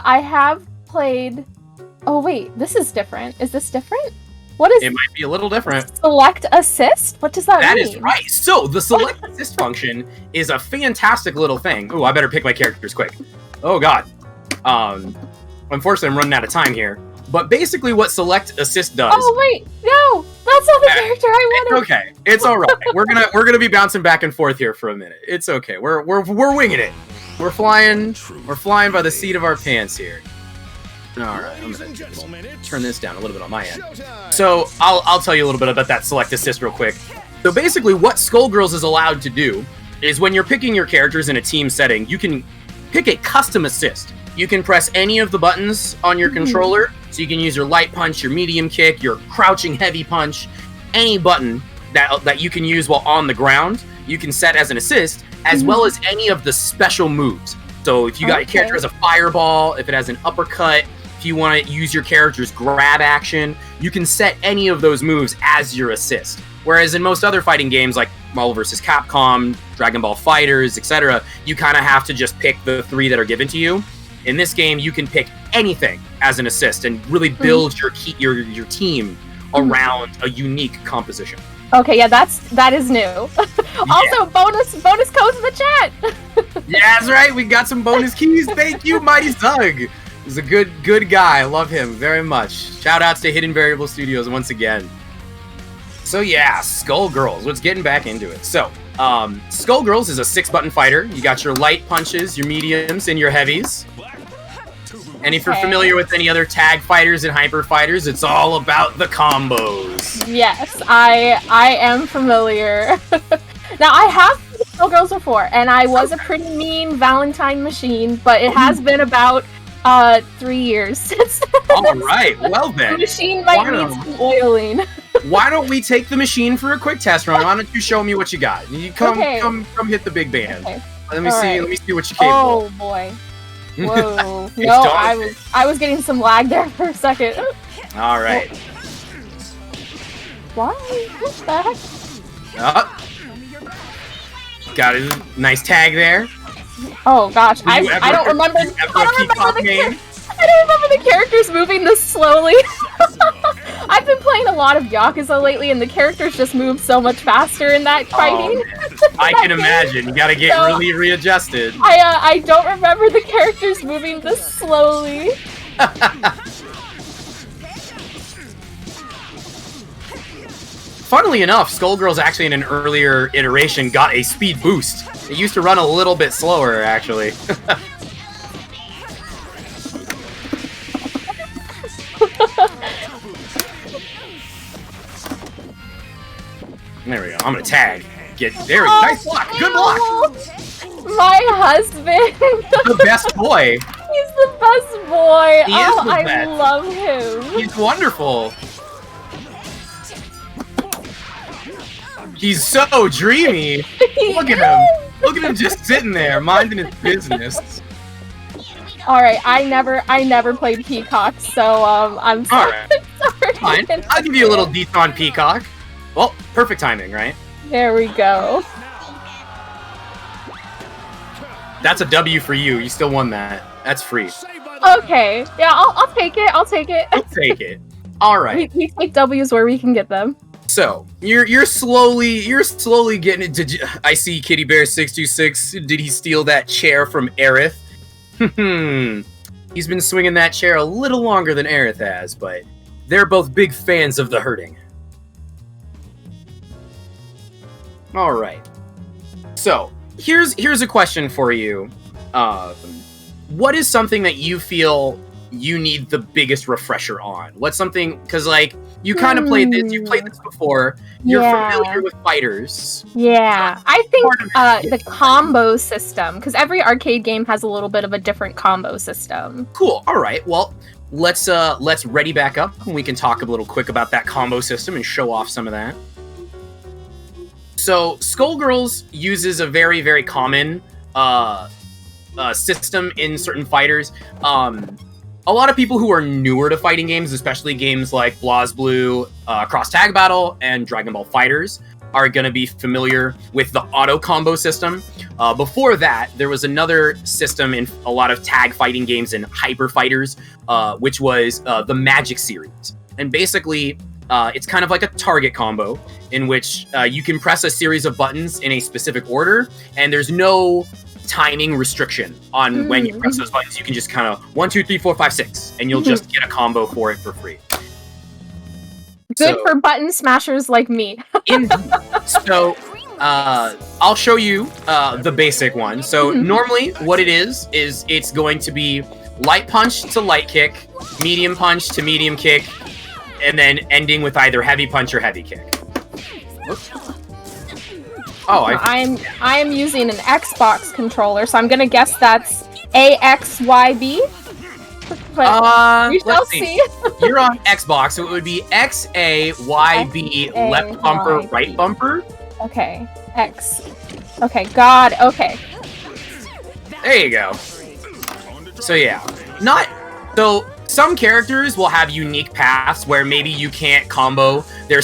Speaker 11: wait, this is different. Is this different? What is?
Speaker 9: It might be a little different.
Speaker 11: Select assist? What does that mean?
Speaker 9: That is right. So the select assist function is a fantastic little thing. Ooh, I better pick my characters quick. Oh god. Unfortunately, I'm running out of time here. But basically, what select assist does.
Speaker 11: Oh wait, no, that's not the character I wanted.
Speaker 9: It's okay. It's all right. We're gonna be bouncing back and forth here for a minute. It's okay. We're winging it. We're flying by the seat of our pants here. All right, I'm gonna turn this down a little bit on my end. So I'll tell you a little bit about that select assist real quick. So basically, what Skullgirls is allowed to do is when you're picking your characters in a team setting, you can pick a custom assist. You can press any of the buttons on your controller, so you can use your light punch, your medium kick, your crouching heavy punch, any button that you can use while on the ground. You can set as an assist, as well as any of the special moves. So if you got your character as a fireball, if it has an uppercut, if you want to use your character's grab action, you can set any of those moves as your assist. Whereas in most other fighting games like Marvel vs. Capcom, Dragon Ball FighterZ, etc., you kind of have to just pick the 3 that are given to you. In this game, you can pick anything as an assist and really build your team around a unique composition.
Speaker 11: Okay, yeah, that is new. Also, bonus codes in the chat.
Speaker 9: Yeah, that's right. We got some bonus keys. Thank you, Mighty Zug. He's a good guy. I love him very much. Shout outs to Hidden Variable Studios once again. So yeah, Skullgirls. Let's get back into it. So, Skullgirls is a 6-button fighter. You got your light punches, your mediums, and your heavies. And if you're familiar with any other tag fighters and hyper fighters, it's all about the combos.
Speaker 11: Yes, I am familiar. Now, I have played Skullgirls before, and I was a pretty mean Valentine machine, but it has been about 3 years since.
Speaker 9: All right, well then.
Speaker 11: The machine might need some oiling.
Speaker 9: Why don't we take the machine for a quick test run? Why don't you show me what you got? You come hit the big band.
Speaker 11: Okay.
Speaker 9: Let me see what you came
Speaker 11: Oh boy. Whoa. No, I was getting some lag there for a second.
Speaker 9: All right.
Speaker 11: Why? What the heck?
Speaker 9: Got a nice tag there.
Speaker 11: Oh gosh, I don't remember. I don't remember the characters moving this slowly. I've been playing a lot of Yakuza lately, and the characters just move so much faster in that fighting.
Speaker 9: I can imagine. You gotta get really readjusted.
Speaker 11: I don't remember the characters moving this slowly.
Speaker 9: Funnily enough, Skullgirls actually in an earlier iteration got a speed boost. It used to run a little bit slower, actually. There we go. I'm gonna tag. There we go. Nice block. Good block.
Speaker 11: My husband.
Speaker 9: The best boy.
Speaker 11: He's the best boy.
Speaker 9: He is the
Speaker 11: I
Speaker 9: best.
Speaker 11: love him.
Speaker 9: He's wonderful. He's so dreamy. Look at him. Look at him just sitting there, minding his business.
Speaker 11: All right, I never played Peacock, so I'm sorry.
Speaker 9: All right. Fine. I'll give you a little Detron Peacock. Well, perfect timing, right?
Speaker 11: There we go.
Speaker 9: That's a W for you. You still won that. That's free.
Speaker 11: Okay. Yeah, I'll take it. I'll take it.
Speaker 9: I'll take it. All right.
Speaker 11: We take W's where we can get them.
Speaker 9: So you're slowly getting into. I see Kitty Bear 626. Did he steal that chair from Aerith? He's been swinging that chair a little longer than Aerith has, but they're both big fans of the hurting. All right. So here's a question for you. What is something that you feel you need the biggest refresher on? What's something, because like you kind of played this, you played this before, you're familiar with fighters.
Speaker 11: Yeah, I think the combo system, because every arcade game has a little bit of a different combo system.
Speaker 9: Cool. All right. Well, let's ready back up and we can talk a little quick about that combo system and show off some of that. So Skullgirls uses a very, very common system in certain fighters. A lot of people who are newer to fighting games, especially games like BlazBlue, Cross Tag Battle, and Dragon Ball FighterZ, are going to be familiar with the auto combo system. Before that, there was another system in a lot of tag fighting games and hyper fighters, which was the Magic series. And basically, it's kind of like a target combo in which you can press a series of buttons in a specific order, and there's no timing restriction on when you press those buttons. You can just kind of 1, 2, 3, 4, 5, 6, and you'll just get a combo for it for free.
Speaker 11: Good for button smashers like me.
Speaker 9: So I'll show you the basic one. So normally what it is it's going to be light punch to light kick, medium punch to medium kick, and then ending with either heavy punch or heavy kick. Oops. Oh,
Speaker 11: I am using an Xbox controller, so I'm gonna guess that's AXYB. But we shall see.
Speaker 9: You're on Xbox, so it would be XAYB, left bumper, right bumper.
Speaker 11: Okay, X. Okay, God. Okay.
Speaker 9: There you go. So yeah, so some characters will have unique paths where maybe you can't combo their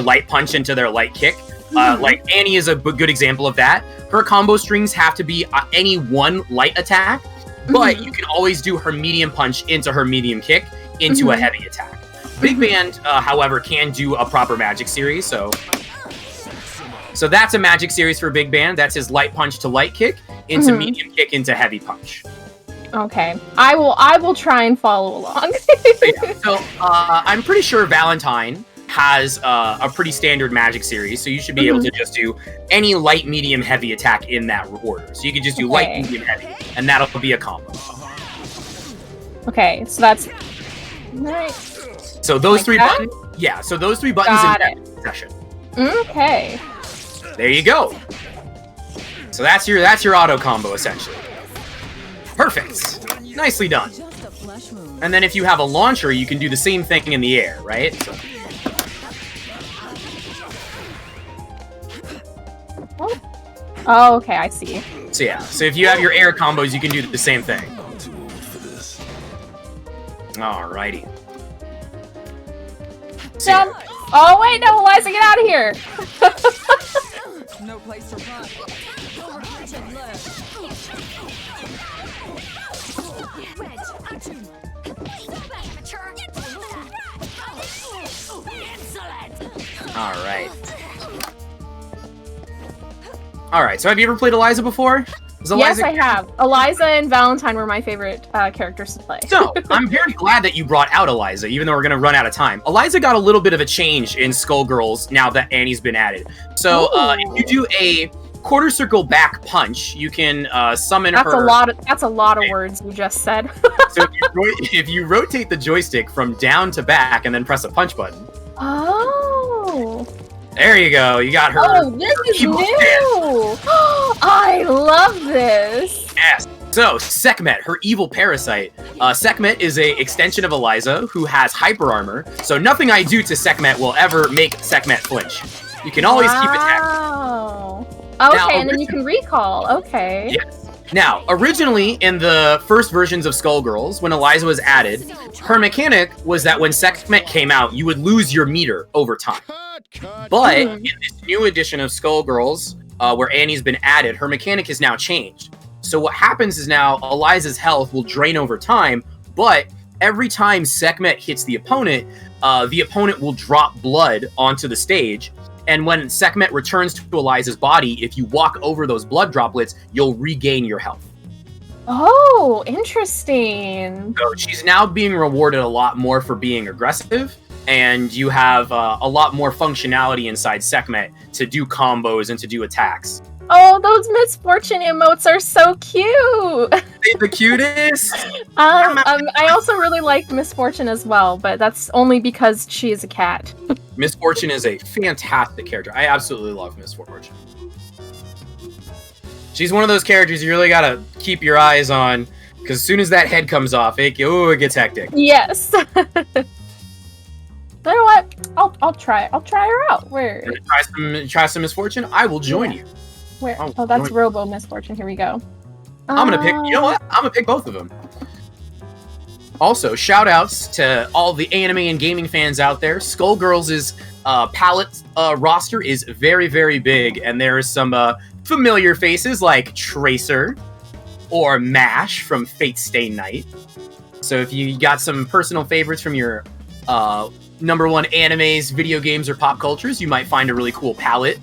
Speaker 9: light punch into their light kick. Like Annie is a good example of that. Her combo strings have to be any one light attack, but you can always do her medium punch into her medium kick into a heavy attack. Big Band, however, can do a proper Magic series, so that's a Magic series for Big Band. That's his light punch to light kick into medium kick into heavy punch.
Speaker 11: Okay, I will try and follow along.
Speaker 9: So I'm pretty sure Valentine has a pretty standard Magic series, so you should be able to just do any light, medium, heavy attack in that order. So you can just do light, medium, heavy, and that'll be a combo.
Speaker 11: Okay, so that's nice.
Speaker 9: So those three buttons, so those three buttons in that session.
Speaker 11: Okay.
Speaker 9: There you go. So that's your auto combo essentially. Perfect. Nicely done. And then if you have a launcher, you can do the same thing in the air, right? So.
Speaker 11: Oh, okay, I see.
Speaker 9: So yeah, so if you have your air combos, you can do the same thing. Alrighty.
Speaker 11: Jump! Oh wait, no, Eliza, get out of here!
Speaker 13: No place to run.
Speaker 9: Alright, so have you ever played Eliza before?
Speaker 11: Yes, I have. Eliza and Valentine were my favorite characters to play.
Speaker 9: So, I'm very glad that you brought out Eliza, even though we're going to run out of time. Eliza got a little bit of a change in Skullgirls now that Annie's been added. So, if you do a quarter circle back punch, you can summon her...
Speaker 11: That's a lot of words you just said.
Speaker 9: So, if you rotate the joystick from down to back and then press a punch button...
Speaker 11: Oh...
Speaker 9: There you go. You got her.
Speaker 11: Oh, this is new. I love this.
Speaker 9: Yes. So, Sekhmet, her evil parasite. Sekhmet is a extension of Eliza who has hyper armor. So nothing I do to Sekhmet will ever make Sekhmet flinch. You can always keep attacking.
Speaker 11: Wow. Okay, now, and then you can recall. Okay.
Speaker 9: Yes. Now, originally in the first versions of Skullgirls, when Eliza was added, her mechanic was that when Sekhmet came out, you would lose your meter over time. But in this new edition of Skullgirls, where Annie's been added, her mechanic has now changed. So what happens is now Eliza's health will drain over time, but every time Sekhmet hits the opponent will drop blood onto the stage. And when Sekhmet returns to Eliza's body, if you walk over those blood droplets, you'll regain your health.
Speaker 11: Oh, interesting.
Speaker 9: So she's now being rewarded a lot more for being aggressive. and you have a lot more functionality inside Sekhmet to do combos and to do attacks.
Speaker 11: Oh, those Misfortune emotes are so cute!
Speaker 9: They're the cutest!
Speaker 11: I also really like Misfortune as well, but that's only because she is a cat.
Speaker 9: Misfortune is a fantastic character. I absolutely love Misfortune. She's one of those characters you really gotta keep your eyes on, because as soon as that head comes off, it gets hectic.
Speaker 11: Yes. You know what? I'll try her out. Where?
Speaker 9: Try some Misfortune. I will join you.
Speaker 11: Where? Oh, that's Robo Misfortune. Here we go.
Speaker 9: I'm gonna pick. You know what? I'm gonna pick both of them. Also, shout outs to all the anime and gaming fans out there. Skullgirls' palette roster is very, very big, and there are some familiar faces like Tracer or Mash from Fate Stay Night. So if you got some personal favorites from your number one animes, video games, or pop cultures, you might find a really cool palette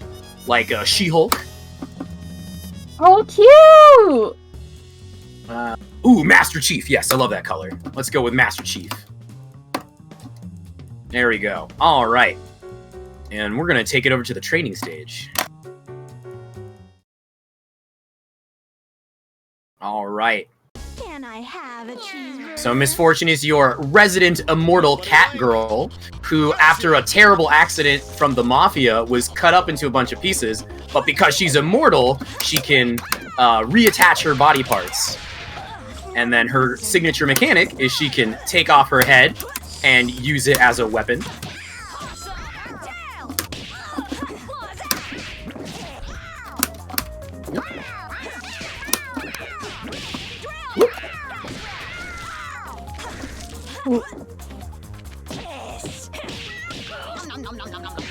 Speaker 9: like She-Hulk.
Speaker 11: Oh, cute!
Speaker 9: Ooh, Master Chief. Yes, I love that color. Let's go with Master Chief. There we go. All right. And we're going to take it over to the training stage. All right.
Speaker 14: Can I have a cheeseburger?
Speaker 9: So Misfortune is your resident immortal cat girl who, after a terrible accident from the Mafia, was cut up into a bunch of pieces. But because she's immortal, she can reattach her body parts. And then her signature mechanic is she can take off her head and use it as a weapon.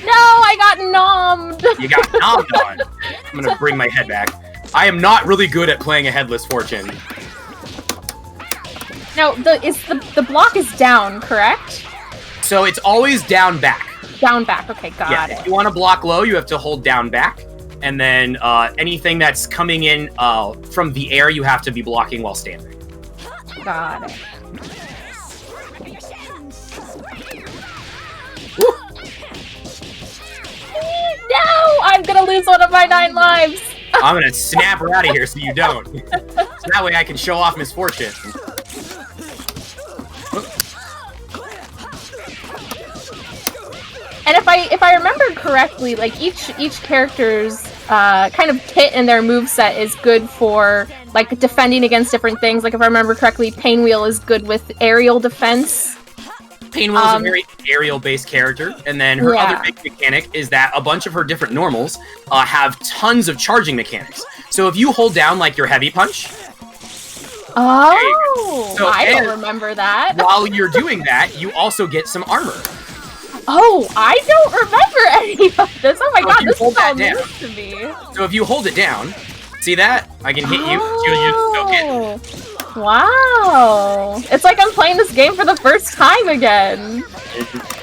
Speaker 11: No, I got nommed!
Speaker 9: You got nommed on. I'm gonna bring my head back. I am not really good at playing a Headless Fortune.
Speaker 11: No, the block is down, correct?
Speaker 9: So it's always down back.
Speaker 11: Down back, okay, got it.
Speaker 9: If you want to block low, you have to hold down back. And then anything that's coming in from the air, you have to be blocking while standing.
Speaker 11: Got it. No! I'm gonna lose one of my 9 lives!
Speaker 9: I'm gonna snap her out of here so you don't. So that way I can show off Misfortune.
Speaker 11: And if I remember correctly, like each character's kind of kit in their moveset is good for like defending against different things. Like if I remember correctly, Painwheel is good with aerial defense.
Speaker 9: Painwheel is a very aerial-based character, and then her other big mechanic is that a bunch of her different normals have tons of charging mechanics. So if you hold down like your heavy punch,
Speaker 11: so I don't remember that.
Speaker 9: While you're doing that, you also get some armor.
Speaker 11: Oh, I don't remember any of this. Oh my god, this is all new to me.
Speaker 9: So if you hold it down, see that? I can hit you. You'll use
Speaker 11: Wow. It's like I'm playing this game for the first time again.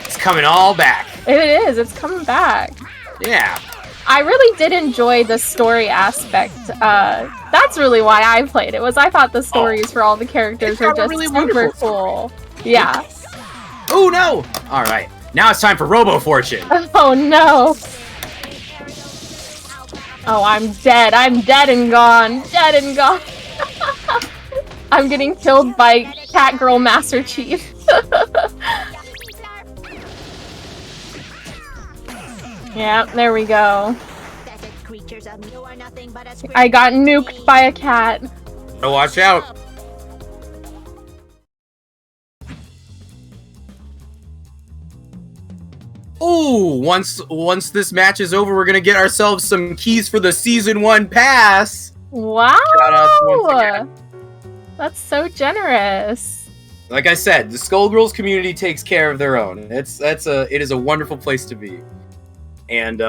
Speaker 9: It's coming all back.
Speaker 11: It is. It's coming back.
Speaker 9: Yeah.
Speaker 11: I really did enjoy the story aspect. That's really why I played it. I thought the stories for all the characters were just
Speaker 9: really
Speaker 11: super cool. Yeah.
Speaker 9: Oh no! All right. Now it's time for Robo Fortune.
Speaker 11: Oh no. Oh, I'm dead. I'm dead and gone. Dead and gone. I'm getting killed by Cat Girl Master Chief. Yeah, there we go. I got nuked by a cat.
Speaker 9: Oh, watch out. Ooh, once this match is over, we're gonna get ourselves some keys for the Season 1 pass.
Speaker 11: Wow.
Speaker 9: Shout out once again.
Speaker 11: That's so generous.
Speaker 9: Like I said, the Skullgirls community takes care of their own. It is a wonderful place to be. And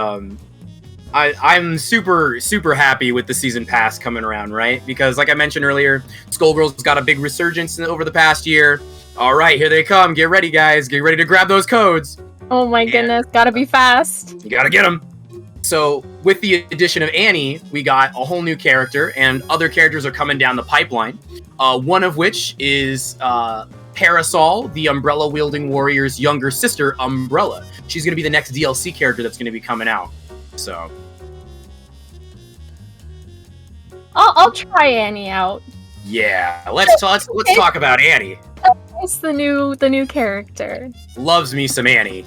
Speaker 9: I'm super happy with the season pass coming around, right? Because like I mentioned earlier, Skullgirls got a big resurgence over the past year. All right, here they come. Get ready, guys. Get ready to grab those codes.
Speaker 11: Oh my goodness, gotta be fast.
Speaker 9: You gotta get them. So with the addition of Annie, we got a whole new character, and other characters are coming down the pipeline. One of which is Parasol, the umbrella-wielding warrior's younger sister, Umbrella. She's going to be the next DLC character that's going to be coming out. So,
Speaker 11: I'll try Annie out.
Speaker 9: yeah, let's talk about Annie.
Speaker 11: It's the new character.
Speaker 9: Loves me some Annie.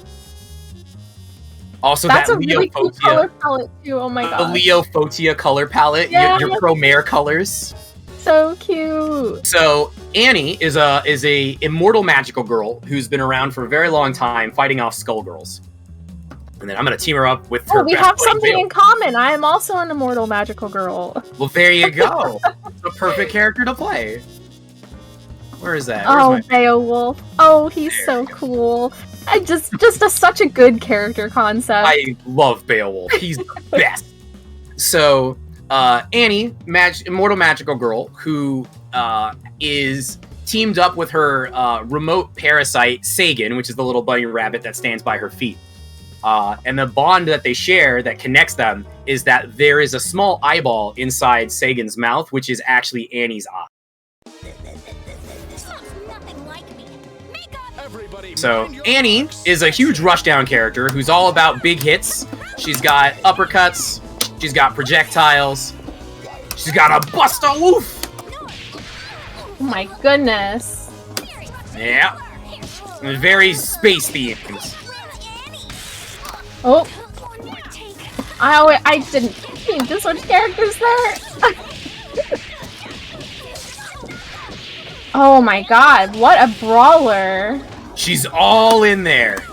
Speaker 9: Also,
Speaker 11: That's
Speaker 9: that
Speaker 11: a
Speaker 9: Leo
Speaker 11: really cool
Speaker 9: Photia,
Speaker 11: color palette too. Oh my
Speaker 9: the
Speaker 11: god.
Speaker 9: Leo Photia color palette,
Speaker 11: Yeah.
Speaker 9: your pro mare colors.
Speaker 11: So cute.
Speaker 9: So Annie is a immortal magical girl who's been around for a very long time, fighting off Skullgirls. And then I'm gonna team her up with her.
Speaker 11: Oh, we
Speaker 9: best
Speaker 11: have
Speaker 9: buddy,
Speaker 11: something
Speaker 9: Beowulf.
Speaker 11: in common. I am also an immortal magical girl.
Speaker 9: Well, there you go. The perfect character to play. Where is that? Where's
Speaker 11: Oh,
Speaker 9: my-
Speaker 11: Beowulf. Oh, he's so cool. I just such a good character concept.
Speaker 9: I love Beowulf. He's the best. So, Annie, immortal magical girl, who is teamed up with her remote parasite, Sagan, which is the little bunny rabbit that stands by her feet. And the bond that they share that connects them is that there is a small eyeball inside Sagan's mouth, which is actually Annie's eye. So Annie is a huge rushdown character who's all about big hits. She's got uppercuts, she's got projectiles, she's got a Buster Woof.
Speaker 11: Oh my goodness.
Speaker 9: Yeah, and very space themes.
Speaker 11: Oh. I didn't mean to switch characters there. Oh my god, what a brawler.
Speaker 9: She's all in there.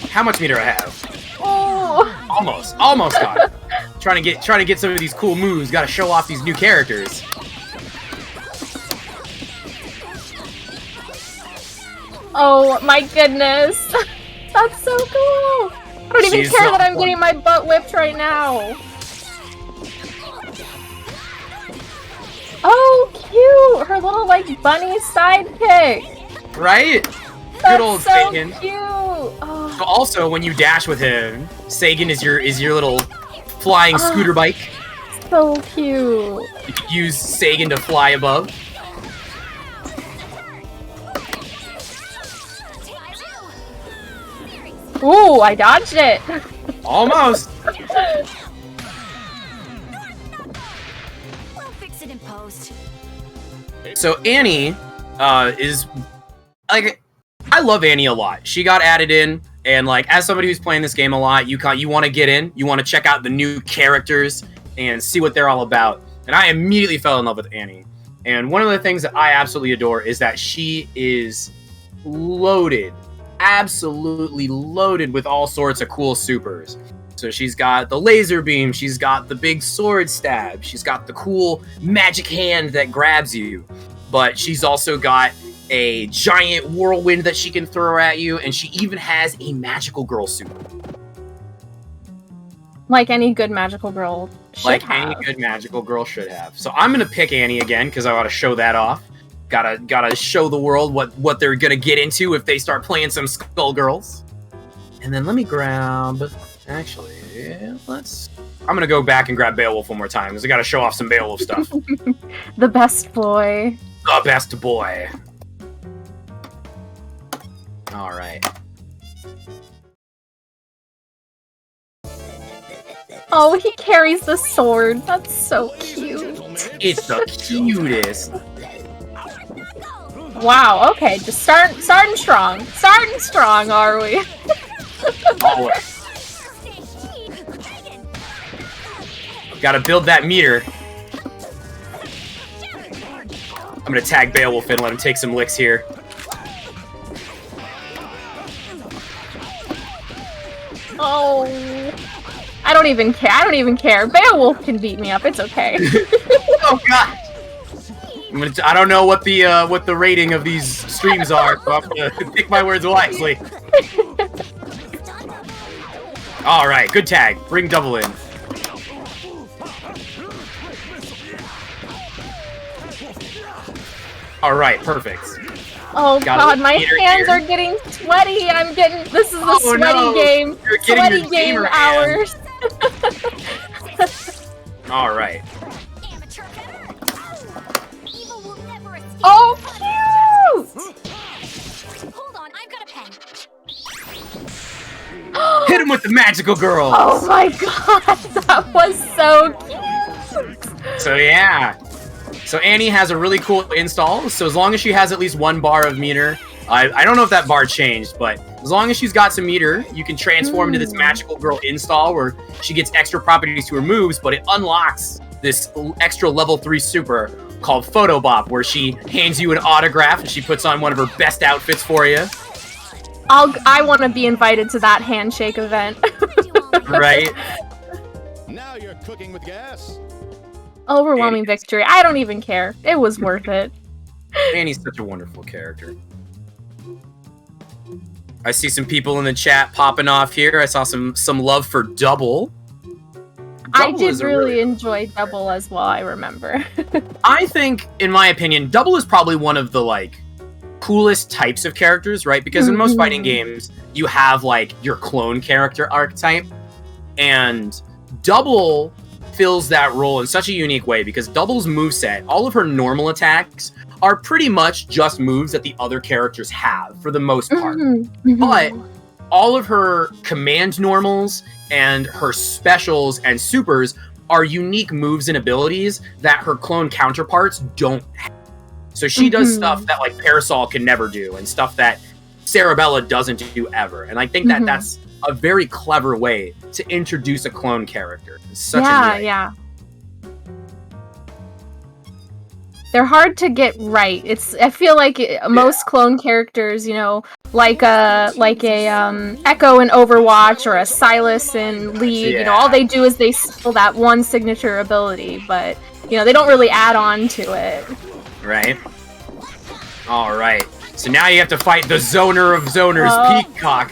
Speaker 9: How much meter I have?
Speaker 11: Oh.
Speaker 9: Almost got it. Trying to get some of these cool moves. Got to show off these new characters.
Speaker 11: Oh my goodness. That's so cool. I don't even
Speaker 9: She's
Speaker 11: care
Speaker 9: so
Speaker 11: that I'm
Speaker 9: fun.
Speaker 11: getting my butt whipped right now. Oh, cute. Her little like bunny sidekick.
Speaker 9: Right?
Speaker 11: That's
Speaker 9: Good old
Speaker 11: so
Speaker 9: Sagan.
Speaker 11: cute. Oh.
Speaker 9: So also, when you dash with him, Sagan is your little flying scooter bike.
Speaker 11: So cute.
Speaker 9: You can use Sagan to fly above.
Speaker 11: Ooh, I dodged it.
Speaker 9: Almost.
Speaker 14: We'll fix it in post.
Speaker 9: So Annie is like, I love Annie a lot. She got added in, and like as somebody who's playing this game a lot, you want to get in, you want to check out the new characters and see what they're all about. And I immediately fell in love with Annie. And one of the things that I absolutely adore is that she is loaded, absolutely loaded with all sorts of cool supers. So she's got the laser beam, she's got the big sword stab, she's got the cool magic hand that grabs you, but she's also got a giant whirlwind that she can throw at you, and she even has a magical girl super.
Speaker 11: Like any good magical girl should
Speaker 9: Like
Speaker 11: have.
Speaker 9: any good magical girl should have. So I'm gonna pick Annie again because I want to show that off. Gotta show the world what they're gonna get into if they start playing some Skullgirls. And then let me grab. Actually, I'm gonna go back and grab Beowulf one more time because I gotta show off some Beowulf stuff.
Speaker 11: The best boy.
Speaker 9: The best boy. All right.
Speaker 11: Oh, he carries the sword. That's so cute.
Speaker 9: It's the cutest.
Speaker 11: Wow, okay, just starting strong. Starting strong, are we?
Speaker 9: Always. Gotta build that meter. I'm gonna tag Beowulf in, let him take some licks here.
Speaker 11: Oh, I don't even care. I don't even care. Beowulf can beat me up. It's okay.
Speaker 9: Oh god! I don't know what the rating of these streams are, so I'm gonna pick my words wisely. All right, good tag. Bring double in. All right, perfect.
Speaker 11: Oh
Speaker 9: Got
Speaker 11: god,
Speaker 9: a
Speaker 11: my
Speaker 9: meter
Speaker 11: hands
Speaker 9: here.
Speaker 11: are getting sweaty. I'm getting. This is the
Speaker 9: Oh,
Speaker 11: sweaty
Speaker 9: no.
Speaker 11: game.
Speaker 9: You're getting
Speaker 11: Sweaty
Speaker 9: your
Speaker 11: game
Speaker 9: gamer
Speaker 11: hours.
Speaker 9: All right.
Speaker 11: Oh, cute!
Speaker 14: Hold on, I've got a pen.
Speaker 9: Hit him with the magical girl.
Speaker 11: Oh my god, that was so cute.
Speaker 9: So yeah. So Annie has a really cool install. So as long as she has at least 1 bar of meter, I don't know if that bar changed, but as long as she's got some meter, you can transform into this magical girl install where she gets extra properties to her moves, but it unlocks this extra level 3 super called Photobop, where she hands you an autograph and she puts on one of her best outfits for you.
Speaker 11: I want to be invited to that handshake event.
Speaker 9: Right?
Speaker 15: Now you're cooking with gas.
Speaker 11: Overwhelming victory. I don't even care. It was worth it.
Speaker 9: Annie's such a wonderful character. I see some people in the chat popping off here. I saw some love for Double.
Speaker 11: I
Speaker 9: Double
Speaker 11: did
Speaker 9: is a
Speaker 11: really enjoy Double as well, I remember.
Speaker 9: I think, in my opinion, Double is probably one of the, like, coolest types of characters, right? Because in most fighting games, you have, like, your clone character archetype. And Double fills that role in such a unique way because Double's moveset, all of her normal attacks, are pretty much just moves that the other characters have, for the most part. But all of her command normals and her specials and supers are unique moves and abilities that her clone counterparts don't have. So she does stuff that, like, Parasol can never do, and stuff that Cerebella doesn't do ever. And I think that that's a very clever way to introduce a clone character. It's such a
Speaker 11: yeah. They're hard to get right. I feel like most clone characters, you know, like a Echo in Overwatch or a Silas in League, you know, all they do is they steal that one signature ability, but you know, they don't really add on to it.
Speaker 9: Right. All right. So now you have to fight the zoner of zoners, Peacock.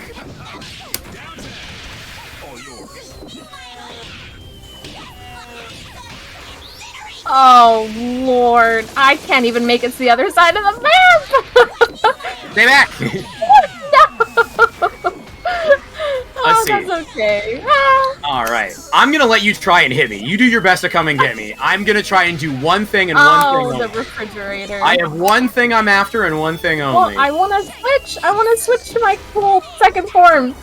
Speaker 11: Oh lord, I can't even make it to the other side of the map!
Speaker 9: Stay back! Let's see.
Speaker 11: That's okay.
Speaker 9: Alright, I'm gonna let you try and hit me. You do your best to come and get me. I'm gonna try and do one thing and one thing only.
Speaker 11: Oh, the refrigerator.
Speaker 9: I have one thing I'm after and one thing only.
Speaker 11: Well, I wanna switch to my cool second form.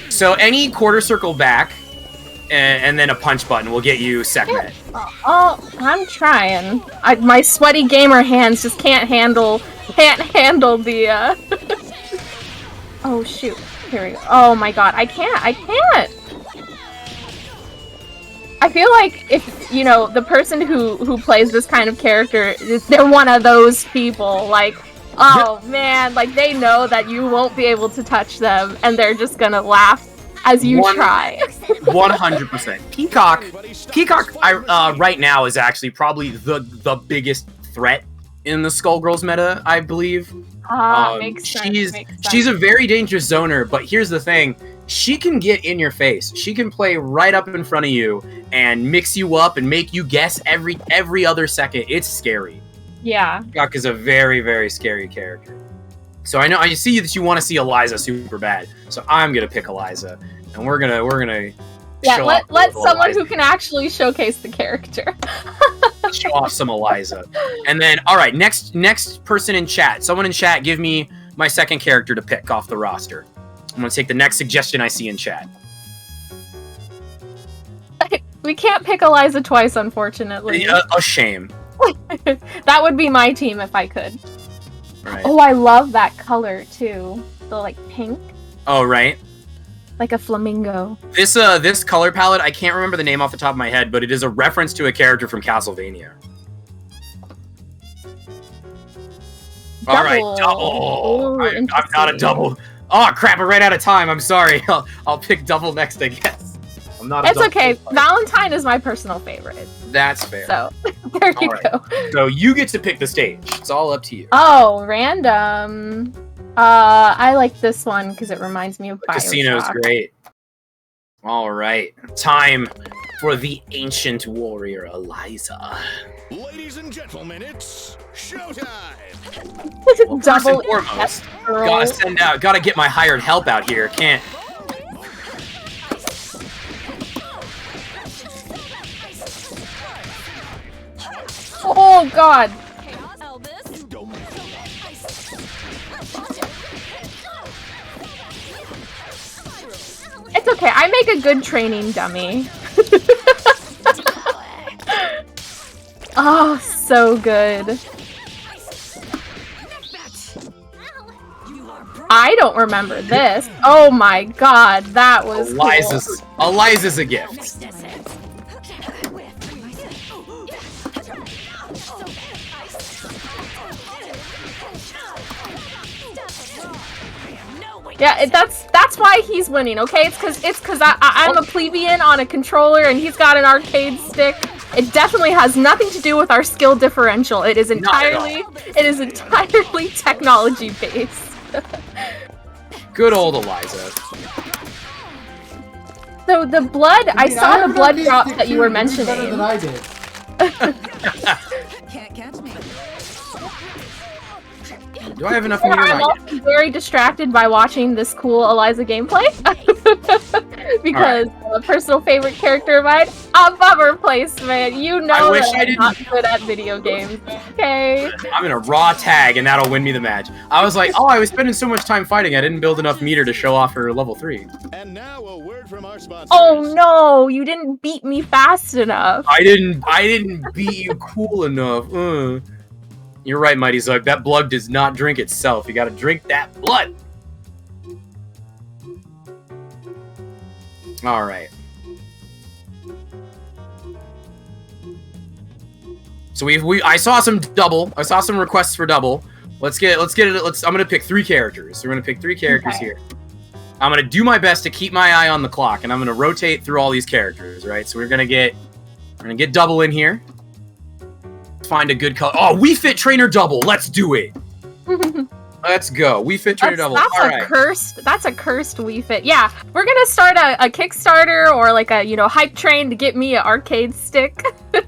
Speaker 9: So any quarter circle back, and then a punch button will get you segment.
Speaker 11: Oh, I'm trying. My sweaty gamer hands just can't handle the Oh shoot. Here we go. Oh my god, I can't. I feel like if, you know, the person who plays this kind of character, they're one of those people, like, oh man, like they know that you won't be able to touch them and they're just gonna laugh as you try.
Speaker 9: 100%. Peacock right now is actually probably the biggest threat in the Skullgirls meta, I believe.
Speaker 11: Makes sense.
Speaker 9: She's a very dangerous zoner, but here's the thing. She can get in your face. She can play right up in front of you and mix you up and make you guess every other second. It's scary.
Speaker 11: Yeah.
Speaker 9: Peacock is a very, very scary character. So I see that you want to see Eliza super bad. So I'm gonna pick Eliza, and we're gonna
Speaker 11: let someone who can actually showcase the character.
Speaker 9: Show off some Eliza. And then, all right, next person in chat. Someone in chat, give me my second character to pick off the roster. I'm gonna take the next suggestion I see in chat.
Speaker 11: We can't pick Eliza twice, unfortunately.
Speaker 9: A shame.
Speaker 11: That would be my team if I could.
Speaker 9: Right.
Speaker 11: Oh, I love that color too. The like pink.
Speaker 9: Oh, right.
Speaker 11: Like a flamingo.
Speaker 9: This color palette, I can't remember the name off the top of my head, but it is a reference to a character from Castlevania. Alright, double.
Speaker 11: Ooh,
Speaker 9: I'm not a double. Oh crap, I ran out of time. I'm sorry. I'll pick double next, I guess. I'm not a
Speaker 11: It's
Speaker 9: double
Speaker 11: okay.
Speaker 9: player.
Speaker 11: Valentine is my personal favorite.
Speaker 9: That's fair.
Speaker 11: So, there you go.
Speaker 9: So you get to pick the stage. It's all up to you.
Speaker 11: Oh, random. I like this one because it reminds me of Bioshock.
Speaker 9: Casino's great. All right, time for the ancient warrior Eliza.
Speaker 15: Ladies and gentlemen, it's showtime.
Speaker 9: Well, first and foremost, gotta get my hired help out here. Can't.
Speaker 11: Oh God. It's okay. I make a good training dummy. Oh, so good. I don't remember this. Oh my God, that was
Speaker 9: Eliza's
Speaker 11: cool.
Speaker 9: Eliza's a gift.
Speaker 11: Yeah, that's why he's winning. Okay, it's because I'm a plebeian on a controller and he's got an arcade stick. It definitely has nothing to do with our skill differential. It is entirely technology based.
Speaker 9: Good old Eliza.
Speaker 11: So the blood, I saw the blood drops that you were mentioning.
Speaker 12: Better than I did.
Speaker 13: Can't catch me.
Speaker 9: Do I have enough meter?
Speaker 11: I'm also very distracted by watching this cool Eliza gameplay. Because a personal favorite character of mine, a bummer placement. You know that I'm not good at video games. Okay.
Speaker 9: I'm in a raw tag and that'll win me the match. I was like, oh, I was spending so much time fighting, I didn't build enough meter to show off her level 3.
Speaker 15: And now a word from our sponsors.
Speaker 11: Oh no, you didn't beat me fast enough.
Speaker 9: I didn't beat you cool enough. You're right, Mighty Zug. That blood does not drink itself. You gotta drink that blood. All right. So I saw some double. I saw some requests for double. Let's get it. I'm gonna pick 3 characters. We're gonna pick 3 characters here. I'm gonna do my best to keep my eye on the clock, and I'm gonna rotate through all these characters. Right. So we're gonna get double in here. Find a good color. Oh, We Fit Trainer double. Let's do it. Let's go. We Fit Trainer double.
Speaker 11: That's
Speaker 9: all
Speaker 11: a
Speaker 9: right.
Speaker 11: cursed. That's a cursed We Fit. Yeah, we're gonna start a Kickstarter or like a hype train to get me an arcade stick,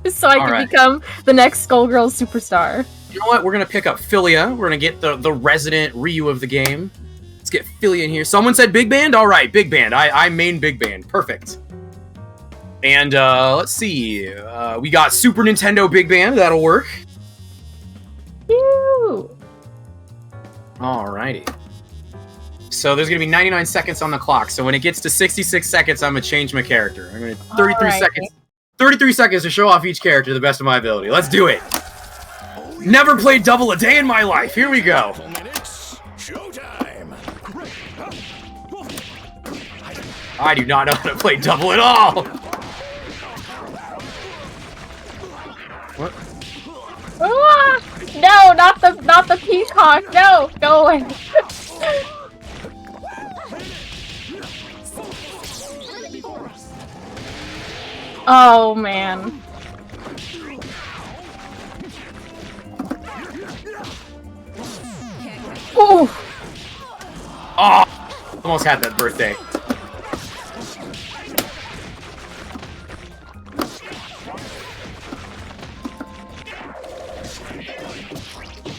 Speaker 11: so I can become the next Skullgirls superstar.
Speaker 9: You know what? We're gonna pick up Philia. We're gonna get the resident Ryu of the game. Let's get Philia in here. Someone said Big Band. All right, Big Band. I main Big Band. Perfect. And let's see. We got Super Nintendo Big Band. That'll work.
Speaker 11: Ew.
Speaker 9: Alrighty. So there's gonna be 99 seconds on the clock. So when it gets to 66 seconds, I'm gonna change my character. I'm gonna 33 seconds. 33 seconds to show off each character to the best of my ability. Let's do it. Never played double a day in my life. Here we go. I do not know how to play double at all. What?
Speaker 11: Ah! No, not the peacock. No, go away. Oh man. Ooh.
Speaker 9: Oh, almost had that birthday.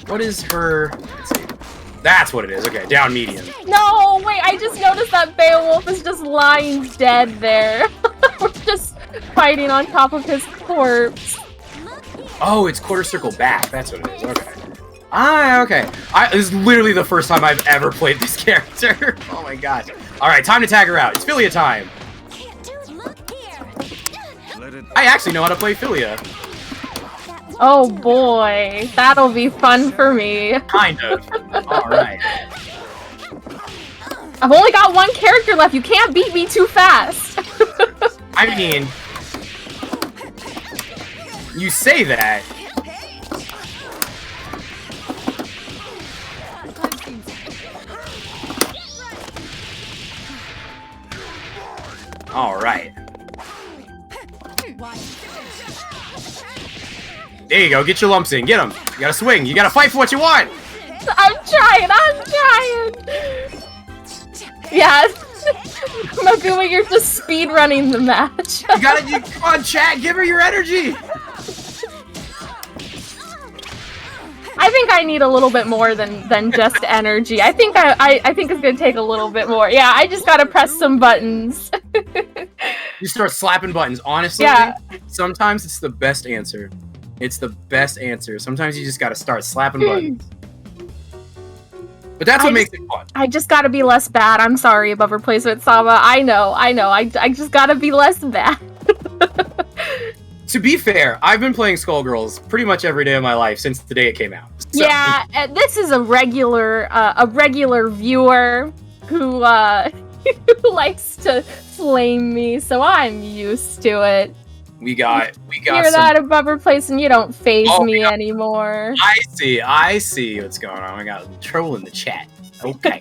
Speaker 9: What is her? Let's see. That's what it is. Okay, down medium.
Speaker 11: No, wait, I just noticed that Beowulf is just lying dead there. We're just fighting on top of his corpse.
Speaker 9: Oh, it's quarter circle back. That's what it is. Okay. Okay. This is literally the first time I've ever played this character. Oh my gosh. All right, time to tag her out. It's Philia time. I actually know how to play Philia.
Speaker 11: Oh boy, that'll be fun for me.
Speaker 9: Kind of. All right.
Speaker 11: I've only got 1 character left. You can't beat me too fast.
Speaker 9: I mean, you say that. All right. There you go. Get your lumps in. Get them. You gotta swing. You gotta fight for what you want.
Speaker 11: I'm trying. Yeah. Maguma, you're just speed running the match.
Speaker 9: Come on, chat, give her your energy.
Speaker 11: I think I need a little bit more than just energy. I think I think it's gonna take a little bit more. Yeah, I just gotta press some buttons.
Speaker 9: You start slapping buttons. Honestly,
Speaker 11: Yeah.
Speaker 9: sometimes it's the best answer. It's the best answer. Sometimes you just gotta start slapping buttons. But that's what makes it fun.
Speaker 11: I just gotta be less bad. I'm sorry, above replacement Sama. I know. I just gotta be less bad.
Speaker 9: To be fair, I've been playing Skullgirls pretty much every day of my life since the day it came out. So.
Speaker 11: Yeah, this is a regular viewer who who likes to flame me, so I'm used to it.
Speaker 9: We got
Speaker 11: Hear
Speaker 9: some...
Speaker 11: that, above replacement? You don't phase me anymore.
Speaker 9: I see what's going on. I got troll in the chat. Okay.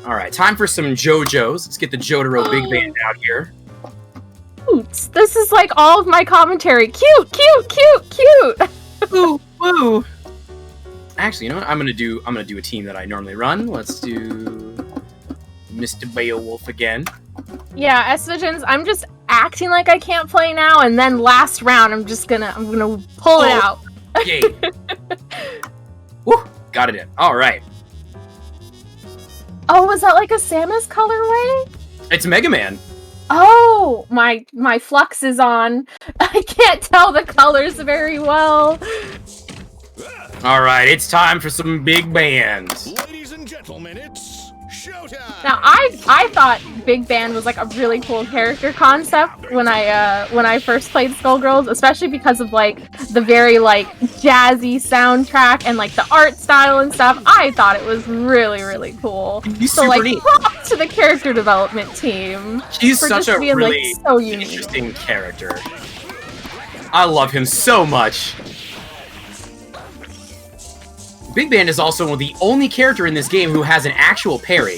Speaker 9: All right, time for some JoJo's. Let's get the Jotaro big band out here.
Speaker 11: This is like all of my commentary. Cute, cute, cute, cute.
Speaker 9: Woo, woo. Actually, you know what? I'm gonna do a team that I normally run. Let's do Mr. Beowulf again.
Speaker 11: Yeah, Esvigens, I'm just acting like I can't play now, and then last round I'm gonna pull it out.
Speaker 9: Yay. Woo, got it in. All right.
Speaker 11: Oh, was that like a Samus colorway?
Speaker 9: It's Mega Man.
Speaker 11: Oh, my flux is on. I can't tell the colors very well.
Speaker 9: All right, it's time for some big bands.
Speaker 15: Ladies and gentlemen, it's showtime.
Speaker 11: Now, I thought Big Band was like a really cool character concept when I first played Skullgirls, especially because of like the very like jazzy soundtrack and like the art style and stuff. I thought it was really, really cool.
Speaker 9: He's
Speaker 11: so
Speaker 9: super
Speaker 11: like
Speaker 9: neat.
Speaker 11: props to the character development team.
Speaker 9: He's
Speaker 11: for
Speaker 9: such
Speaker 11: just
Speaker 9: a
Speaker 11: being,
Speaker 9: really
Speaker 11: like, so unique.
Speaker 9: interesting character. I love him so much. Big Band is also the only character in this game who has an actual parry.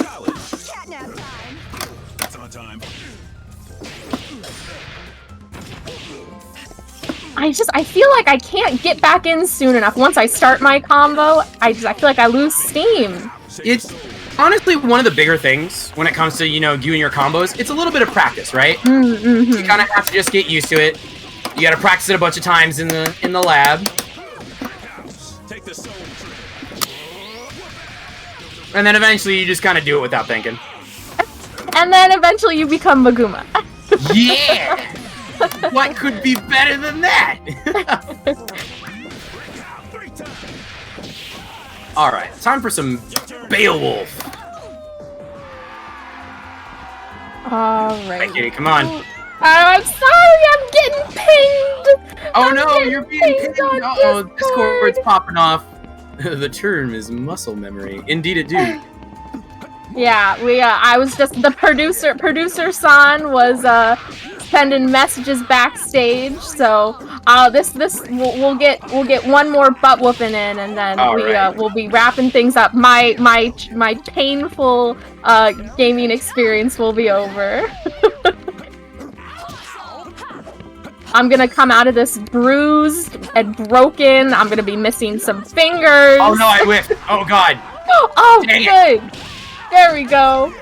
Speaker 11: I feel like I can't get back in soon enough. Once I start my combo, I feel like I lose steam.
Speaker 9: It's honestly one of the bigger things when it comes to, you know, doing your combos. It's a little bit of practice, right?
Speaker 11: Mm-hmm.
Speaker 9: You kind of have to just get used to it. You got to practice it a bunch of times in the lab. And then eventually you just kind of do it without thinking.
Speaker 11: And then eventually you become Maguma.
Speaker 9: Yeah! What could be better than that? Alright, time for some Beowulf.
Speaker 11: Alright.
Speaker 9: Thank you, come on.
Speaker 11: Oh, I'm sorry, I'm getting pinged!
Speaker 9: Oh no, you're being pinged! Uh-oh, Discord's popping off. The term is muscle memory. Indeed it do.
Speaker 11: Yeah, I was just, the producer-san was, sending messages backstage, so, we'll get one more butt whooping in, and then we'll be wrapping things up. My painful, gaming experience will be over. I'm gonna come out of this bruised and broken. I'm gonna be missing some fingers.
Speaker 9: Oh no, I whiffed. Oh god.
Speaker 11: Oh,
Speaker 9: dang
Speaker 11: good. It. There we go.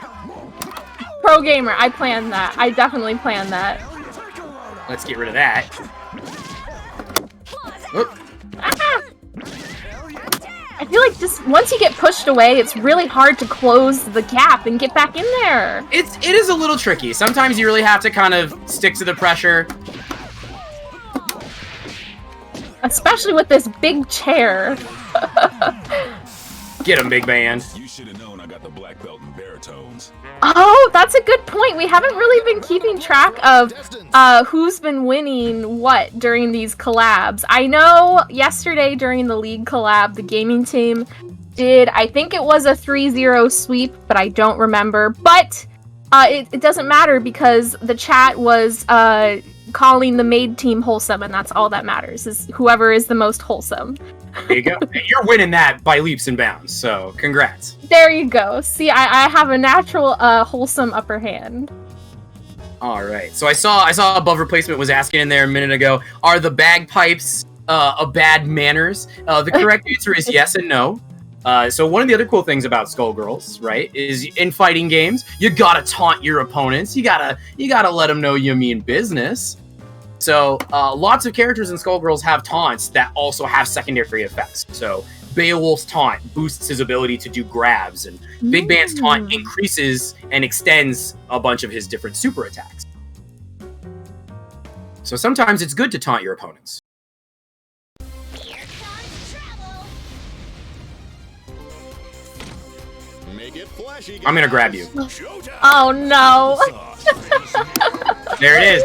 Speaker 11: Pro gamer. I planned that. I definitely planned that.
Speaker 9: Let's get rid of that. Oop.
Speaker 11: Ah! I feel like just once you get pushed away, it's really hard to close the gap and get back in there.
Speaker 9: It is a little tricky. Sometimes you really have to kind of stick to the pressure.
Speaker 11: Especially with this big chair.
Speaker 9: Get him, Big Band.
Speaker 15: You should have known I got the black belt in baritones.
Speaker 11: Oh, that's a good point. We haven't really been keeping track of who's been winning what during these collabs. I know yesterday during the League collab, the gaming team did, I think it was a 3-0 sweep, but I don't remember. But it doesn't matter because the chat was calling the maid team wholesome, and that's all that matters, is whoever is the most wholesome.
Speaker 9: There you go. You're winning that by leaps and bounds, so congrats.
Speaker 11: There you go. See, I have a natural wholesome upper hand.
Speaker 9: All right. So I saw Above Replacement was asking in there a minute ago, are the bagpipes a bad manners? The correct answer is yes and no. So one of the other cool things about Skullgirls, right, is in fighting games, you gotta taunt your opponents. You gotta let them know you mean business. So lots of characters in Skullgirls have taunts that also have secondary effects. So Beowulf's taunt boosts his ability to do grabs, and Big Band's taunt increases and extends a bunch of his different super attacks. So sometimes it's good to taunt your opponents. I'm gonna grab you.
Speaker 11: Oh no!
Speaker 9: There it is.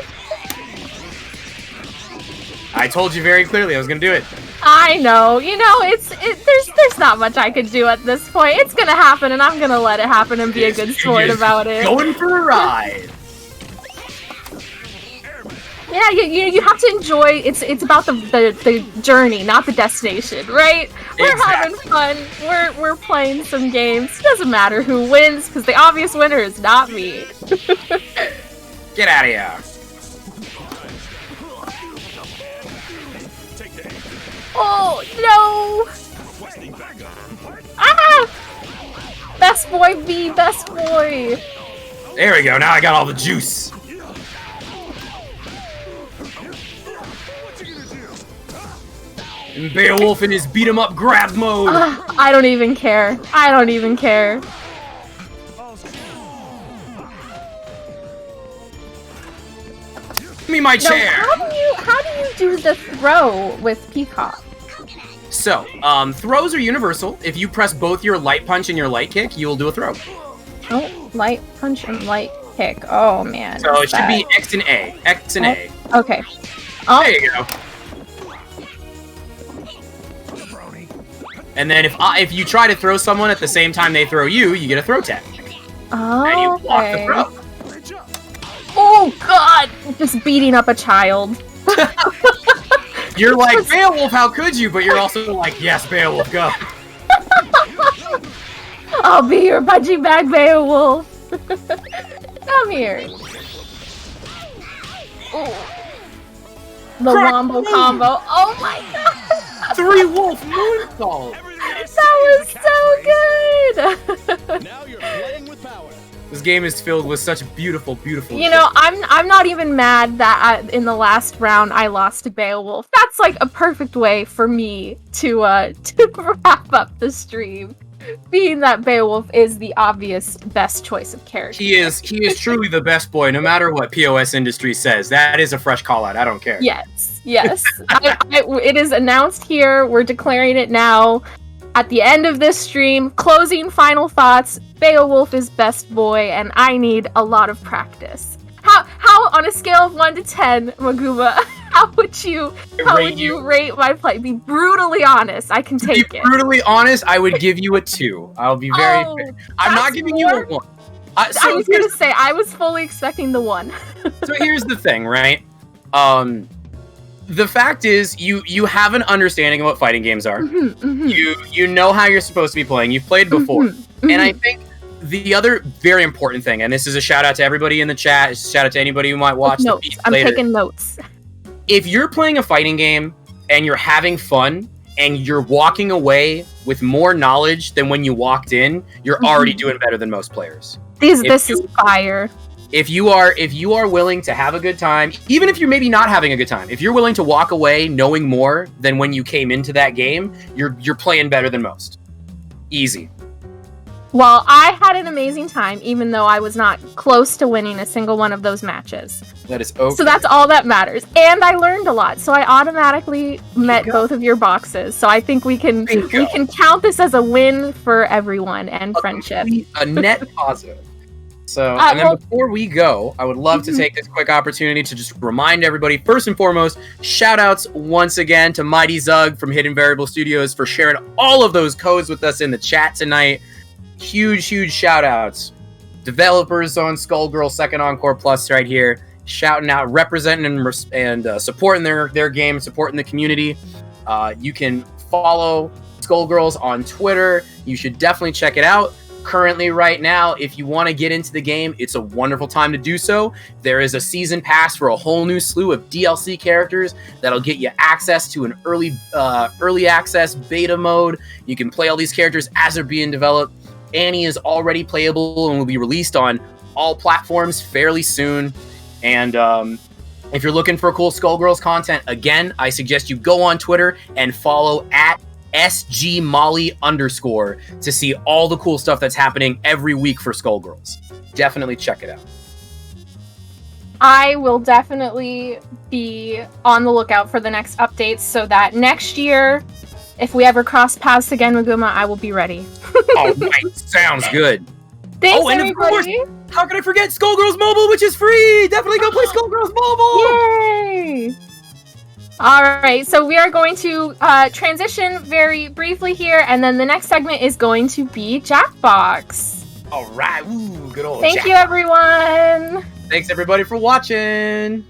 Speaker 9: I told you very clearly I was gonna do it.
Speaker 11: I know. You know, there's not much I could do at this point. It's gonna happen, and I'm gonna let it happen and be a good sport about it.
Speaker 9: Going for a ride.
Speaker 11: Yeah, you have to enjoy. It's about the journey, not the destination, right? We're having fun. We're playing some games. It doesn't matter who wins, because the obvious winner is not me.
Speaker 9: Get out of here.
Speaker 11: Oh no! Ah! Best boy V, best boy.
Speaker 9: There we go. Now I got all the juice. And Beowulf in his beat 'em up grab mode.
Speaker 11: I don't even care. I don't even care.
Speaker 9: Give me my chair.
Speaker 11: How do you do the throw with Peacock?
Speaker 9: So, throws are universal. If you press both your light punch and your light kick, you will do a throw.
Speaker 11: Oh, light punch and light kick. Oh man.
Speaker 9: So it should be X and A. X and A.
Speaker 11: Okay. Oh.
Speaker 9: There you go. And then if you try to throw someone at the same time they throw you, you get a throw tag.
Speaker 11: Oh,
Speaker 9: and you block the throw.
Speaker 11: Oh god! Just beating up a child.
Speaker 9: You're like, Beowulf, how could you? But you're also like, yes, Beowulf, go.
Speaker 11: I'll be your punching bag, Beowulf. Come here. Ooh. The wombo combo. Oh my god!
Speaker 9: 3 wolf moonsault.
Speaker 11: That was so good.
Speaker 15: Now you're playing with power.
Speaker 9: This game is filled with such beautiful, beautiful.
Speaker 11: You know, I'm not even mad that in the last round I lost to Beowulf. That's like a perfect way for me to wrap up the stream, being that Beowulf is the obvious best choice of character.
Speaker 9: He is truly the best boy, no matter what POS industry says. That is a fresh call out. I don't care.
Speaker 11: Yes. It is announced here. We're declaring it now. At the end of this stream, closing final thoughts, Beowulf is best boy, and I need a lot of practice. How on a scale of 1 to 10, Maguma, how would you rate my play? Be brutally honest. I can take it.
Speaker 9: To be brutally honest, I would give you a 2. I'll be very fair. I'm not giving you a 1.
Speaker 11: I was gonna say, I was fully expecting the 1.
Speaker 9: So here's the thing, right? The fact is, you have an understanding of what fighting games are. You know how you're supposed to be playing. You've played before. And I think the other very important thing, and this is a shout out to everybody in the chat, it's a shout out to anybody who might watch the feeds later.
Speaker 11: I'm taking notes.
Speaker 9: If you're playing a fighting game and you're having fun and you're walking away with more knowledge than when you walked in, you're already doing better than most players.
Speaker 11: This is fire.
Speaker 9: If you are willing to have a good time, even if you're maybe not having a good time, if you're willing to walk away knowing more than when you came into that game, you're playing better than most. Easy.
Speaker 11: Well, I had an amazing time, even though I was not close to winning a single one of those matches.
Speaker 9: That is okay.
Speaker 11: So that's all that matters. And I learned a lot, so I automatically met both of your boxes. So I think we can count this as a win for everyone and friendship.
Speaker 9: A net positive. So, and then before we go, I would love to take this quick opportunity to just remind everybody, first and foremost, shout outs once again to Mighty Zug from Hidden Variable Studios for sharing all of those codes with us in the chat tonight. Huge shout outs. Developers on Skullgirl Second Encore Plus right here, shouting out, representing and supporting their game, supporting the community. You can follow Skullgirls on Twitter. You should definitely check it out. currently right now, if you want to get into the game, it's a wonderful time to do so. There is a season pass for a whole new slew of DLC characters that'll get you access to an early access beta mode. You can play all these characters as they're being developed. Annie is already playable and will be released on all platforms fairly soon. And if you're looking for cool Skullgirls content, again, I suggest you go on Twitter and follow at SGMolly_ to see all the cool stuff that's happening every week for Skullgirls. Definitely check it out.
Speaker 11: I will definitely be on the lookout for the next updates so that next year, if we ever cross paths again, Maguma, I will be ready.
Speaker 9: All right, sounds good.
Speaker 11: Thanks,
Speaker 9: and
Speaker 11: everybody.
Speaker 9: Of course, how can I forget Skullgirls Mobile, which is free? Definitely go play Skullgirls Mobile.
Speaker 11: Yay! All right, so we are going to transition very briefly here, and then the next segment is going to be Jackbox.
Speaker 9: All right, ooh, good old
Speaker 11: Thank
Speaker 9: Jack.
Speaker 11: you, everyone.
Speaker 9: Thanks, everybody, for watching.